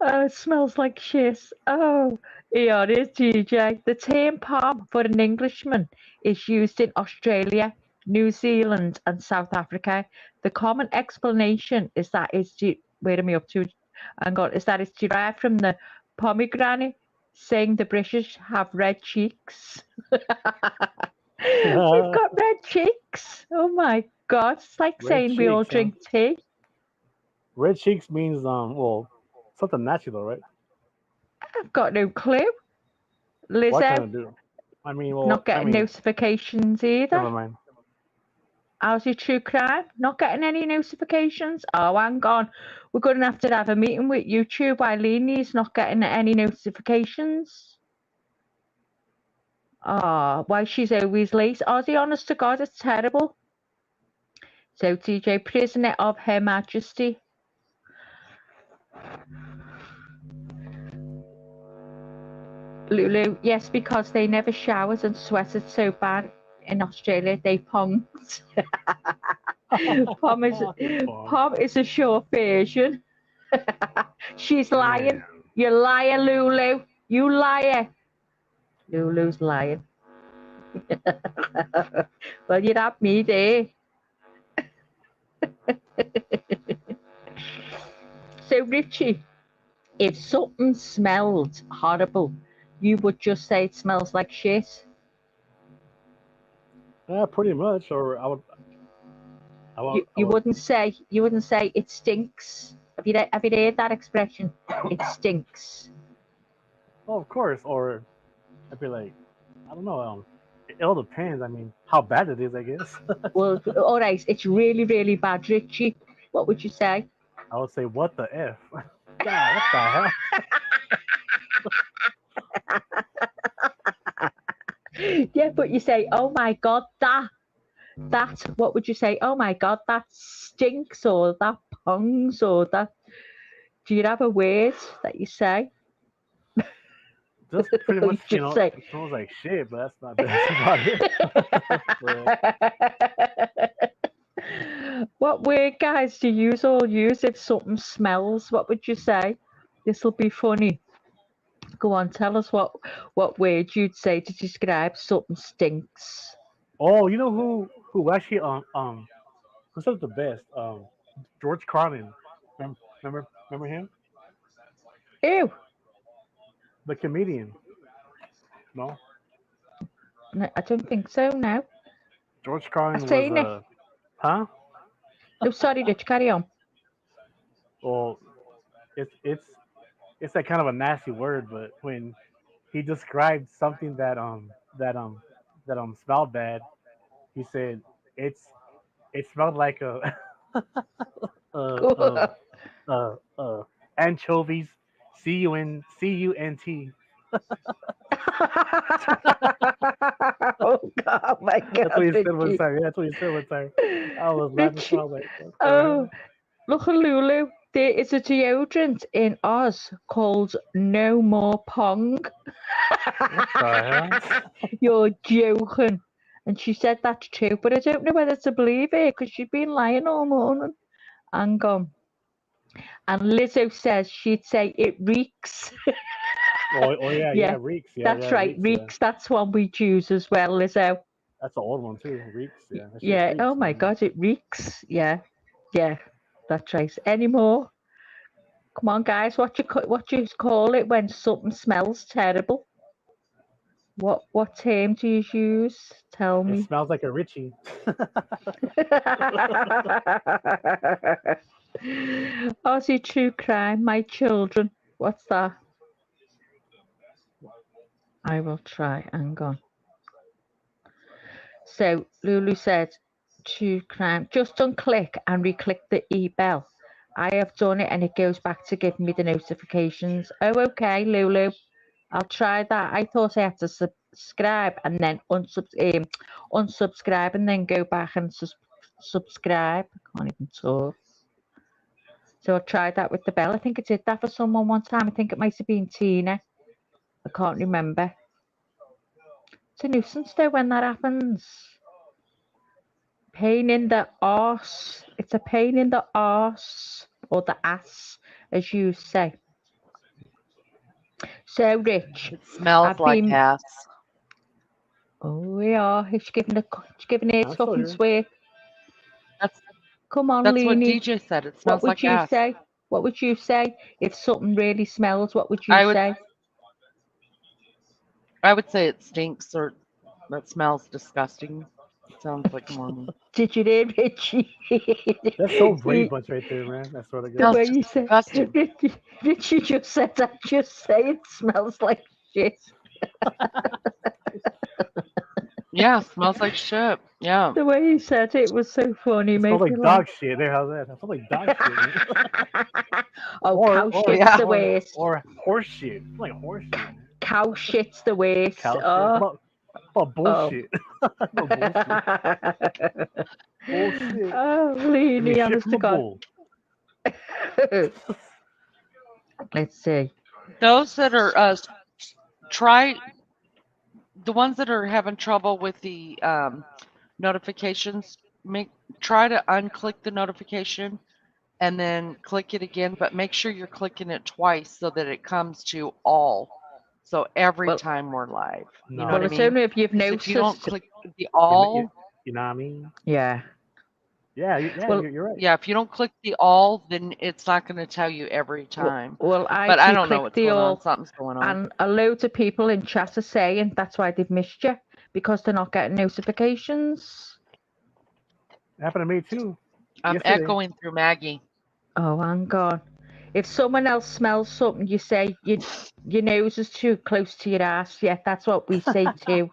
Oh, it smells like shit. Oh, yeah, it is, DJ. The term palm for an Englishman is used in Australia, New Zealand, and South Africa. The common explanation is that it's where am I up to? Is that it's derived from the pomegranate, saying the British have red cheeks. We've got red cheeks. my God. It's like Red saying we all cheeks, huh? drink tea. Red cheeks means well, something natural, right? I've got no clue. What can Lizzo, it do? I mean, not getting notifications either. never mind. How's your true crime? Not getting any notifications? Oh, hang on. We're going to have a meeting with YouTube. Eileen's not getting any notifications. Oh, why she's always late. Ozzy, honest to God, it's terrible. So, TJ, prisoner of Her Majesty. Lulu, yes, because they never showered and sweated so bad in Australia, they ponged. Pom is a short version. She's lying. Damn. You liar, Lulu. You liar. Lulu's lying. Well, you'd have me there. So, Richie, if something smelled horrible, you would just say it smells like shit. Yeah, pretty much. Or You wouldn't say it stinks. Have you heard that expression? It stinks. Oh, of course. Or I'd be like, I don't know. It all depends. I mean, how bad it is, I guess. Well, all right. It's really, really bad, Richie. What would you say? I would say, what the F? God, what the hell? Yeah, but you say, oh my God, that, what would you say? Oh my God, that stinks, or that pongs, or that. Do you have a word that you say? Just pretty much, You just say- it smells like shit, but that's about it. What word, guys, do you all use if something smells? What would you say? This will be funny. Go on, tell us what word you'd say to describe something stinks. Oh, you know who actually who says the best? George Carlin. Remember him? Ew. The comedian. No? No, I don't think so, no. George Carlin I've seen was huh? No, sorry, Rich, carry on. Well, it's that kind of a nasty word, but when he described something that smelled bad, he said it smelled like a uh, anchovies, cunt. Oh God, my God! That's what he said one Richie. time. Yeah, that's what he said one time. I was laughing. Richie. So I was like, what the Oh, hell? look at Lulu. There is a deodorant in Oz called No More Pong. What the hell? You're joking. And she said that's true, but I don't know whether to believe her because she's been lying all morning. And and Lizzo says she'd say it reeks. Oh yeah, reeks. Yeah, that's yeah, right, reeks. That's one we choose as well, Lizzo. That's an old one too. Reeks. Yeah. That shit Yeah. reeks, Oh my man. God, it reeks. Yeah. Yeah. That's right. Any more? Come on, guys. What you call it when something smells terrible? What term do you use? Tell It me. smells like a Richie. Aussie true crime. My children. What's that? I will try. Hang on. So Lulu said, true crime. Just unclick and re-click the e-bell. I have done it and it goes back to give me the notifications. Oh, okay, Lulu. I'll try that. I thought I had to subscribe and then unsubscribe and then go back and subscribe. I can't even talk. So I tried that with the bell. I think I did that for someone one time. I think it might have been Tina. I can't remember. It's a nuisance though when that happens. Pain in the arse. It's a pain in the arse or the ass, as you say. So, Rich. It smells like ass. Oh, yeah. She's giving it tough and sweet. Come on, That's what Leanie. DJ said. It smells What would like you ass. say? What would you say if something really smells? What would you say? I would say it stinks or that smells disgusting. Sounds like a Mormon. Did you hear Richie? That's so Brady He- Bunch right there, man. I swear to the God. way you said, disgusting. Richie just said, I just say it smells like shit. Yeah, smells like shit. Yeah. The way he said it was so funny, It made smells me like laugh. dog shit. There, how's that? It smells like dog shit. Man. Oh, cow shit's yeah. the worst. Or horse shit. It's like horse shit, man. Cow shit's the worst. Cow shit. Oh. How about bullshit? How about bullshit? Bullshit. Oh, Give me Leanie, shit honest from to a God. bull. Let's see. Those that are try the ones that are having trouble with the notifications, try to unclick the notification and then click it again, but make sure you're clicking it twice so that it comes to all. So every Well- time we're live. You know No. what Well, I it's mean? only if you've 'Cause if you don't noticed. click the all, You know what I mean? Yeah. Yeah, Well- you're right. yeah, if you don't click the all, then it's not going to tell you every time. Well, I But I actually don't know clicked what's the going on. all, Something's going on. and a load of people in chat are saying that's why they've missed you, because they're not getting notifications. It happened to me too. I'm yesterday. echoing through Maggie. Oh, hang on. If someone else smells something, you say your nose is too close to your ass. Yeah, that's what we say too.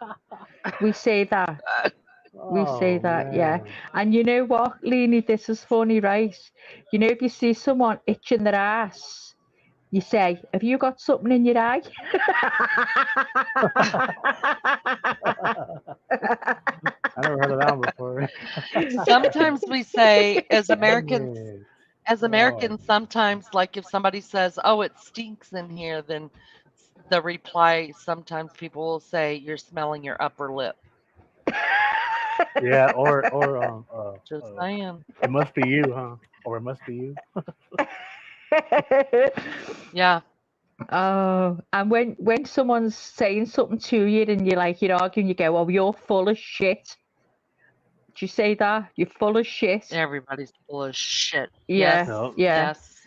We say that. We say that, yeah. man. And you know what, Leanie, this is funny, right? You know, if you see someone itching their ass, you say, have you got something in your eye? I never heard of that one before. Sometimes we say, as Americans, Man. as Americans, sometimes, like if somebody says, "Oh, it stinks in here," then the reply, sometimes people will say, "You're smelling your upper lip." Yeah, or Just saying. it must be you, huh? Or it must be you. Yeah. Oh, and when someone's saying something to you and you're arguing, you go, "Oh, you're full of shit." Do you say that? You're full of shit. Everybody's full of shit. Yeah, Yes. No. yeah. Yes.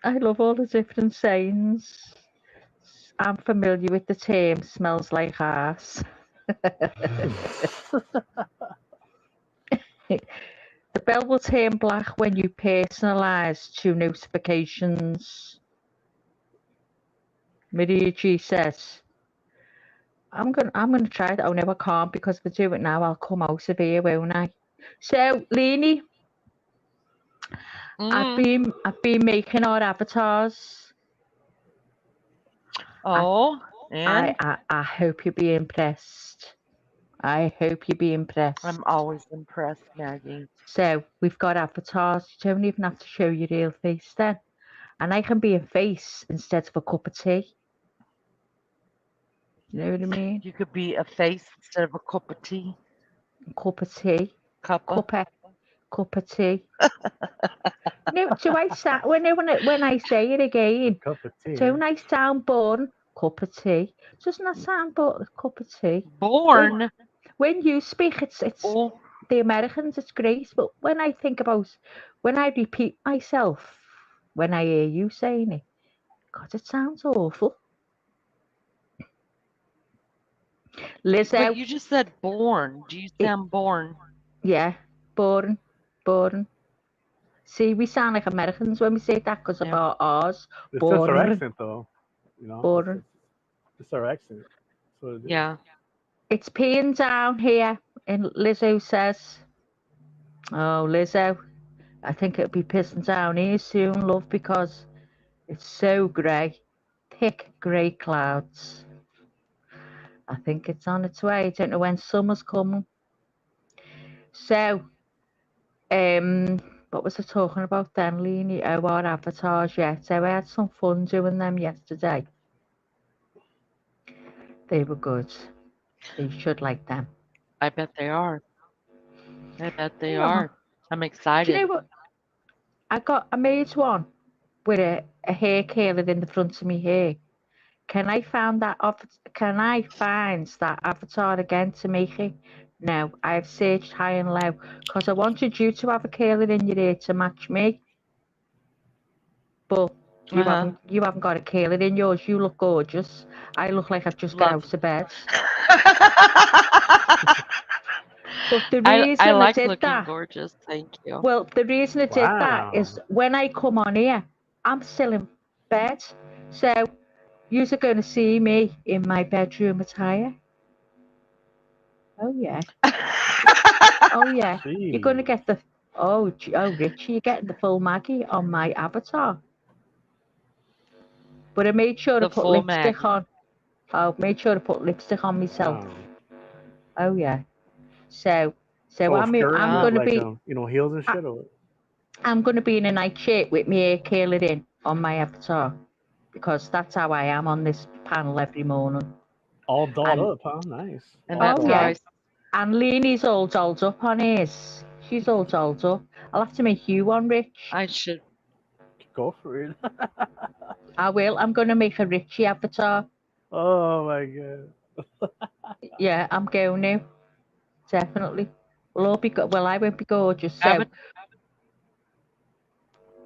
I love all the different sayings. I'm familiar with the term "smells like ass." The bell will turn black when you personalize 2 notifications. Maria G says, I'm gonna try that. Oh no, I can't, because if I do it now, I'll come out of here, won't I? So, Leanie, I've been making our avatars. Oh, and I hope you'll be impressed. I hope you'll be impressed. I'm always impressed, Maggie. So we've got avatars. You don't even have to show your real face then. And I can be a face instead of a cup of tea. You know what I mean? You could be a face instead of a cup of tea. Cup of tea. Cuppa. Cup of tea. No, do I sound when I say it again? Cup of tea. Don't I sound boring? Cup of tea. Doesn't that sound boring? Cup of tea. Born. When you speak, it's Oh, the Americans. It's great, but when I repeat myself, when I hear you saying it, God, it sounds awful. Lizzo. but you just said born. Do you sound born? Yeah, boring. See, we sound like Americans when we say that because of our R's. It's just our Boring. accent, though. You know, Boring. it's our accent. So it is. Yeah. It's peeing down here, and Lizzo says, "Oh, Lizzo, I think it'll be pissing down here soon, love, because it's so grey, thick grey clouds. I think it's on its way. I don't know when summer's coming." So, what was I talking about then, Leanie? Oh, our avatars, yeah. So I had some fun doing them yesterday. They were good. You should like them. I bet they are. I bet they Yeah. are. I'm Do excited. you know what? I made one with a hair curler in the front of my hair. Can I find that avatar again to make it? No, I've searched high and low because I wanted you to have a curler in your hair to match me. But you haven't got a curler in yours. You look gorgeous. I look like I've just got out of bed. But the I reason I like did looking that, gorgeous. Thank you. well, the reason I did that is Wow. when I come on here, I'm still in bed. So you're going to see me in my bedroom attire. Oh, yeah. Oh, yeah. You're going to Jeez. get the, oh, Richie, you're getting the full Maggie on my avatar. But I made sure to The put full lipstick Maggie. on. I made sure to put lipstick on myself. Wow. Oh, yeah. So Full I'm skirt with going to like be, heels and I, shit, or what? I'm going to be in a nightshirt with my hair curled in on my avatar. Because that's how I am on this panel every morning. All dolled And up, huh? Nice. And All oh that's how dolled yeah, up. and Leanie's all dolled up on his. She's all dolled up. I'll have to make you one, Rich. I should. Go for it. I will. I'm going to make a Richie avatar. Oh my god. Yeah, I'm going to. Definitely. We'll all be well, I won't be gorgeous. So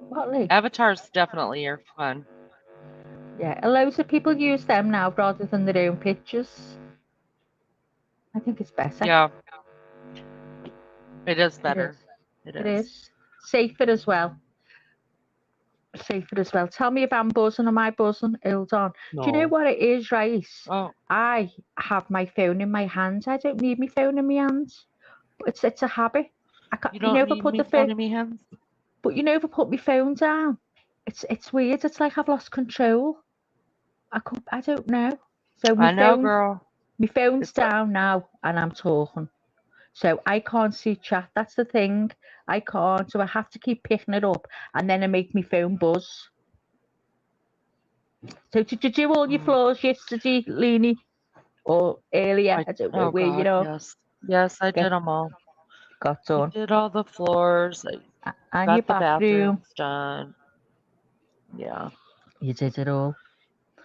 what, Lee? Avatars definitely are fun. Yeah, loads of people use them now rather than their own pictures. I think it's better. Yeah, it is It better. is. It It is. is. Safer as well. Safer as well. Tell me if I'm buzzing or my buzzing. Hold on. Do you know No. what it is, right? Oh, I have my phone in my hands. I don't need my phone in my hands. But it's a habit. I can't, you you know, don't if I need put me the phone phone, in me hands? but you know, if I put my phone down, it's weird. It's like I've lost control. I don't know. So I know, girl. my phone's It's a, down now, and I'm talking. So I can't see chat. That's the thing. I can't. So I have to keep picking it up, and then I make my phone buzz. So did you do all your floors yesterday, Leanie, or earlier? I don't know oh where you God, know. yes. Yes, I did them all. Got I done. did all the floors. I And your got the bathroom. bathrooms done. Yeah. You did it all.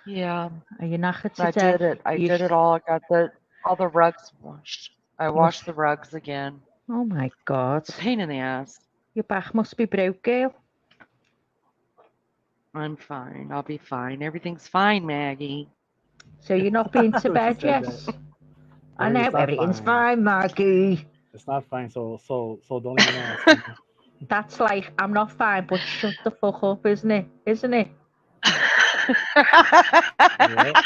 Yeah. Are you knackered I today? did it. I You did it all. I got all the rugs washed. I must. washed the rugs again. Oh my God. It's a pain in the ass. Your back must be broke, girl. I'm fine. I'll be fine. Everything's fine, Maggie. So you're not been to She bed said yet? that. I know Everything's not everything's fine. fine, Maggie. It's not fine. So don't even ask. You know? That's like I'm not fine, but shut the fuck up, isn't it? Isn't it? Yep.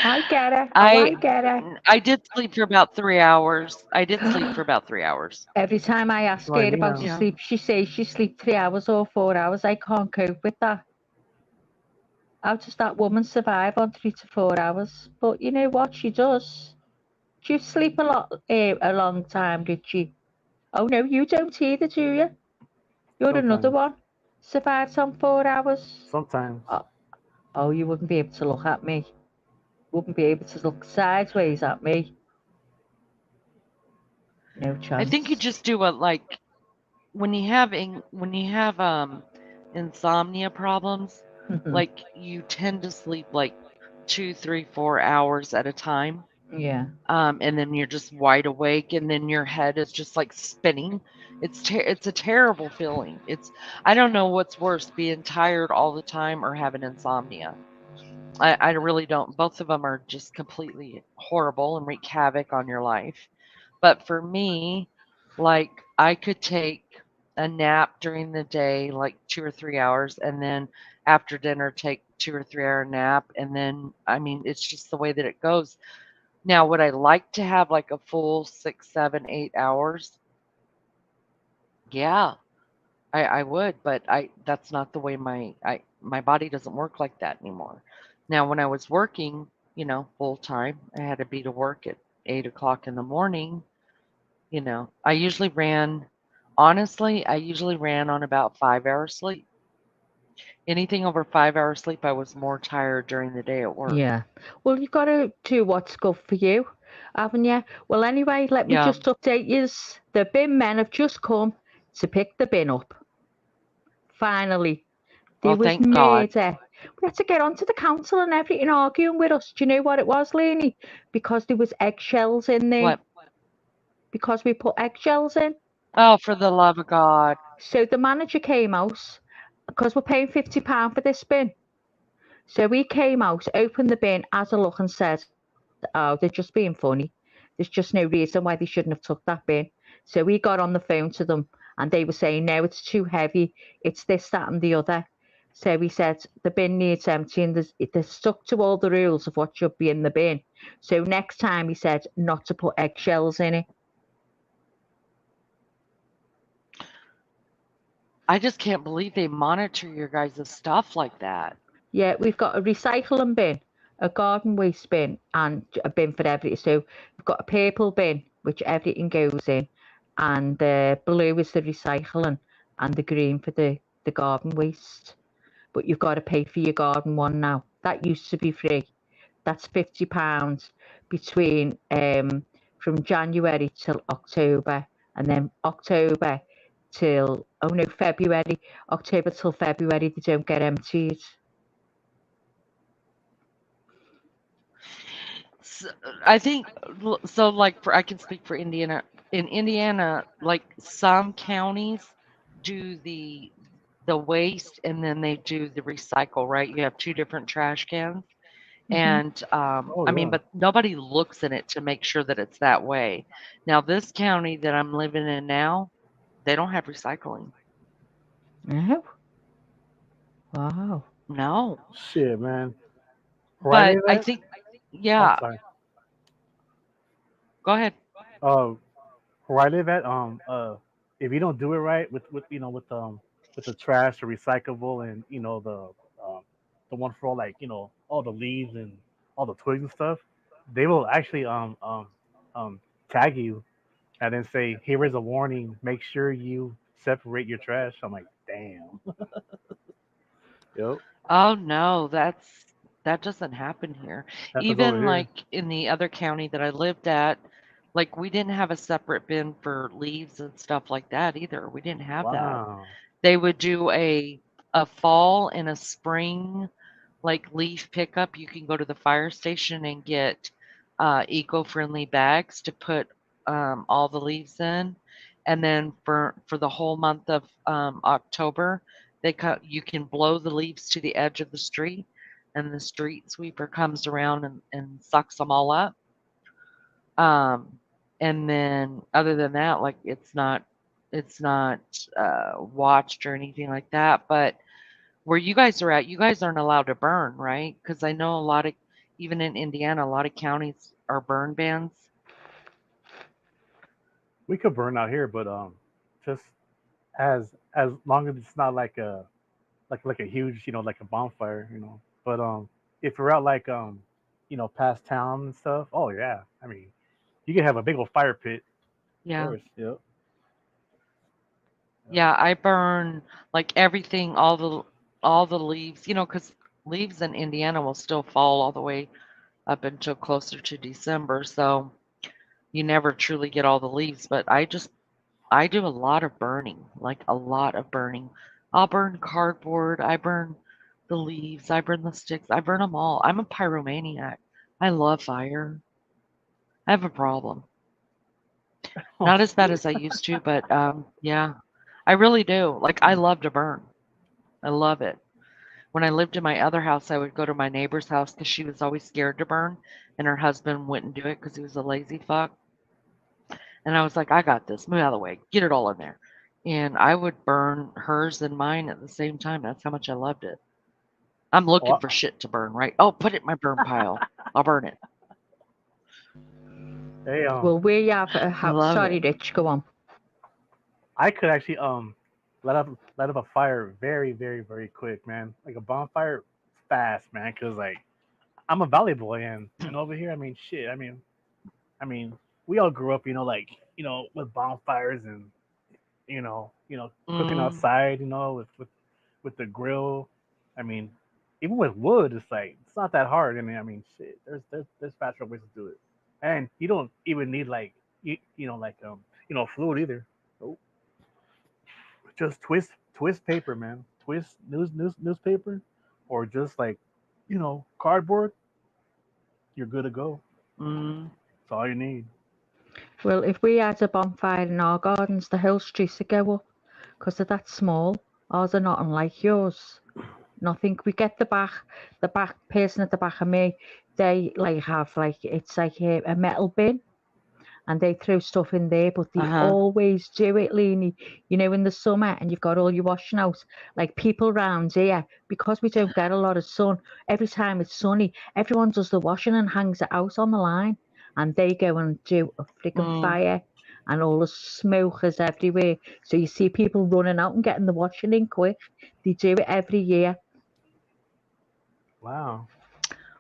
I get it. I get it. I did sleep for about 3 hours. I did sleep for about 3 hours. Every time I ask Like her me about now. her Yeah. sleep, she says she sleep 3 hours or 4 hours. I can't cope with that. How does that woman survive on 3 to 4 hours? But you know what she does? Do you sleep a long time, Richie? Oh no, you don't either, do you? You're another Sometimes. one. Survives on 4 hours. Sometimes. Oh, you wouldn't be able to look at me. Wouldn't be able to look sideways at me. No I think you chance. just do what like when you have insomnia problems, like you tend to sleep like 2, 3, 4 hours at a time. Yeah. And then you're just wide awake, and then your head is just like spinning. It's a terrible feeling. I don't know what's worse, being tired all the time or having insomnia. I really don't. Both of them are just completely horrible and wreak havoc on your life. But for me, like I could take a nap during the day, like 2 or 3 hours, and then after dinner take 2 or 3 hour nap, and then I mean it's just the way that it goes. Now, would I like to have like a full 6, 7, 8 hours? Yeah, I would, but that's not the way my body doesn't work like that anymore. Now, when I was working, full time, I had to be to work at 8 o'clock in the morning. I usually honestly, I usually ran on about 5 hours sleep. Anything over 5 hours sleep, I was more tired during the day at work. Yeah. Well, you've got to do what's good for you, haven't you? Well, anyway, let me Yeah. just update you. The bin men have just come to pick the bin up. Finally. There was thank God. murder. We had to get onto the council and everything arguing with us. Do you know what it was, Leanie? Because there was eggshells in there. What? Because we put eggshells in. Oh, for the love of God. So the manager came out, because we're paying £50 for this bin. So he came out, opened the bin, had a look and said, oh, they're just being funny. There's just no reason why they shouldn't have took that bin. So we got on the phone to them and they were saying, no, it's too heavy. It's this, that and the other. So we said, the bin needs emptying. They're stuck to all the rules of what should be in the bin. So next time he said not to put eggshells in it. I just can't believe they monitor your guys' stuff like that. Yeah, we've got a recycling bin, a garden waste bin, and a bin for everything. So we've got a purple bin, which everything goes in, and the blue is the recycling, and the green for the garden waste. But you've got to pay for your garden one now. That used to be free. That's £50 between from January till October, and then October till February. October till February they don't get emptied. So, I think so. Like I can speak for Indiana. In Indiana, like some counties do the waste and then they do the recycle. Right? You have two different trash cans, and I mean, but nobody looks in it to make sure that it's that way. Now, this county that I'm living in now, they don't have recycling. No. Wow. No. Shit, man. But I think, yeah. I'm sorry. Go ahead. Where I live at, if you don't do it right with with the trash, the recyclable, and the one for all like all the leaves and all the twigs and stuff, they will actually tag you and then say, here is a warning, make sure you separate your trash. I'm like, damn. Yep. Oh no, that doesn't happen here. Happens over Even here. like in the other county that I lived at, like we didn't have a separate bin for leaves and stuff like that either. We didn't have that. Wow. They would do a fall and a spring like leaf pickup. You can go to the fire station and get eco-friendly bags to put all the leaves in. And then for the whole month of October, you can blow the leaves to the edge of the street, and the street sweeper comes around and sucks them all up. And then other than that, like it's not watched or anything like that. But where you guys are at, you guys aren't allowed to burn, right? Because I know a lot of, even in Indiana, a lot of counties are burn bans. We could burn out here, but just as long as it's not like a huge, like a bonfire, But if we're out like past town and stuff, oh yeah. I mean, you can have a big old fire pit. Yeah. Of course, yep. Yeah, I burn like everything, all the leaves, because leaves in Indiana will still fall all the way up until closer to December, so you never truly get all the leaves. But I do a lot of burning, like a lot of burning. I'll burn cardboard, I burn the leaves, I burn the sticks, I burn them all. I'm a pyromaniac. I love fire. I have a problem. Not as bad as I used to, but yeah, I really do. Like I love to burn. I love it. When I lived in my other house, I would go to my neighbor's house because she was always scared to burn, and her husband wouldn't do it because he was a lazy fuck. And I was like, I got this. Move out of the way. Get it all in there. And I would burn hers and mine at the same time. That's how much I loved it. I'm looking for shit to burn, right? Oh, put it in my burn pile. I'll burn it. Hey, well, we have a house. Sorry, Rich, go on. I could actually let up a fire very, very, very quick, man. Like a bonfire, fast, man. Cause like I'm a valley boy, and over here, I mean, shit. I mean, we all grew up, like with bonfires and cooking outside, with the grill. I mean, even with wood, it's like it's not that hard. I mean, shit. There's faster ways to do it, and you don't even need like fluid either. Nope. Just twist paper, man. Twist newspaper, or just like cardboard. You're good to go. That's all you need. Well, if we had a bonfire in our gardens, the whole street would go up because they're that small. Ours are not unlike yours. Nothing. We get the back person at the back of me. They like have like it's like a metal bin, and they throw stuff in there, but they Uh-huh. always do it, Leanie. You know, in the summer, and you've got all your washing out. Like people round here, because we don't get a lot of sun, every time it's sunny, everyone does the washing and hangs it out on the line, and they go and do a freaking fire, and all the smoke is everywhere. So you see people running out and getting the washing in quick. They do it every year. Wow.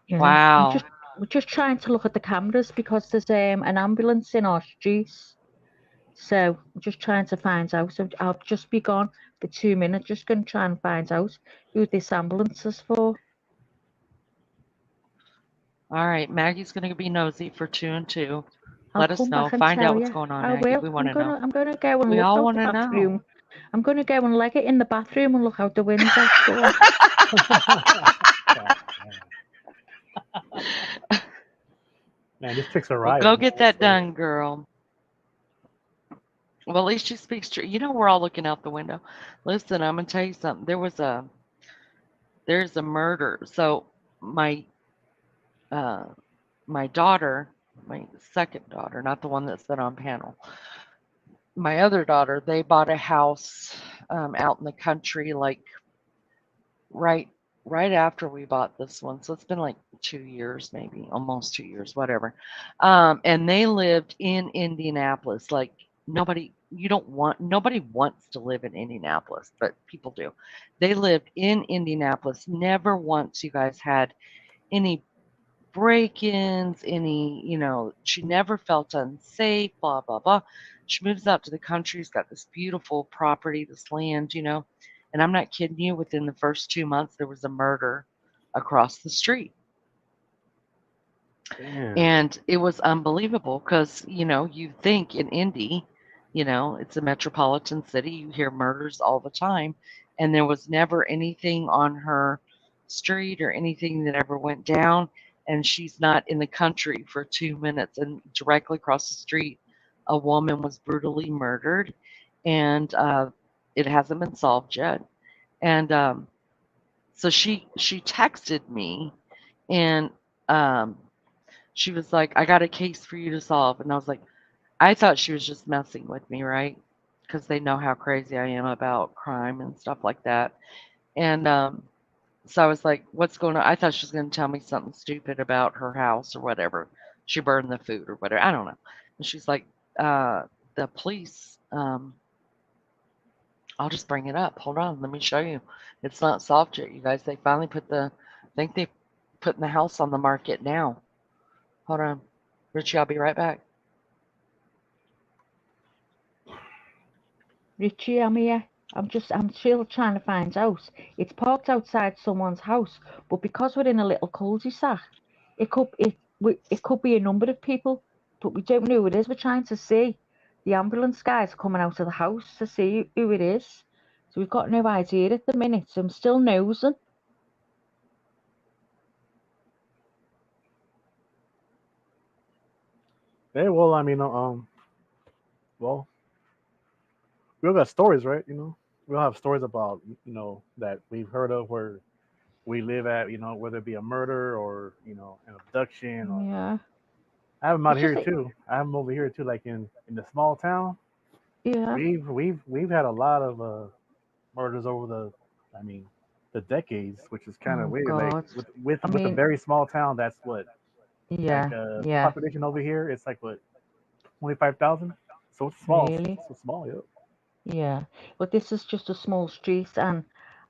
Yeah, Wow. we're just trying to look at the cameras because there's an ambulance in our streets. So we're just trying to find out. So I'll just be gone for 2 minutes, just going to try and find out who this ambulance is for. All right. Maggie's going to be nosy for 2 and 2. I'll Let us come know. back and Find out tell what's you. going on, I Maggie. will. We want I'm to know. gonna go and We look all out want the to know. bathroom. I'm gonna go and leg it in the bathroom and look out the window. Go on. Man, this chick's a Well, riot. go Man. get that done, girl. Well, at least she speaks true. You know, we're all looking out the window. Listen, I'm gonna tell you something. There's a murder. So my my daughter, my second daughter, not the one that's been on panel, my other daughter, they bought a house out in the country, like right right after we bought this one. So it's been like 2 years, maybe almost 2 years, whatever. And they lived in Indianapolis. Like nobody wants to live in Indianapolis, but people do. They lived in Indianapolis. Never once, you guys, had any break-ins, she never felt unsafe, blah, blah, blah. She moves out to the country. She's got this beautiful property, this land, and I'm not kidding you, within the first 2 months, there was a murder across the street. Damn. And it was unbelievable because, you think in Indy, it's a metropolitan city, you hear murders all the time, and there was never anything on her street or anything that ever went down. And she's not in the country for 2 minutes, and directly across the street, a woman was brutally murdered, and it hasn't been solved yet. And so she texted me, and she was like, "I got a case for you to solve," and I was like, I thought she was just messing with me, right? Because they know how crazy I am about crime and stuff like that. And so I was like, "What's going on?" I thought she was going to tell me something stupid about her house or whatever. She burned the food or whatever. I don't know. And she's like, "The police." I'll just bring it up. Hold on, let me show you. It's not solved yet, you guys. They finally I think they putting the house on the market now. Hold on, Richie. I'll be right back. Richie, I'm here. I'm still trying to find out. It's parked outside someone's house, but because we're in a little cul-de-sac, it could be a number of people, but we don't know who it is. We're trying to see. The ambulance guys are coming out of the house to see who it is. So we've got no idea at the minute. So I'm still nosing. Hey, well, I mean, well, we all got stories, right? We all have stories about, that we've heard of where we live at, whether it be a murder or, an abduction. Or Yeah. I have them out It's here just too. I have them over here too, like in the small town. yeah. We've had a lot of murders over I mean, the decades, which is kind of Oh weird. Like God. with I a mean, very small town, that's what like yeah, yeah. population over here. It's like what 25,000. So it's small. Really? So small, yeah. Yeah. But this is just a small street, and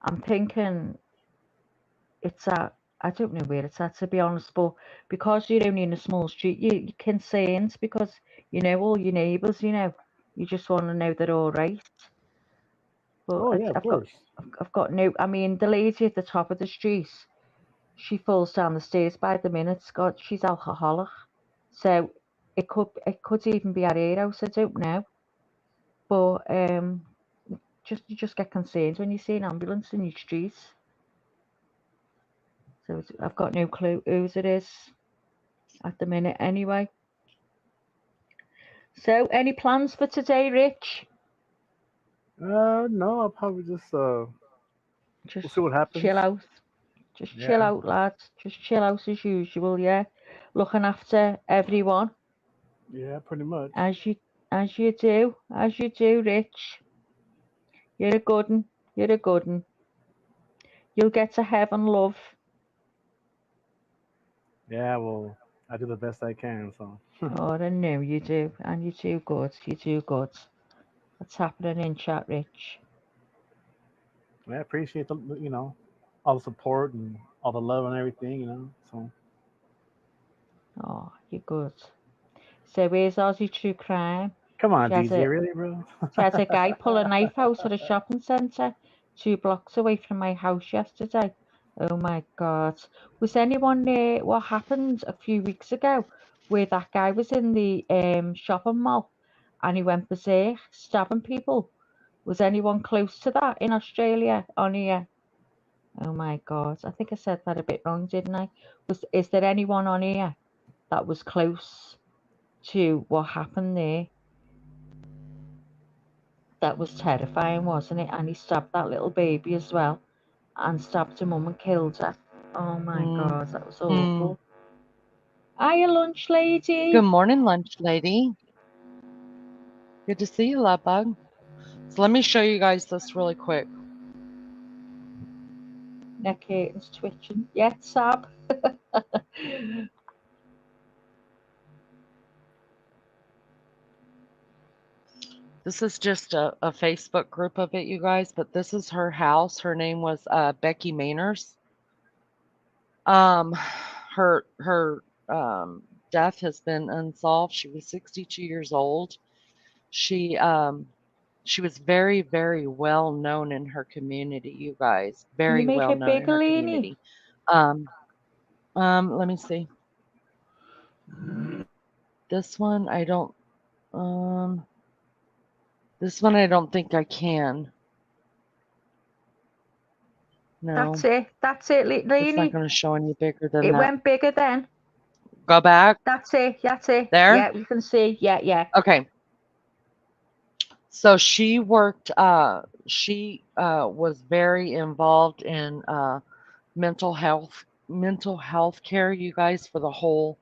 I'm thinking it's at, I don't know where it's at, to be honest, but because you're only in a small street, you're concerned because you know all your neighbours, you just want to know they're all right. But Oh yeah, of course. I've got no, I mean, the lady at the top of the street, she falls down the stairs by the minute. God, she's alcoholic, so it could even be at her house. I don't know, but you just get concerned when you see an ambulance in your street. So I've got no clue whose it is at the minute anyway. So any plans for today, Rich? No, I'll probably just we'll Just see what happens. chill out. Just chill Yeah. out, lads. Just chill out as usual, yeah. Looking after everyone. Yeah, pretty much. As you do, Rich. You're a good un. You're a good un. You'll get to heaven, love. Yeah, well, I do the best I can. So Oh, I know you do, and you do good. You do good. What's happening in chat, Rich? I appreciate the all the support and all the love and everything. So Oh, you're good. So where's Aussie True Crime? come on, She has DJ, a really, bro? she had a guy pull a knife out at a shopping centre 2 blocks away from my house yesterday. Oh my God. Was anyone there? What happened a few weeks ago where that guy was in the shopping mall and he went berserk, stabbing people? Was anyone close to that in Australia on here? Oh my God. I think I said that a bit wrong, didn't I? Is there anyone on here that was close to what happened there? That was terrifying, wasn't it? And he stabbed that little baby as well, and stabbed her mum and killed her. Oh my Mm, God, that was mm. awful. Hiya, lunch lady. Good morning, lunch lady. Good to see you, love bug. So let me show you guys this really quick. Neck curtains twitching. Yeah, Sab. This is just a Facebook group of it, you guys, but this is her house. Her name was Becky Mainers. Um, her death has been unsolved. She was 62 years old. She she was very, very well known in her community, you guys. Can you Very make well it known in bigger, her Leanie? community. Let me see. This one I don't this one I don't think I can. That's No. it. That's it, It's not Leanie. going to show any bigger than It that. went bigger then. Go back. That's it. That's it. There? Yeah, you can see. Yeah, yeah. Okay. So she worked she was very involved in mental health care, you guys, for the whole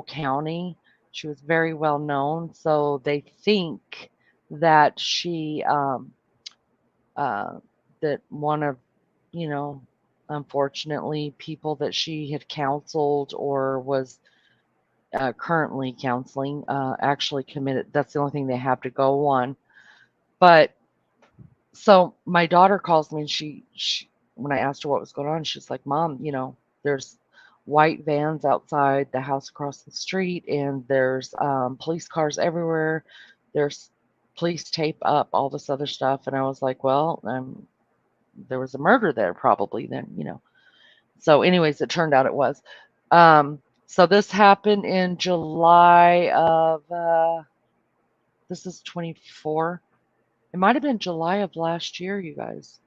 county. She was very well known, so they think that she uh that one of, you know, unfortunately people that she had counseled or was currently counseling actually committed. That's the only thing they have to go on. But so my daughter calls me and she when I asked her what was going on, she's like, Mom, there's white vans outside the house across the street, and there's police cars everywhere. There's police tape up, all this other stuff. And I was like, well, there was a murder there probably then. So anyways, it turned out it was. So this happened in July of this is 24. It might have been July of last year, you guys.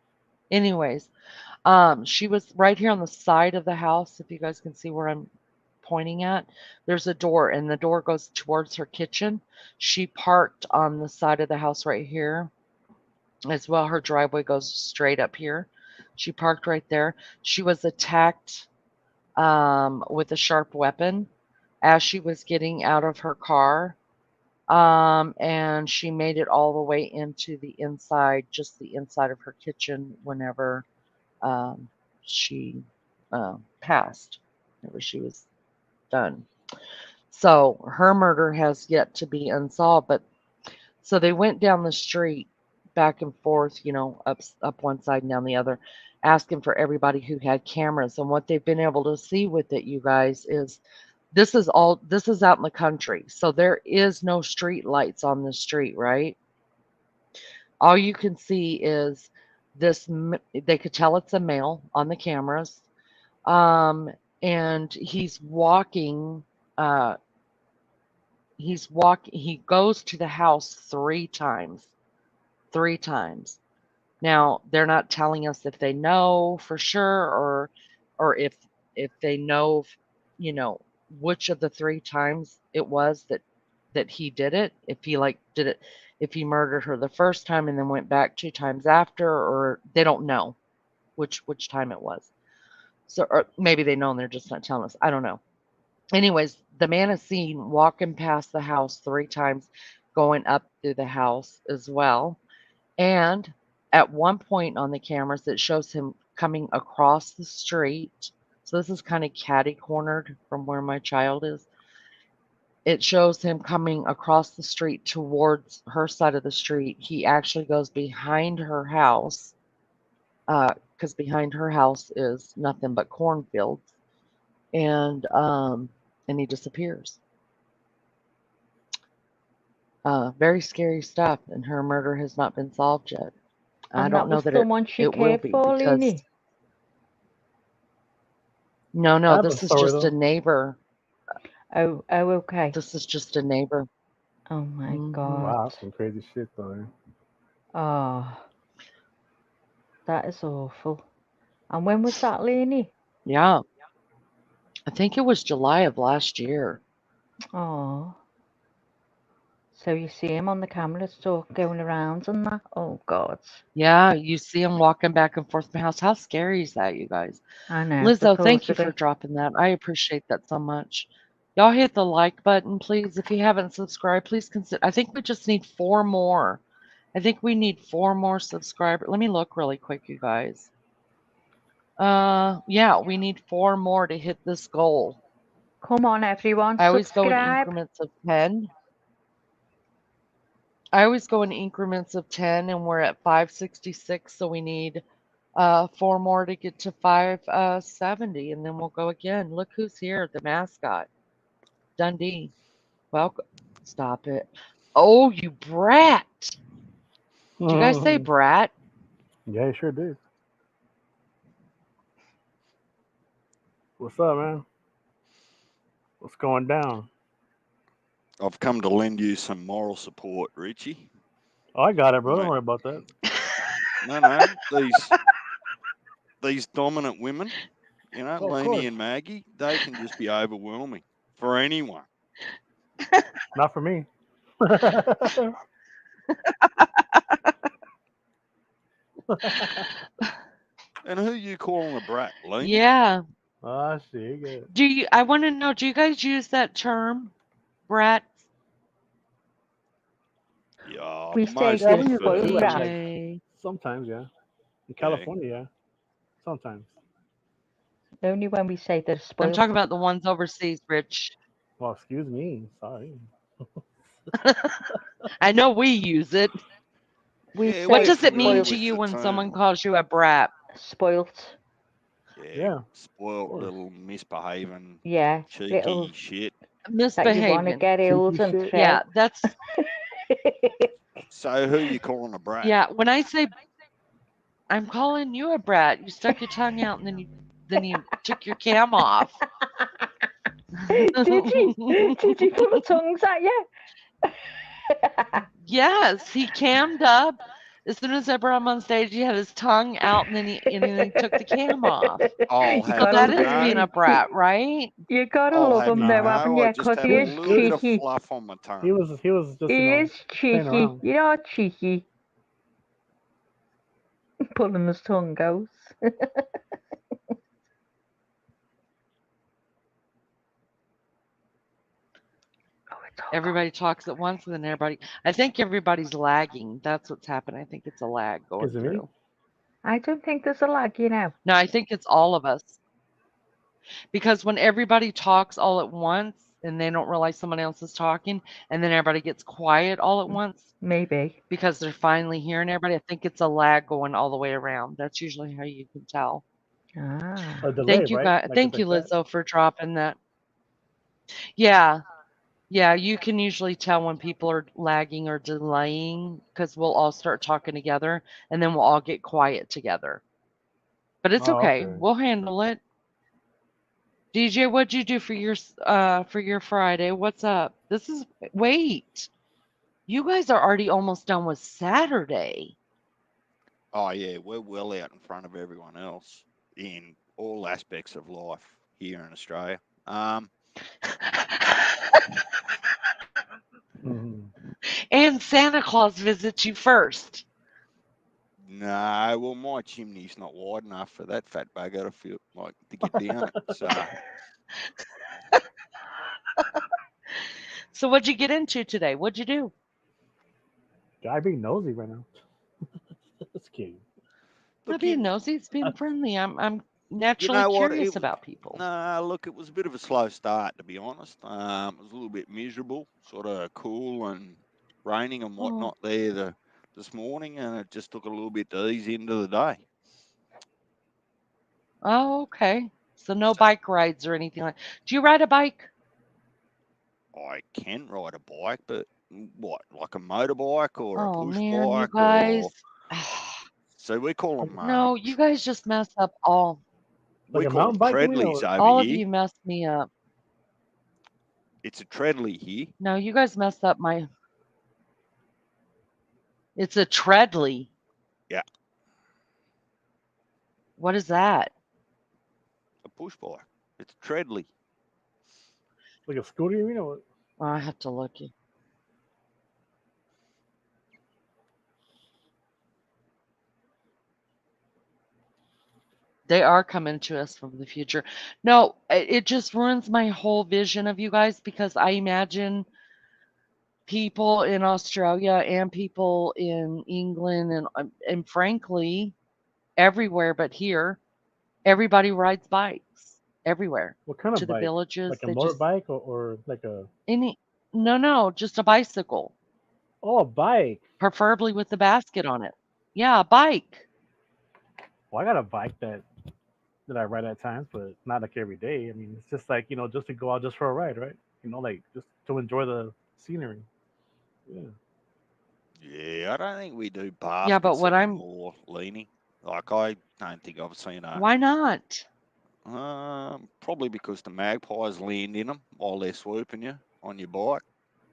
Anyways, she was right here on the side of the house. If you guys can see where I'm pointing at, there's a door, and the door goes towards her kitchen. She parked on the side of the house right here as well. Her driveway goes straight up here. She parked right there. She was attacked with a sharp weapon as she was getting out of her car. And she made it all the way into the inside, just the inside of her kitchen whenever um, she passed, whenever she was done. So her murder has yet to be unsolved. But so they went down the street back and forth, up one side and down the other, asking for everybody who had cameras. And what they've been able to see with it, you guys, is this is out in the country. So there is no street lights on the street, right? All you can see is this, they could tell it's a male on the cameras. Um, and uh, he goes to the house 3 times. 3 times. Now, they're not telling us if they know for sure or if they know, you know, which of the 3 times it was that he did it. If he did it, if he murdered her the first time and then went back 2 times after, or they don't know which time it was. So, or maybe they know and they're just not telling us. I don't know. Anyways, the man is seen walking past the house 3 times, going up through the house as well. And at one point on the cameras, it shows him coming across the street. So this is kind of catty cornered from where my child is. It shows him coming across the street towards her side of the street. He actually goes behind her house, because behind her house is nothing but cornfields, and he disappears. Very scary stuff, and her murder has not been solved yet. I And don't that know was that someone she it will cared be for, because Leanie. no, I have this a is story just a though. neighbor. Oh, okay. This is just a neighbor. Oh my Mhm. God. Wow, that's some crazy shit though. Eh? Oh, that is awful. And when was that, Leanie? Yeah, I think it was July of last year. Oh, so you see him on the camera still going around and that? Oh God. Yeah, you see him walking back and forth in the house. How scary is that, you guys? I know. The Lizzo, thank thought you of for it. dropping that. I appreciate that so much. Y'all hit the like button, please. If you haven't subscribed, please consider. I think we just need 4 more. I think we need 4 more subscribers. Let me look really quick, you guys. Yeah, we need 4 more to hit this goal. Come on, everyone, I always go in subscribe. increments of 10. I always go in increments of 10, and we're at 566, so we need 4 more to get to 570, and then we'll go again. Look who's here, the mascot. Dundee. Welcome. Stop it. Oh, you brat. Did you guys say brat? Yeah, you sure did. What's up, man? What's going down? I've come to lend you some moral support, Richie. Oh, I got it, bro. Don't Mate. worry about that. No, these dominant women, you know, Oh, of Lenny course. and Maggie, they can just be overwhelming for anyone. Not for me. And who you calling a brat, Lenny? Yeah. Ah, shit. Good. Do you? I want to know. Do you guys use that term, brat? Yeah, We say most Yeah, they're we use it spoiled brats. DJ. sometimes, yeah. In Yeah. California, yeah. Sometimes. Only when we say they're I'm spoiled. talking about the ones overseas, Rich. Well, excuse me. Sorry. I know we use it. We Yeah, What say we're does it mean familiar spoiled. to with you the when someone term. calls you a brat? Spoilt. Yeah, Yeah. spoilt course. little misbehaving, Yeah, cheeky little shit. that you want to Misbehaving. get old Cheeky and shit. throw. Yeah, that's So who you calling a brat? yeah. When I say I'm calling you a brat, you stuck your tongue out and then you took your cam off. Did he? Did he put the tongues at you? Yes, he cammed up. As soon as I brought him on stage, he had his tongue out and then he took the cam off. I'll You have So that you is being know. a brat, right? You gotta I'll love have him you though, know, haven't you? I just 'Cause have he a is little bit of cheeky. fluff on my tongue. He was just, He is playing cheeky. around. You are cheeky. Pulling his tongue out. Everybody talks at once and then everybody I think everybody's lagging. That's what's happening. I think it's a lag going Is it me? through. I don't think there's a lag, you know. No, I think it's all of us. Because when everybody talks all at once and they don't realize someone else is talking and then everybody gets quiet all at once Maybe. because they're finally hearing everybody, I think it's a lag going all the way around. That's usually how you can tell. Ah. A delay, Thank you, right? guys. Like Thank it's you, like that. Lizzo, for dropping that. Yeah. Yeah, you can usually tell when people are lagging or delaying because we'll all start talking together and then we'll all get quiet together. But it's Oh, okay. okay. We'll handle it. DJ, what'd you do for your Friday? What's up? Wait. You guys are already almost done with Saturday. Oh yeah, we're well out in front of everyone else in all aspects of life here in Australia. Mhm. And Santa Claus visits you first. No, well, my chimney's not wide enough for that fat bugger to feel like to get down it. So So what'd you get into today? What'd you do? I'm being nosy right now. Just kidding. Not Look, being nosy, it's being friendly. I'm naturally know what? curious about people. Nah, look, it was a bit of a slow start, to be honest. It was a little bit miserable, sort of cool and raining and Oh, whatnot this morning, and it just took a little bit to ease into the day. oh, okay. So no So bike rides or anything like. Do you ride a bike? I can ride a bike, but what, like a motorbike or a Oh push man, you bike, or guys. so we call them No, you guys just mess up all. Like we a call mountain them bike, you mean? treadlies Or over All of here. you messed me up. It's a treadly here. No, you guys messed up my. It's a treadly. Yeah, What is that? a push bike. It's a treadly. like a scooter, you mean? Or what? Oh, I have to look you. They are coming to us from the future. No, it just ruins my whole vision of you guys because I imagine people in Australia and people in England and frankly everywhere but here, everybody rides bikes everywhere What kind to of the bike? villages. Like a They just motorbike or like a any no, just a bicycle, oh, a bike. preferably with the basket on it. Yeah, a bike. Well, I got a bike that I ride at times, but not like every day. I mean, it's just like just to go out just for a ride, right? Like just to enjoy the scenery. Yeah. Yeah, I don't think we do Yeah, but baskets what I'm anymore, Leanie. Like, I don't think I've seen a. why not? Probably because the magpies land in them while they're swooping you on your bike.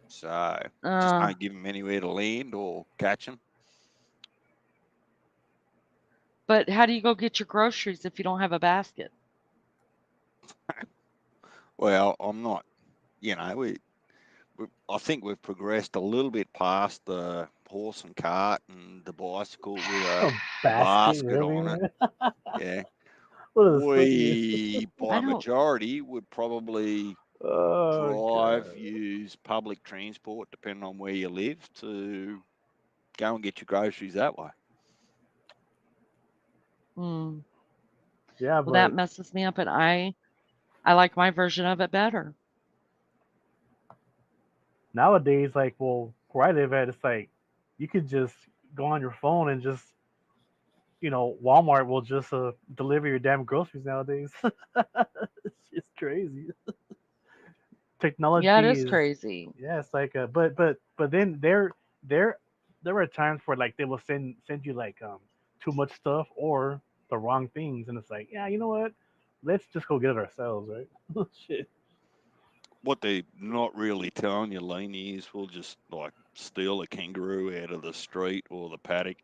So just Uh, don't give them anywhere to land or catch them. but how do you go get your groceries if you don't have a basket? Well, I'm not. I think we've progressed a little bit past the horse and cart and the bicycle with A a basket, basket really, on it. man? Yeah, What is this? we I by don't. majority would probably Oh drive, god. use public transport, depending on where you live, to go and get your groceries that way. Hmm. Yeah, Well, that but messes me up, and I like my version of it better. nowadays, like, well, where I live at, it's like you could just go on your phone and just, Walmart will just deliver your damn groceries nowadays. It's crazy. Yeah, it Technology is is, crazy. yeah, it's like, but then there there are times where like they will send you like too much stuff or the wrong things, and it's like, yeah, you know what? Let's just go get it ourselves, right? Shit. What they're not really telling you, Laney, is we'll just like steal a kangaroo out of the street or the paddock,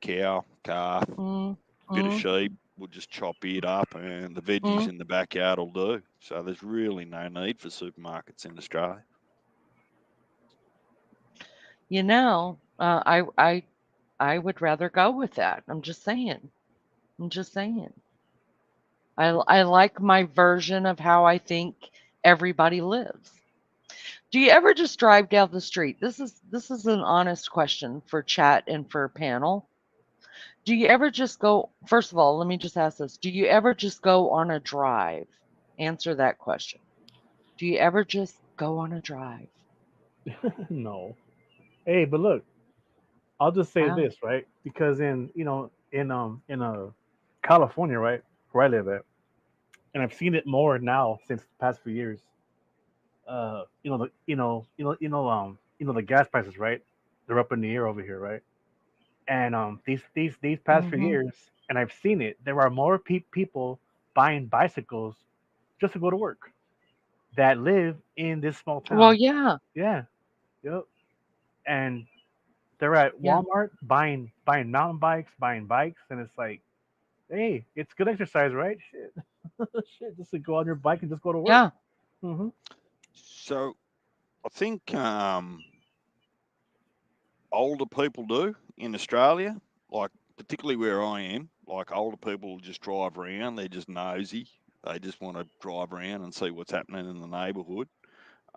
cow, calf, Mm, bit of mm, sheep. We'll just chop it up and the veggies mm. in the backyard will do. So there's really no need for supermarkets in Australia. You know, I would rather go with that. I'm just saying. I'm just saying. I like my version of how I think everybody lives. Do you ever just drive down the street? This is an honest question for chat and for panel. Do you ever just go, first of all, let me just ask this. Do you ever just go on a drive? Answer that question. Do you ever just go on a drive? No. Hey, but look, I'll just say Wow. this, right? Because in California, right, where I live at, and I've seen it more now since the past few years. The gas prices, right? They're up in the air over here, right? And these past few Mm-hmm. years, and I've seen it. There are more people buying bicycles just to go to work that live in this small Well, town. yeah. Yeah, yep. And they're at Yeah. Walmart buying mountain bikes, buying bikes, and it's like, hey, it's good exercise, right? Shit, shit, just to go on your bike and just go to work. Yeah. Hmm. So I think older people do in Australia, like particularly where I am, like older people just drive around. They're just nosy. They just want to drive around and see what's happening in the neighbourhood.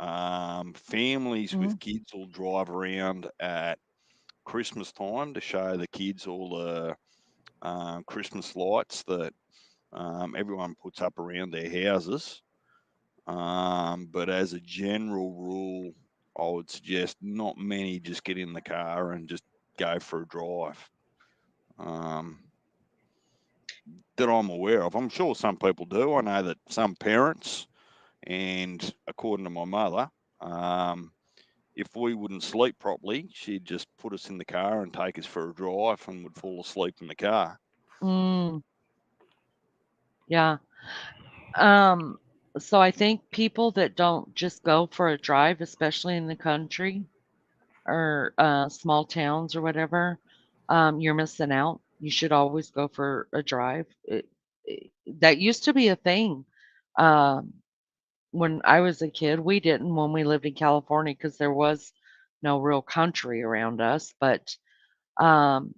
Families Mhm. with kids will drive around at Christmas time to show the kids all the Christmas lights that everyone puts up around their houses. But as a general rule, I would suggest not many just get in the car and just go for a drive. That I'm aware of. I'm sure some people do. I know that some parents, and according to my mother, if we wouldn't sleep properly, she'd just put us in the car and take us for a drive and would fall asleep in the car. Mm, yeah. So I think people that don't just go for a drive, especially in the country or small towns or whatever, you're missing out. You should always go for a drive. That used to be a thing. Um, when I was a kid, we didn't when we lived in California because there was no real country around us. But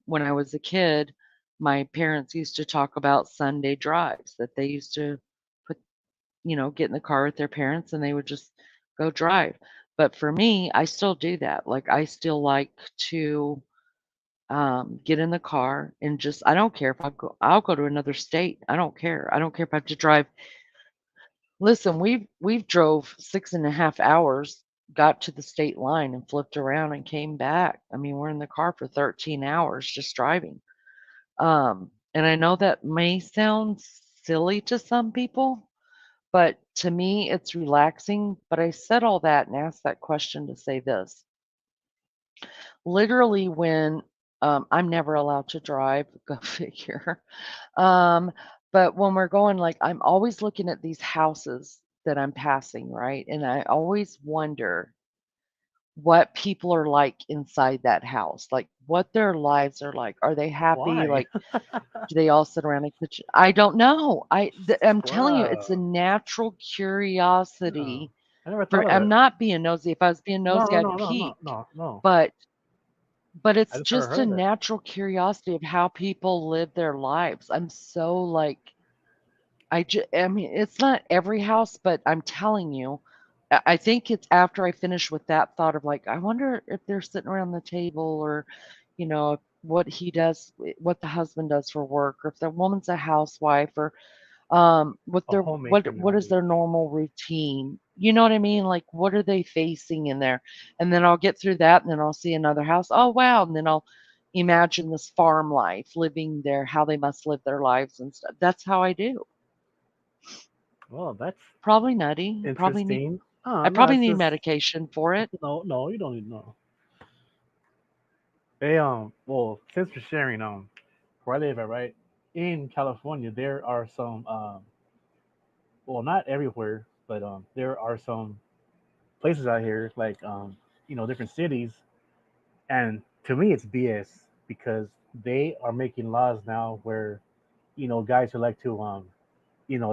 when I was a kid, my parents used to talk about Sunday drives that they used to put, get in the car with their parents and they would just go drive. But for me, I still do that. Like I still like to get in the car and just I don't care if I'll go to another state. I don't care. I don't care if I have to drive. Listen, we've drove 6.5 hours, got to the state line and flipped around and came back. I mean, we're in the car for 13 hours just driving. And I know that may sound silly to some people, but to me, it's relaxing. But I said all that and asked that question to say this. Literally, when I'm never allowed to drive, go figure. Um, but when we're going, like, I'm always looking at these houses that I'm passing, right? And I always wonder what people are like inside that house, like what their lives are like. Are they happy? Why? Like, do they all sit around a kitchen? I don't know. I'm telling you, it's a Wow. natural Yeah. curiosity. I never thought For of I'm that. not being nosy. If I was being No, nosy, no, I'd no, no, peek. no, no, no. But I it's just never just heard a of that. natural curiosity of how people live their lives. I'm so like I mean, it's not every house, but I'm telling you, I think it's after I finish with that thought of like, I wonder if they're sitting around the table or, what he does, what the husband does for work, or if the woman's a housewife, or what A their homemaker what is nowadays. their normal routine? You know what I mean? Like, what are they facing in there? And then I'll get through that, and then I'll see another house. Oh wow! And then I'll imagine this farm life, living there, how they must live their lives and stuff. That's how I do. Well, that's Probably nutty. interesting. I No, probably it's need just medication for it. no, no. You don't need no. They well, since we're sharing where I live at, right in California, there are some well, not everywhere, but there are some places out here like different cities, and to me it's BS because they are making laws now where guys who like to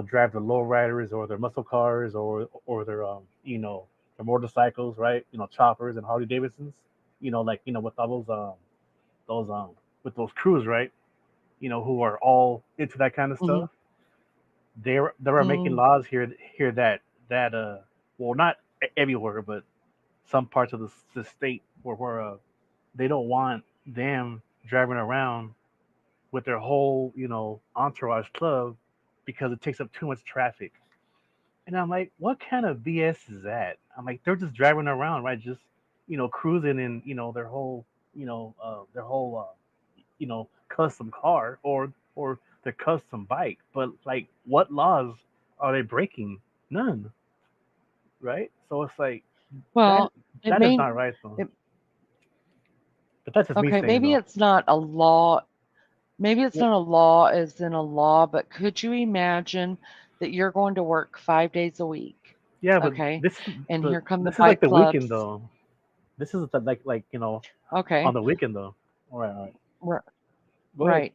drive their lowriders or their muscle cars or their their motorcycles, right? Choppers and Harley Davidsons. Like with all those with those crews, right? Who are all into that kind of Mhm. stuff. They are making Mm. laws here that well, not everywhere, but some parts of the state where they don't want them driving around with their whole entourage club because it takes up too much traffic. And I'm like, what kind of BS is that? I'm like, they're just driving around, right? Just cruising in their whole custom car or their custom bike. But like, what laws are they breaking? None, right? So it's like that Well, it that is may. not right though. It, But that's just me okay, saying maybe though. it's not a law. Maybe it's Well, not a law as in a law, but could you imagine that you're going to work 5 days a week? yeah, but Okay, this and but here come the this is like bike the weekend clubs. though. This is like on Okay, the weekend though. All right. r- Go ahead. right.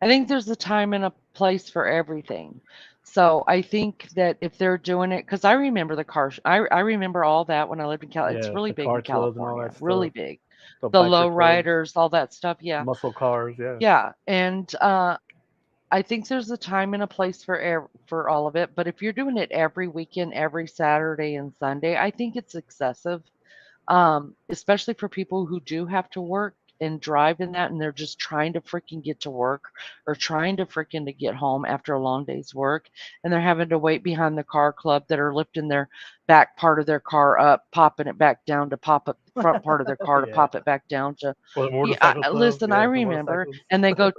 I think there's a time and a place for everything. So I think that if they're doing it, because I remember the car, I remember all that when I lived in Cal. It's Yeah, really the big car in clubs and all California, that really stuff. big. The The biker low clubs, riders, all that stuff. Yeah, muscle cars. Yeah. yeah, and I think there's a time and a place for all of it, but if you're doing it every weekend, every Saturday and Sunday, I think it's excessive. Especially for people who do have to work and drive in that, and they're just trying to freaking get to work or trying to freaking to get home after a long day's work, and they're having to wait behind the car club that are lifting their back part of their car up, popping it back down to pop up front part of their car to Yeah. pop it back down to. For the Yeah, motorcycle club. listen, I Yeah, the remember, motorcycles. and they go.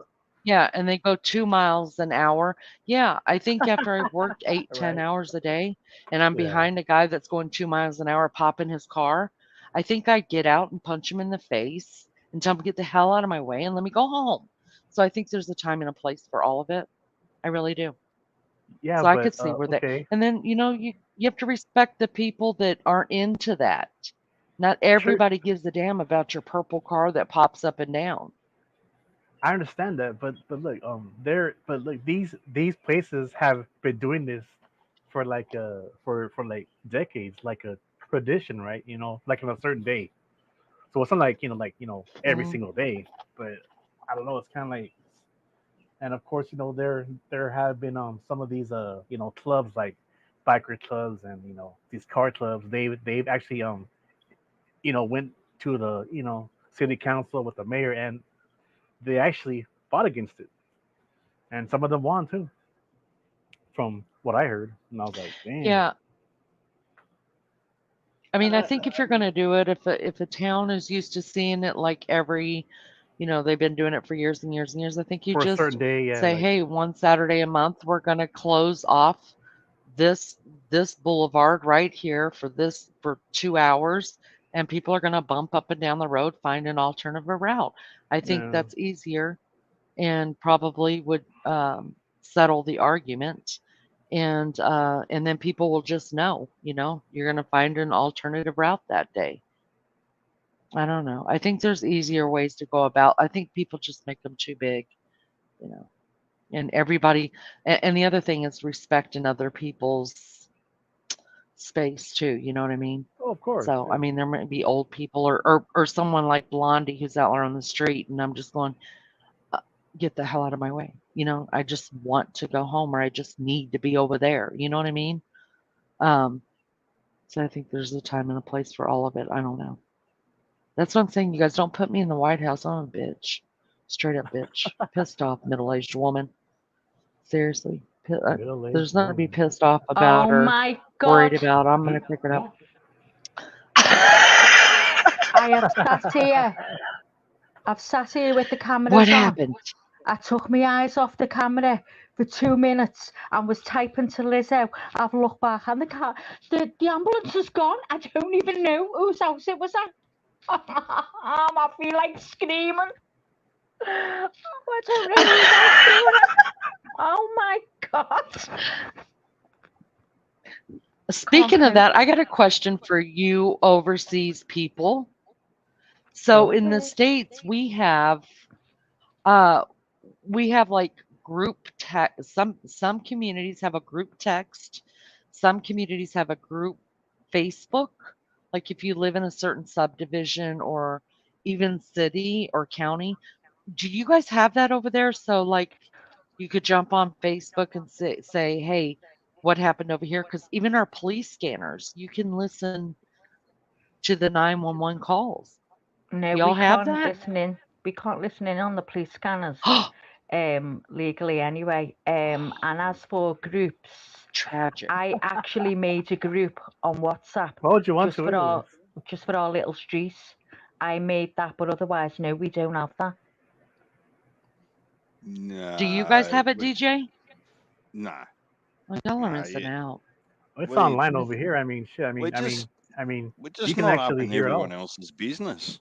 Yeah, and they go 2 miles an hour. Yeah, I think after I've worked 8, 10 Right. hours a day and I'm Yeah. behind a guy that's going 2 miles an hour popping his car, I think I'd get out and punch him in the face and tell him to get the hell out of my way and let me go home. So I think there's a time and a place for all of it. I really do. Yeah, So I but could see where that, okay. and then you have to respect the people that aren't into that. Not Sure. everybody gives a damn about your purple car that pops up and down. I understand that, but look, these places have been doing this for like for like decades, like a tradition, right? Like on a certain day. So it's not like every Mhm. single day, but I don't know. It's kind of like, and of course, there have been some of these clubs like biker clubs and these car clubs. They've actually went to the city council with the mayor, and they actually fought against it, and some of them won too, from what I heard. And I was like, dang. Yeah, I mean, I think if you're going to do it, if a town is used to seeing it like they've been doing it for years and years and years, I think you For a certain just day, yeah, say, like hey, one Saturday a month, we're going to close off this this boulevard right here for 2 hours, and people are going to bump up and down the road, find an alternative route. I think yeah, that's easier and probably would settle the argument. And then people will just know, you're going to find an alternative route that day. I don't know. I think there's easier ways to go about. I think people just make them too big, you know. And everybody, and the other thing is respecting other people's space too. You know what I mean? oh, of course, So, yeah. I mean, there might be old people or someone like Blondie who's out there on the street, and I'm just going, uh, get the hell out of my way. I just want to go home, or I just need to be over there. You know what I mean? Um, so I think there's a time and a place for all of it. I don't know. That's what I'm saying. You guys don't put me in the White House. I'm a bitch. Straight up bitch. Pissed off middle-aged woman. Seriously. Middle-aged There's nothing to be woman. pissed off Oh about or my worried God. about. I'm going to pick it up. I have sat here. I've sat here with the What cameras on. happened? I took my eyes off the camera for 2 minutes and was typing to Lizzo. I've looked back and the ambulance is gone. I don't even know whose house it was at. I feel like screaming. I don't know whose house they were at. Oh my God. Speaking of that, I got a question for you overseas people. So in the States, uh we have like group text. Some communities have a group text. Some communities have a group Facebook. Like if you live in a certain subdivision or even city or county, do you guys have that over there? So like you could jump on Facebook and say, hey, what happened over here? Because even our police scanners, you can listen to the 911 calls. No, Y'all we have can't that? listen in. We can't listen in on the police scanners, legally anyway. And as for groups, Tragic. I actually made a group on WhatsApp Why would you want just to for anyways? our little streets. I made that, but otherwise, no, we don't have that. Do you guys No, have it, DJ? no, Well, y'all are no. missing out. It's We've online over here. I mean, shit. we're just I mean, we're you just can not up actually in hear it everyone all. else's business.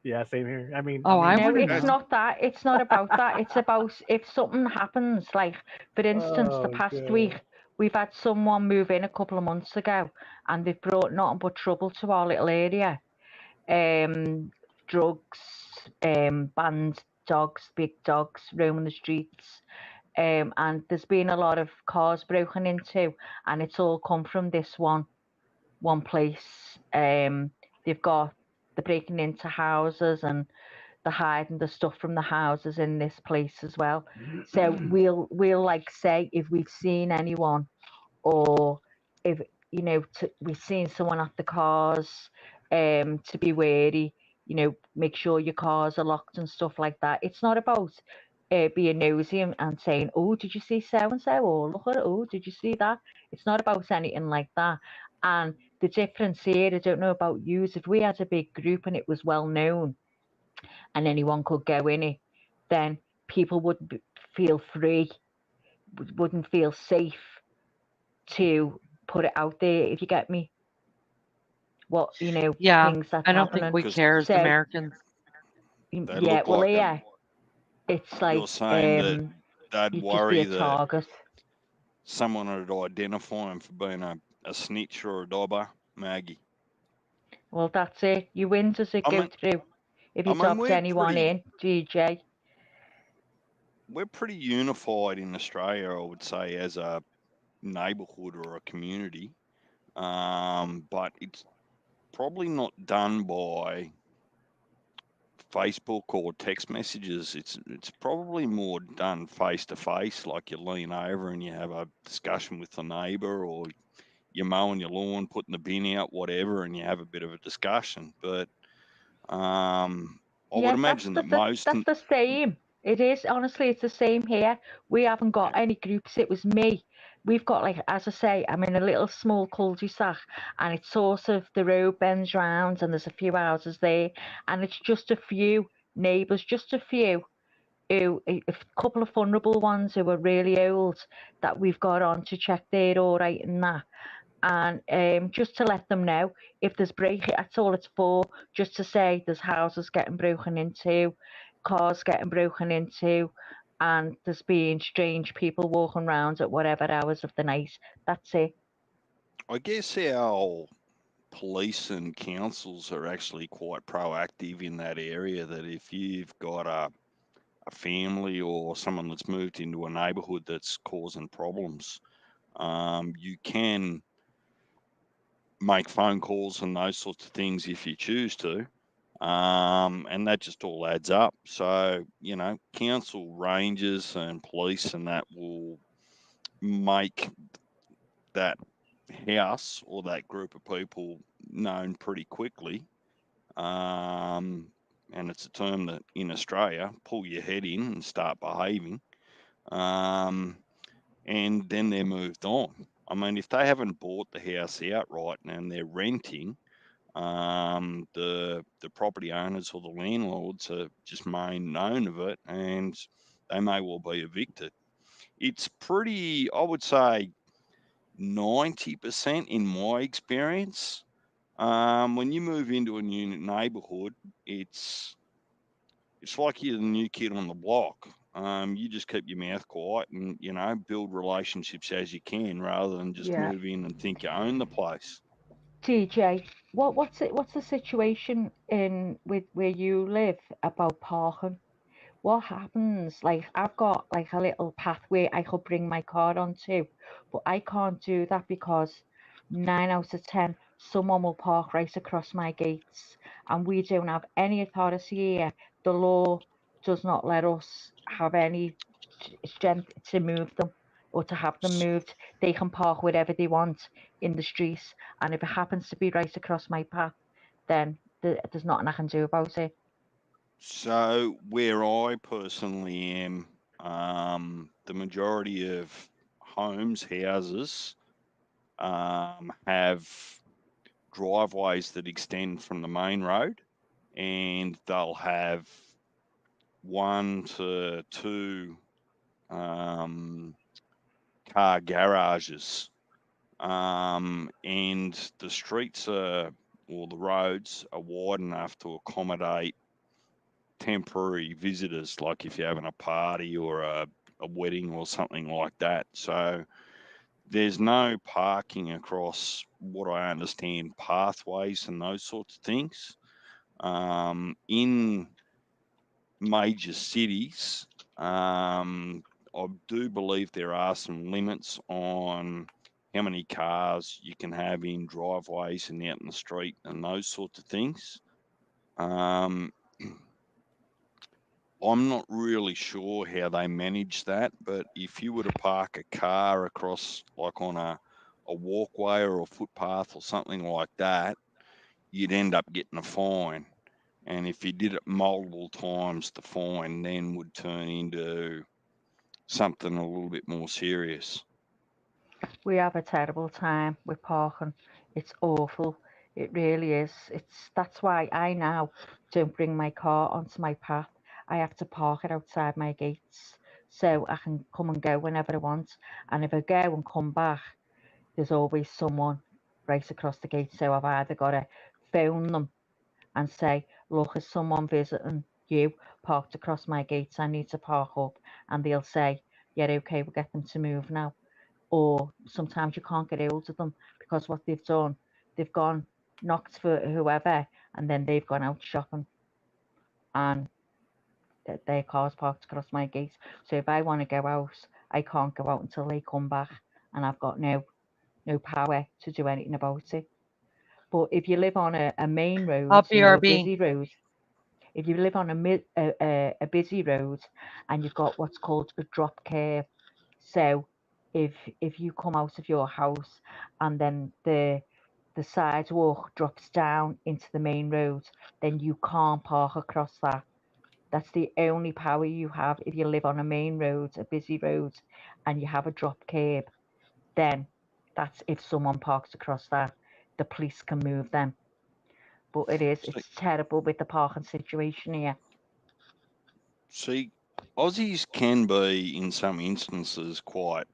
Yeah, same here. Oh, I No, want to it's know. not that. It's not about that. It's about if something happens. Like, for instance, the Oh past god. week, we've had someone move in a couple of months ago, and they've brought nothing but trouble to our little area. Drugs, banned dogs, big dogs roaming the streets. And there's been a lot of cars broken into, and it's all come from this one place. They're breaking into houses and they're hiding the stuff from the houses in this place as well. So we'll like say if we've seen anyone, or if we've seen someone at the cars, to be wary. Make sure your cars are locked and stuff like that. It's not about being nosy and saying, "Oh, did you see so and so?" Or "Look at it. Oh, did you see that?" It's not about anything like that. And the difference here, I don't know about you, is if we had a big group and it was well known and anyone could go in it, then people wouldn't feel free, wouldn't feel safe to put it out there, if you get me. What, Yeah, things that's I don't think happening. we care as So, Americans. They yeah, look well, like yeah, it's you're like, saying that they'd you'd just be worry a that target. someone would identify him for being a snitch or a dobber, Maggie. Well, that's it. You win does it I go mean, through if you dobbed anyone in, DJ. we're pretty unified in Australia, I would say, as a neighbourhood or a community. But it's probably not done by Facebook or text messages. It's probably more done face to face, like you lean over and you have a discussion with the neighbour, or you're mowing your lawn, putting the bin out, whatever, and you have a bit of a discussion. But I would imagine that most. That's the same. It is, honestly, it's the same here. We haven't got any groups. It was me. We've got, like, as I say, I'm in a little small cul-de-sac, and it's sort of the road bends round, and there's a few houses there, and it's just a few neighbours, just a few, who, a couple of vulnerable ones who are really old, that we've got on to check they're all right and that. And just to let them know if there's breaking, that's all it's for. Just to say there's houses getting broken into, cars getting broken into, and there's been strange people walking around at whatever hours of the night. That's it. I guess our police and councils are actually quite proactive in that area. That if you've got a family or someone that's moved into a neighbourhood that's causing problems, you can make phone calls and those sorts of things if you choose to. And that just all adds up. So, council rangers and police and that will make that house or that group of people known pretty quickly. And it's a term that in Australia, pull your head in and start behaving. And then they're moved on. I mean, if they haven't bought the house outright and they're renting, the property owners or the landlords are just made known of it, and they may well be evicted. It's pretty, I would say, 90% in my experience. When you move into a new neighbourhood, it's like you're the new kid on the block. You just keep your mouth quiet and build relationships as you can, rather than just Yeah. move in and think you own the place. TJ, what's the situation in with where you live about parking? What happens? Like, I've got like a little pathway I could bring my car onto, but I can't do that because 9 out of 10, someone will park right across my gates, and we don't have any authority here. The law does not let us have any strength to move them or to have them moved. They can park wherever they want in the streets, and if it happens to be right across my path, then there's nothing I can do about it. So where I personally am, the majority of houses, have driveways that extend from the main road, and they'll have 1 to 2 car garages, and the streets or the roads are wide enough to accommodate temporary visitors, like if you're having a party or a wedding or something like that. So there's no parking across what I understand pathways and those sorts of things. In major cities, I do believe there are some limits on how many cars you can have in driveways and out in the street and those sorts of things. Um, I'm not really sure how they manage that, but if you were to park a car across, like on a walkway or a footpath or something like that, you'd end up getting a fine. And if you did it multiple times, the fine then would turn into something a little bit more serious. We have a terrible time with parking. It's awful. It really is. That's why I now don't bring my car onto my path. I have to park it outside my gates so I can come and go whenever I want. And if I go and come back, there's always someone right across the gate. So I've either got to phone them and say, look, is someone visiting you parked across my gates? I need to park up. And they'll say, yeah, okay, we'll get them to move now. Or sometimes you can't get hold of them because what they've done, they've gone, knocked for whoever, and then they've gone out shopping and their car's parked across my gate. So if I want to go out, I can't go out until they come back, and I've got no power to do anything about it. But if you live on a main road, I'll you know, a BRB. busy road, if you live on a busy road and you've got what's called a drop curb, so if you come out of your house and then the sidewalk drops down into the main road, then you can't park across that. That's the only power you have if you live on a main road, a busy road, and you have a drop curb. Then that's if someone parks across that, the police can move them. But it's terrible with the parking situation here. See, Aussies can be, in some instances, quite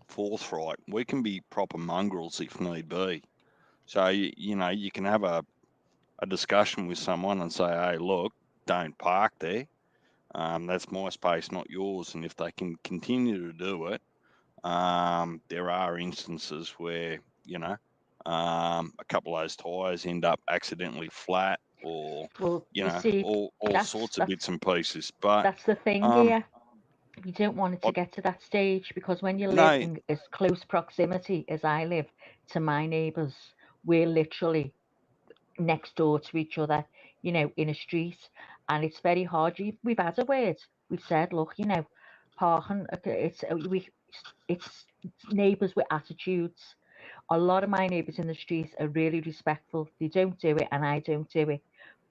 forthright. We can be proper mongrels if need be. So, you know, you can have a discussion with someone and say, hey, look, don't park there. That's my space, not yours. And if they can continue to do it, there are instances where, you know, a couple of those tyres end up accidentally flat or, Well, you you know, see, all sorts of bits and pieces. But that's the thing um, here. You don't want it to get to that stage because when you live no, in as close proximity as I live to my neighbours, we're literally next door to each other, you know, in a street, and it's very hard. We've had a word. We've said, look, you know, parking. It's neighbours with attitudes. A lot of my neighbours in the street are really respectful. They don't do it, and I don't do it,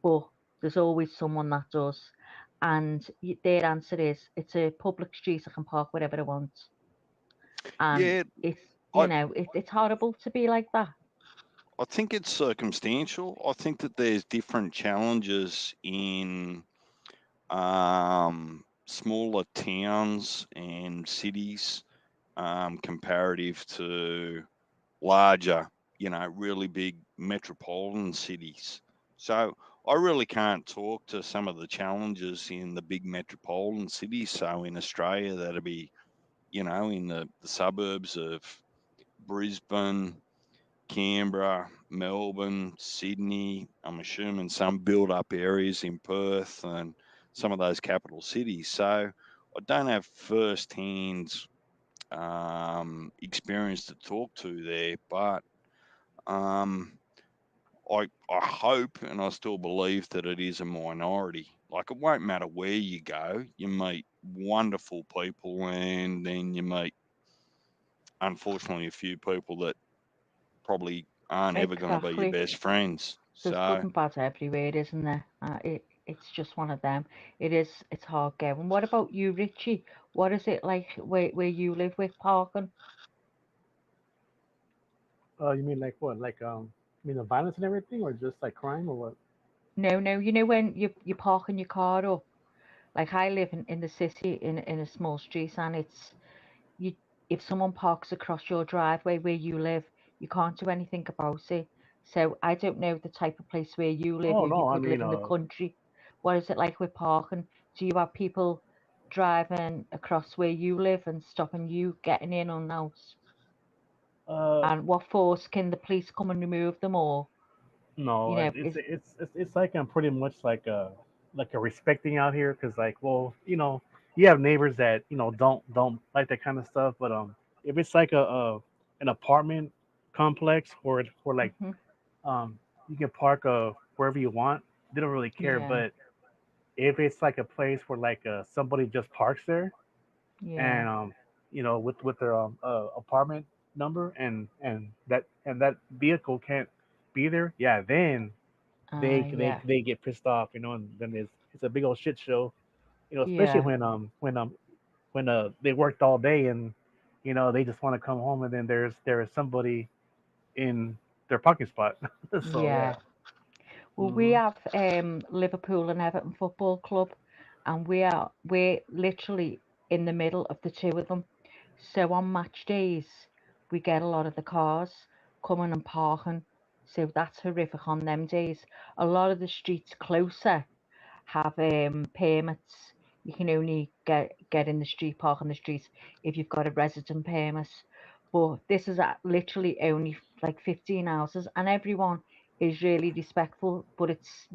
but there's always someone that does. And their answer is, it's a public street. I can park wherever I want. And yeah, it's, I, you know, it's horrible to be like that. I think it's circumstantial. I think that there's different challenges in smaller towns and cities comparative to larger, you know, really big metropolitan cities. So I really can't talk to some of the challenges in the big metropolitan cities. So in Australia, that'd be, you know, in the suburbs of Brisbane, Canberra, Melbourne, Sydney. I'm assuming some build up areas in Perth and some of those capital cities. So I don't have first hand experience to talk to there, but um, I hope and I still believe that it is a minority. Like it won't matter where you go, you meet wonderful people, and then you meet, unfortunately, a few people that probably aren't ever going to be your Exactly. best friends. There's good So and bad everywhere, isn't there? It's just one of them. It's hard going. What about you, Richie? What is it like where you live with parking? You mean like what? Like you mean the violence and everything, or just like crime, or what? No. You know when you parking your car up. Like I live in the city in a small street, and it's you. If someone parks across your driveway where you live, you can't do anything about it. So I don't know the type of place where you live. Oh You no, I could mean live in the country. What is it like with parking? Do you have people driving across where you live and stopping you getting in or out? uh And what force can the police come and remove them, or you no, know, it's like I'm pretty much like a respecting out here, because like, well, you know, you have neighbors that don't like that kind of stuff, but if it's like a an apartment complex where like hmm you can park wherever you want, they don't really care. yeah, But if it's like a place where like somebody just parks there and Yeah. with their apartment number and that vehicle can't be there, yeah, then Yeah. they get pissed off, and then it's a big old shit show, especially Yeah. when they worked all day and they just want to come home and then there is somebody in their parking spot. So yeah. Yeah. Well, we Hmm. have Liverpool and Everton Football Club, and we're literally in the middle of the two of them. So on match days, we get a lot of the cars coming and parking. So that's horrific on them days. A lot of the streets closer have permits. You can only get in the street, park on the street if you've got a resident permit. But this is literally only like 15 houses, and everyone is really respectful. But it's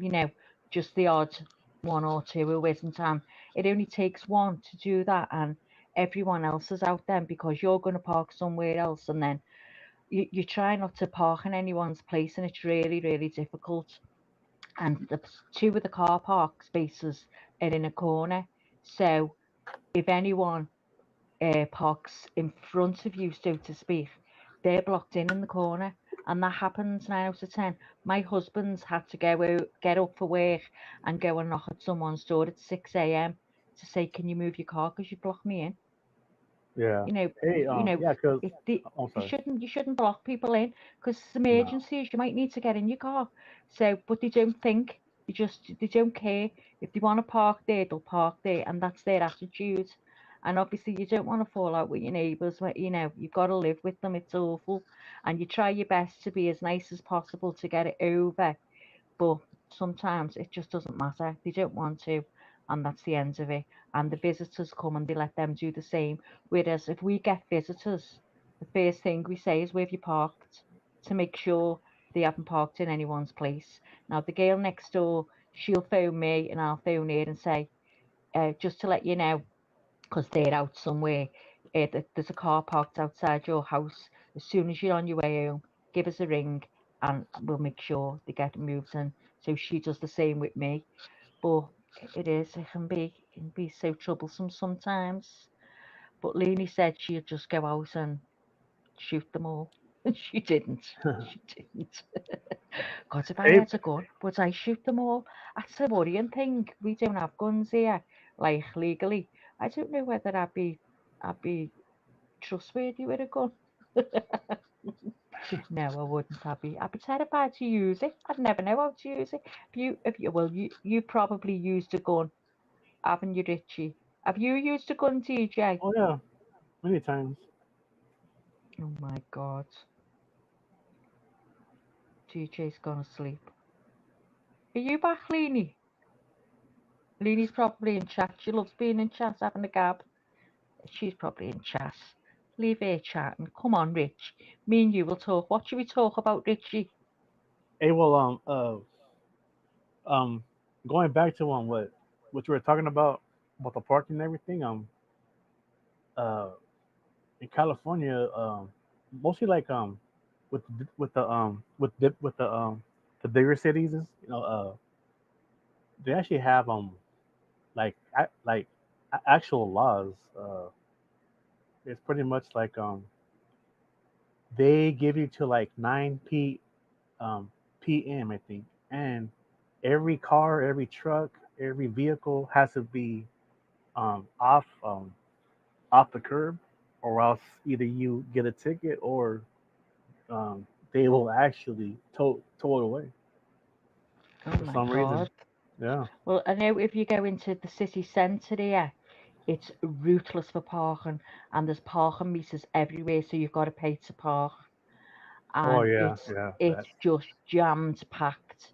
just the odd one or two who isn't, and it only takes one to do that, and everyone else is out then because you're going to park somewhere else, and then you try not to park in anyone's place, and it's really really difficult. And two of the car park spaces are in a corner. So if anyone parks in front of you, so to speak, they're blocked in the corner. And that happens 9 out of 10. My husband's had to get up for work and go and knock at someone's door at 6 a.m. to say, "Can you move your car because you blocked me in?" Yeah. you know, Hey, yeah, cause I'm sorry. you shouldn't block people in because it's No. emergencies. You might need to get in your car. So, but they don't think. They don't care. If they want to park there, they'll park there, and that's their attitude. And obviously, you don't want to fall out with your neighbours. You've got to live with them. It's awful, and you try your best to be as nice as possible to get it over. But sometimes it just doesn't matter. They don't want to, and that's the end of it. And the visitors come and they let them do the same. Whereas if we get visitors, the first thing we say is, "Where have you parked?" to make sure they haven't parked in anyone's place. Now, the girl next door, she'll phone me and I'll phone her and say, just to let you know, because they're out somewhere, there's a car parked outside your house. As soon as you're on your way home, give us a ring and we'll make sure they get moved. And so she does the same with me. But it can be so troublesome sometimes. But Leanie said she'd just go out and shoot them all. And she didn't. She didn't. God, if I Hey, had a gun, would I shoot them all? That's a worrying thing. We don't have guns here, like legally. I don't know whether I'd be trustworthy with a gun. No, I wouldn't. I'd be terrified to use it. I'd never know how to use it. You probably used a gun, haven't you, Richie? Have you used a gun, TJ? oh yeah, many times. Oh my God, TJ's gone asleep. Are you back, Leanie? Leanie's probably in chat. She loves being in chat, having a gab. She's probably in chat. Leave her chatting. Come on, Rich. Me and you will talk. What should we talk about, Richie? Hey, well, um, going back to what you were talking about the parking and everything. Uh, in California, mostly like with the bigger cities, they actually have like actual laws. It's pretty much like they give you to like 9 p.m. I think, and every car, every truck, every vehicle has to be um, off um, off the curb, or else either you get a ticket or they will actually tow it away Oh for my some reason. God. Yeah. Well, I know if you go into the city centre here, it's ruthless for parking, and there's parking meters everywhere, so you've got to pay to park. Oh And yeah, it's yeah. it's That. just jam packed,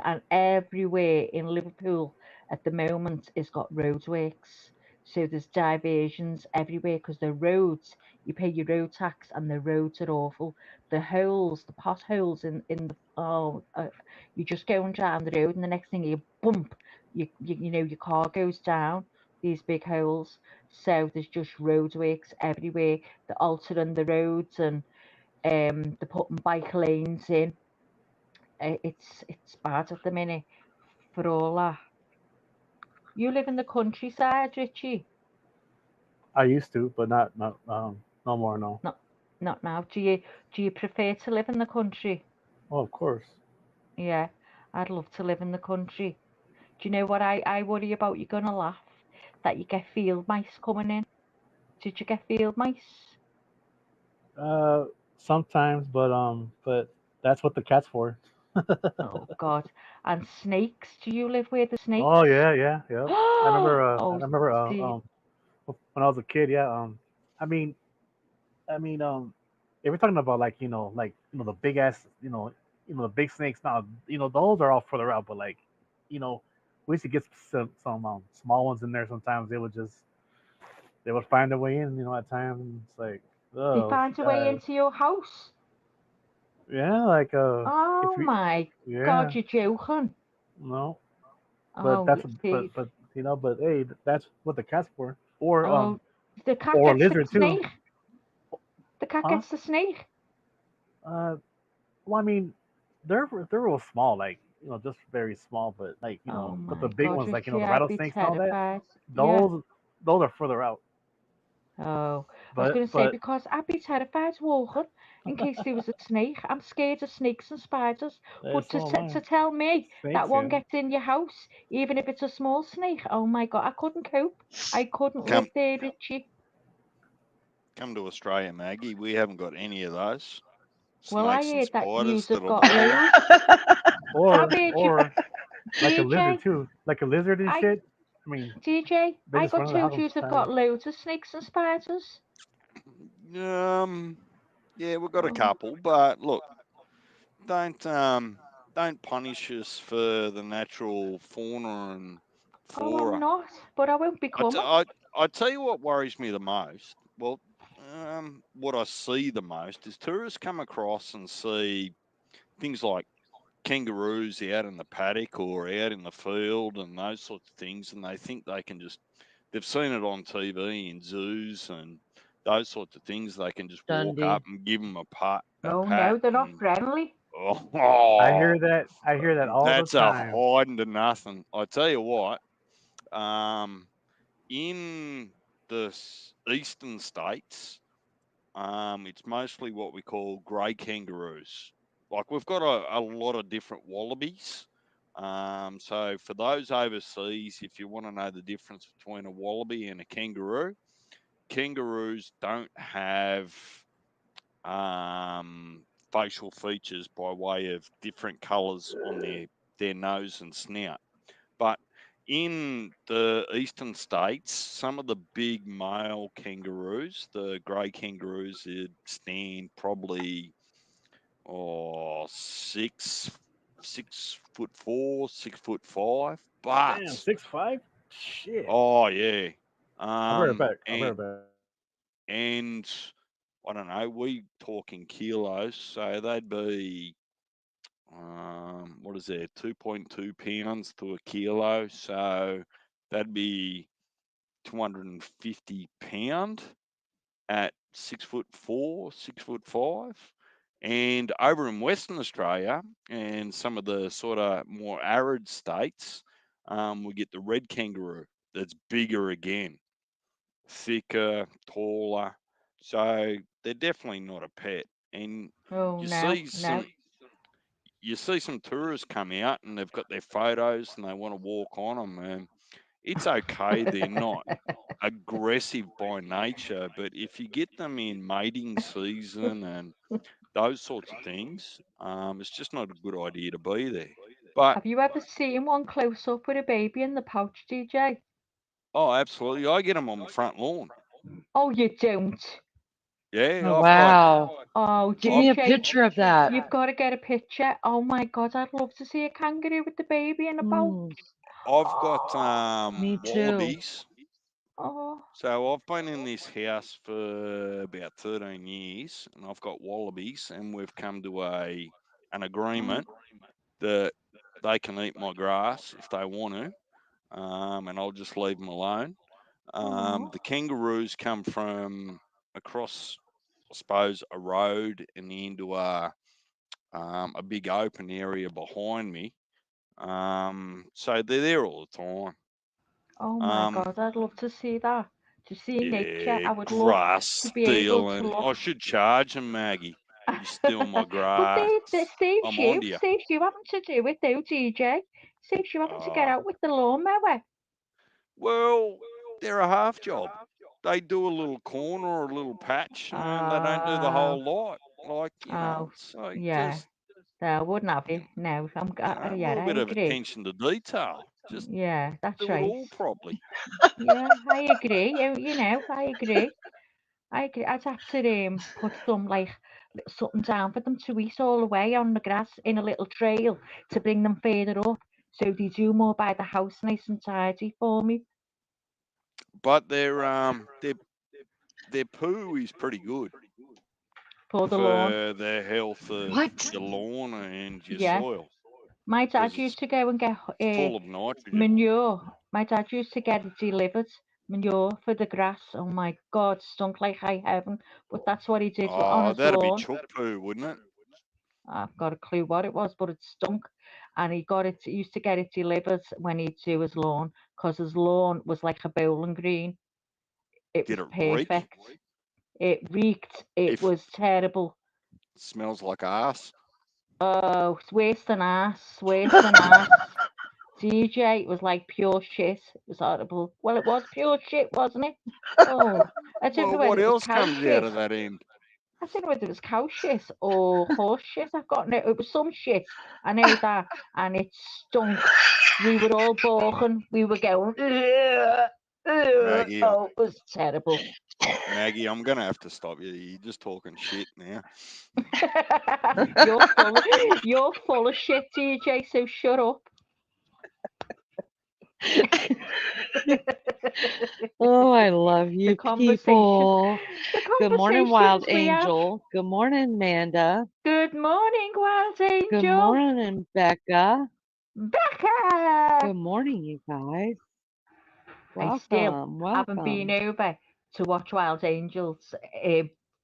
and everywhere in Liverpool at the moment is got roadworks. So there's diversions everywhere because the roads, you pay your road tax, and the roads are awful. The potholes in the you're just going down the road, and the next thing you bump, your car goes down these big holes. So there's just roadworks everywhere. They're altering the roads, and they're putting bike lanes in. It's bad at the minute for all that. You live in the countryside, Richie? I used to, but not no more. No. Not now. Do you prefer to live in the country? Oh, of course. Yeah, I'd love to live in the country. Do you know what I worry about? You're gonna laugh that you get field mice coming in. Did you get field mice? Uh, sometimes, but that's what the cat's for. Oh God. And snakes. Do you live where the Oh snakes? yeah, yeah, yep. I Oh, remember dear. when I was a kid, yeah. I mean, I mean, if we're talking about the big ass, the big snakes. Now, those are all further out, but you know, we used to get some small ones in there. Sometimes they would find their way in. At times it's like, They oh find a way god, into your house. yeah, if Oh you, my God, yeah, you're joking. no, but Oh, that's you see. but hey, that's what the cat's for, or Oh, the cat or a gets the lizard too, snake. The cat huh? gets the snake. Uh, well, I mean, they're real small, just very small. But Oh but the my big God, ones, Richie, the I'd be rattlesnakes and all that, terrified. Yeah. those those are further out. Oh, I was But going to say but because I'd be terrified walking in case there was a snake. I'm scared of snakes and spiders. But so am to I. tell me that Snakes, one yeah. gets in your house, even if it's a small snake, oh my God, I couldn't cope. I couldn't live Come there, Richie. come to Australia, Maggie. We haven't got any of those Well, I snakes and heard that spiders yous have that'll got bother you. loads. I've heard you, Or like a lizard DJ. too, like a lizard and I shit. I mean, DJ, they I just got run in the told house yous have got sometimes. loads of snakes and spiders. Um, yeah, we've got a Oh, couple, but look, don't don't punish us for the natural fauna and oh, I'm flora. not, but I won't be I, t- coming. I, I tell you what worries me the most. Well, what I see the most is tourists come across and see things like kangaroos out in the paddock or out in the field and those sorts of things, and they think they can just, they've seen it on TV in zoos and those sorts of things. They can just walk up Dundee. and give them a Oh pat, no, they're not and friendly. oh, I hear that all the that's a time. hiding to nothing. I tell you what, um, in the eastern states, it's mostly what we call grey kangaroos. Like we've got a lot of different wallabies. So for those overseas, if you want to know the difference between a wallaby and a kangaroo, kangaroos don't have um, facial features by way of different colours on their nose and snout. But in the eastern states, some of the big male kangaroos, the grey kangaroos, would stand probably six foot four, 6'5". Damn, But 6'5". Shit. oh yeah, I'll be right um, back. I'll be and right back. and I don't know, we talking kilos, so they'd be what is there, 2.2 pounds to a kilo, so that'd be 250 pound at 6'4", 6'5". And over in Western Australia and some of the sort of more arid states, we get the red kangaroo that's bigger again, thicker, taller. So they're definitely not a pet. And Oh you no, see no. some you see some tourists come out and they've got their photos and they want to walk on them, and it's okay. They're not aggressive by nature, but if you get them in mating season and those sorts of things, it's just not a good idea to be there. But Have you ever seen one close up with a baby in the pouch, DJ? oh, absolutely, I get them on the front lawn. Oh, you don't. Oh, Yeah, wow. Oh, Give me a DJ, picture of that. you've got to get a picture. Oh my God, I'd love to see a kangaroo with the baby in a pouch. Mm, I've got Oh, me too. wallabies. oh, So I've been in this house for about 13 years, and I've got wallabies, and we've come to an oh, agreement that they can eat my grass if they want to, and I'll just leave them alone. oh. The kangaroos come from across, I suppose, a road and into a big open area behind me. So they're there all the time. Oh my Um, God, I'd love to see that. To see nature. yeah, I would love grass to be able to stealing. I look. should charge him, Maggie. You steal my But grass. I'm on to you. saves you having to do it though, DJ. Saves you having to get Uh, out with the lawnmower. well, they're a half job. They do a little corner or a little patch, and they don't do the Oh, whole lot. Like, oh, so yeah. just, No, I wouldn't have you you. No, a yeah, little I bit of agree. attention to detail. Just Yeah, that's do it right. all properly. Yeah, I agree. I agree. I'd have to put some like something down for them to eat all the way on the grass in a little trail to bring them further up, so they do more by the house, nice and tidy for me. But their poo is pretty good For the lawn. for the health of What? your lawn and your Yeah, soil my because dad it's used to go and get full of nitrogen. manure. My dad used to get it delivered, manure for the grass. Oh my God, stunk like high heaven. But that's what he did on Oh, his that'd be lawn. chook poo, wouldn't it? I've got a clue what it was, but it stunk. And he used to get it delivered when he'd do his lawn, because his lawn was like a bowling green. It Did was it reek? perfect. It reeked. It If was terrible. it smells like ass. Oh, it's worse than ass, worse than ass. DJ, it was like pure shit. It was horrible. Well, it was pure shit, wasn't it? Oh, I don't know Well, whether what it was else cow comes out shit. of that end? I don't know whether it was cow shit or horse shit. I've got no. It was some shit. I know that, and it stunk. We were all bawling. We were going. "Ugh, ugh." Maggie, Oh, it was terrible. Maggie, I'm gonna have to stop you. You're just talking shit now. You're full of shit, DJ. So shut up. Oh, I love The you conversation. people. The Good morning, Wild conversations we have. Angel. Good morning, Amanda. Good morning, Wild Good Angel. morning, Becca. Becca. Good morning, you guys. I still Welcome, haven't been welcome. over to watch Wild Angels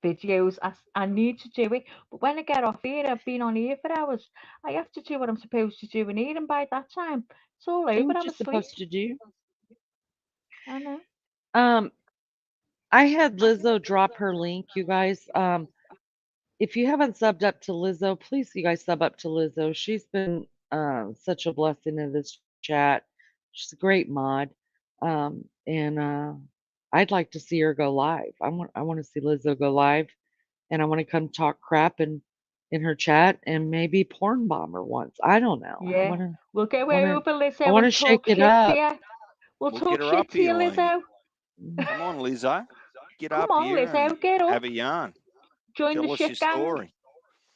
videos. I need to do it, but when I get off here, I've been on here for hours. I have to do what I'm supposed to do in here, and by that time, it's all Do over. what I'm you're asleep. supposed to do. I know. Um, I had Lizzo drop her link, you guys. If you haven't subbed up to Lizzo, please, you guys sub up to Lizzo. She's been such a blessing in this chat. She's a great mod, and I'd like to see her go live. I want to see Lizzo go live, and I want to come talk crap in her chat and maybe porn bomb her once. I don't know. Yeah, we'll go Want to, over, I Lizzo, want to and shake talk it shit to up. you. We'll Well, get talk her shit up to you, here, Lainey. Lizzo. Come on, Lizzo. Get Come up on, here and Lizzo, get have up. a yarn. Join the Tell us your shit gang. story.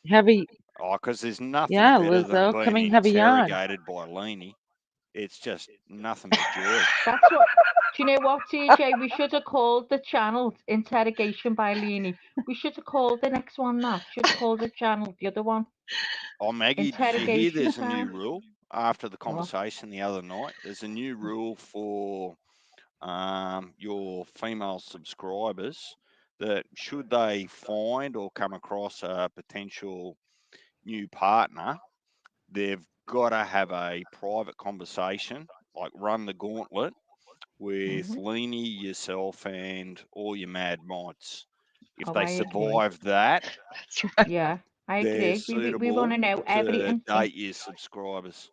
Heavy, Oh, because there's nothing yeah, better than Lizzo, being coming heavy yarn. interrogated by Lainey. It's just nothing but joy. That's what. Do you know what, TJ? We should have called the channel Interrogation by Leanie. We should have called the next one that. Should have called the channel, the other one. Oh, Maggie, did you hear Interrogation there's a new time. rule after the What? conversation the other night? There's a new rule for your female subscribers that should they find or come across a potential new partner, they've got to have a private conversation, like run the gauntlet with Leanie, yourself, and all your mad mods. If Oh, they I agree. survive that, That's right. Yeah, I they're agree. We want suitable to know to everything. date your subscribers.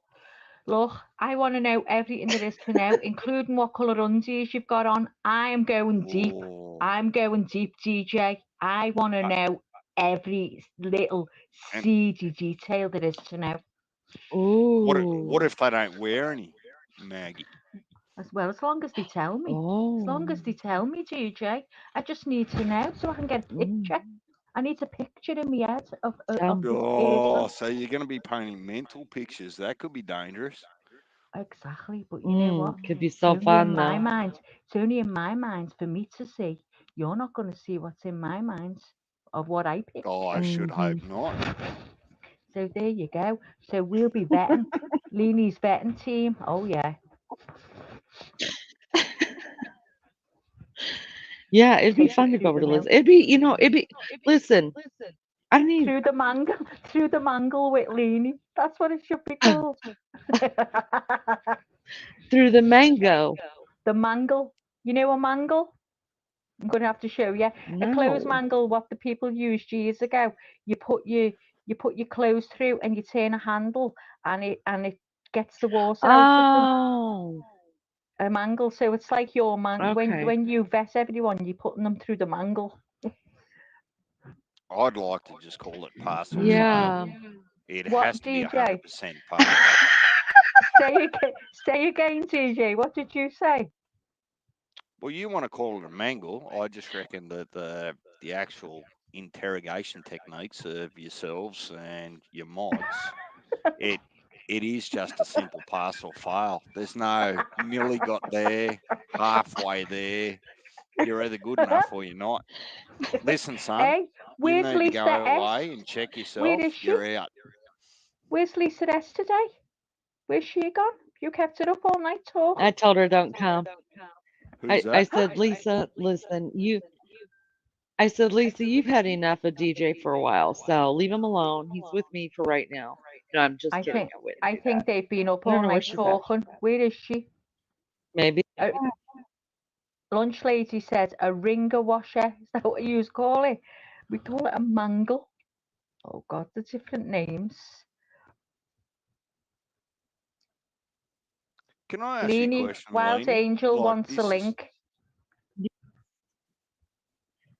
Look, I want to know everything there is to know, including what colour undies you've got on. I am going deep. Oh, I'm going deep, DJ. I want to know every little and seedy detail there is to know. what Ooh, if they don't wear any, Maggie? As long as they tell me. As long as oh, they tell me, DJ. I just need to know so I can get a picture. I need a picture in my head of tell this Oh, person. so you're going to be painting mental pictures. That could be dangerous. Exactly, but you know what? could be It's so only in fun my though. mind. It's only in my mind for me to see. You're not going to see what's in my mind of what I picture. Oh, I should hope not. So there you go. So we'll be betting. Leanie's betting team. Oh yeah. Yeah, it'd be Take fun it to go through over the to Liz. mill. It'd be, listen, I need Through the mangle. Through the mangle with Leanie. That's what it should be called. through the mango. The mangle. You know a mangle? I'm going to have to show you. A clothes No. mangle, what the people used years ago. You put your clothes through and you turn a handle and it gets the water out of them. Oh, A mangle. So it's like your okay. when you vet everyone, you're putting them through the mangle. I'd like to just call it parcel fail. Yeah. It What, has to be DJ? 100% pass. Say again, DJ. What did you say? Well, you want to call it a mangle. I just reckon that the actual interrogation techniques of yourselves and your mods, it is just a simple pass or fail. There's no nearly got there, halfway there. You're either good enough or you're not. Listen, son, Hey, you where's need to Lisa go S? away and check Where yourself. is she? You're out. Where's Lisa S today? Where's she gone? You kept her up all night talking. I told her don't come. Who's I that? said, Lisa, listen, I said, Lisa, you've had enough of DJ for a while, so leave him alone. He's with me for right now. No, I'm just kidding. I wouldn't I do that. think they've been up I don't all know where night she's at. talking. Where is she? Maybe. Lunch lady said a ringer washer. Is that what you call it? We call it a mangle. Oh God, the different names. Can I ask you a Leanie, question, Wild Lainey? Angel Like wants a this is link.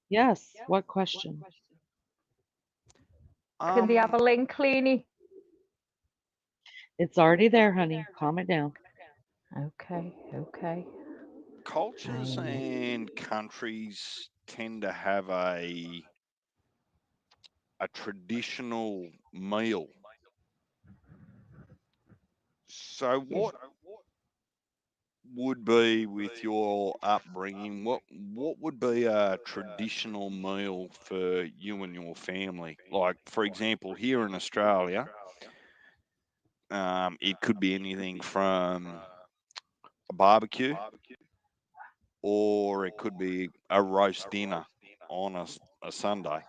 Yes. What question? Can they have a link, Leanie? It's already there, honey. Calm it down. Okay. cultures and countries tend to have a traditional meal. So what would be with your upbringing? What would be a traditional meal for you and your family? Like, for example, here in Australia, it could be anything from a barbecue, or it could be a roast dinner on a Sunday.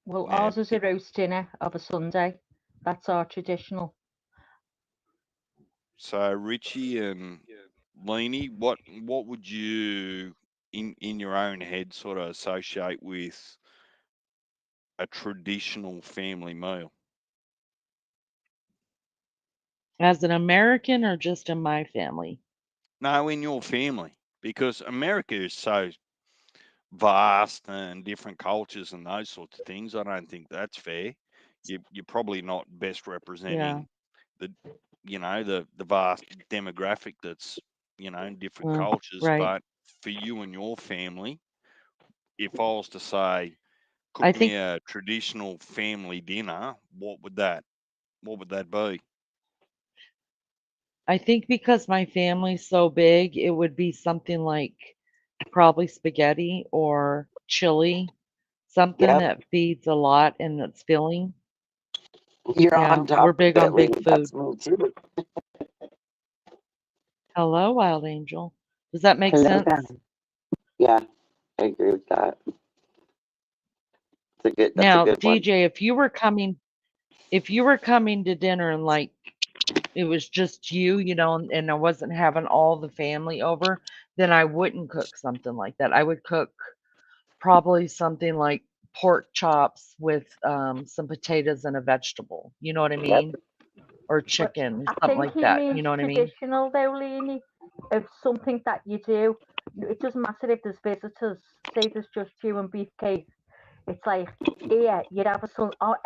Well, Now, ours is a roast dinner of a Sunday. That's our traditional. so Richie and Leanie, what would you in your own head sort of associate with a traditional family meal? As an American or just in my family? No, in your family, because America is so vast and different cultures and those sorts of things. I don't think that's fair. You're probably not best Yeah. representing the the vast demographic that's in different cultures. Right. But for you and your family, if I was to say, I cook me think a traditional family dinner, what would that be? because my family's so big, it would be something like probably spaghetti or chili, something Yep, that feeds a lot and that's filling. you're Yeah, on we're top big of on it, big Lee. food. That's me too. Hello, Wild Angel. Does that make Hello, sense? Dan. Yeah, I agree with that. That's a Now, good one. DJ, if you were coming to dinner and like it was just you, and I wasn't having all the family over, then I wouldn't cook something like that. I would cook probably something like pork chops with some potatoes and a vegetable. You know what I Yep. mean? Or But chicken, I something think like he that. means You know what I mean? traditional though, Leanie, of something that you do. It doesn't matter if there's visitors. Say there's just you and beefcake. It's like here you'd have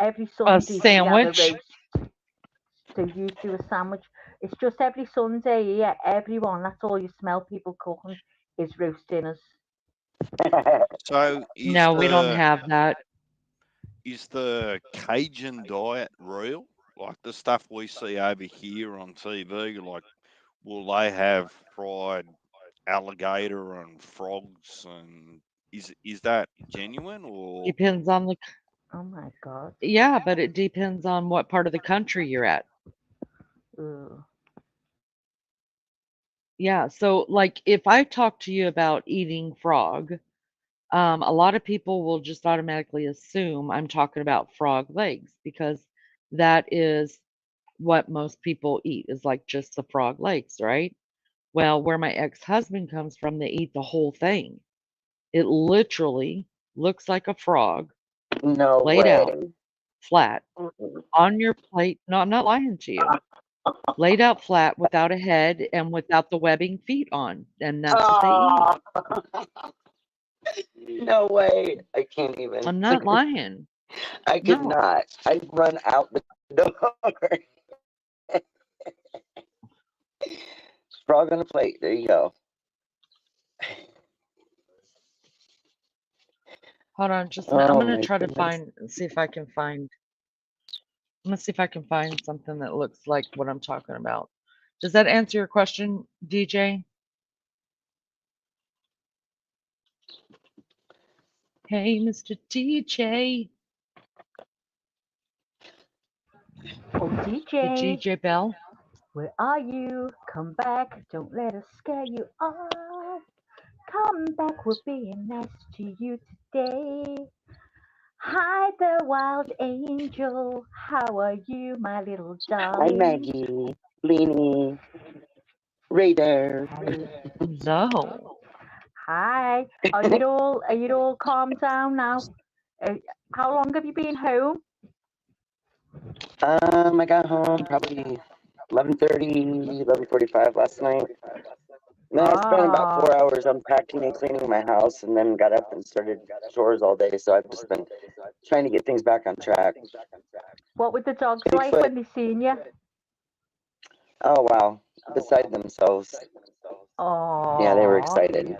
every A Sunday you'd have a sandwich. roast. So you do a sandwich. It's just every Sunday here, everyone. That's all you smell people cooking is roast dinners. So No, we don't have that. is the Cajun diet real? Like the stuff we see over here on TV, like will they have fried alligator and frogs, and is that genuine or Depends on the Oh my God. Yeah, but it depends on what part of the country you're at. Ugh. Yeah, so like if I talk to you about eating frog, a lot of people will just automatically assume I'm talking about frog legs because that is what most people eat is like just the frog legs, right? Well, where my ex-husband comes from, they eat the whole thing. It literally looks like a frog No laid way. out flat Mm-mm. on your plate. No, I'm not lying to you. Laid out flat without a head and without the webbing feet on. And that's what they eat. Ah, no way. I can't even. I'm not lying. I could No. not. I'd run out the door. Frog on a plate. There you go. Hold on, just I'm Oh gonna my try to goodness. find see if I can find I'm gonna see if I can find something that looks like what I'm talking about. Does that answer your question, DJ? Hey, Mr. DJ. Oh, The DJ, DJ Bell. where are you? Come back, don't let us scare you off. Come back, we're being nice to you today. Hi there, wild angel. How are you, my little Hi, darling? Maggie, Bleenie, Raider. Hello. Hi. Are you all calmed down now? How long have you been home? I got home probably 11:30, 11:45 last night. Then I spent about 4 hours unpacking and cleaning my house, and then got up and started chores all day. So I've just been trying to get things back on track. What were the dogs like when they seen you? Oh wow, beside themselves. Oh. Yeah, they were excited.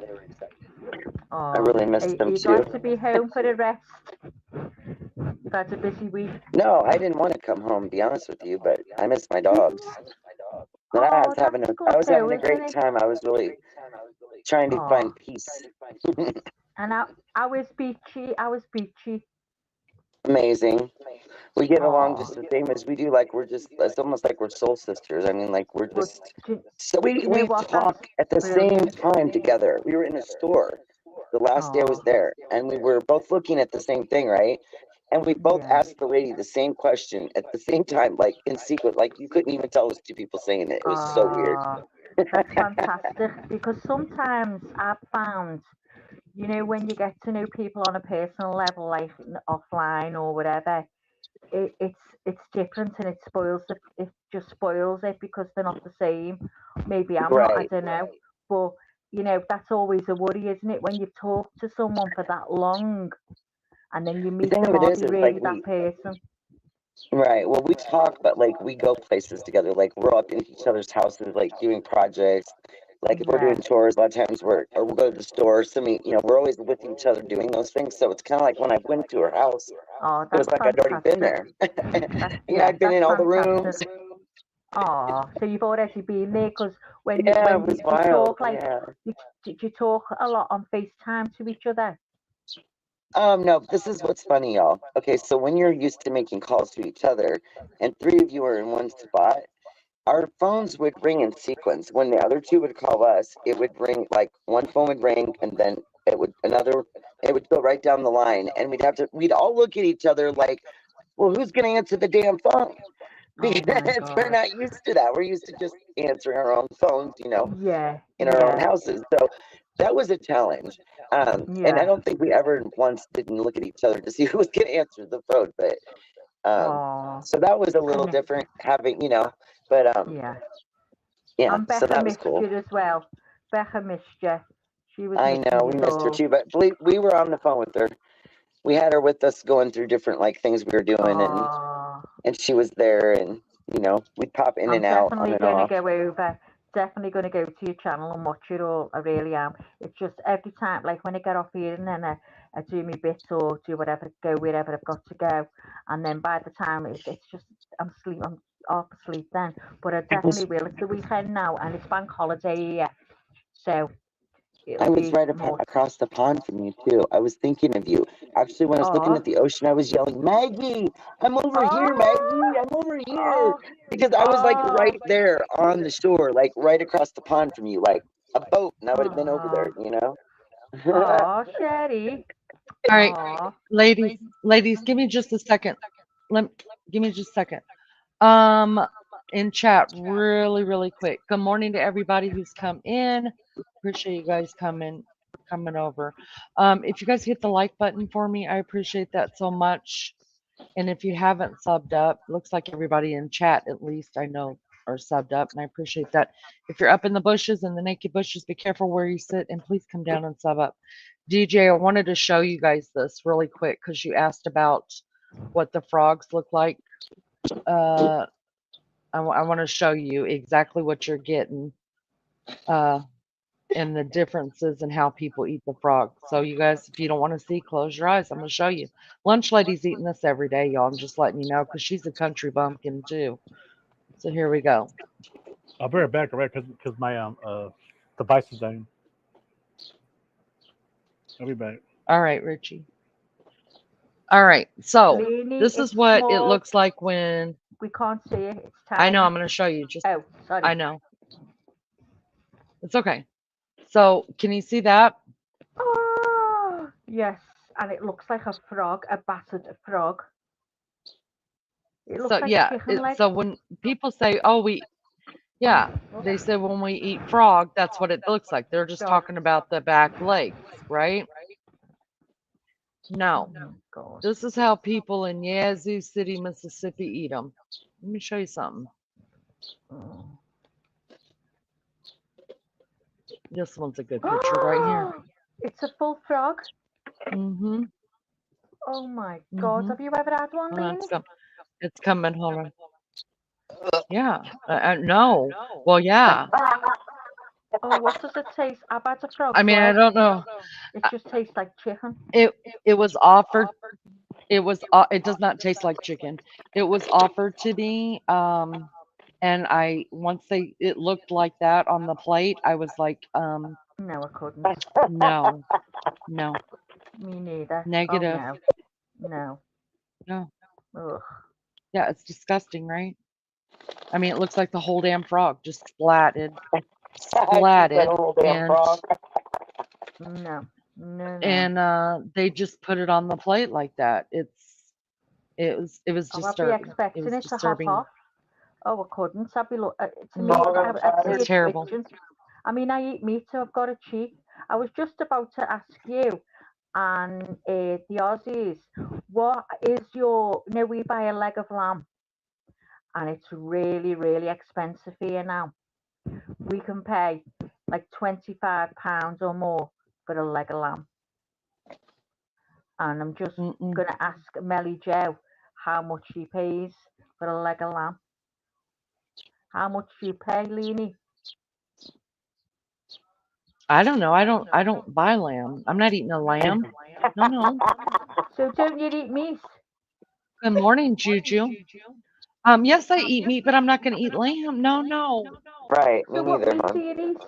I really missed them Are you too. glad to be home for a rest? You've had a busy week. No, I didn't want to come home, to be honest with you, but I miss my dogs. But I was having a great time. I was really trying to find peace. And I was beachy. Amazing. We get along just the same as we do. Like it's almost like we're soul sisters. I mean, like we're just. So we talk at the same time together. We were in a store the last day I was there, and we were both looking at the same thing, right? And we both asked the lady the same question at the same time, like in secret. Like you couldn't even tell it was two people saying it. It was so weird. That's fantastic, because sometimes I've found, when you get to know people on a personal level, like offline or whatever, it's different, and it just spoils it because they're not the same. Maybe I'm not, I don't know, but that's always a worry, isn't it, when you talk to someone for that long and then you meet them, are they really that person? Right. Well, we talk, but like we go places together. Like we're up in each other's houses, like doing projects. Like if we're doing chores, a lot of times or we'll go to the store. So we're always with each other doing those things. So it's kind of like when I went to her house, it was like I'd already been there. I'd been in all the rooms. Oh, so you've already been there, because when it you was wild. talk, did you talk a lot on FaceTime to each other? No, this is what's funny, y'all. Okay, so when you're used to making calls to each other and three of you are in one spot, our phones would ring in sequence. When the other two would call us, it would ring, like one phone would ring and then it would go right down the line, and we'd all look at each other like, well, who's gonna answer the damn phone? Because we're not used to that. We're used to just answering our own phones, in our own houses. So that was a challenge. And I don't think we ever once didn't look at each other to see who was going to answer the phone. But so that was a little different having, but And so Becca that was missed cool. you as well. Becca missed you. She was. I know, we missed her too, but we were on the phone with her. We had her with us going through different things we were doing, and she was there, and we'd pop in and out on and off. Definitely going to go to your channel and watch it all. I really am. It's just every time, like when I get off here and then I do my bits or do whatever, go wherever I've got to go, and then by the time it's just I'm half asleep then. But I definitely will. It's the weekend now, and it's bank holiday here, so. I was right across the pond from you too. I was thinking of you. Actually, when I was looking at the ocean, I was yelling, "Maggie, I'm over here, Maggie, I'm over here," because I was like right there on the shore, like right across the pond from you, like a boat, and I would have been over there, Oh, Sherry. All right, ladies, give me just a second. Give me just a second. in chat really, really quick. Good morning to everybody who's come in. Appreciate you guys coming over. If you guys hit the like button for me, I appreciate that so much. And if you haven't subbed up, looks like everybody in chat, at least I know, are subbed up, and I appreciate that. If you're up in the bushes and the naked bushes, be careful where you sit, and please come down and sub up. DJ, I wanted to show you guys this really quick because you asked about what the frogs look like. I want to show you exactly what you're getting and the differences in how people eat the frog. So you guys, if you don't want to see, close your eyes. I'm going to show you. Lunch Lady's eating this every day, y'all. I'm just letting you know because she's a country bumpkin too. So here we go. I'll be right back, alright? Because my device is down. I'll be back. All right, Richie. All right, so Lainey, this is it's what it small. looks like when We can't see it. It's tiny. I know. I'm going to show you. Just Oh, sorry. I know. It's okay. So can you see that? Oh, yes, and it looks like a frog, a battered frog. It looks So like yeah, chicken legs. so when people say, "Oh, they say when we eat frog, that's what it looks like." They're just talking about the back legs, right? No, God. this is how people in Yazoo City, Mississippi eat them. Let me show you something. This one's a good picture right here. It's a full frog. Mm-hmm. Oh my God! Have you ever had one, Lainey? It's coming. Hold on. Yeah. No. Well, yeah. Oh, what does it taste? I've had a frog. I mean, I don't know. It just tastes like chicken. It was offered. It does not taste like chicken. It was offered to me. And once it looked like that on the plate, I was like, no, I couldn't. No. Me neither. Negative. Oh, No. Ugh. Yeah, it's disgusting, right? I mean, it looks like the whole damn frog just splatted. And No. and they just put it on the plate like that. It was I'll be disturbing. expecting It was it to hop disturbing. off. Oh, I couldn't. I'd be to me, I'd see It's it terrible. twitching. I mean, I eat meat, so I've got a cheek. I was just about to ask you and the Aussies, what is your? You know, we buy a leg of lamb, and it's really, really expensive here now. We can pay like £25 or more for a leg of lamb. And I'm just going to ask Mellie Joe how much she pays for a leg of lamb. How much do you pay, Leanie? I don't know. I don't buy lamb. I'm not eating a lamb. No. So don't you eat meat? Good morning, Juju. Yes, I eat meat, but I'm not going to eat lamb. No. Right, me So what neither, meat hon. do you eat?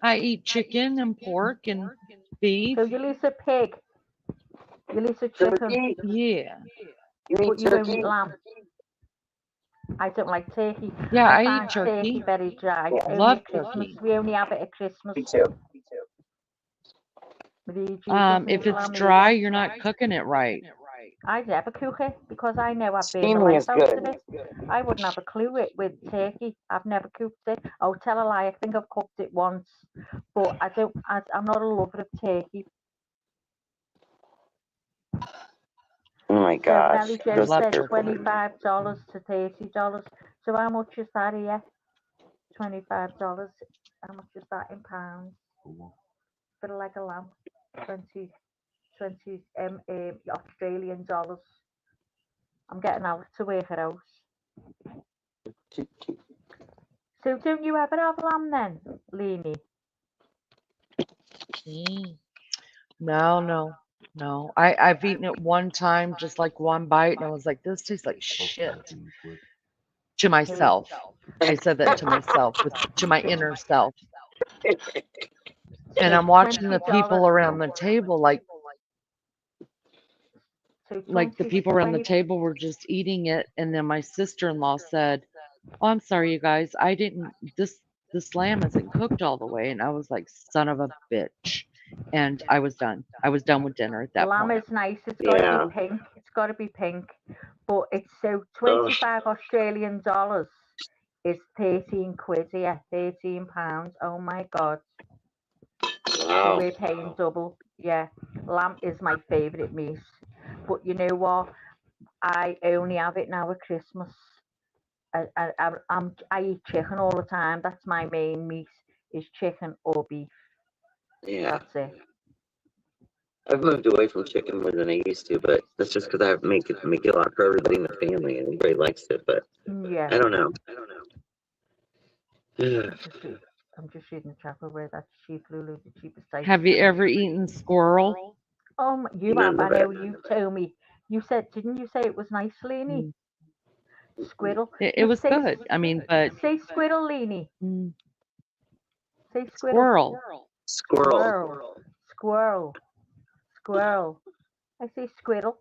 I eat chicken and pork and beef. So you eat a pig. You eat a chicken. Yeah. But you won't eat lamb. I don't like turkey. Yeah, I find eat turkey. very dry. Yeah. Only Love at Christmas. turkey. We only have it at Christmas. Me too. If it's dry, you're not cooking it right. I never cook it because I know I've been the Steaming life is out good. of it. I wouldn't have a clue with turkey. I've never cooked it. Oh, tell a lie. I think I've cooked it once, but I'm not a lover of turkey. Oh my gosh. Mellie Joe Those said are $25 to $30. So how much is that here? $25. How much is that in pounds? For a leg of lamb, 20 Australian dollars. I'm getting out to work it out. So don't you ever have lamb then, Leanie? No. I've eaten it one time, just like one bite, and I was like, this tastes like shit. To myself. I said that to myself, to my inner self. And I'm watching the people around the table like the people around the table were just eating it, and then my sister-in-law said, "Oh, I'm sorry, you guys. This lamb isn't cooked all the way." And I was like, son of a bitch. And I was done. I was done with dinner at that lamb point. is nice. It's got to be pink. It's got to be pink. But it's so Gosh. 25 Australian dollars is 13 quid here, £13. Oh my God. So Wow. we're paying double. Yeah. Lamb is my favourite meat. But you know what? I only have it now at Christmas. I eat chicken all the time. That's my main meat is chicken or beef. Yeah. That's it. I've moved away from chicken more than I used to, but that's just because I make it a lot for everybody in the family and everybody likes it. But Yeah. I don't know. I'm just reading the chapter where that's cheap, Lulu, the cheapest ice. Have you ever eaten squirrel? You None have. I of know it. you told me. You said, didn't you say it was nice, Leanie? Squirrel. It was good. I mean, but Say squirrel, Leanie. Say squirrel. Squirrel. Squirrel. Squirrel. I say squirrel.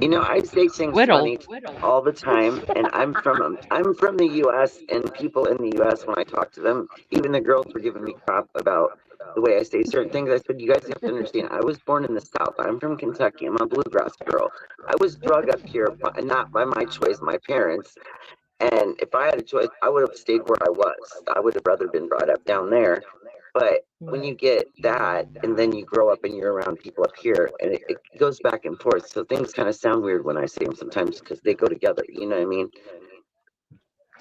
You know, I say things Whittle. funny all the time, and I'm from the U.S. and people in the U.S. when I talk to them, even the girls were giving me crap about the way I say certain things. I said, you guys have to understand, I was born in the South. I'm from Kentucky. I'm a bluegrass girl. I was drug up here, not by my choice, my parents. And if I had a choice, I would have stayed where I was. I would have rather been brought up down there. But when you get that, and then you grow up and you're around people up here, and it goes back and forth. So things kind of sound weird when I say them sometimes because they go together. You know what I mean?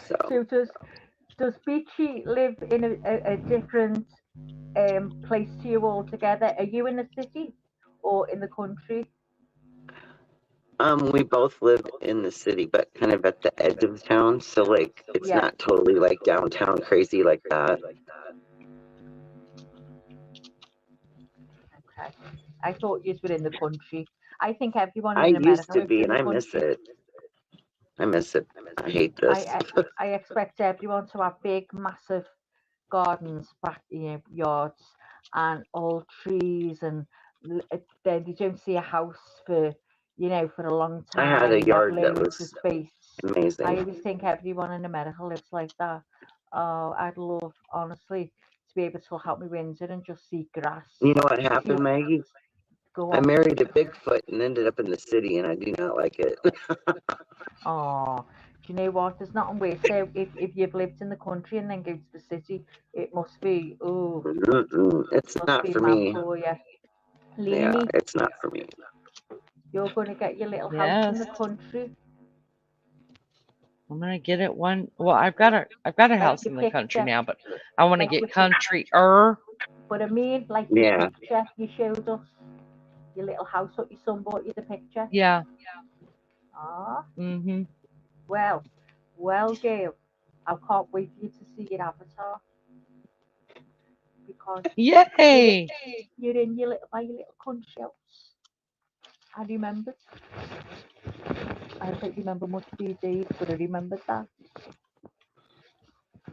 So does Beachy live in a different place to you altogether? Are you in the city or in the country? We both live in the city, but kind of at the edge of town. So like, it's not totally like downtown crazy like that. Okay. I thought you were in the country. I think everyone I in America used to lives be, in and the I miss country. it. I miss it. I hate this. I expect everyone to have big, massive gardens, back yards, and all trees, and then you don't see a house for for a long I time. had a You have yard that loads of was space. amazing. I always think everyone in America lives like that. Oh, I'd love, honestly, to be able to help me Windsor and just see grass. You know what happened, Maggie? Go I on. married a Bigfoot and ended up in the city, and I do not like it. Oh, do you know what? There's nothing worse. So if you've lived in the country and then go to the city, it must be It's must not be for mad me. for you. Yeah, Leanie, it's not for me. you're going to get your little house in the Yes. country. I'm gonna get it one. Well, I've got a house your in the country picture. now, but I want to Like your get pic- country-er. But I mean, like Yeah. your picture you showed us, your little house that your son bought you the picture. Yeah. Ah, Mhm. well, girl, I can't wait for you to see your avatar because Yay! you're in your little country house. I remembered. I don't remember much these days, but I remembered that. Do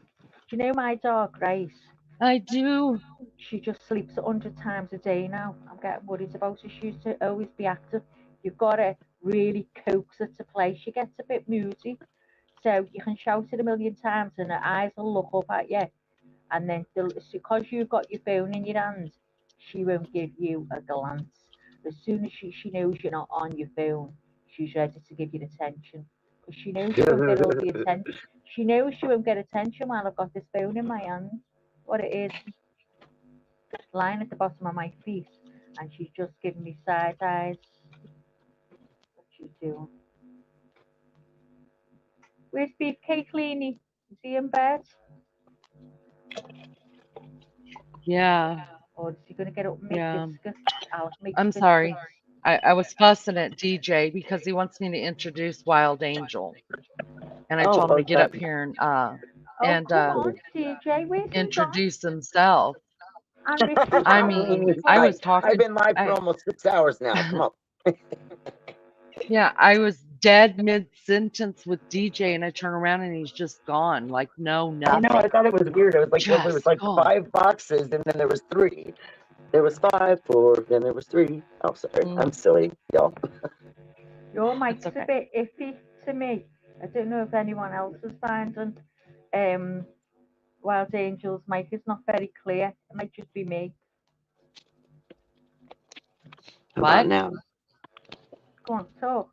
you know my dog, Grace? I do. She just sleeps 100 times a day now. I'm getting worried about her. She used to always be active. You've got to really coax her to play. She gets a bit moody. So you can shout it a million times and her eyes will look up at you. And then because you've got your phone in your hand, she won't give you a glance. As soon as she knows you're not on your phone, she's ready to give you attention. Because she knows she won't get all the attention. She knows she won't get attention while I've got this phone in my hand. What it is, lying at the bottom of my feet, and she's just giving me side eyes. What she's doing? Where's Beefcake, Leanie? Is he in bed? Yeah. Or is he going to get up and make Yeah. biscuits? I'll make I'm biscuits. sorry. I was fussing at DJ because he wants me to introduce Wild Angel, and I told him to get up here and Come on, DJ, where's he gone? introduce himself. And Richie's I gone. mean, I was talking. I've been live for almost 6 hours now. Come on. Yeah, I was dead mid-sentence with DJ, and I turn around and he's just gone. Like, no, I nothing. know. I thought it was weird. It was like there was Just like gone. 5 boxes, and then there was 3. There was 5, 4, then there was 3. Oh, sorry. I'm silly, y'all. Your mic's a bit iffy to me. I don't know if anyone else is finding Wild Angel's mic is not very clear. It might just be me. How about now? Go on, talk.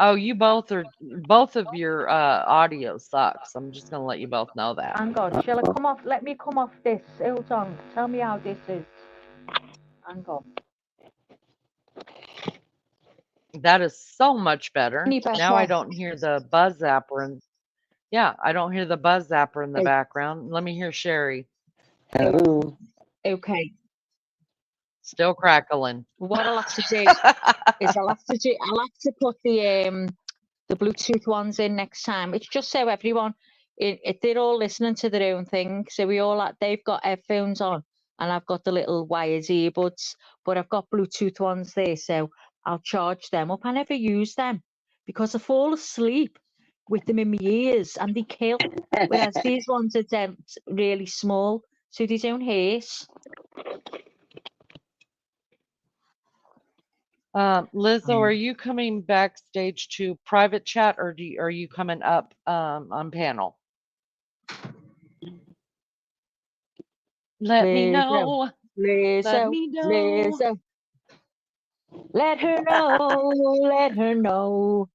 Oh, both of your audio sucks. I'm just gonna let you both know that. Hang on, shall I come off? Let me come off this. Hold on. Tell me how this is. Hang on. That is so much better. Any Now I better? don't hear the buzz zapper and yeah, I don't hear the buzz zapper in the Okay. background. Let me hear Sherry. Hello. Okay. Still crackling. What I'll have to do is I'll have to put the Bluetooth ones in next time. It's just so everyone, they're all listening to their own thing. So they've got headphones on, and I've got the little wired earbuds, but I've got Bluetooth ones there, so I'll charge them up. I never use them because I fall asleep with them in my ears and they kill. Whereas these ones are really small, so they don't hurt. Lizzo, are you coming backstage to private chat or are you coming up on panel? Let me know. Let me know. Let her know. Let her know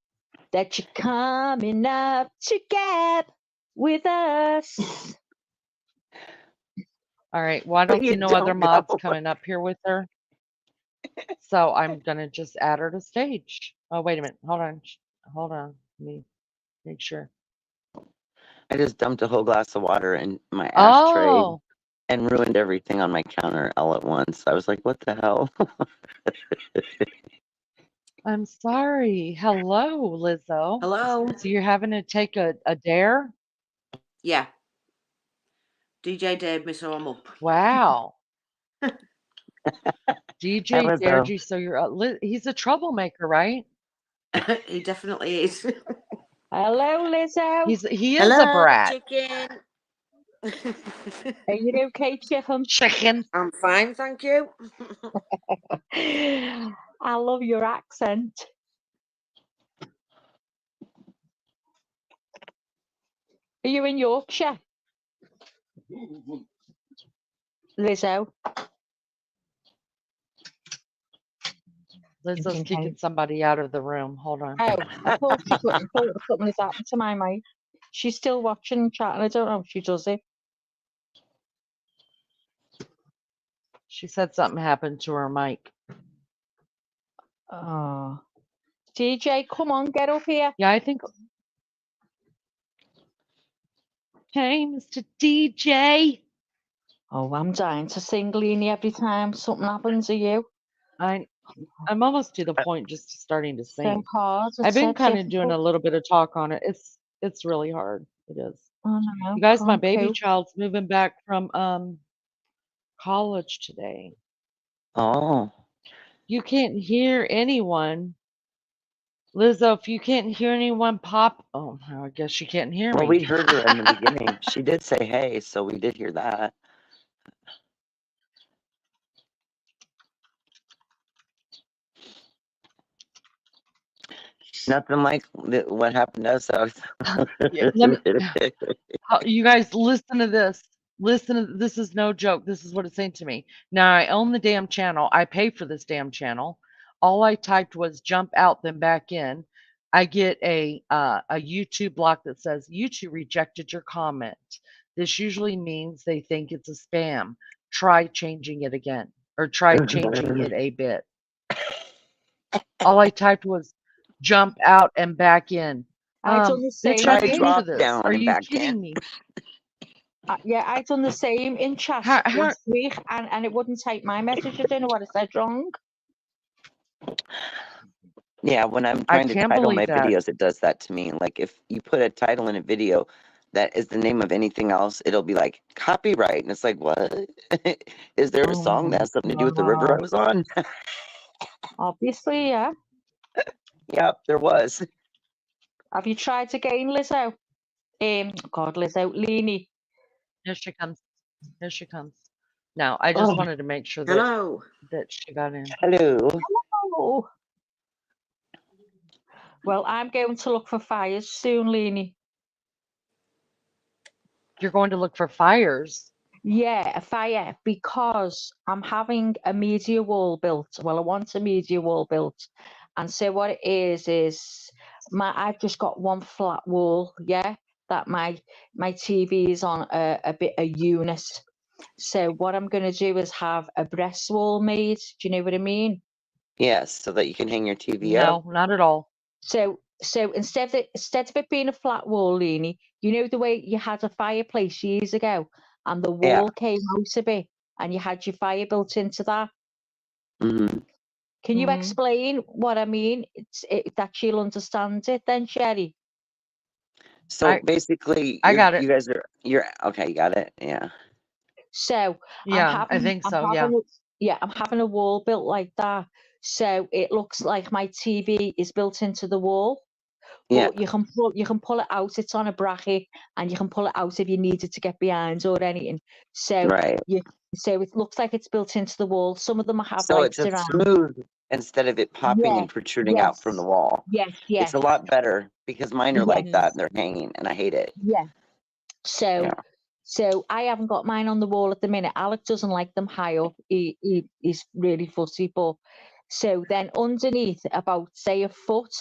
that you're coming up to Gab with us. All right. Well, I don't see no other mods coming up here with her. So I'm gonna just add her to stage. Oh, wait a minute. Hold on. Let me make sure. I just dumped a whole glass of water in my ashtray Oh, and ruined everything on my counter all at once. I was like, what the hell? I'm sorry. Hello, Lizzo. Hello. So you're having to take a dare? Yeah. DJ dared me, so I'm up. Wow. DJ Lizzo. dared you, so you're he's a troublemaker, right? He definitely is. Hello, Lizzo. He is a brat. Chicken. Are you okay, chicken? Chicken. I'm fine, thank you. I love your accent. Are you in Yorkshire? Lizzo. Lizzo's kicking somebody out of the room. Hold on. Oh, I thought something has happened to my mic. She's still watching chat, and I don't know if she does it. She said something happened to her mic. Oh. DJ, come on, get up here. Yeah, I think. Hey, Mr. DJ. Oh, I'm dying to sing Leanie every time something happens to you. I'm almost to the point just starting to sing. So hard. I've been kind of doing a little bit of talk on it. It's really hard. It is. Oh, no, You guys, my can't baby cope. child's moving back from college today. Oh. You can't hear anyone. Lizzo, if you can't hear anyone pop, oh, I guess you can't hear me. Well, we heard her in the beginning. She did say hey, so we did hear that. Nothing like what happened to us. You guys, listen to this. This is no joke. This is what it's saying to me. Now I own the damn channel. I pay for this damn channel. All I typed was jump out, then back in. I get a YouTube block that says YouTube rejected your comment. This usually means they think it's a spam. Try changing it again, or try changing it a bit. All I typed was jump out and back in. I done the same. Bitch, I paid for this. Are you kidding me? Yeah, I done the same in chat last week, and it wouldn't take my message. I don't know what I said wrong. Yeah, when I'm trying to title my videos, it does that to me. Like if you put a title in a video that is the name of anything else, it'll be like copyright. And it's like, what? Is there a song that has something to do with the river I was on? Obviously, yeah. Yep, there was. Have you tried again, Lizzo? God, Lizzo, Leanie. Here she comes. Here she comes. No, I just wanted to make sure that that she got in. Hello. Hello. Well, I'm going to look for fires soon, Leanie. You're going to look for fires? Yeah, a fire, because I'm having a media wall built. Well, I want a media wall built, And so what it is I've just got one flat wall, yeah, that my TV is on a unit. So what I'm going to do is have a breast wall made. Do you know what I mean? Yes, so that you can hang your TV No, up. not at all. So instead of it being a flat wall, Leanie, you know the way you had a fireplace years ago, and the Yeah. wall came out a bit, and you had your fire built into that. Hmm. Can you Mhm. explain what I mean? That she'll understand it then, Sherry. So basically, I got it. you guys you're okay. You got it. Yeah. So Yeah, I think so. Yeah. I'm having a wall built like that. So it looks like my TV is built into the wall. Yeah. But you can pull it out. It's on a bracket, and you can pull it out if you need it to get behind or anything. So Right. so it looks like it's built into the wall. Some of them have So it's lights a around. smooth instead of it popping Yeah. and protruding out from the wall. Yes. It's a lot better because mine are like that and they're hanging, and I hate it. Yeah. So Yeah. so I haven't got mine on the wall at the minute. Alec doesn't like them high up. He's really fussy. But so then underneath, about say a foot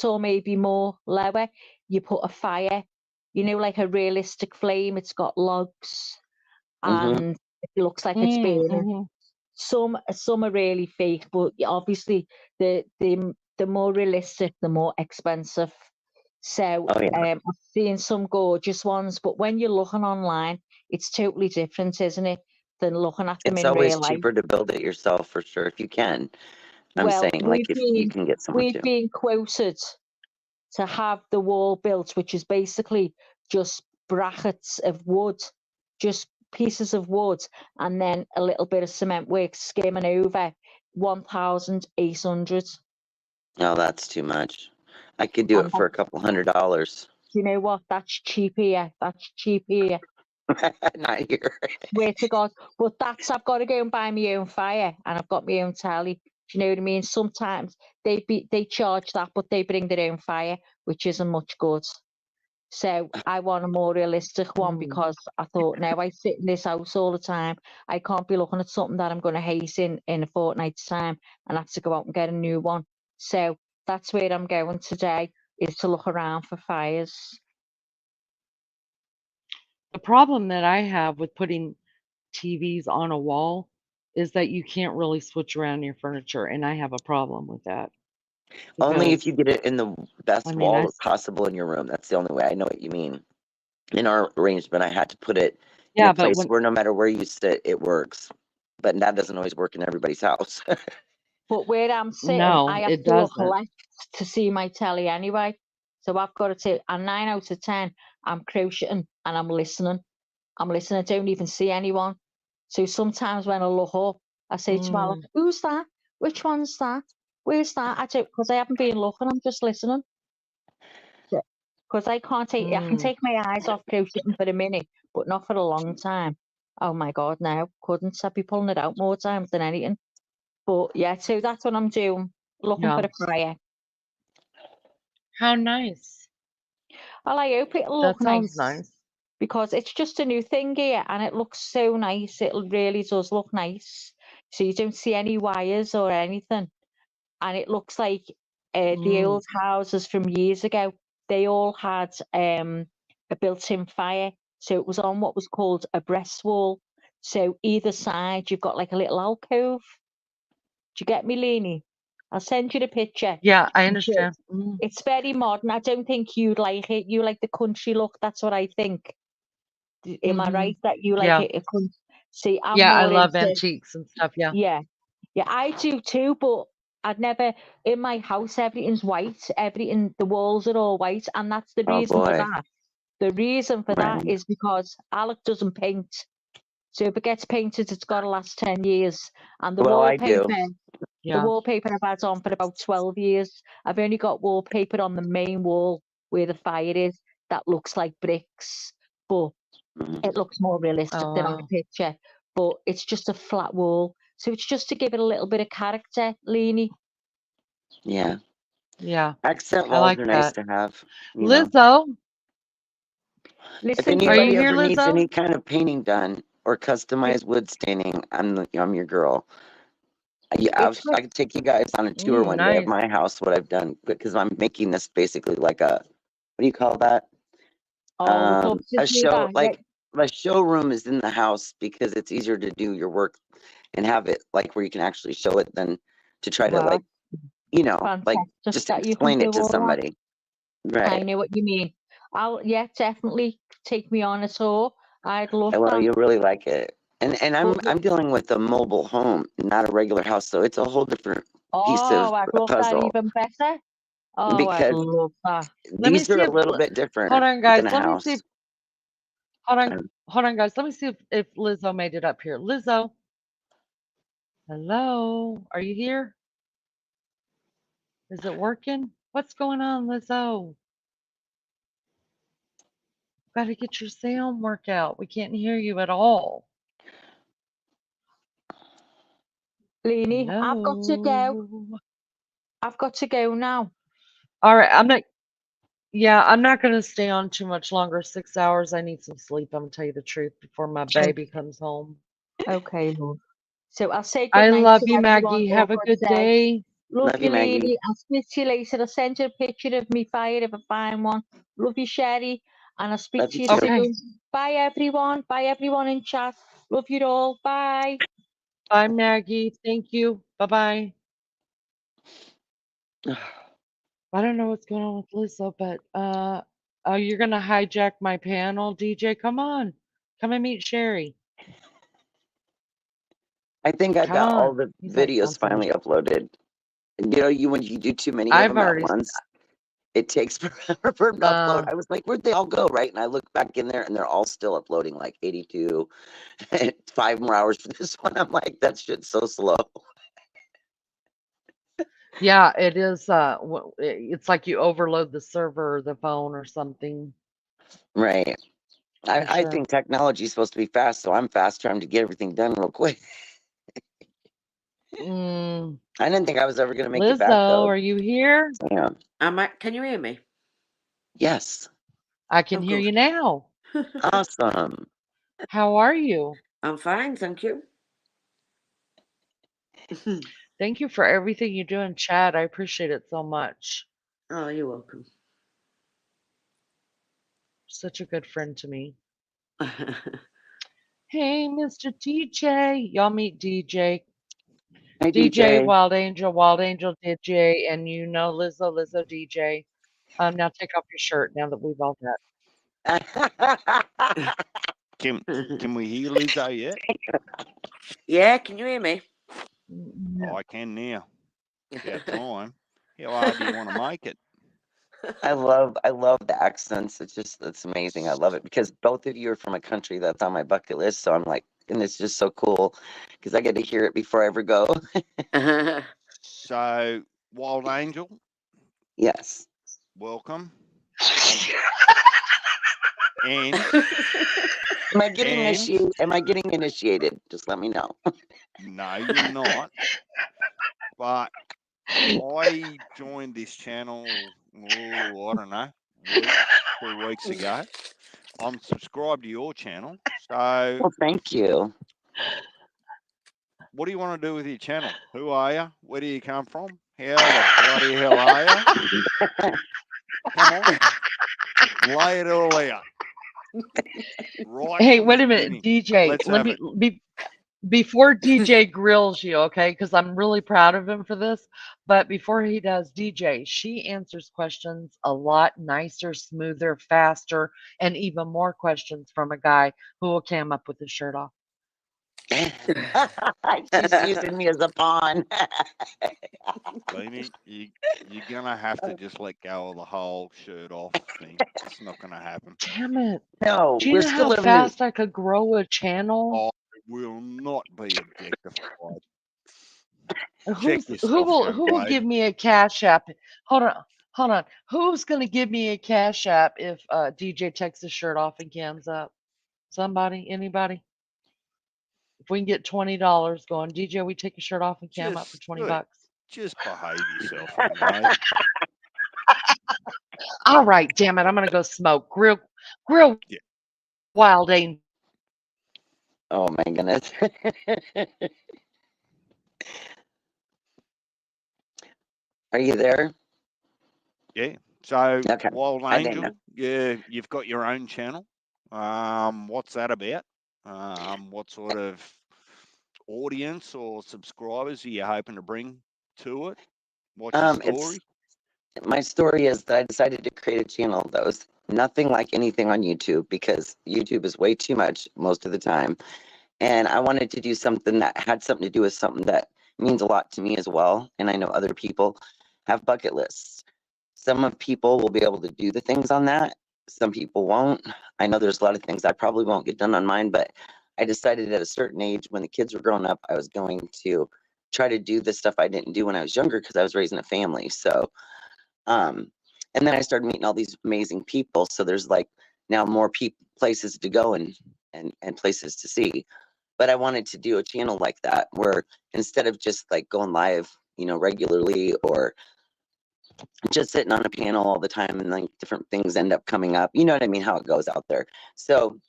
or maybe more lower, you put a fire. You know, like a realistic flame. It's got logs, Mhm. and it looks like it's burning. Some are really fake, but obviously the more realistic, the more expensive. So Oh, yeah. I've seen some gorgeous ones, but when you're looking online, it's totally different, isn't it, than looking at them It's in always real life? cheaper to build it yourself for sure if you can. I'm Well, saying, like, if you can get someone we've to. been quoted to have the wall built, which is basically just brackets of wood, just pieces of wood, and then a little bit of cement work skimming over, 1,800. No, that's too much. I could do And it for a couple $100. do you know what? That's cheap here. That's cheap here. Not here. Swear to God. But I've got to go and buy my own fire, and I've got my own telly. Do you know what I mean? Sometimes they charge that, but they bring their own fire, which isn't much good. So I want a more realistic one because I thought, now I sit in this house all the time. I can't be looking at something that I'm going to hate in a fortnight's time and have to go out and get a new one. So that's where I'm going today, is to look around for fires. The problem that I have with putting TVs on a wall is that you can't really switch around your furniture, and I have a problem with that. Only if Because, you get it in the best I mean, wall possible in your room. That's the only way. I know what you mean. In our arrangement, I had to put it in yeah, a but place where no matter where you sit, it works. But that doesn't always work in everybody's house. But where I'm sitting, no, I have it to look doesn't. left to see my telly anyway. So I've got to take a 9 out of 10. I'm crocheting and I'm listening. I don't even see anyone. So sometimes when I look up, I say to Alec, who's that? Which one's that? Where's that? I don't, because I haven't been looking, I'm just listening. Because I can take my eyes off crocheting for a minute, but not for a long time. Oh my God, no, couldn't. I'd be pulling it out more times than anything. But yeah, so that's what I'm doing, looking Yeah. for a fire. How nice. Well, I hope it'll That look sounds nice. because it's just a new thing here and it looks so nice. It really does look nice. So you don't see any wires or anything. And it looks like the old houses from years ago, they all had a built-in fire. So it was on what was called a breast wall. So either side, you've got like a little alcove. Do you get me, Leanie? I'll send you the picture. Yeah, I understand. It's very modern. I don't think you'd like it. You like the country look. That's what I think. Am I right that you like Yeah. it? See, I'm Yeah, I more love into. antiques and stuff. Yeah. Yeah, I do too. But I'd never in my house. Everything's white. Everything. The walls are all white, and that's the Oh, reason for boy. that. The reason for that Right. is because Alec doesn't paint. So if it gets painted, it's got to last 10 years. And the Well, I wallpaper. do. The Yeah. wallpaper I've had on for about 12 years. I've only got wallpaper on the main wall where the fire is that looks like bricks, but it looks more realistic Oh, than on the wow. picture. But it's just a flat wall. So it's just to give it a little bit of character, Leanie. Yeah. Yeah. Accent I walls like are nice that. to have. You know. Lizzo, If Listen, are you anybody here, ever needs Lizzo? any kind of painting done or customized wood staining, I'm your girl. Yeah, It's I could take you guys on a tour one day of Nice. my house, what I've done, because I'm making this basically like a, what do you call that? Oh, we'd love to A do show, that. Yeah. like my showroom is in the house because it's easier to do your work and have it like where you can actually show it than to try to like, like Fantastic just that you can explain do it to all that. somebody. I Right. know what you mean. Yeah, definitely take me on a tour. I'd love Well, that. you really like it. And Well, I'm dealing with a mobile home, not a regular house, so it's a whole different piece of oh, I'd love that puzzle even better. Oh, I'd because love that. Let me these are see a if little bit hold different on, than guys. a Let me see house. if hold on, guys. Let me see if Lizzo made it up here. Lizzo, hello, are you here? Is it working? What's going on, Lizzo? Got to get your sound work out. We can't hear you at all. Lainey, I've got to go. Hello. I've got to go now. All right, I'm not going to stay on too much longer. 6 hours. I need some sleep. I'm going to tell you the truth before my baby comes home. Okay, love. So I'll say I good night love to you, everyone. Maggie. Have Have a a good good day. day. Love you, Maggie. Lainey. I'll speak to you later. I'll send you a picture of me fire if I find one. Love you, Sherry. And I'll speak Love to you you too. Okay. soon. Bye, everyone. Bye, everyone in chat. Love you all. Bye. Bye, Maggie. Thank you. Bye-bye. I don't know what's going on with Lizzo, but oh, you're gonna hijack my panel, DJ. Come on. Come and meet Sherry. I think I Come got all on. the He's like, I'm videos finally finished. uploaded. When you do too many of I've them at already once, it takes forever for them to upload. uh I was like, where'd they all go? Right. And I look back in there and they're all still uploading like 82, 5 more hours for this one. I'm like, that shit's so slow. yeah, it is it's like you overload the server or the phone or something. Right. For I sure. think technology is supposed to be fast, so I'm fast trying to get everything done real quick. Mm. I didn't think I was ever going to make it back Lizzo, though. are you here? Yeah. Can you hear me? Yes. I can Oh, hear good. you now. Awesome. How are you? I'm fine, thank you. Thank you for everything you do in chat. I appreciate it so much. Oh, you're welcome. Such a good friend to me. Hey, Mr. DJ. Y'all meet DJ. Hey, DJ, DJ. Wild Angel, DJ, and you know Lizzo, DJ. Now take off your shirt now that we've all met. Can we hear Lizzo yet? Yeah, can you hear me? Oh, I can now. About time. How hard do you want to make it? I love the accents. It's amazing. I love it because both of you are from a country that's on my bucket list. So I'm like, and it's just so cool because I get to hear it before I ever go. So, Wild Angel, Yes. welcome. And Am I getting initiated? Just let me know. no, you're not. But I joined this channel, I don't know, 2 weeks ago. I'm subscribed to your channel. So, Well, thank you. what do you want to do with your channel? Who are you? Where do you come from? How the bloody hell are you? Come on. Lay it all out. Right. Hey, from wait the a minute, beginning. DJ. Let's Let have me it. before DJ grills you, okay? Because I'm really proud of him for this. But before he does, DJ, she answers questions a lot nicer, smoother, faster, and even more questions from a guy who will cam up with his shirt off. She's using me as a pawn. Lainey, you're gonna have to just let go of the whole shirt off thing. It's not gonna happen. Damn it. No, Do you we're know still how living fast I could grow a channel? I will not be objectified. Check Who yourself, young will lady. give me a cash app? Hold on. Who's gonna give me a cash app if DJ takes his shirt off and cams up? Somebody? Anybody? If we can get $20 going, DJ, we take your shirt off and cam up for 20 Look, bucks. just behave yourself, young lady. All right, damn it, I'm gonna go smoke. Grill Yeah. Wild Angel. Oh my goodness. Are you there? Yeah. So, Okay. Wild I didn't know. Angel, yeah, you've got your own channel. What's that about? What sort of audience or subscribers are you hoping to bring to it? What's your story? My story is that I decided to create a channel that was nothing like anything on YouTube, because YouTube is way too much most of the time. And I wanted to do something that had something to do with something that means a lot to me as well. And I know other people have bucket lists. Some of people will be able to do the things on that. Some people won't. I know there's a lot of things I probably won't get done on mine, but I decided at a certain age, when the kids were growing up, I was going to try to do the stuff I didn't do when I was younger, because I was raising a family. So and then I started meeting all these amazing people. So there's like now more places to go and places to see. But I wanted to do a channel like that, where instead of just like going live, regularly, or just sitting on a panel all the time and like different things end up coming up, you know what I mean, how it goes out there. So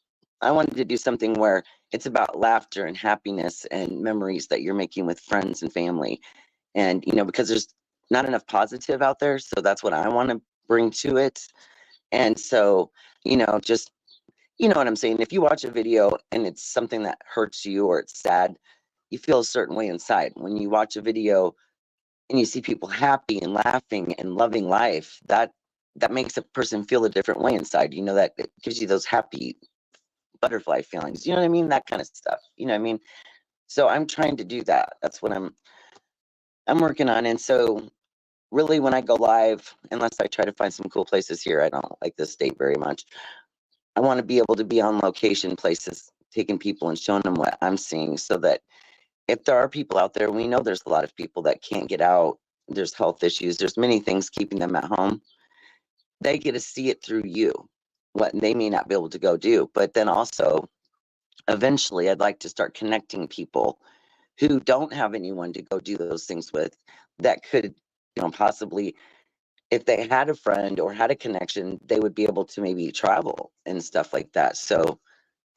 I wanted to do something where it's about laughter and happiness and memories that you're making with friends and family. And, because there's not enough positive out there. So that's what I want to bring to it. And so, just, you know what I'm saying? If you watch a video and it's something that hurts you or it's sad, you feel a certain way inside. When you watch a video and you see people happy and laughing and loving life, that makes a person feel a different way inside. That it gives you those happy butterfly feelings. You know what I mean? That kind of stuff. You know what I mean? So I'm trying to do that. That's what I'm working on. And so really, when I go live, unless I try to find some cool places here, I don't like this state very much. I want to be able to be on location places, taking people and showing them what I'm seeing, so that if there are people out there, we know there's a lot of people that can't get out. There's health issues. There's many things keeping them at home. They get to see it through you, what they may not be able to go do. But then also, eventually, I'd like to start connecting people who don't have anyone to go do those things with, that could, possibly, if they had a friend or had a connection, they would be able to maybe travel and stuff like that. So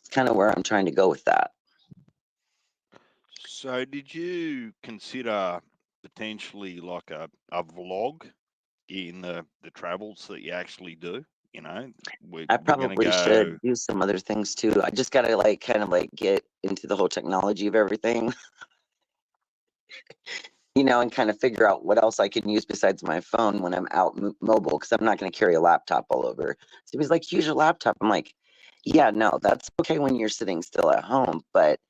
it's kind of where I'm trying to go with that. So, did you consider potentially like a vlog in the travels that you actually do? I We're going to probably go. should do some other things too. I just got to kind of get into the whole technology of everything, and kind of figure out what else I can use besides my phone when I'm out mobile, because I'm not going to carry a laptop all over. So he was like, use your laptop. I'm like, yeah, no, that's okay when you're sitting still at home, but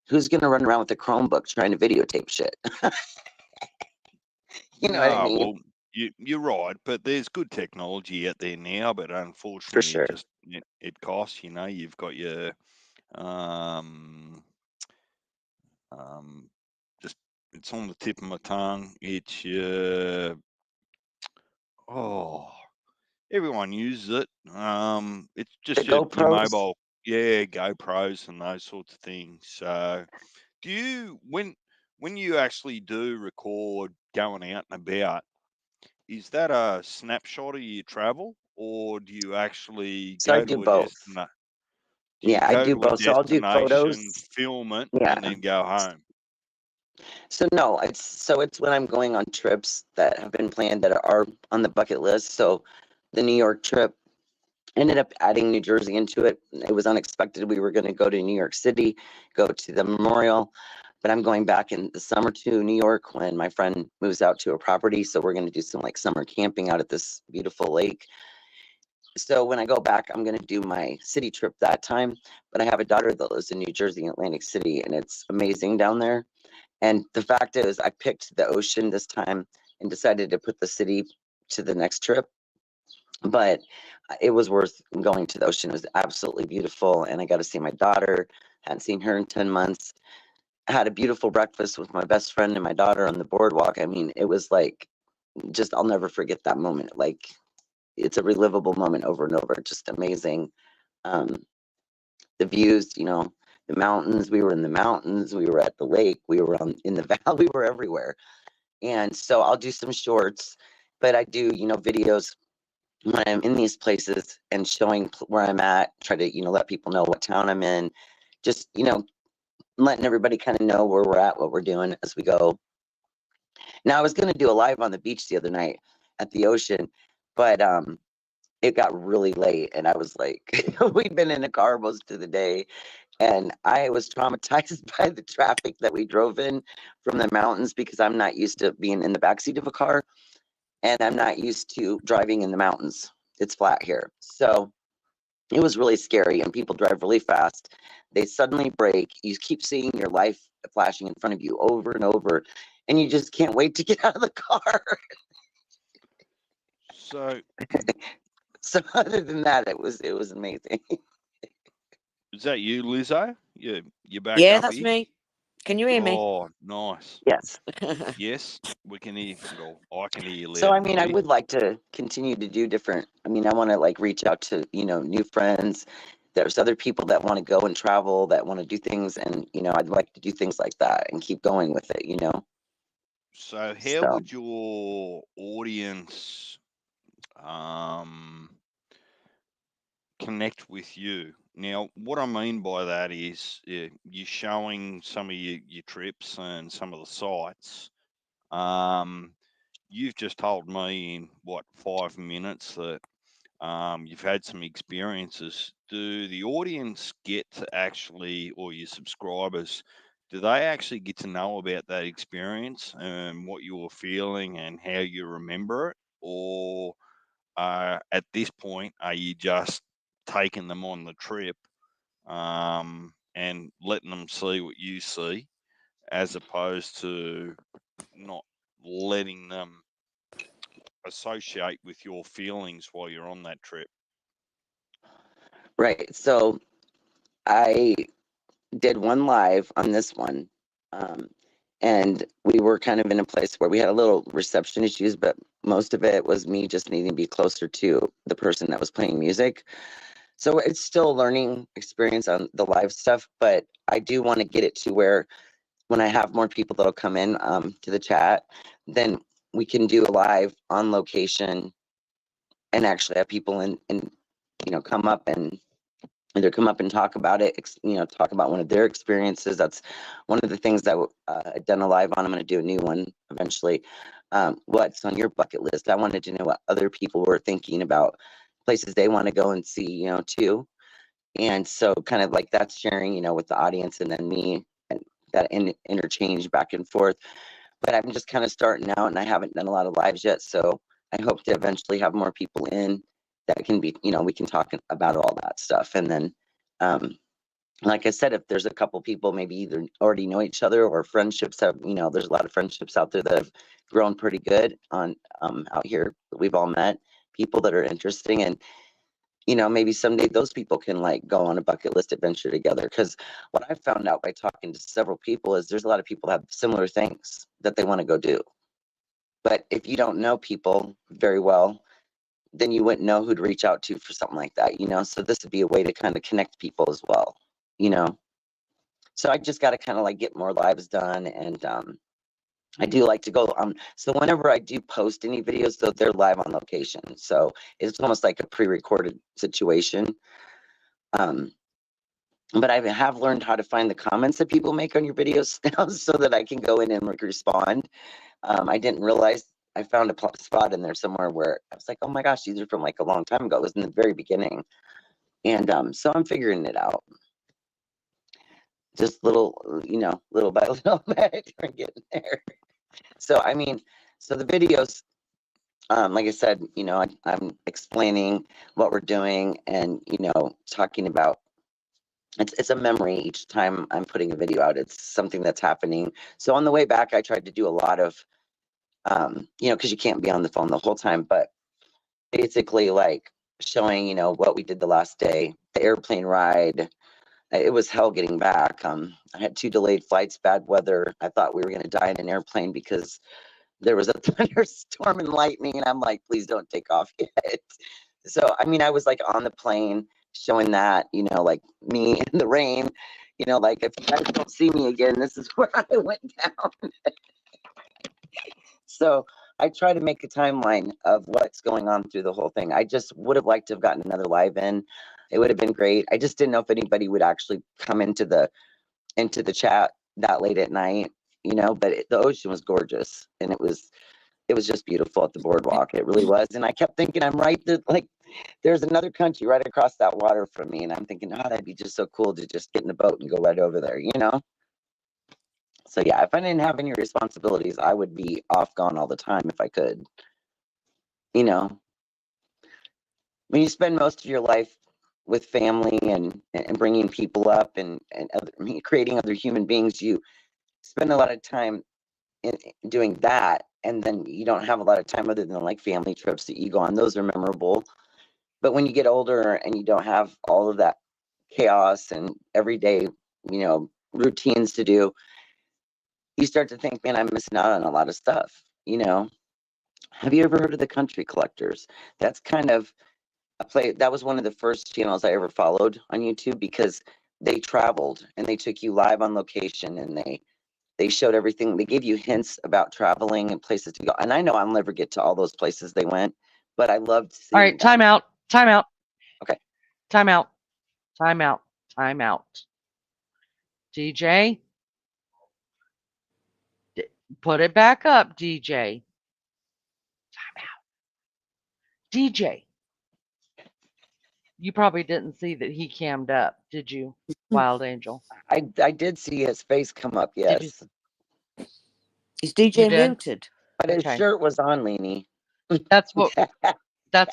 who's going to run around with a Chromebook trying to videotape shit? You know what I mean? Well, you're right, but there's good technology out there now, but For unfortunately, sure. it costs. You've got your just it's on the tip of my tongue. It's your everyone uses it. It's just The your GoPros. mobile, GoPros and those sorts of things. So, do you when you actually do record going out and about? Is that a snapshot of your travel, or do you actually So I go do to a both. destination? Do you Yeah, I go do to a both. So I'll do photos. destination, film it, Yeah. and then go home? So no, it's when I'm going on trips that have been planned that are on the bucket list. So the New York trip, ended up adding New Jersey into it. It was unexpected. We were going to go to New York City, go to the memorial, but I'm going back in the summer to New York when my friend moves out to a property. So we're going to do some summer camping out at this beautiful lake. So when I go back, I'm going to do my city trip that time. But I have a daughter that lives in New Jersey, Atlantic City, and it's amazing down there. And the fact is, I picked the ocean this time and decided to put the city to the next trip. But it was worth going to the ocean. It was absolutely beautiful. And I got to see my daughter. Hadn't seen her in 10 months. I had a beautiful breakfast with my best friend and my daughter on the boardwalk. I mean, it was just, I'll never forget that moment. It's a relivable moment over and over. Just amazing. The views, the mountains. We were in the mountains. We were at the lake. We were in the valley. We were everywhere. And so I'll do some shorts, but I do, videos when I'm in these places and showing where I'm at, try to, let people know what town I'm in, just, letting everybody kind of know where we're at, what we're doing as we go. Now I was going to do a live on the beach the other night at the ocean, but it got really late, and I was like, we'd been in a car most of the day, and I was traumatized by the traffic that we drove in from the mountains because I'm not used to being in the backseat of a car, and I'm not used to driving in the mountains. It's flat here. So it was really scary, and people drive really fast. They suddenly brake. You keep seeing your life flashing in front of you over and over, and you just can't wait to get out of the car. So, So other than that, it was amazing. is that you, Lizzo? You back Yeah, up that's here? me. Can you hear me? Oh, nice. Yes. Yes, we can hear. Well, I can hear you So loud I and mean, I clear. would like to continue to do different. I mean, I want to like reach out to, new friends. There's other people that want to go and travel, that want to do things, and I'd like to do things like that and keep going with it. So, how So would your audience connect with you? Now, what I mean by that is you're showing some of your trips and some of the sites. You've just told me in what 5 minutes that you've had some experiences. Do the audience get to actually, or your subscribers, do they actually get to know about that experience and what you were feeling and how you remember it? Or at this point, are you just taking them on the trip and letting them see what you see, as opposed to not letting them associate with your feelings while you're on that trip? right. So I did one live on this one, um, and we were kind of in a place where we had a little reception issues, but most of it was me just needing to be closer to the person that was playing music. So it's still a learning experience on the live stuff, but I do want to get it to where when I have more people that'll come in to the chat, then we can do a live on location and actually have people and come up and either come up and talk about it, talk about one of their experiences. That's one of the things that I've done a live on. I'm going to do a new one eventually. What's on your bucket list? I wanted to know what other people were thinking about, places they want to go and see, too. And so kind of like that's sharing, with the audience and then me, and that interchange back and forth. But I'm just kind of starting out and I haven't done a lot of lives yet. So I hope to eventually have more people in that can be, we can talk about all that stuff. And then, like I said, if there's a couple people maybe either already know each other or friendships have, there's a lot of friendships out there that have grown pretty good on out here that we've all met, people that are interesting. And maybe someday those people can like go on a bucket list adventure together. Because what I found out by talking to several people is there's a lot of people that have similar things that they want to go do. But if you don't know people very well, then you wouldn't know who to reach out to for something like that, So this would be a way to kind of connect people as well, So I just got to kind of like get more lives done. And I do like to go so whenever I do post any videos, though, they're live on location. So it's almost like a pre-recorded situation. But I have learned how to find the comments that people make on your videos now so that I can go in and respond. I didn't realize I found a spot in there somewhere where I was like, oh my gosh, these are from like a long time ago. It was in the very beginning. And so I'm figuring it out. Just little by little bit, we're getting there. So, I mean, so the videos, like I said, I'm explaining what we're doing and, talking about it's a memory each time I'm putting a video out. It's something that's happening. So on the way back, I tried to do a lot of, because you can't be on the phone the whole time, but basically like showing, what we did the last day, the airplane ride. It was hell getting back. I had 2 delayed flights, bad weather. I thought we were going to die in an airplane because there was a thunderstorm and lightning, and I'm like, please don't take off yet. So, I mean, I was like on the plane showing that, like me in the rain, like if you guys don't see me again, this is where I went down. So I try to make a timeline of what's going on through the whole thing. I just would have liked to have gotten another live in. It would have been great. I just didn't know if anybody would actually come into the chat that late at night. you know, but the ocean was gorgeous, and it was just beautiful at the boardwalk. It really was. And I kept thinking, I'm right there, like there's another country right across that water from me, and I'm thinking, oh, that'd be just so cool to just get in a boat and go right over there, you know. So yeah, if I didn't have any responsibilities, I would be off gone all the time if I could. You know, when you spend most of your life with family and bringing people up and creating other human beings, you spend a lot of time in doing that, and then you don't have a lot of time other than like family trips that you go on. Those are memorable. But when you get older and you don't have all of that chaos and everyday, you know, routines to do, you start to think, man, I'm missing out on a lot of stuff, you know. Have you ever heard of the Country Collectors? That's kind of that was one of the first channels I ever followed on YouTube, because they traveled and they took you live on location, and they showed everything. They gave you hints about traveling and places to go. And I know I'll never get to all those places they went, but I loved seeing All right, them. time out. Okay. Time out. DJ, put it back up, DJ. Time out. DJ, you probably didn't see that he cammed up, did you, Wild Angel? I did see his face come up, Did you? yes. Is You DJ did? muted? But his Okay. shirt was on, Leanie. That's what.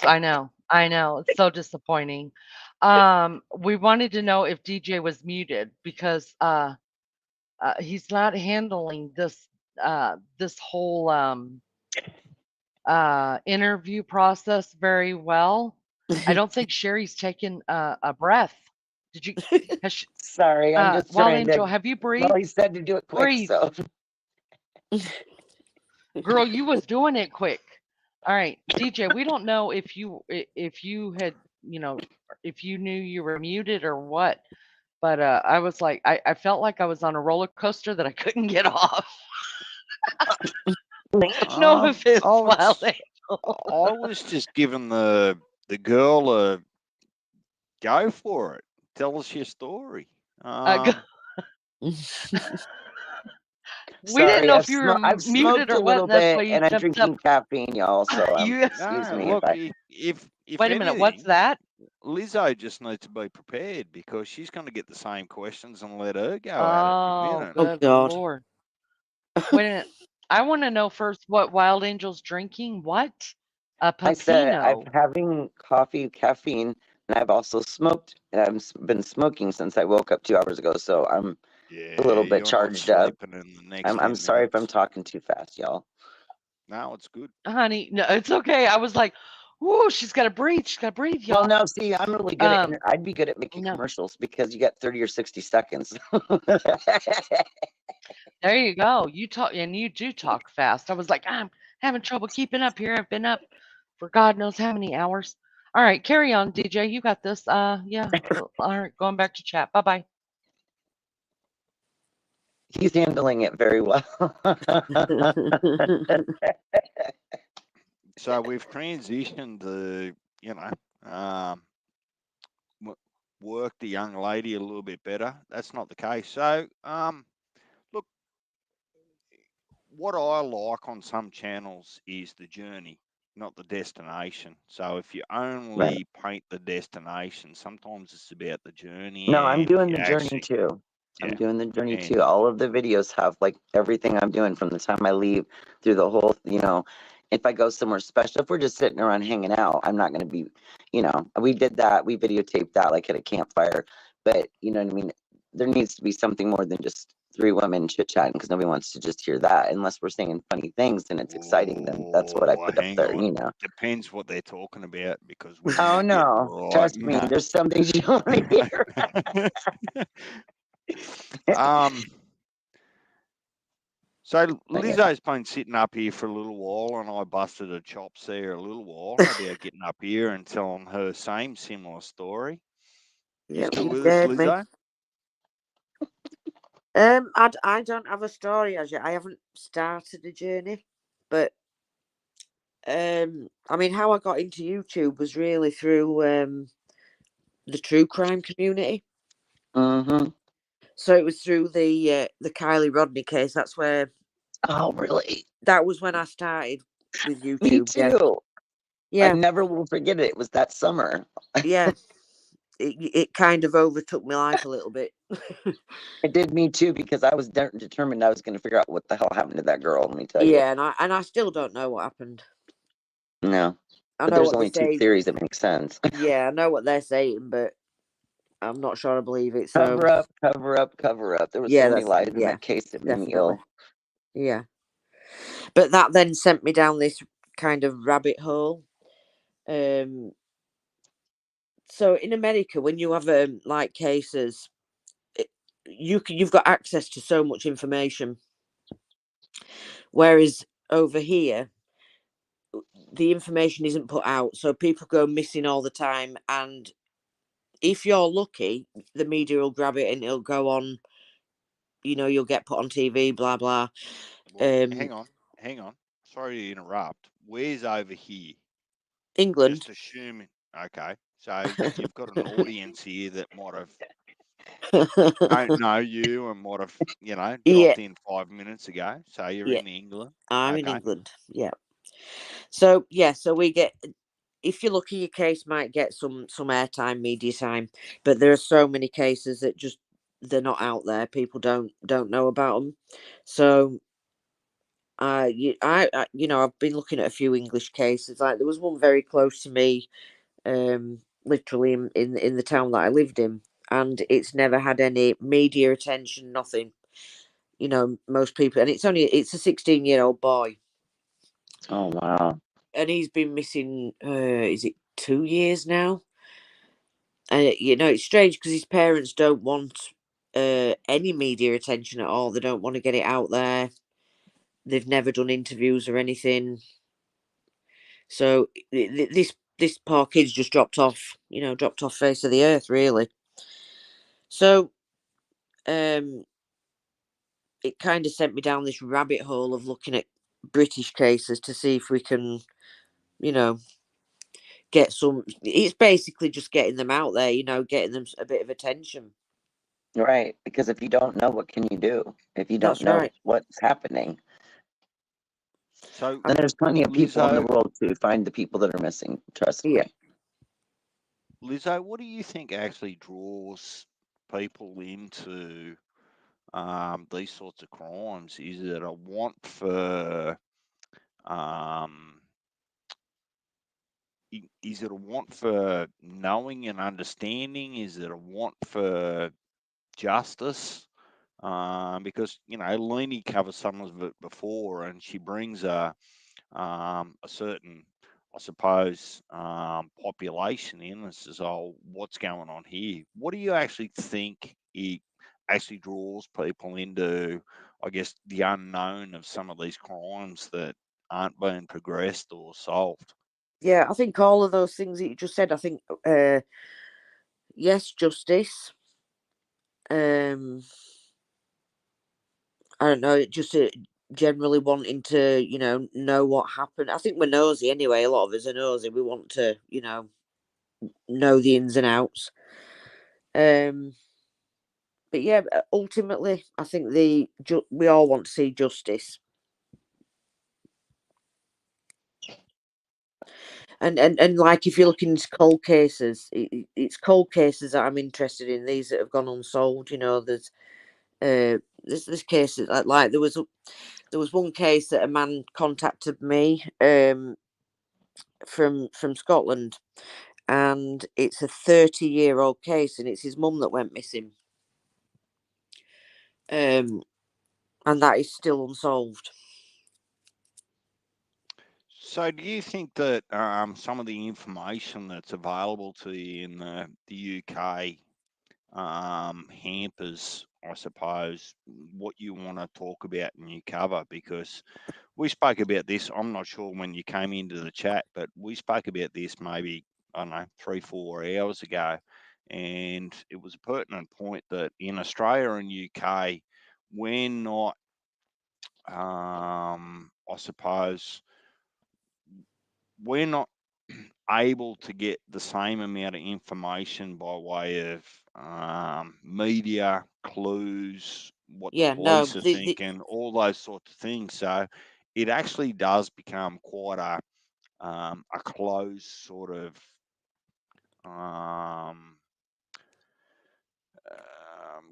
I know. It's so disappointing. We wanted to know if DJ was muted, because he's not handling this this whole interview process very well. I don't think Sherry's taken a breath. Did you? Sorry, I'm just Wild trying Angel, to. have you breathed? Well, he said to do it quick, Breathe. so. Girl, you was doing it quick. All right, DJ, we don't know if you had, you know, if you knew you were muted or what, but I was like, I felt like I was on a roller coaster that I couldn't get off. No offense, Wild Angel. I was just giving the girl a go for it. Tell us your story. We didn't Sorry, know if you were I've muted smoked or a what, little and that's why bit, you and I'm jumped up. drinking caffeine, y'all. So You- excuse No, me look, if Wait a minute, what's anything, that? Lizzo just needs to be prepared, because she's going to get the same questions and let her go at it. Oh, You know? good God. Lord. Wait a minute. I want to know first what Wild Angel's drinking. What? A I said I'm pepino. having coffee, caffeine, and I've also smoked. And I've been smoking since I woke up 2 hours ago, so I'm a little bit You're not charged up. sleeping in the next I'm 10 sorry if I'm minutes. talking too fast, y'all. No, it's good. Honey, no, it's okay. I was like, whoo, she's got to breathe. She's got to breathe, y'all. Well, no, see, I'm really good at. I'd be good at making commercials, because you got 30 or 60 seconds. There you go. You talk, and you do talk fast. I was like, I'm having trouble keeping up here. I've been up for God knows how many hours. All right, carry on, DJ. You got this. Yeah. All right, going back to chat. Bye bye. He's handling it very well. So we've transitioned to, work the young lady a little bit better. That's not the case. So, look, what I like on some channels is the journey, not the destination. So if you only paint the destination, sometimes it's about the journey. No, I'm and doing you the journey actually, too. I'm yeah, doing the journey too. and All of the videos have like everything I'm doing from the time I leave through the whole, you know, if I go somewhere special, if we're just sitting around hanging out, I'm not going to be, you know, we did that. We videotaped that like at a campfire, but you know what I mean? There needs to be something more than just three women chit chatting, because nobody wants to just hear that unless we're saying funny things and it's exciting. Then that's what I put up hang there, on. you know. Depends what they're talking about, because when Oh you get no, right, trust me, there's some things you don't want to hear. So But yeah. Lizzo's been sitting up here for a little while, and I busted her chops there a little while about getting up here and telling her same similar story. You Yeah, still you with us, scared me. Lizzo? I don't have a story as yet. I haven't started the journey, but I mean, how I got into YouTube was really through the true crime community. Mm-hmm. So it was through the Kylie Rodney case. That's where. Oh, really? That was when I started with Me YouTube. Yeah. too. I Yeah. never will forget it. It was that summer. Yeah. It kind of overtook my life a little bit. It did me too, because I was determined I was going to figure out what the hell happened to that girl. Let me tell you. Yeah, and I still don't know what happened. No, I but know there's what they only two say. theories that make sense. Yeah, I know what they're saying, but I'm not sure I believe it. So Cover up, cover up, cover up. There was yeah, so many that's lies in that case that made me definitely. ill. Yeah, but that then sent me down this kind of rabbit hole. So in America, when you have like cases, you've got access to so much information, whereas over here the information isn't put out, so people go missing all the time, and if you're lucky, the media will grab it and it'll go on. You'll get put on TV, blah blah. Well, hang on. Sorry to interrupt. Where's over here? England. Just assuming. Okay, so you've got an audience here that might have don't know you and might have Yeah. dropped in 5 minutes ago. So you're Yeah. in England. I'm in Okay. England. Yeah. So we get. If you're lucky, your case might get some airtime, media time, but there are so many cases that just they're not out there. People don't know about them. So I've been looking at a few English cases. Like there was one very close to me, literally in the town that I lived in, and it's never had any media attention, nothing. Most people, and it's a 16-year-old boy. Oh, wow. And he's been missing. Is it 2 years now? And it's strange because his parents don't want any media attention at all. They don't want to get it out there. They've never done interviews or anything. So this poor kid's just dropped off. Dropped off face of the earth, really. So it kind of sent me down this rabbit hole of looking at British cases to see if we can, get some. It's basically just getting them out there, getting them a bit of attention. Right, because if you don't know, what can you do? If you don't That's know right. what's happening, So then there's plenty of people in the Lizzo, world to find the people that are missing. Trust Yeah. me. Lizzo, what do you think actually draws people into these sorts of crimes? Is it a want for um, is it a want for knowing and understanding? Is it a want for justice? Because Leanie covered some of it before, and she brings a certain, I suppose, population in and says, "Oh, what's going on here?" What do you actually think it actually draws people into? I guess the unknown of some of these crimes that aren't being progressed or solved. Yeah, I think all of those things that you just said. I think, yes, justice. I don't know, just generally wanting to, know what happened. I think we're nosy anyway. A lot of us are nosy. We want to, know the ins and outs. But yeah, ultimately, I think we all want to see justice. And like if you're looking into cold cases, it's cold cases that I'm interested in. These that have gone unsolved. There's cases like there was one case that a man contacted me from Scotland, and it's a 30-year-old case, and it's his mum that went missing, and that is still unsolved. So, do you think that some of the information that's available to you in the UK hampers, I suppose, what you want to talk about and you cover? Because we spoke about this. I'm not sure when you came into the chat, but we spoke about this maybe, I don't know, 3-4 hours ago. And it was a pertinent point that in Australia and UK, we're not, I suppose, we're not able to get the same amount of information by way of media, clues, what the Yeah, no, police are thinking, all those sorts of things. So it actually does become quite a closed sort of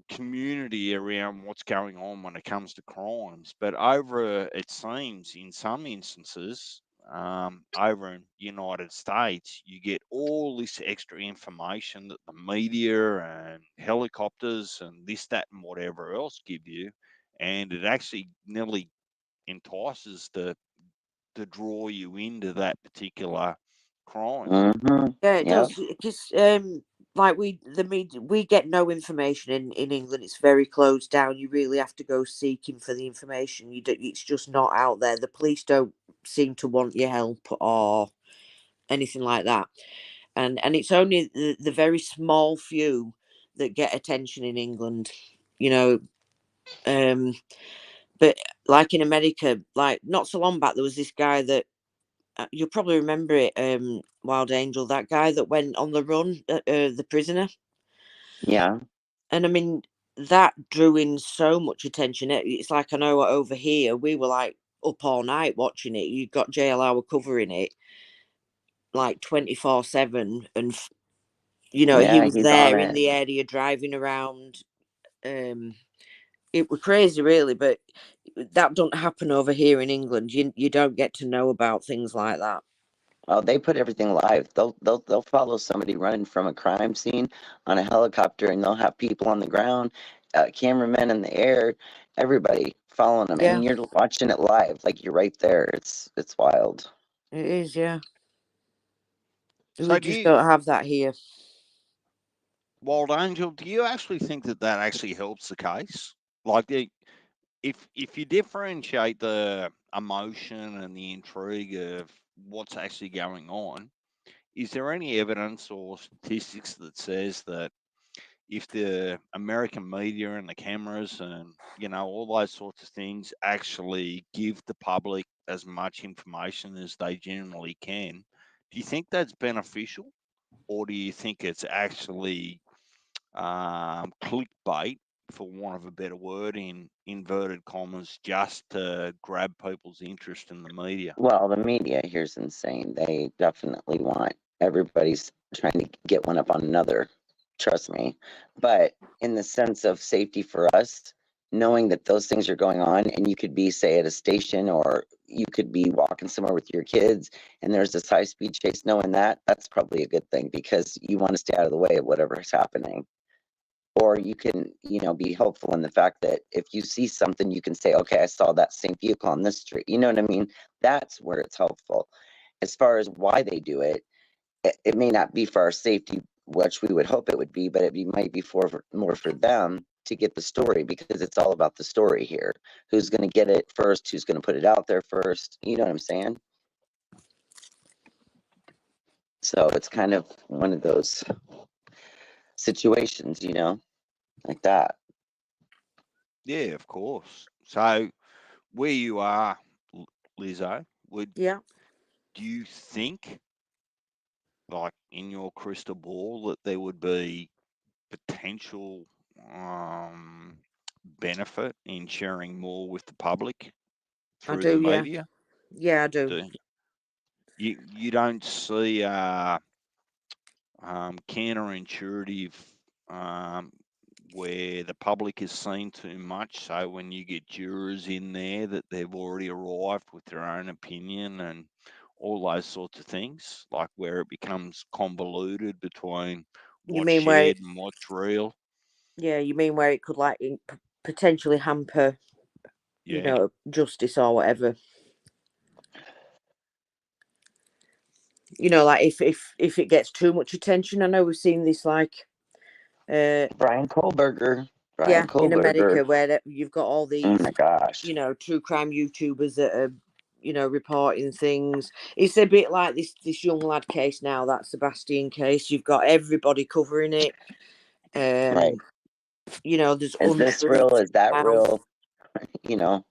community around what's going on when it comes to crimes. But over, it seems, in some instances, over in United States, you get all this extra information that the media and helicopters and this, that, and whatever else give you, and it actually nearly entices to draw you into that particular crime. Mm-hmm. Yeah, it Yeah. does. Because like we get no information in England. It's very closed down. You really have to go seeking for the information. It's just not out there. The police don't seem to want your help or anything like that. And it's only the very small few that get attention in England. You know, but like in America, like not so long back, there was this guy that you'll probably remember it, Wild Angel, that guy that went on the run, the prisoner. Yeah. And I mean, that drew in so much attention. It's like, I know over here, we were like up all night watching it. You got JLR covering it like 24/7. And, he Yeah, was he's on there in it. the area driving around. It was crazy, really, but that don't happen over here in England. You don't get to know about things like that. Oh, they put everything live. They'll follow somebody running from a crime scene on a helicopter, and they'll have people on the ground, cameramen in the air, everybody following them, Yeah, and you're watching it live, like you're right there. It's wild. it is. Yeah, we So do just you, don't have that here. Wild Angel, do you actually think that that actually helps the case? Like, if you differentiate the emotion and the intrigue of what's actually going on, is there any evidence or statistics that says that if the American media and the cameras and all those sorts of things actually give the public as much information as they generally can, do you think that's beneficial, or do you think it's actually clickbait, for want of a better word, in inverted commas, just to grab people's interest in the media? Well, the media here's insane. They definitely want everybody's trying to get one up on another. Trust me. But in the sense of safety for us, knowing that those things are going on, and you could be, say, at a station, or you could be walking somewhere with your kids, and there's this high speed chase, knowing that's probably a good thing, because you want to stay out of the way of whatever is happening. Or you can, be helpful in the fact that if you see something, you can say, okay, I saw that same vehicle on this street. You know what I mean? That's where it's helpful. As far as why they do it, it may not be for our safety, which we would hope it would be, but might be more for them to get the story, because it's all about the story here. Who's going to get it first? Who's going to put it out there first? You know what I'm saying? So it's kind of one of those situations, like that. Yeah, of course. So where you are, Lizzo, Yeah, do you think, like in your crystal ball, that there would be potential benefit in sharing more with the public I through the do. Yeah, media? yeah, I do. Do you don't see counterintuitive, um, where the public is seen too much? So when you get jurors in there, that they've already arrived with their own opinion and all those sorts of things, like where it becomes convoluted between You what's mean where? shared and what's real. Yeah, you mean where it could like potentially hamper, Yeah. justice or whatever. Like if it gets too much attention. I know we've seen this like Brian Kohlberger. yeah, Brian in Kohlberger. America, where you've got all Oh these my gosh. true crime YouTubers that are reporting things. It's a bit like this young lad case now, that Sebastian case. You've got everybody covering it. Right. There's Is this real? untruths Is that now, real? You know.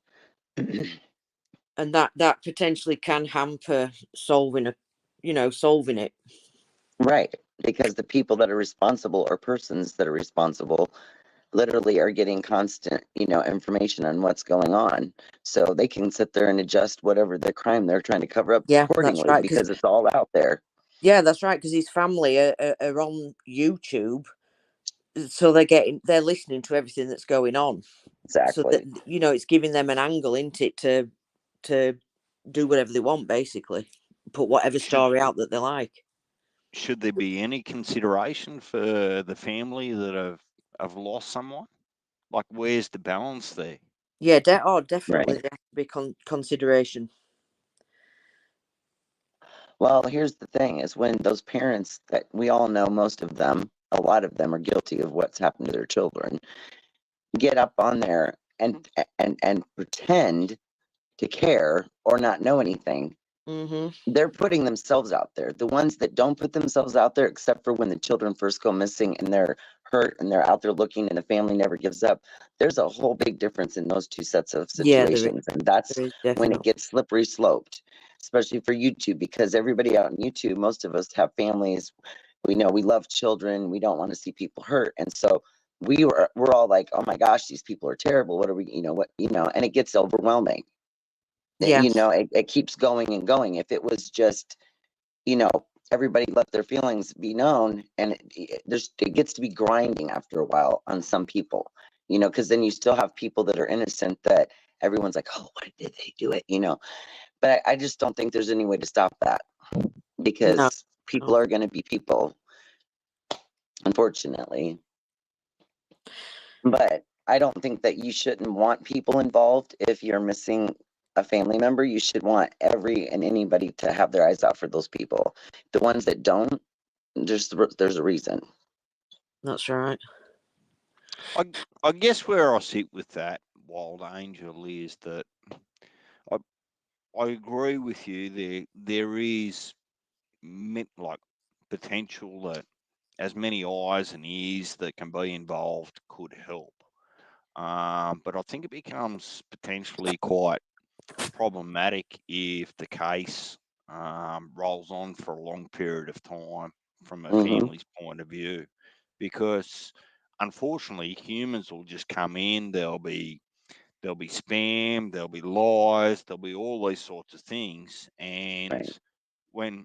and that potentially can hamper solving solving it. Right. Because the people that are responsible, or persons that are responsible, literally are getting constant, information on what's going on. So they can sit there and adjust whatever the crime they're trying to cover up Yeah, that's accordingly, right. because it's all out there. Yeah, that's right. Because his family are on YouTube, so they're listening to everything that's going on. So that Exactly. it's giving them an angle, isn't it, to do whatever they want, basically, put whatever story out that they like. Should there be any consideration for the family that have lost someone? Like, where's the balance there? Yeah, definitely Right. there has to be consideration. Well, here's the thing: is when those parents that we all know, most of them, a lot of them, are guilty of what's happened to their children, get up on there and pretend to care or not know anything. Mm-hmm. They're putting themselves out there. The ones that don't put themselves out there, except for when the children first go missing and they're hurt and they're out there looking and the family never gives up, there's a whole big difference in those two sets of Yeah, situations. And that's when it gets slippery sloped, especially for YouTube, because everybody out on YouTube, most of us have families. We know we love children. We don't want to see people hurt. And so we're all like, oh my gosh, these people are terrible. What are we, and it gets overwhelming. Yeah. It keeps going and going. If it was just, everybody let their feelings be known, and it gets to be grinding after a while on some people, because then you still have people that are innocent that everyone's like, oh, why did they do it? But I just don't think there's any way to stop that, because people are going to be people, unfortunately. But I don't think that you shouldn't want people involved. If you're missing a family member, you should want anybody to have their eyes out for those people. The ones that don't, there's a reason. That's right. I guess where I sit with that, Wild Angel, is that I agree with you. There is like potential that as many eyes and ears that can be involved could help. But I think it becomes potentially quite problematic if the case rolls on for a long period of time from a family's point of view, because unfortunately humans will just come in. There'll be spam, there'll be lies, there'll be all these sorts of things. And when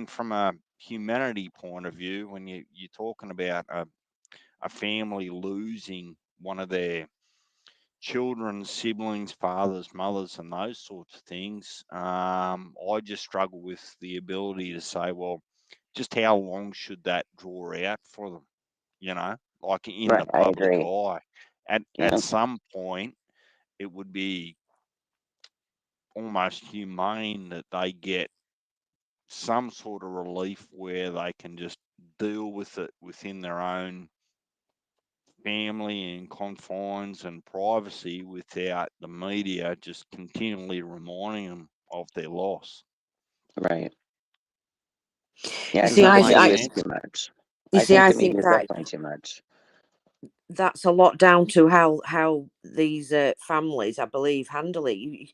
from a humanity point of view, when you're talking about a family losing one of their children, siblings, fathers, mothers, and those sorts of things, I just struggle with the ability to say, well, just how long should that draw out for them? Like in the public eye. At some point, it would be almost humane that they get some sort of relief where they can just deal with it within their own family and confines and privacy without the media just continually reminding them of their loss. Right. Yeah, you see, I think too much. I think that definitely too much. That's a lot down to how these families, I believe, handle it.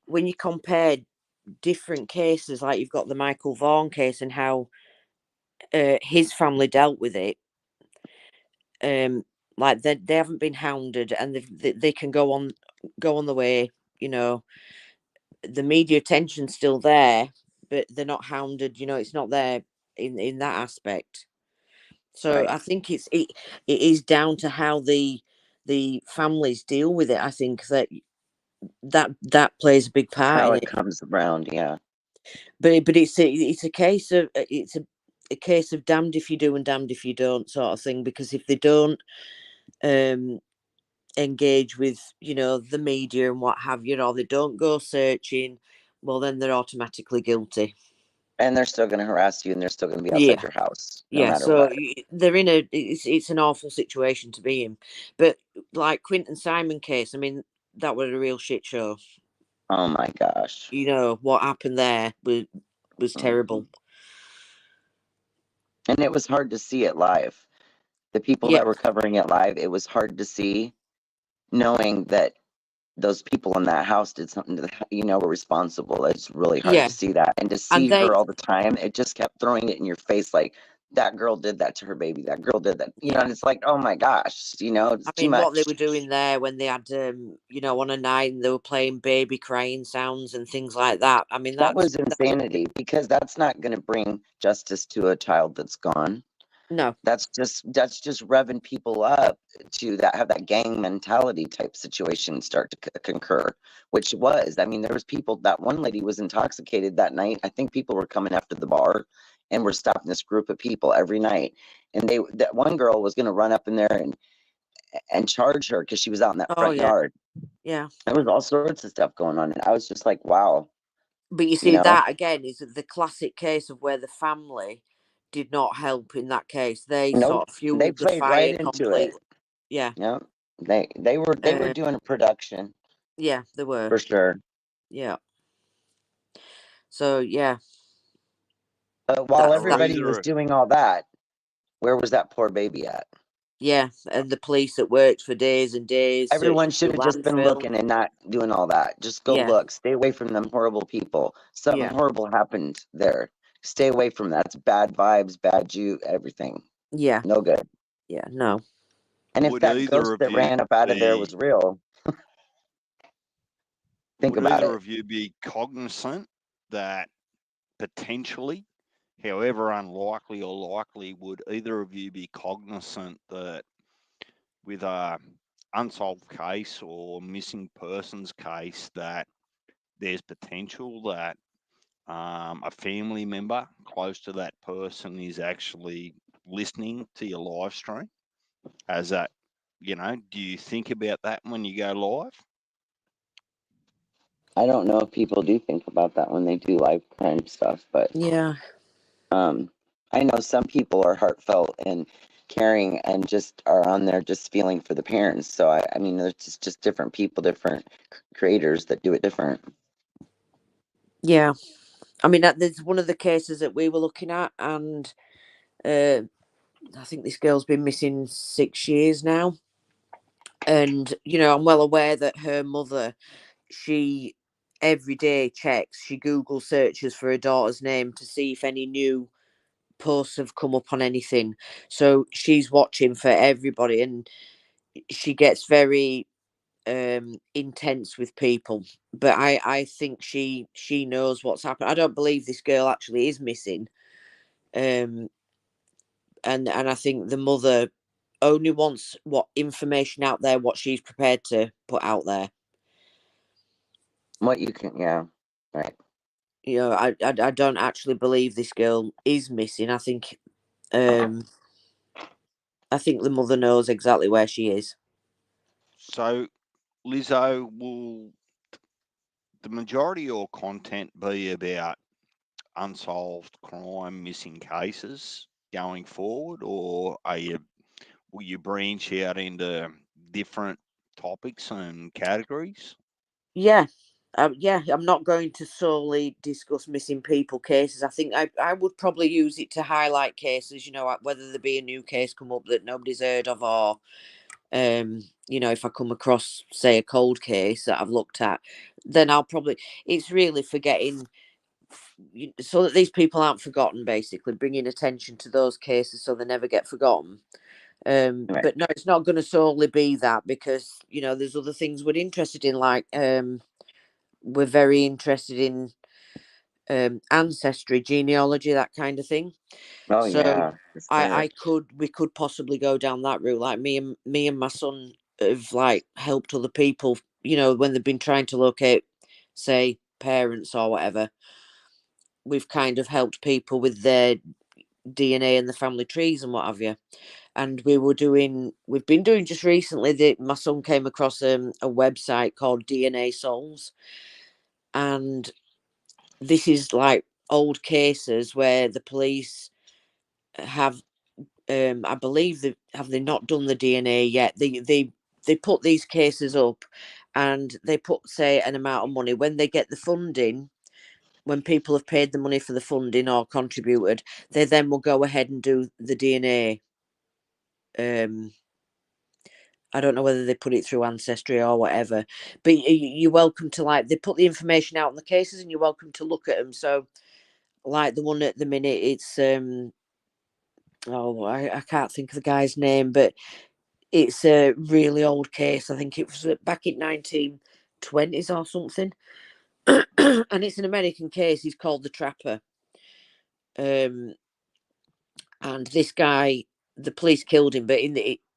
When you compare different cases, like you've got the Michael Vaughan case and how his family dealt with it, like they haven't been hounded and they can go on the way. The media attention's still there, but they're not hounded. It's not there in that aspect. So I think it is down to how the families deal with it. I think that plays a big part how in it comes around. Yeah. But it's a case of a case of damned if you do and damned if you don't sort of thing, because if they don't engage with the media and what have you, or they don't go searching, well then they're automatically guilty. And they're still going to harass you, and they're still going to be outside your house, no matter what. They're in it's an awful situation to be in. But like Quinton Simon case, I mean, that was a real shit show. Oh my gosh! What happened there was terrible, and it was hard to see it live. The people that were covering it live, it was hard to see, knowing that those people in that house did something to were responsible. It's really hard Yeah. to see that, and to see And they, her all the time, it just kept throwing it in your face, like that girl did that to her baby, that girl did that, yeah. and it's like, oh my gosh, it's I too mean, what they much. were doing there when they had, on a night and they were playing baby crying sounds and things like that. I mean, That was that's insanity, because that's not going to bring justice to a child that's gone. no. That's just revving people up to that, have that gang mentality type situation start to concur, which was, I mean, there was people, that one lady was intoxicated that night. I think people were coming after the bar and were stopping this group of people every night. And that one girl was going to run up in there and charge her because she was out in that Oh front yeah, yard. yeah. There was all sorts of stuff going on. And I was just like, wow. But you see, that again is the classic case of where the family did not help in that case. They Nope. sort of They fueled the played right fire into completely. it. Yeah. Yeah. They were doing a production. Yeah, they were. For sure. Yeah. So yeah. But while Are everybody either was doing all that, where was that poor baby at? Yeah, and the police that worked for days and days. Everyone should searching have just been landfill. looking and not doing all that. Just go Yeah. look. Stay away from them horrible people. Something Yeah. horrible happened there. Stay away from that. It's bad vibes, bad everything. Yeah. No good. Yeah, no. And if would that either ghost of that you ran up out of there be was real, think would about either it. of you be cognizant that potentially, however unlikely or likely, would either of you be cognizant that with a unsolved case or missing persons case that there's potential that a family member close to that person is actually listening to your live stream? As that, do you think about that when you go live? I don't know if people do think about that when they do live crime stuff, but Yeah. I know some people are heartfelt and caring and just are on there just feeling for the parents. So I mean, there's just different people, different creators that do it different. Yeah. I mean, there's one of the cases that we were looking at, and I think this girl's been missing 6 years now. And, I'm well aware that her mother, she every day checks, she Google searches for her daughter's name to see if any new posts have come up on anything. So she's watching for everybody, and she gets very intense with people. But I think she knows what's happened. I don't believe this girl actually is missing. And I think the mother only wants what information out there, what she's prepared to put out there. What you can, yeah, right. I don't actually believe this girl is missing. I think the mother knows exactly where she is. So, Lizzo, will the majority of your content be about unsolved crime, missing cases going forward, or will you branch out into different topics and categories? Yeah. I'm not going to solely discuss missing people cases. I think I would probably use it to highlight cases, whether there be a new case come up that nobody's heard of, or if I come across, say, a cold case that I've looked at, then it's really forgetting, so that these people aren't forgotten, basically bringing attention to those cases so they never get forgotten. Right. But no, it's not going to solely be that, because there's other things we're interested in, like we're very interested in ancestry, genealogy, that kind of thing. Oh So yeah, we could possibly go down that route. Like me and my son have helped other people, when they've been trying to locate, say, parents or whatever. We've kind of helped people with their DNA and the family trees and what have you. And we've been doing just recently that my son came across a website called DNA Souls, and this is like old cases where the police have, I believe they not done the DNA yet. They put these cases up, and they put, say, an amount of money. When they get the funding, when people have paid the money for the funding or contributed, they then will go ahead and do the DNA I don't know whether they put it through Ancestry or whatever, but you're welcome to, like, they put the information out on the cases and you're welcome to look at them. So, like the one at the minute, it's I can't think of the guy's name, but it's a really old case. I think it was back in 1920s or something, and it's an American case. He's called the Trapper, and this guy, the police killed him, but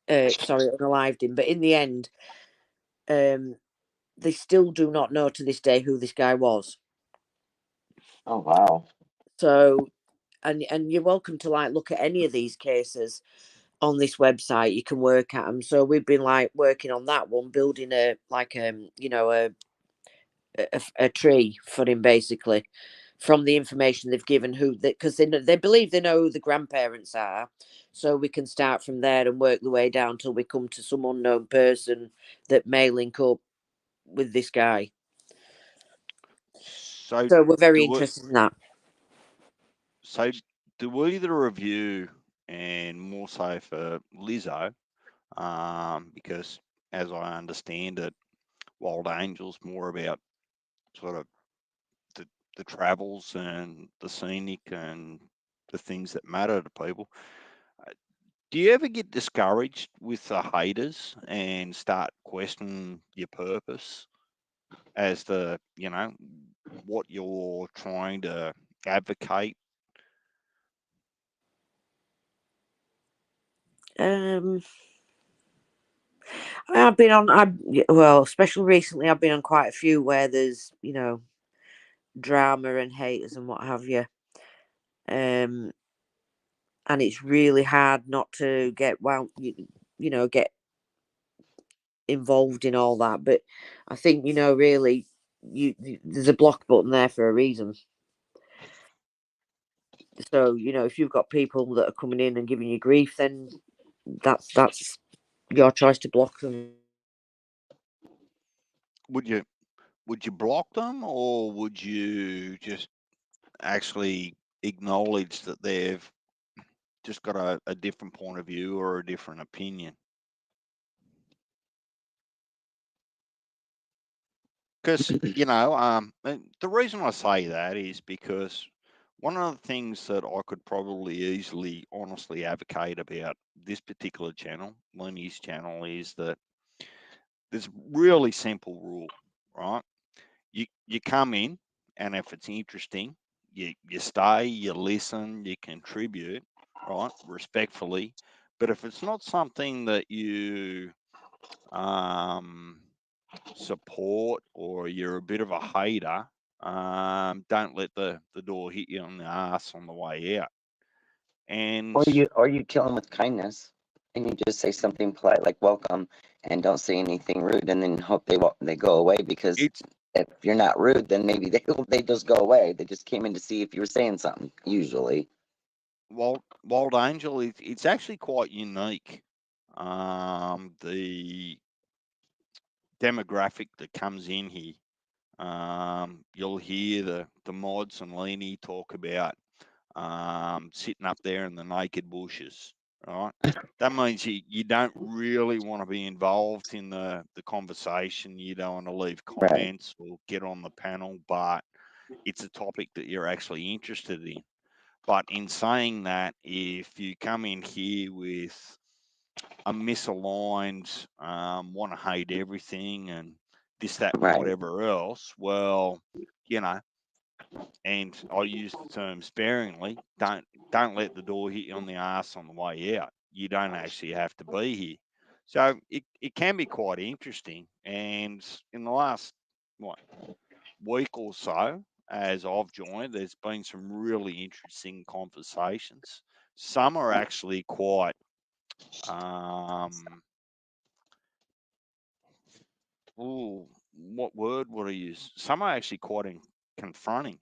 unalived him. But in the end, they still do not know to this day who this guy was. Oh wow. So, and you're welcome to, like, look at any of these cases on this website. You can work at them. So we've been, like, working on that one, building a tree for him, basically, from the information they've given, because they believe they know who the grandparents are. So we can start from there and work the way down till we come to some unknown person that may link up with this guy. So we're very do we, interested in that. so do either review, and more so for Lizzo, because as I understand it, Wild Angel's more about sort of the travels and the scenic and the things that matter to people. Do you ever get discouraged with the haters and start questioning your purpose as to, what you're trying to advocate? I've been on, especially recently, I've been on quite a few where there's, drama and haters and what have you. And it's really hard not to get get involved in all that. But I think, really, there's a block button there for a reason. So, if you've got people that are coming in and giving you grief, then that's your choice to block them. Would you block them, or would you just actually acknowledge that they've just got a different point of view or a different opinion? Because, the reason I say that is because one of the things that I could probably easily, honestly advocate about this particular channel, Lenny's channel, is that there's a really simple rule, right? You come in, and if it's interesting, you stay, you listen, you contribute, right, respectfully. But if it's not something that you support, or you're a bit of a hater, don't let the door hit you on the ass on the way out. And Or you kill them with kindness, and you just say something polite like "welcome," and don't say anything rude, and then hope they go away. Because if you're not rude, then maybe they just go away. They just came in to see if you were saying something. Usually, Wild Angel, it's actually quite unique. The demographic that comes in here, you'll hear the mods and Leanie talk about sitting up there in the naked bushes, right? That means you don't really want to be involved in the conversation. You don't want to leave comments or get on the panel, but it's a topic that you're actually interested in. But in saying that, if you come in here with a misaligned, want to hate everything and this, that, and whatever else, well, and I use the term sparingly, don't let the door hit you on the ass on the way out. You don't actually have to be here. So it can be quite interesting. And in the last week or so, as I've joined, there's been some really interesting conversations. Some are actually quite what word would I use? Some are actually quite confronting.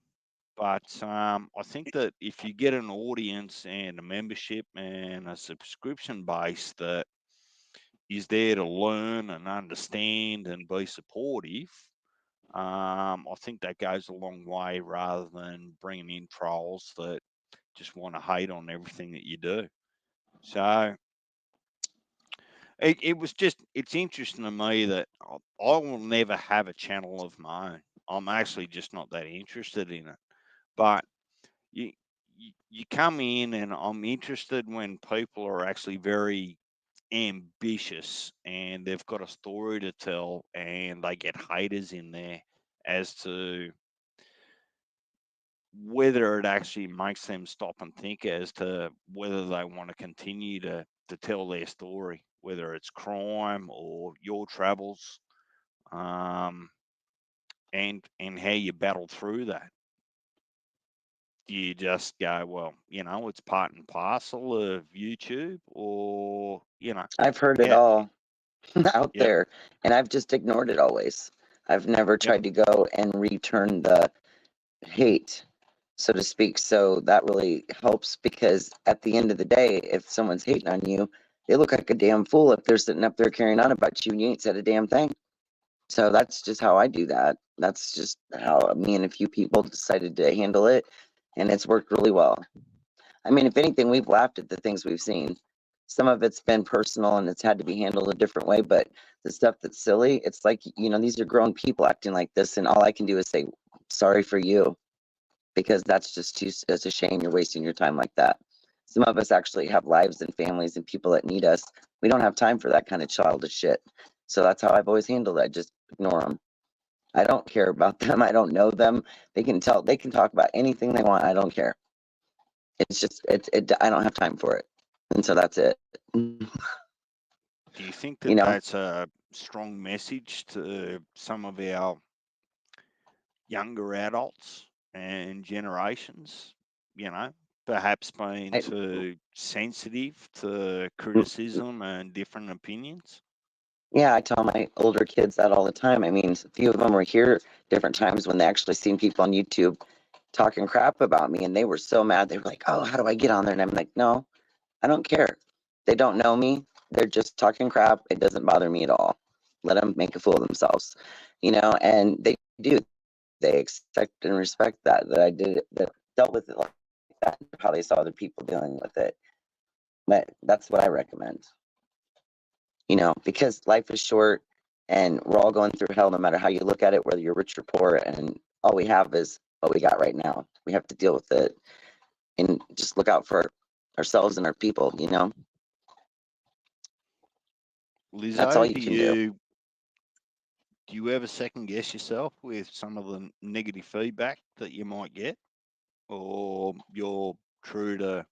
But I think that if you get an audience and a membership and a subscription base that is there to learn and understand and be supportive, I think that goes a long way, rather than bringing in trolls that just want to hate on everything that you do. So it was just, it's interesting to me that I will never have a channel of my own. I'm actually just not that interested in it. But you, you come in, and I'm interested when people are actually very ambitious and they've got a story to tell, and they get haters in there as to whether it actually makes them stop and think as to whether they want to continue to tell their story, whether it's crime or your travels, um, and how you battle through that. Do you just go, well, it's part and parcel of YouTube, or I've heard it yeah, all out yep, there, and I've just ignored it always. I've never yep. tried to go and return the hate, so to speak. So that really helps, because at the end of the day, if someone's hating on you, they look like a damn fool if they're sitting up there carrying on about you and you ain't said a damn thing. So that's just how I do that. That's just how me and a few people decided to handle it, and it's worked really well. I mean, if anything, we've laughed at the things we've seen. Some of it's been personal and it's had to be handled a different way, but the stuff that's silly, it's like, these are grown people acting like this, and all I can do is say, sorry for you, because that's just it's a shame you're wasting your time like that. Some of us actually have lives and families and people that need us. We don't have time for that kind of childish shit. So that's how I've always handled it. I just ignore them. I don't care about them. I don't know them. They can talk about anything they want. I don't care. It's just, I don't have time for it. And so that's it. Do you think You that know, that's a strong message to some of our younger adults and generations? Perhaps being I, too sensitive to criticism and different opinions. yeah, I tell my older kids that all the time. I mean, a few of them were here different times when they actually seen people on YouTube talking crap about me, and they were so mad. They were like, "Oh, how do I get on there?" And I'm like, "No, I don't care. They don't know me. They're just talking crap. It doesn't bother me at all. Let them make a fool of themselves, And they do. They accept and respect that I did it, that dealt with it like that. How they saw other people dealing with it. But that's what I recommend. Because life is short, and we're all going through hell no matter how you look at it, whether you're rich or poor, and all we have is what we got right now. We have to deal with it and just look out for ourselves and our people. That's all Lizzo, you can do. do you ever second guess yourself with some of the negative feedback that you might get, or you're true to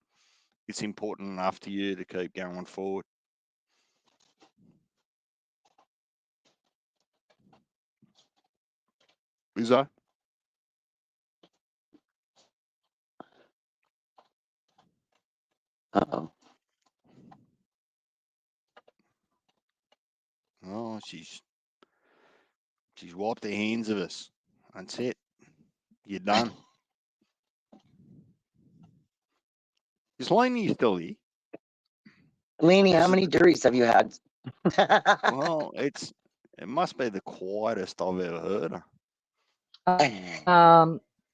it's important enough to you to keep going forward? Lizzo? Uh-oh. Oh, she's wiped her hands of us. That's it. You're done. Is Laney still here? Laney, how This is many juries have you had? well, it must be the quietest I've ever heard her.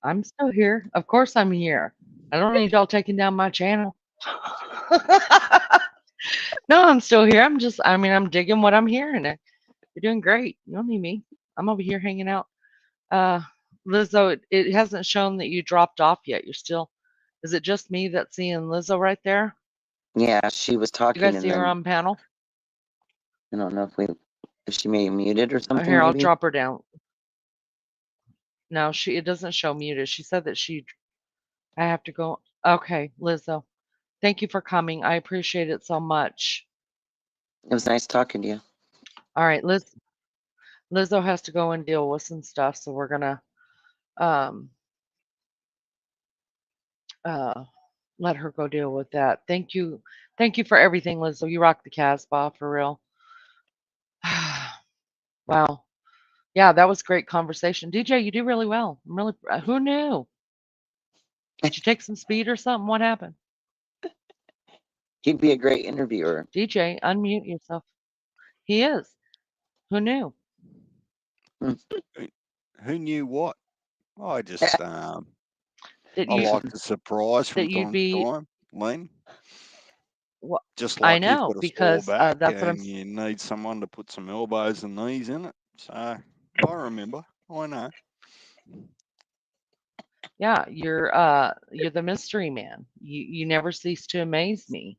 I'm still here. Of course I'm here. I don't need y'all taking down my channel. No, I'm still here. I'm digging what I'm hearing. You're doing great. You don't need me. I'm over here hanging out. Uh, Lizzo, it hasn't shown that you dropped off yet. Is it just me that's seeing Lizzo right there? Yeah, she was You talking, guys and see her then on panel? I don't know if she may have muted or something, Here, I'll maybe. drop her down. No, it doesn't show muted. She said that I have to go. Okay, Lizzo. Thank you for coming. I appreciate it so much. It was nice talking to you. All right, Lizzo has to go and deal with some stuff, so we're gonna um uh let her go deal with that. Thank you. Thank you for everything, Lizzo. You rock the Casbah for real. Wow. Yeah, that was great conversation. DJ, you do really well. I'm really who knew? Did you take some speed or something? What happened? He'd be a great interviewer. DJ, unmute yourself. He is. Who knew? Who knew what? I just That I you like the surprise from that you'd time to be time, Len. Just I like you've know got a sore because back that's what I'm. and you need someone to put some elbows and knees in it. So I remember. I know. Yeah, you're the mystery man. You never cease to amaze me.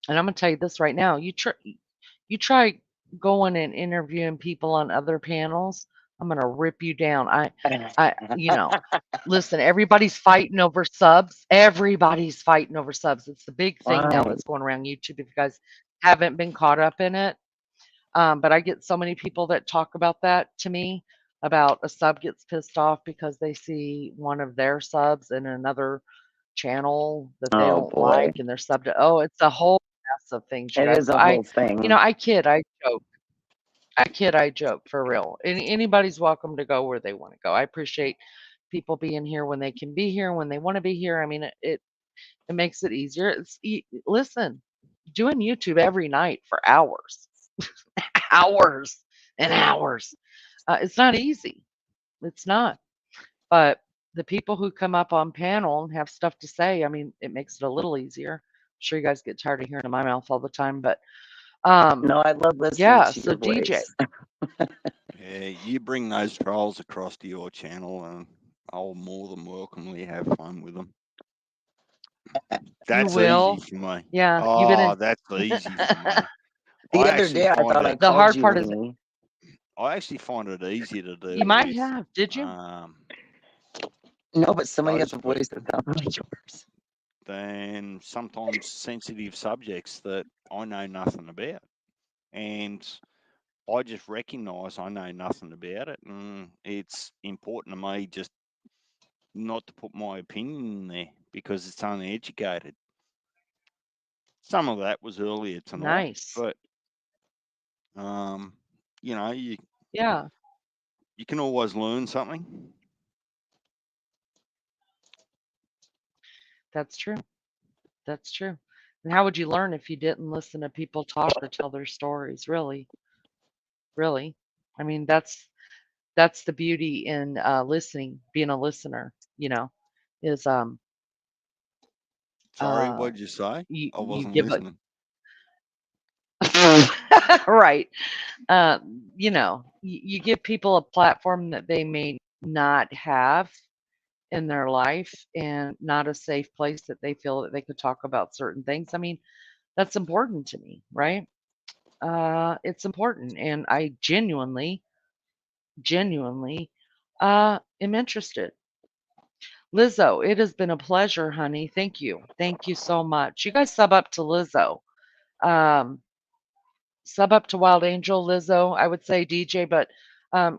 And I'm gonna tell you this right now. You try going and interviewing people on other panels. I'm gonna rip you down. Listen, everybody's fighting over subs. Everybody's fighting over subs. It's the big thing now Why? that's going around YouTube if you guys haven't been caught up in it. But I get so many people that talk about that to me about a sub gets pissed off because they see one of their subs in another channel that they Oh don't boy, like and they're sub to, oh, it's a whole mess of things, you it guys. is So a whole thing. I kid, I joke. I kid, I joke for real. Anybody's welcome to go where they want to go. I appreciate people being here when they can be here, when they want to be here. I mean, it makes it easier. Listen, doing YouTube every night for hours, hours and hours. It's not easy. It's not. But the people who come up on panel and have stuff to say, I mean, it makes it a little easier. I'm sure you guys get tired of hearing in my mouth all the time, but No, I love listening yeah. to So your DJ, voice. Yeah, you bring those trolls across to your channel and I'll more than welcomely have fun with them. you That's easy will. for me. Yeah, you've been Oh, in. that's easy for me. The I other actually day I find thought I it. The called hard you part is Weenie. I actually find it easier to you deal might with have. Did you? No, but somebody has those a voice people that sounds like yours. than sometimes sensitive subjects that I know nothing about. And I just recognise I know nothing about it, and it's important to me just not to put my opinion in there because it's uneducated. Some of that was earlier tonight, Nice. but um, you know, Yeah, you can always learn something. that's true. That's true. And how would you learn if you didn't listen to people talk or tell their stories? Really, really. I mean, that's the beauty in listening, being a listener. Is Sorry, uh what did you say? I you wasn't give a listening. right. You give people a platform that they may not have in their life and not a safe place that they feel that they could talk about certain things. I mean, that's important to me, right? It's important, and I genuinely, am interested. Lizzo, it has been a pleasure, honey. Thank you so much. You guys sub up to Lizzo. Um, Sub up to Wild Angel, Lizzo. I would say DJ, but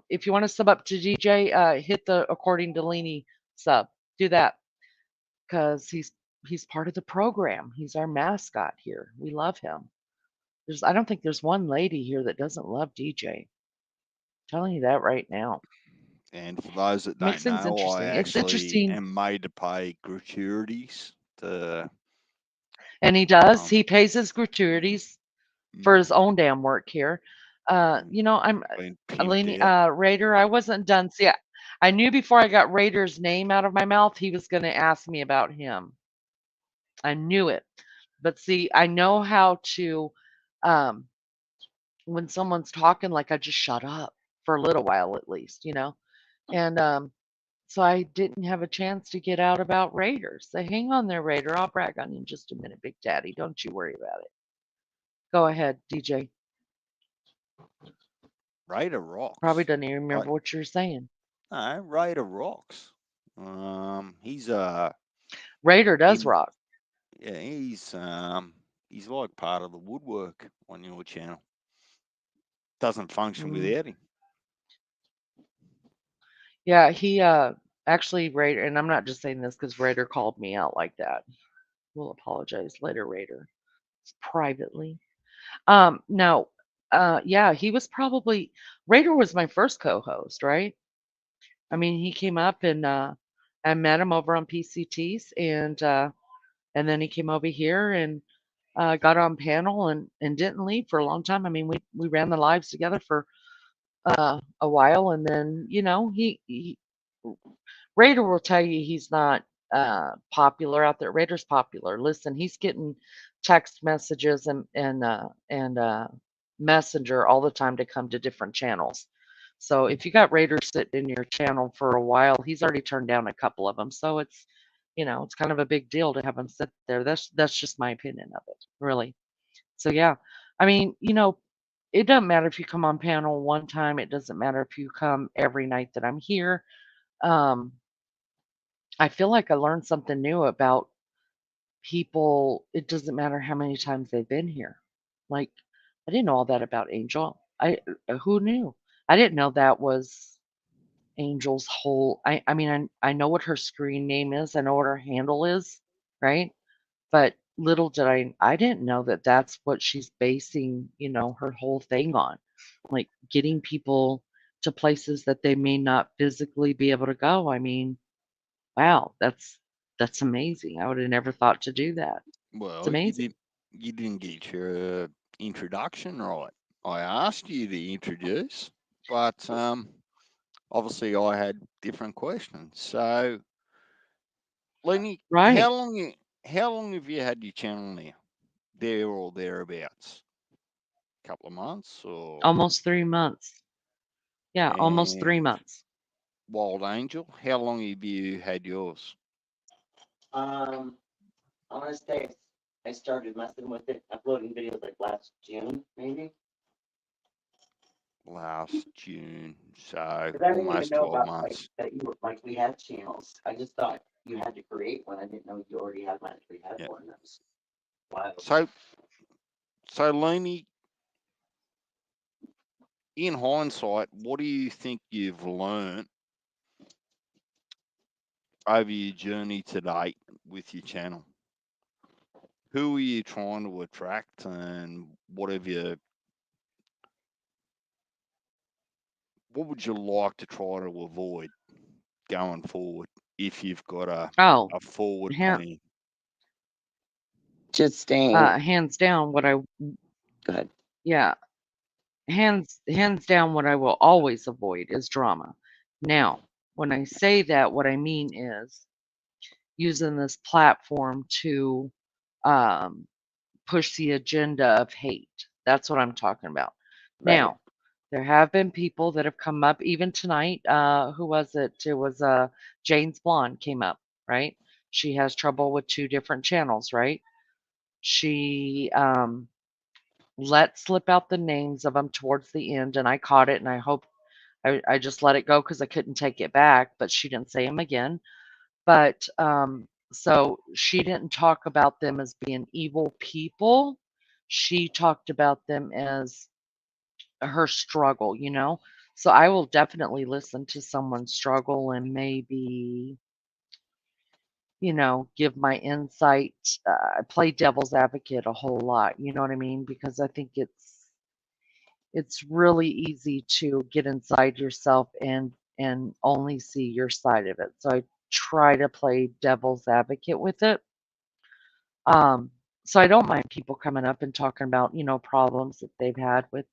if you want to sub up to DJ, hit the according to Leany sub. Do that because he's part of the program. He's our mascot here. We love him. I don't think there's one lady here that doesn't love DJ. Telling you that right now. And for those that Makes don't things know, I interesting. It's actually interesting. am made to pay gratuities to. And he does. Um, He pays his gratuities for his own damn work here. I'm being Eleni, pimped out. Raider. I wasn't done. See, I knew before I got Raider's name out of my mouth, he was going to ask me about him. I knew it. But see, I know how to, um, when someone's talking, like I just shut up for a little while at least. And so I didn't have a chance to get out about Raiders. So hang on there, Raider. I'll brag on you in just a minute, Big Daddy. Don't you worry about it. Go ahead, DJ. Raider Probably rocks. doesn't even Right? remember what you're saying. No, Raider rocks. He's Raider does he, rock. yeah, he's like part of the woodwork on your channel. Doesn't function Mm. without him. Yeah, he actually Raider, and I'm not just saying this because Raider called me out like that. We'll apologize later, Raider. It's privately. No. Yeah, he was probably Raider was my first co-host, right? I mean, he came up and I met him over on PCTs and then he came over here and got on panel and didn't leave for a long time. I mean, we ran the lives together for a while, and then he Raider will tell you he's not popular out there. Raider's popular. Listen, he's getting text messages and Messenger all the time to come to different channels. So if you got Raider sitting in your channel for a while, he's already turned down a couple of them. So it's, it's kind of a big deal to have him sit there. That's just my opinion of it, really. So yeah, I mean, it doesn't matter if you come on panel one time. It doesn't matter if you come every night that I'm here. Um, I feel like I learned something new about people. It doesn't matter how many times they've been here. Like, I didn't know all that about Angel. Who knew? I didn't know that was Angel's whole. I mean, I know what her screen name is. I know what her handle is, right? But little did I didn't know that that's what she's basing, her whole thing on. Like getting people to places that they may not physically be able to go. I mean, wow, that's amazing. I would have never thought to do that. It's Well, amazing. you didn't get your introduction right. I asked you to introduce, but obviously I had different questions. So, Lenny, Right. how long have you had your channel now? There or thereabouts? Couple of months or Almost 3 months. Yeah, almost 3 and months. Wild Angel, how long have you had yours? I want to say I started messing with it, uploading videos like last June, maybe. Last June, so Because I didn't even almost know 12 about like months. that you were like we had channels. I just thought you had to create one. I didn't know you already had one. We had Yeah. one. That's wild. So Lenny, in hindsight, what do you think you've learnt over your journey to date with your channel? Who are you trying to attract, and what would you like to try to avoid going forward if you've got Oh, a forward ha- plan? Just staying. hands down, what I Go ahead. yeah, hands down, what I will always avoid is drama. Now, when I say that, what I mean is using this platform to um, push the agenda of hate. That's what I'm talking about. Right. Now, there have been people that have come up, even tonight. Who was it? It was Jane's Blonde came up, right? She has trouble with 2 different channels, right? She let slip out the names of them towards the end, and I caught it, and I hope I just let it go because I couldn't take it back, but she didn't say them again. But so she didn't talk about them as being evil people. She talked about them as her struggle, So I will definitely listen to someone's struggle and maybe, give my insight, play devil's advocate a whole lot, you know what I mean? Because I think it's really easy to get inside yourself and only see your side of it. So I try to play devil's advocate with it. Um, so I don't mind people coming up and talking about, problems that they've had with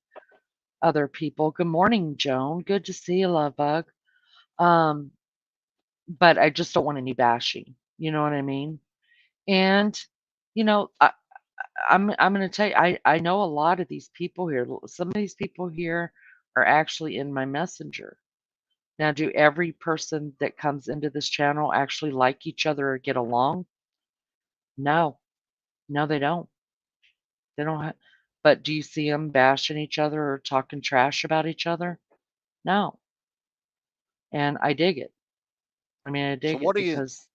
other people. Good morning, Joan. Good to see you, love bug. Um, but I just don't want any bashing. You know what I mean? And I'm going to tell you, I know a lot of these people here. Some of these people here are actually in my messenger. Now, do every person that comes into this channel actually like each other or get along? No, no, they don't. They don't have, but do you see them bashing each other or talking trash about each other? No. And I dig it. I mean, I So dig it because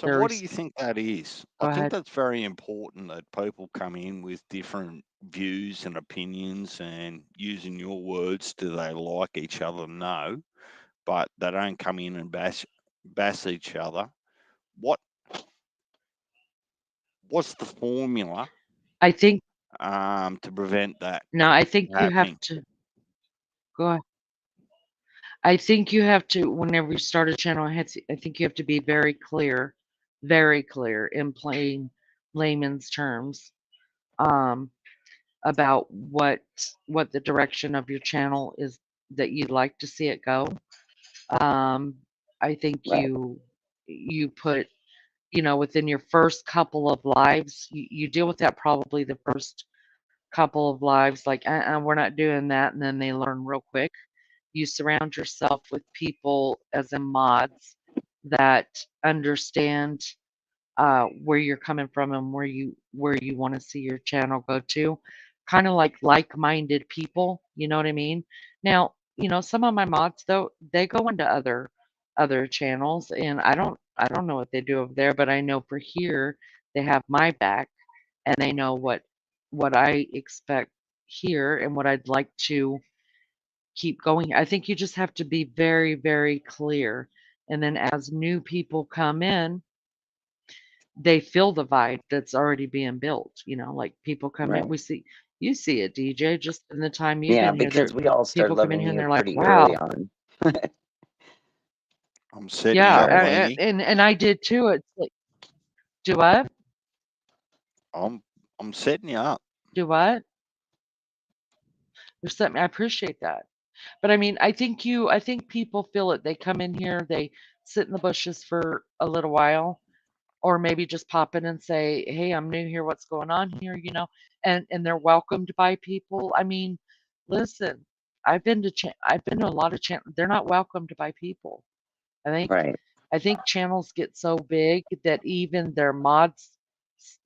they're, what do you think that is? I go think ahead. that's very important that people come in with different views and opinions and using your words, do they like each other? No, but they don't come in and bash each other. What's the formula I think, to prevent that no, I think you have happening? to, go ahead. I think you have to, whenever you start a channel, I think you have to be very clear in plain layman's terms, um, about what the direction of your channel is that you'd like to see it go. I think Right. you put within your first couple of lives, you deal with that probably the first couple of lives, like, we're not doing that. And then they learn real quick. You surround yourself with people as in mods that understand where you're coming from and where you want to see your channel go to, kind of like-minded people. You know what I mean? Now, some of my mods though, they go into other channels, and I don't know what they do over there, but I know for here they have my back, and they know what I expect here and what I'd like to keep going. I think you just have to be very, very clear. And then as new people come in, they feel the vibe that's already being built. Like people come in, Right. you see it, DJ, just in the time you've Yeah, been here. because we all start People come in loving here and you they're like, pretty early wow, on. I'm setting you yeah, up, Lenny. and I did too. It's like, do what? I'm setting you up. Do what? There's something I appreciate that. But I mean, I think people feel it. They come in here, they sit in the bushes for a little while, or maybe just pop in and say, "Hey, I'm new here. What's going on here?" And they're welcomed by people. I mean, listen, I've been to a lot of channels. They're not welcomed by people. I think Right. I think channels get so big that even their mods,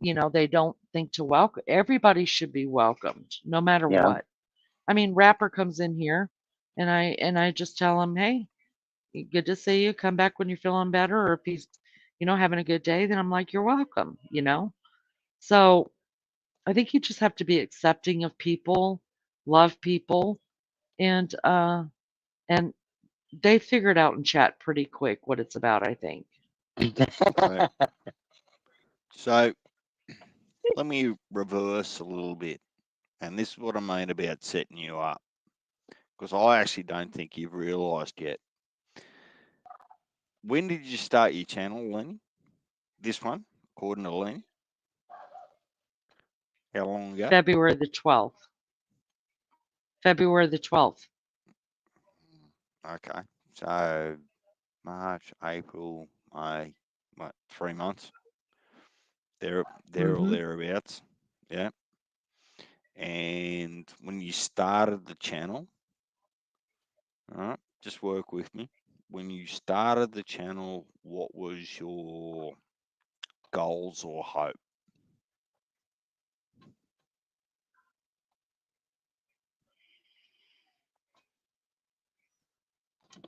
they don't think to welcome. Everybody should be welcomed, no matter Yeah. what. I mean, rapper comes in here, and I just tell him, "Hey, good to see you. Come back when you're feeling better, or if he's, having a good day, then I'm like, you're welcome." So I think you just have to be accepting of people, love people, and they figure it out in chat pretty quick what it's about, I think. So let me reverse a little bit. And this is what I mean about setting you up. Because I actually don't think you've realised yet. When did you start your channel, Lenny? This one, according to Lenny? How long ago? February the 12th. February the 12th. Okay. So March, April, May, what, 3 months? There or thereabouts. Yeah. And when you started the channel, all right, just work with me. When you started the channel, what was your goals or hope?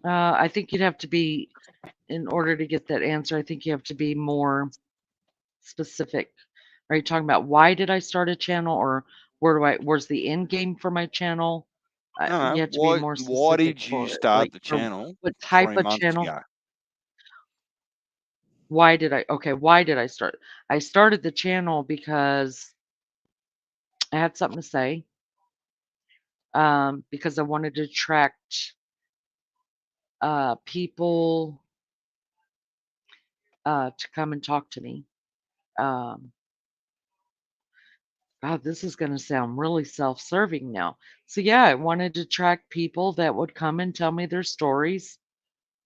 I think you'd have to be, in order to get that answer, I think you have to be more specific. Are you talking about why did I start a channel, or where's the end game for my channel? You No, have to be more why specific did you for it. start Like, the for channel what type 3 of months channel? ago? Why did I start? I started the channel because I had something to say. Because I wanted to attract people to come and talk to me. Um, God, this is going to sound really self-serving now. So yeah, I wanted to attract people that would come and tell me their stories,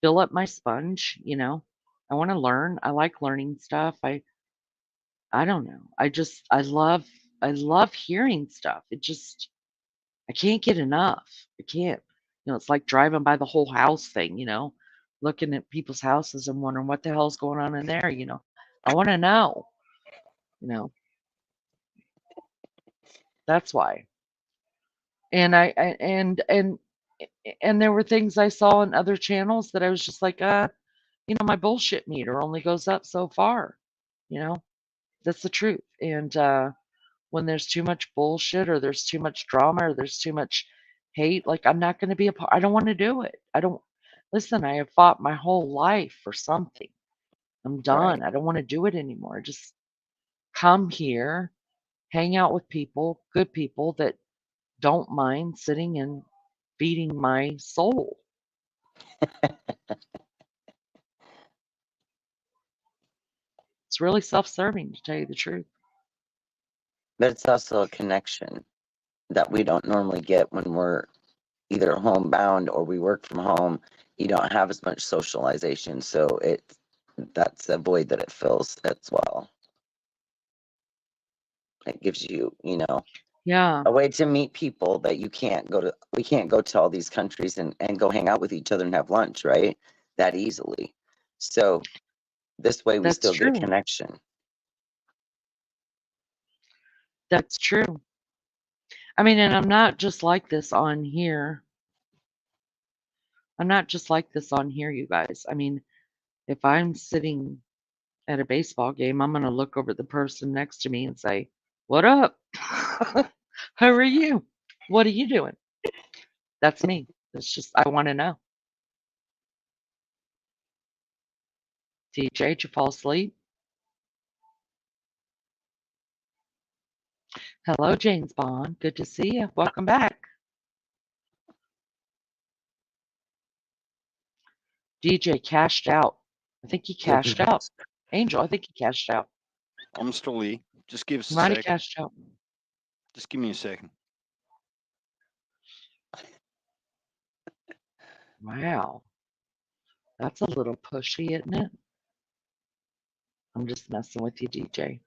fill up my sponge. I want to learn. I like learning stuff. I don't know. I love hearing stuff. I can't get enough. I can't. It's like driving by the whole house thing. Looking at people's houses and wondering what the hell's going on in there. I want to know. You know, that's why. And and there were things I saw in other channels that I was just like, my bullshit meter only goes up so far. You know, that's the truth. And when there's too much bullshit, or there's too much drama, or there's too much hate, like, I'm not going to be a part. I don't want to do it. I don't listen. I have fought my whole life for something. I'm Right. done. I don't want to do it anymore. Just come here, hang out with people, good people that don't mind sitting and feeding my soul. It's really self-serving, to tell you the truth. But it's also a connection that we don't normally get when we're either homebound or we work from home. You don't have as much socialization, so that's a void that it fills as well. It gives you, Yeah, a way to meet people that we can't go to all these countries and go hang out with each other and have lunch, right? That easily. So this way we that's still get a true. connection. That's true. I mean, and I'm not just like this on here. I'm not just like this on here, you guys. I mean, if I'm sitting at a baseball game, I'm going to look over at the person next to me and say, "What up? How are you? What are you doing?" That's me. It's just, I want to know. DJ, did you fall asleep? Hello, James Bond. Good to see you. Welcome back. DJ cashed out. I think he cashed out. Angel, I think he cashed out. I'm still here. Just give us He a might have second. cashed out. Just give me a second. Wow. That's a little pushy, isn't it? I'm just messing with you, DJ.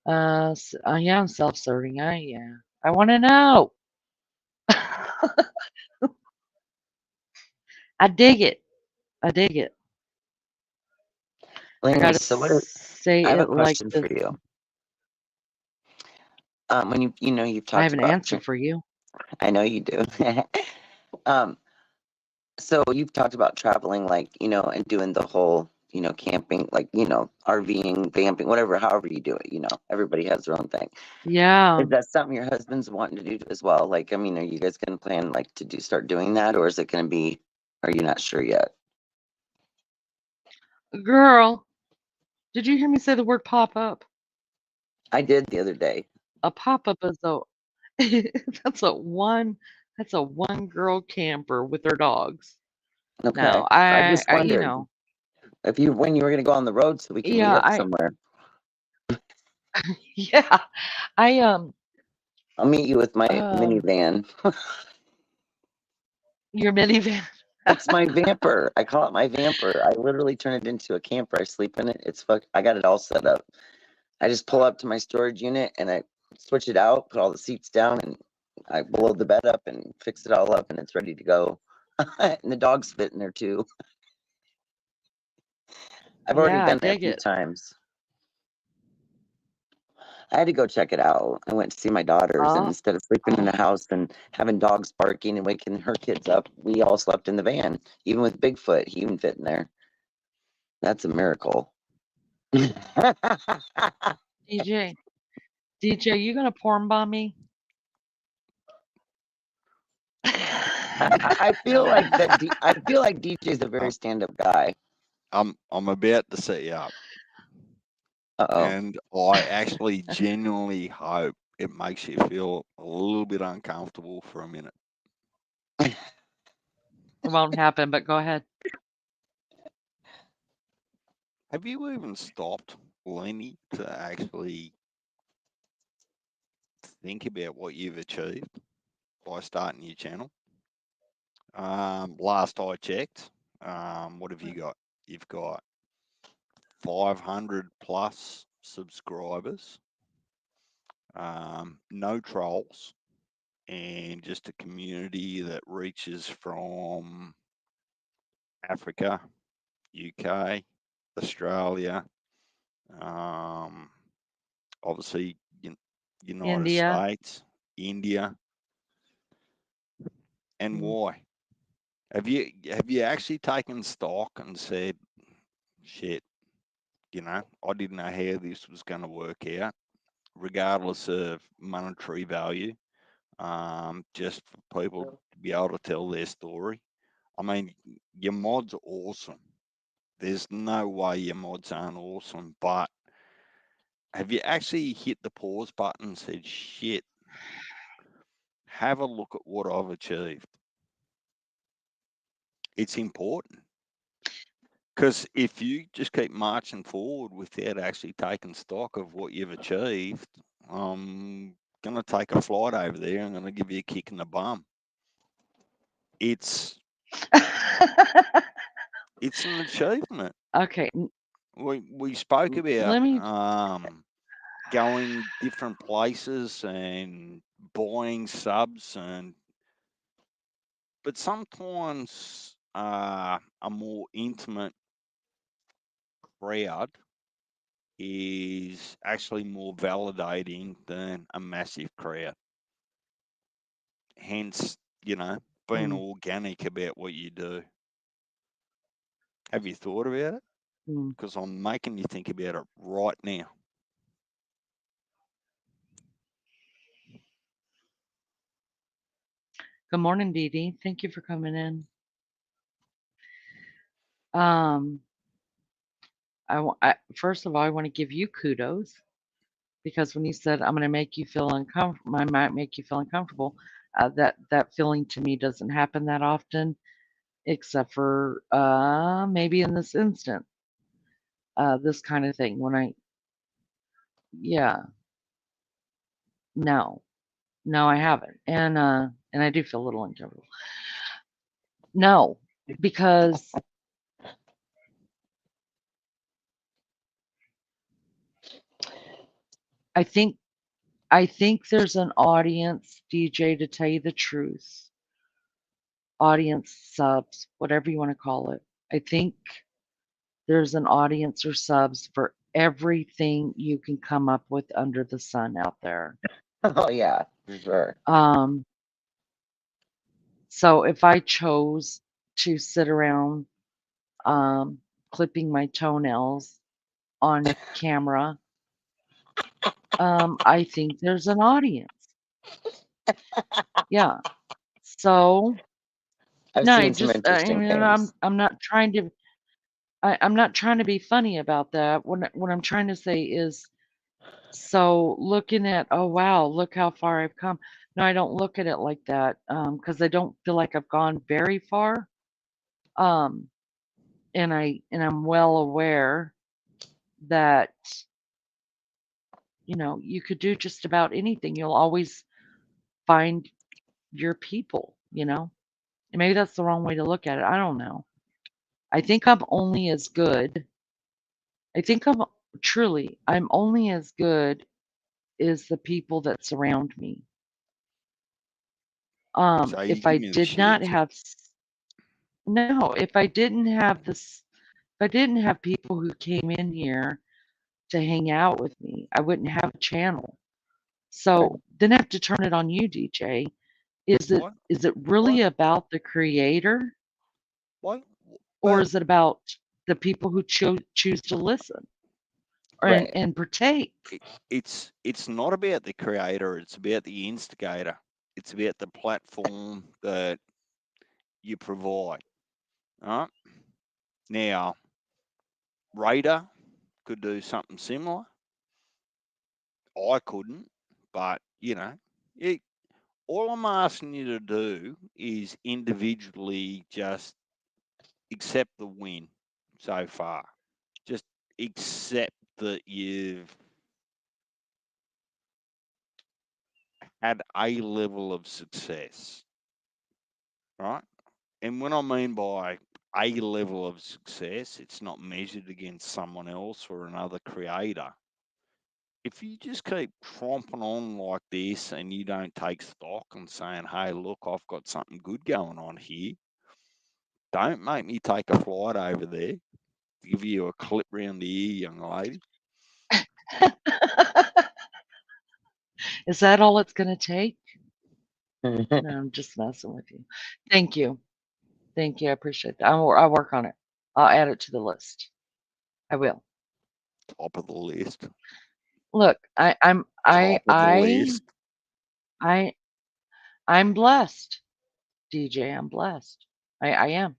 Yeah, I'm self-serving. Yeah. I want to know. I dig it. I dig it. I Laney, gotta so say I have a it like question this. for you. When you've I talked have an about, answer for you. I know you do. So you've talked about traveling, like, and doing the whole, camping, like, RVing, vamping, whatever, however you do it, everybody has their own thing. Yeah. Is that something your husband's wanting to do as well? Like, I mean, are you guys going to plan, like, to start doing that, or is it going to be, are you not sure yet? Girl, did you hear me say the word pop up? I did the other day. A pop up is a that's a one girl camper with their dogs. Okay. No, I just you wondered know, when you were going to go on the road so we can meet yeah, up somewhere. yeah, I I'll meet you with my minivan. Your minivan. It's my vamper. I call it my vamper. I literally turn it into a camper. I sleep in it. I got it all set up. I just pull up to my storage unit and I switch it out, put all the seats down, and I blow the bed up and fix it all up, and it's ready to go. And the dogs fit in there too. I've already Yeah, I done that a dig few it. times. I had to go check it out. I went to see my daughters, and instead of sleeping in the house and having dogs barking and waking her kids up, we all slept in the van. Even with Bigfoot, he even fit in there. That's a miracle. DJ, you gonna porn bomb me? I feel like that. I feel like DJ's a very stand-up guy. I'm about to set you up. Uh-oh. And I actually genuinely hope it makes you feel a little bit uncomfortable for a minute. It won't happen, but go ahead. Have you even stopped, Lenny, to actually think about what you've achieved by starting your channel? Last I checked, what have you got? You've got 500 plus subscribers, no trolls, and just a community that reaches from Africa, UK, Australia, obviously United India. States, India. And why? Have you actually taken stock and said, shit, I didn't know how this was going to work out, regardless of monetary value, just for people to be able to tell their story. I mean, your mod's awesome. There's no way your mods aren't awesome, but have you actually hit the pause button and said, shit, have a look at what I've achieved? It's important. Because if you just keep marching forward without actually taking stock of what you've achieved, I'm going to take a flight over there. I'm going to give you a kick in the bum. It's It's an achievement. Okay. We spoke about Let me. going different places and buying subs, but sometimes a more intimate crowd is actually more validating than a massive crowd. Hence, being organic about what you do. Have you thought about it? Because I'm making you think about it right now. Good morning, Dee Dee. Thank you for coming in. I first of all, I want to give you kudos because when you said I'm going to make you feel uncomfortable, I might make you feel uncomfortable. That feeling to me doesn't happen that often, except for maybe in this instant, this kind of thing. Yeah, no, I haven't, and I do feel a little uncomfortable. No, because I think there's an audience, DJ, to tell you the truth. Audience, subs, whatever you want to call it. I think there's an audience or subs for everything you can come up with under the sun out there. Oh yeah, for sure. So if I chose to sit around clipping my toenails on camera, I think there's an audience. Yeah. So I've no, seen some interesting things. I'm not trying to I'm not trying to be funny about that. What I'm trying to say is, so looking at, oh wow, look how far I've come. No, I don't look at it like that because I don't feel like I've gone very far. Um, and I'm well aware that you could do just about anything. You'll always find your people. And maybe that's the wrong way to look at it. I don't know. I think I'm only as good. I think I'm only as good as the people that surround me. So you If give I me the did not shits. have no, if I didn't have this, if I didn't have people who came in here to hang out with me, I wouldn't have a channel. So then I have to turn it on you, DJ. Is What? it really about the creator, What? or is it about the people who choose to listen Right. and partake? It's not about the creator. It's about the instigator. It's about the platform that you provide. All right. Now, Raider could do something similar. I couldn't, but all I'm asking you to do is individually just accept the win so far. Just accept that you've had a level of success, right? And what I mean by a level of success, it's not measured against someone else or another creator. If you just keep tromping on like this and you don't take stock and saying, hey, look, I've got something good going on here, don't make me take a flight over there to give you a clip round the ear, young lady. Is that all it's going to take? No, I'm just messing with you. Thank you. Thank you. I appreciate that. I'll work on it. I'll add it to the list. I will. Top of the list. Look, Top of the list. I'm blessed, DJ. I'm blessed. I am.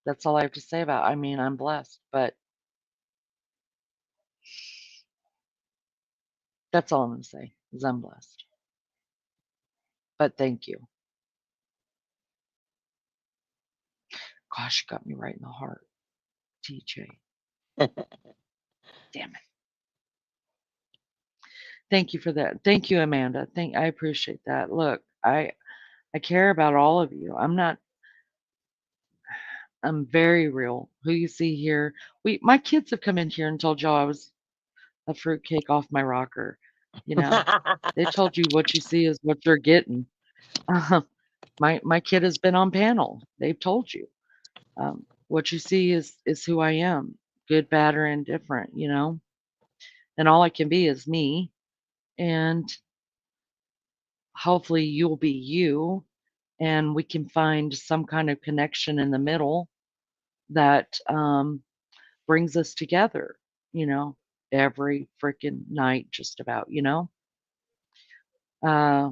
That's all I have to say about it. I mean, I'm blessed, but that's all I'm going to say is I'm blessed. But thank you. Gosh, you got me right in the heart, DJ. Damn it. Thank you for that. Thank you, Amanda. I appreciate that. Look, I care about all of you. I'm not I'm very real. Who you see here, my kids have come in here and told y'all I was a fruitcake off my rocker. You know, they told you what you see is what you're getting. Uh, my kid has been on panel. They've told you what you see is who I am, good, bad, or indifferent. You know, and all I can be is me, and hopefully you'll be you, and we can find some kind of connection in the middle that brings us together. You know, every freaking night, just about. You know.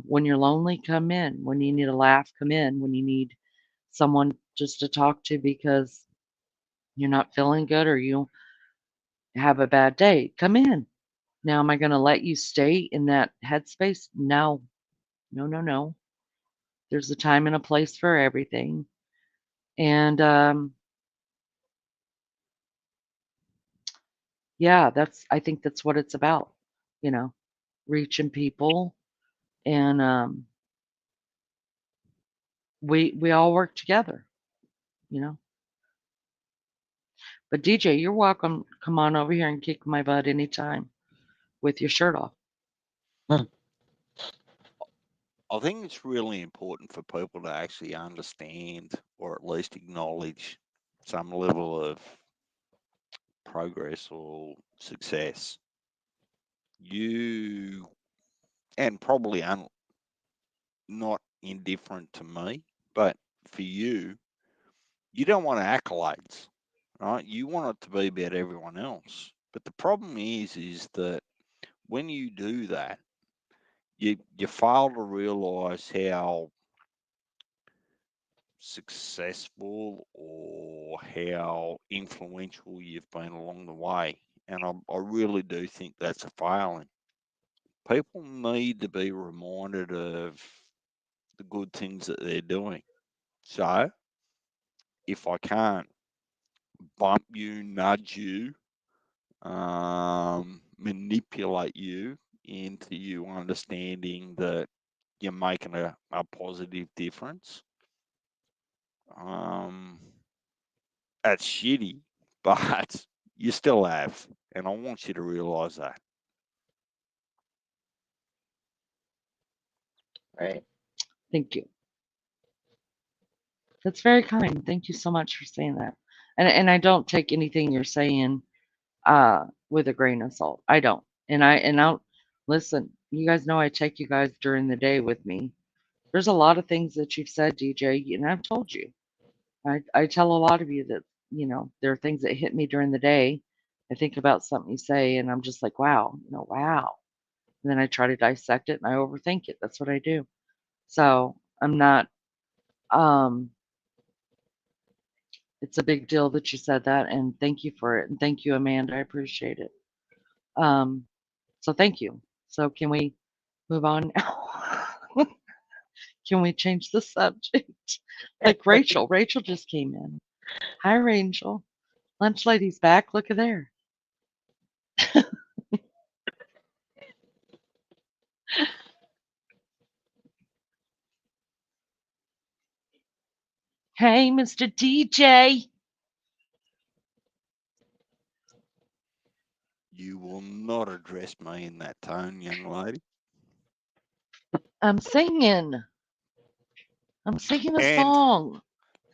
When you're lonely, come in. When you need a laugh, come in. When you need someone just to talk to because you're not feeling good or you have a bad day, come in. Now, am I going to let you stay in that headspace? No, no, no, no. There's a time and a place for everything. And yeah, I think that's what it's about, you know, reaching people. And we all work together, you know. But DJ, you're welcome. Come on over here and kick my butt anytime with your shirt off. I think it's really important for people to actually understand or at least acknowledge some level of progress or success. You, and probably not indifferent to me, but for you, you don't want accolades, right? You want it to be about everyone else. But the problem is that when you do that, you fail to realize how successful or how influential you've been along the way. And I really do think that's a failing. People need to be reminded of the good things that they're doing. So if I can't bump you, nudge you, manipulate you into you understanding that you're making a positive difference, um, that's shitty, but you still have. And I want you to realize that. Right. Thank you. That's very kind. Thank you so much for saying that. And I don't take anything you're saying with a grain of salt. I don't. And I'll listen, you guys know I take you guys during the day with me. There's a lot of things that you've said, DJ, and I've told you. I tell a lot of you that, you know, there are things that hit me during the day. I think about something you say and I'm just like, wow, you know, wow. And then I try to dissect it and I overthink it. That's what I do. So I'm not um it's a big deal that you said that, and thank you for it. And thank you, Amanda. I appreciate it. Um, so thank you. So can we move on now? Can we change the subject? Like Rachel. Rachel just came in. Hi, Rachel. Lunch lady's back. Look at there. Hey, Mr. DJ. You will not address me in that tone, young lady. I'm singing. I'm singing a And song.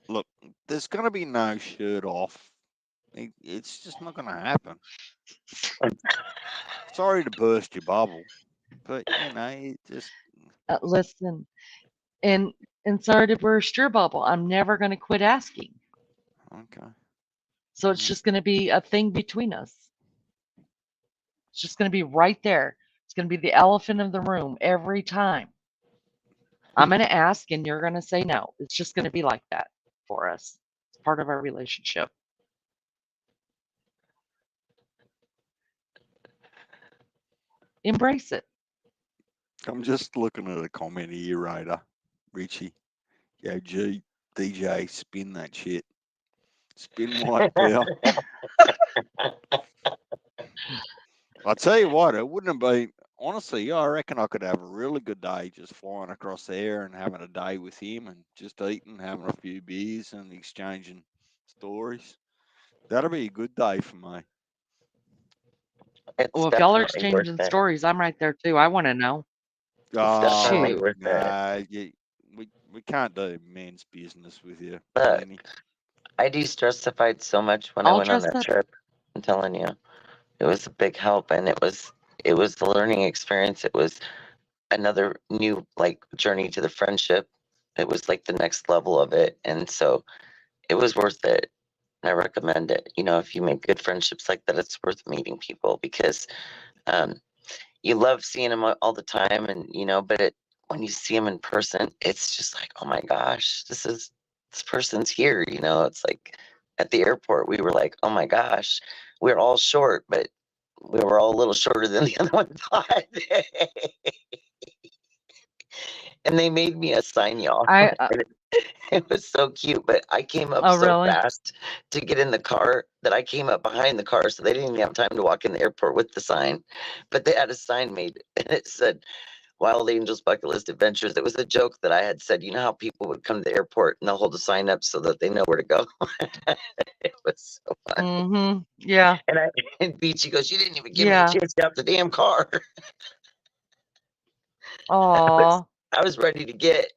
look, there's going to be no shirt off. It's just not going to happen. Sorry to burst your bubble, but you know, it just Listen, and sorry to burst your bubble. I'm never going to quit asking. okay. So it's just going to be a thing between us. It's just going to be right there. It's going to be the elephant in the room every time. I'm going to ask and you're going to say no. It's just going to be like that for us. It's part of our relationship. Embrace it. I'm just looking at a comment here, Raider. Richie. Yo, G, DJ, spin that shit. Spin what, pal? I tell you what, it wouldn't have been. Honestly, I reckon I could have a really good day just flying across there and having a day with him and just eating, having a few beers and exchanging stories. That'll be a good day for me. It's Well, if y'all are definitely worth exchanging it. stories, I'm right there too. I want to know. It's definitely Shoot. worth it. Nah, we can't do men's business with you, Look, Lenny. I de-stressified so much when I I'll went on dress that up. trip. I'm telling you, it was a big help, and it was a learning experience. It was another new like journey to the friendship. It was like the next level of it, and so it was worth it. I recommend it. You know, if you make good friendships like that, it's worth meeting people because you love seeing them all the time, and you know, but when you see them in person, it's just like, oh my gosh, this person's here. You know, it's like at the airport, we were like, oh my gosh, we're all short, but we were all a little shorter than the other one thought. And they made me a sign, y'all. I It was so cute, but I came up oh so really? fast to get in the car that I came up behind the car, so they didn't even have time to walk in the airport with the sign. But they had a sign made, and it said Wild Angels Bucket List Adventures. It was a joke that I had said, you know how people would come to the airport and they'll hold a sign up so that they know where to go? It was so fun. Mm-hmm. Yeah. And Beachy goes, you didn't even give me a Yeah. chance to get out the damn car. Aw. I was ready to get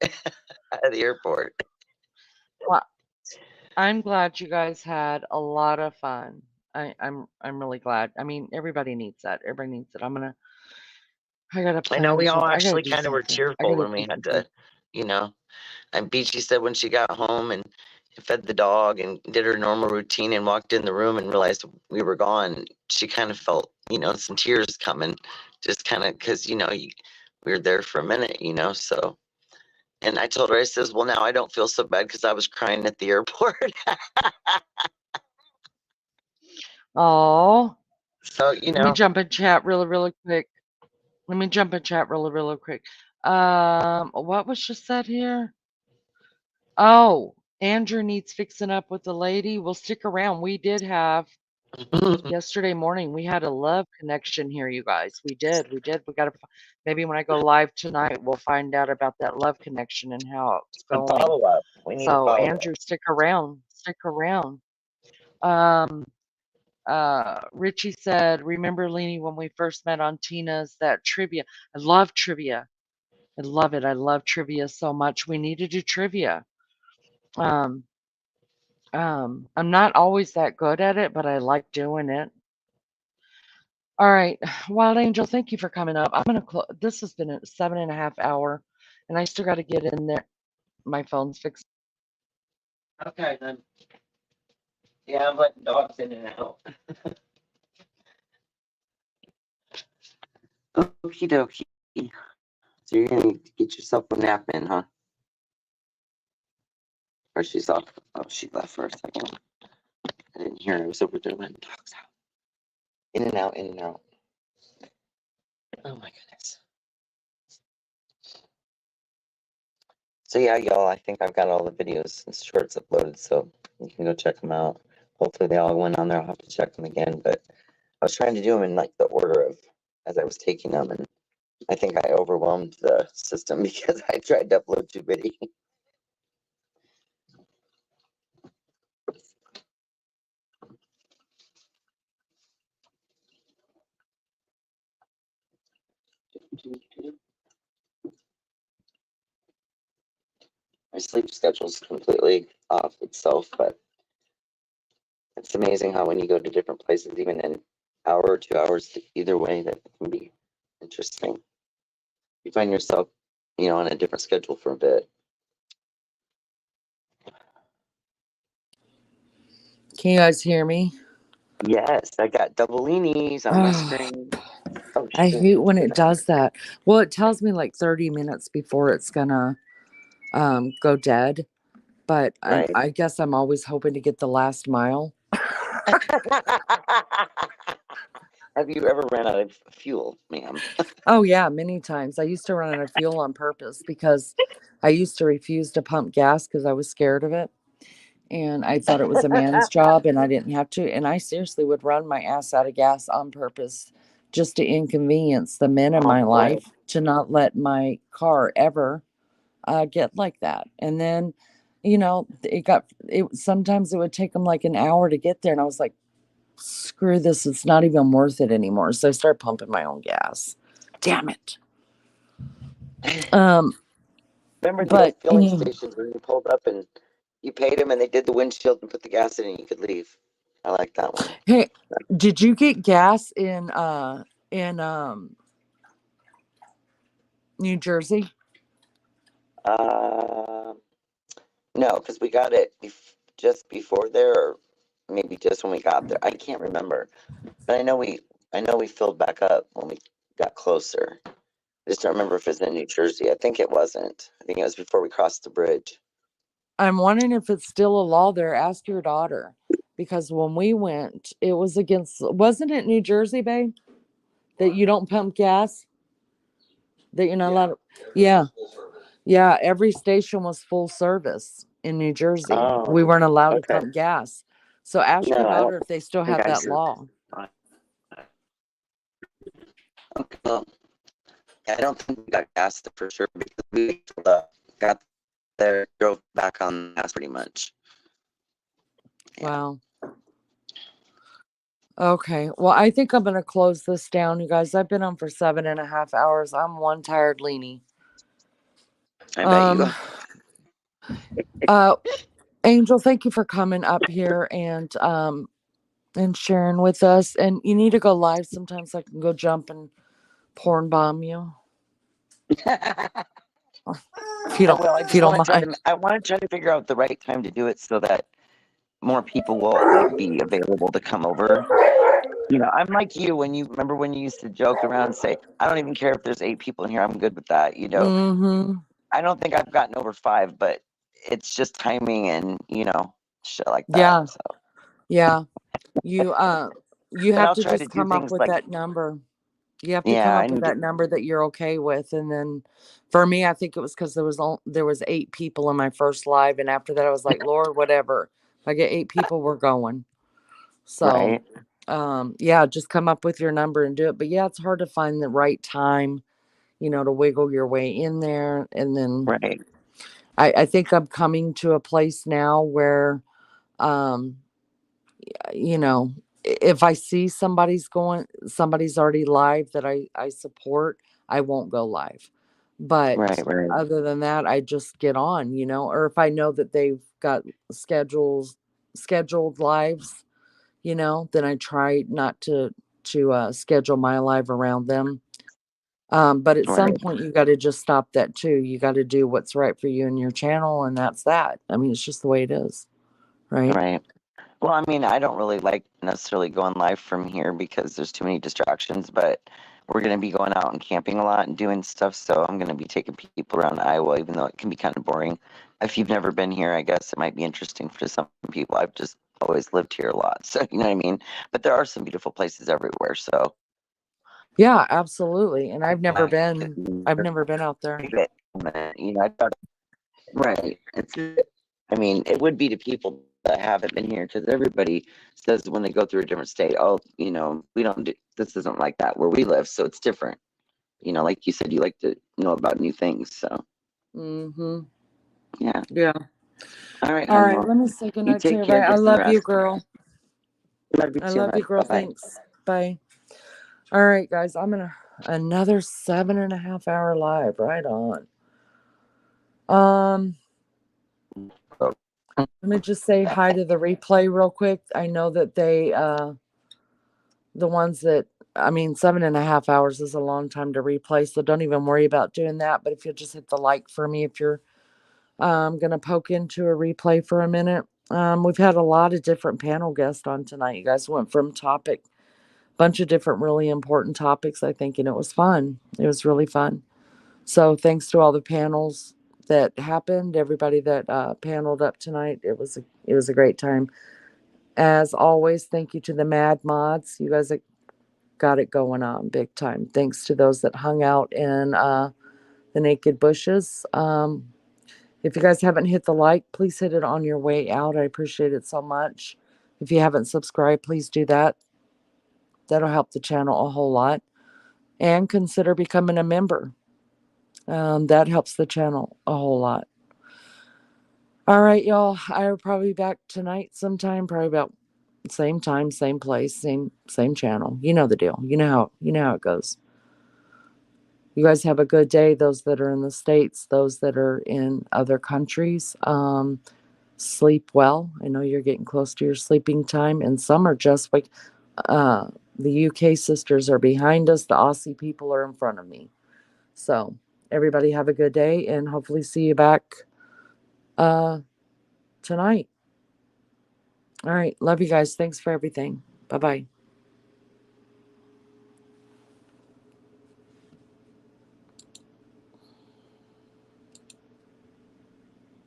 out of the airport. Well, I'm glad you guys had a lot of fun. I'm really glad. I mean, everybody needs that. Everybody needs it. I gotta I know plan we all I gotta actually do kind of were something. I tearful gotta when we do had something. to, you know. And Beachy said when she got home and fed the dog and did her normal routine and walked in the room and realized we were gone, she kind of felt, you know, some tears coming, just kind of because, you know, we were there for a minute, you know. So, and I told her, I says, well, now I don't feel so bad because I was crying at the airport. Oh. So, you Let me know, jump in chat really quick. Let me jump in chat really quick. What was just said here? Oh, Andrew needs fixing up with the lady. Well, stick around. We did have yesterday morning. We had a love connection here, you guys. We did. We got to maybe when I go live tonight, we'll find out about that love connection and how it's a going. follow up. We need a So, follow up. Andrew, stick around. Stick around. Richie said, remember, Leanie, when we first met on Tina's that trivia? I love trivia. I love it. I love trivia so much. We need to do trivia. Um, I'm not always that good at it, but I like doing it. All right, Wild Angel, thank you for coming up. I'm gonna close. This has been a 7.5 hour, and I still got to get in there. My phone's fixed. Okay, then. Yeah, I'm letting dogs in and out. Okie dokie. So you're gonna get yourself a nap in, huh? Or she's off. Oh, she left for a second. I didn't hear her. I was over there letting dogs out. In and out, in and out. Oh my goodness. So yeah, y'all, I think I've got all the videos and shorts uploaded, so you can go check them out. Hopefully they all went on there. I'll have to check them again, but I was trying to do them in like the order of as I was taking them, and I think I overwhelmed the system because I tried to upload too many. My sleep schedule's completely off itself, but it's amazing how when you go to different places, even in an hour or 2 hours, either way, that can be interesting. You find yourself, you know, on a different schedule for a bit. Can you guys hear me? Yes, I got double leanies on my Oh, screen. Oh I shit. hate when it does that. Well, it tells me like 30 minutes before it's gonna go dead, but Right. I guess I'm always hoping to get the last mile. Have you ever ran out of fuel, ma'am? Oh yeah, many times. I used to run out of fuel on purpose because I used to refuse to pump gas because I was scared of it. And I thought it was a man's job and I didn't have to. And I seriously would run my ass out of gas on purpose just to inconvenience the men in my life to not let my car ever get like that. And then sometimes it would take them like an hour to get there. And I was like, screw this. It's not even worth it anymore. So I started pumping my own gas. Damn it. Remember the But old filling stations where you pulled up and you paid them and they did the windshield and put the gas in and you could leave. I like that one. hey, did you get gas in New Jersey? No, because we got it just before there, or maybe just when we got there. I can't remember, but I know we filled back up when we got closer. I just don't remember if it was in New Jersey. I think it wasn't. I think it was before we crossed the bridge. I'm wondering if it's still a law there. Ask your daughter, because when we went, it was wasn't it New Jersey, babe, that you don't pump gas? That you're not allowed to, yeah, every station was full service in New Jersey. We weren't allowed to pump gas. So ask your daughter if they still have that law. I don't think we got gas for sure because we got there, drove back on gas pretty much. Wow. Okay. Well, I think I'm going to close this down, you guys. I've been on for 7.5 hours. I'm one tired leanie. I bet you. Angel, thank you for coming up here and sharing with us. And you need to go live sometimes so I can go jump and porn bomb you. If you don't, mind. I want to try to figure out the right time to do it so that more people will be available to come over. I'm like you when you used to joke around and say, I don't even care if there's 8 people in here. I'm good with that. Mm-hmm. I don't think I've gotten over 5, but it's just timing and, shit like that. Yeah. So. Yeah. You have to just come up with that number. You have to come up with that number that you're okay with. And then for me, I think it was because there was 8 people in my first live. And after that, I was like, Lord, whatever. If I get 8 people, we're going. So, yeah, just come up with your number and do it. But yeah, it's hard to find the right time, to wiggle your way in there. And then I think I'm coming to a place now where, if I see somebody's already live that I support, I won't go live. But other than that, I just get on, or if I know that they've got scheduled lives, then I try not to schedule my live around them. But at some point you got to just stop that too. You got to do what's right for you and your channel. And that's that. I mean, it's just the way it is. Right. Well, I mean, I don't really like necessarily going live from here because there's too many distractions, but we're going to be going out and camping a lot and doing stuff. So I'm going to be taking people around Iowa, even though it can be kind of boring. If you've never been here, I guess it might be interesting for some people. I've just always lived here a lot. So, you know what I mean? But there are some beautiful places everywhere. So. Yeah, absolutely. And I've never been out there. Right. I mean, it would be to people that haven't been here because everybody says when they go through a different state, oh, we don't do this, isn't like that where we live, so it's different. Like you said, you like to know about new things, so. Yeah. All right. Let me say good night to you. I love you, girl. I love you, girl. Thanks. Bye. All right, guys. I'm gonna another 7.5 hour live. Right on. Let me just say hi to the replay real quick. I know that they the ones that 7.5 hours is a long time to replay, so don't even worry about doing that. But if you'll just hit the like for me if you're gonna poke into a replay for a minute. We've had a lot of different panel guests on tonight. You guys went from bunch of different really important topics, I think, and it was fun. It was really fun. So thanks to all the panels that happened, everybody that paneled up tonight. It was a great time. As always, thank you to the Mad Mods. You guys got it going on big time. Thanks to those that hung out in the Naked Bushes. If you guys haven't hit the like, please hit it on your way out. I appreciate it so much. If you haven't subscribed, please do that. That'll help the channel a whole lot. And consider becoming a member. That helps the channel a whole lot. All right, y'all. I'll probably be back tonight sometime, probably about same time, same place, same channel. You know the deal. You know how it goes. You guys have a good day. Those that are in the States, those that are in other countries, sleep well. I know you're getting close to your sleeping time, and some are just like the UK sisters are behind us. The Aussie people are in front of me. So everybody have a good day, and hopefully see you back tonight. All right. Love you guys. Thanks for everything. Bye-bye.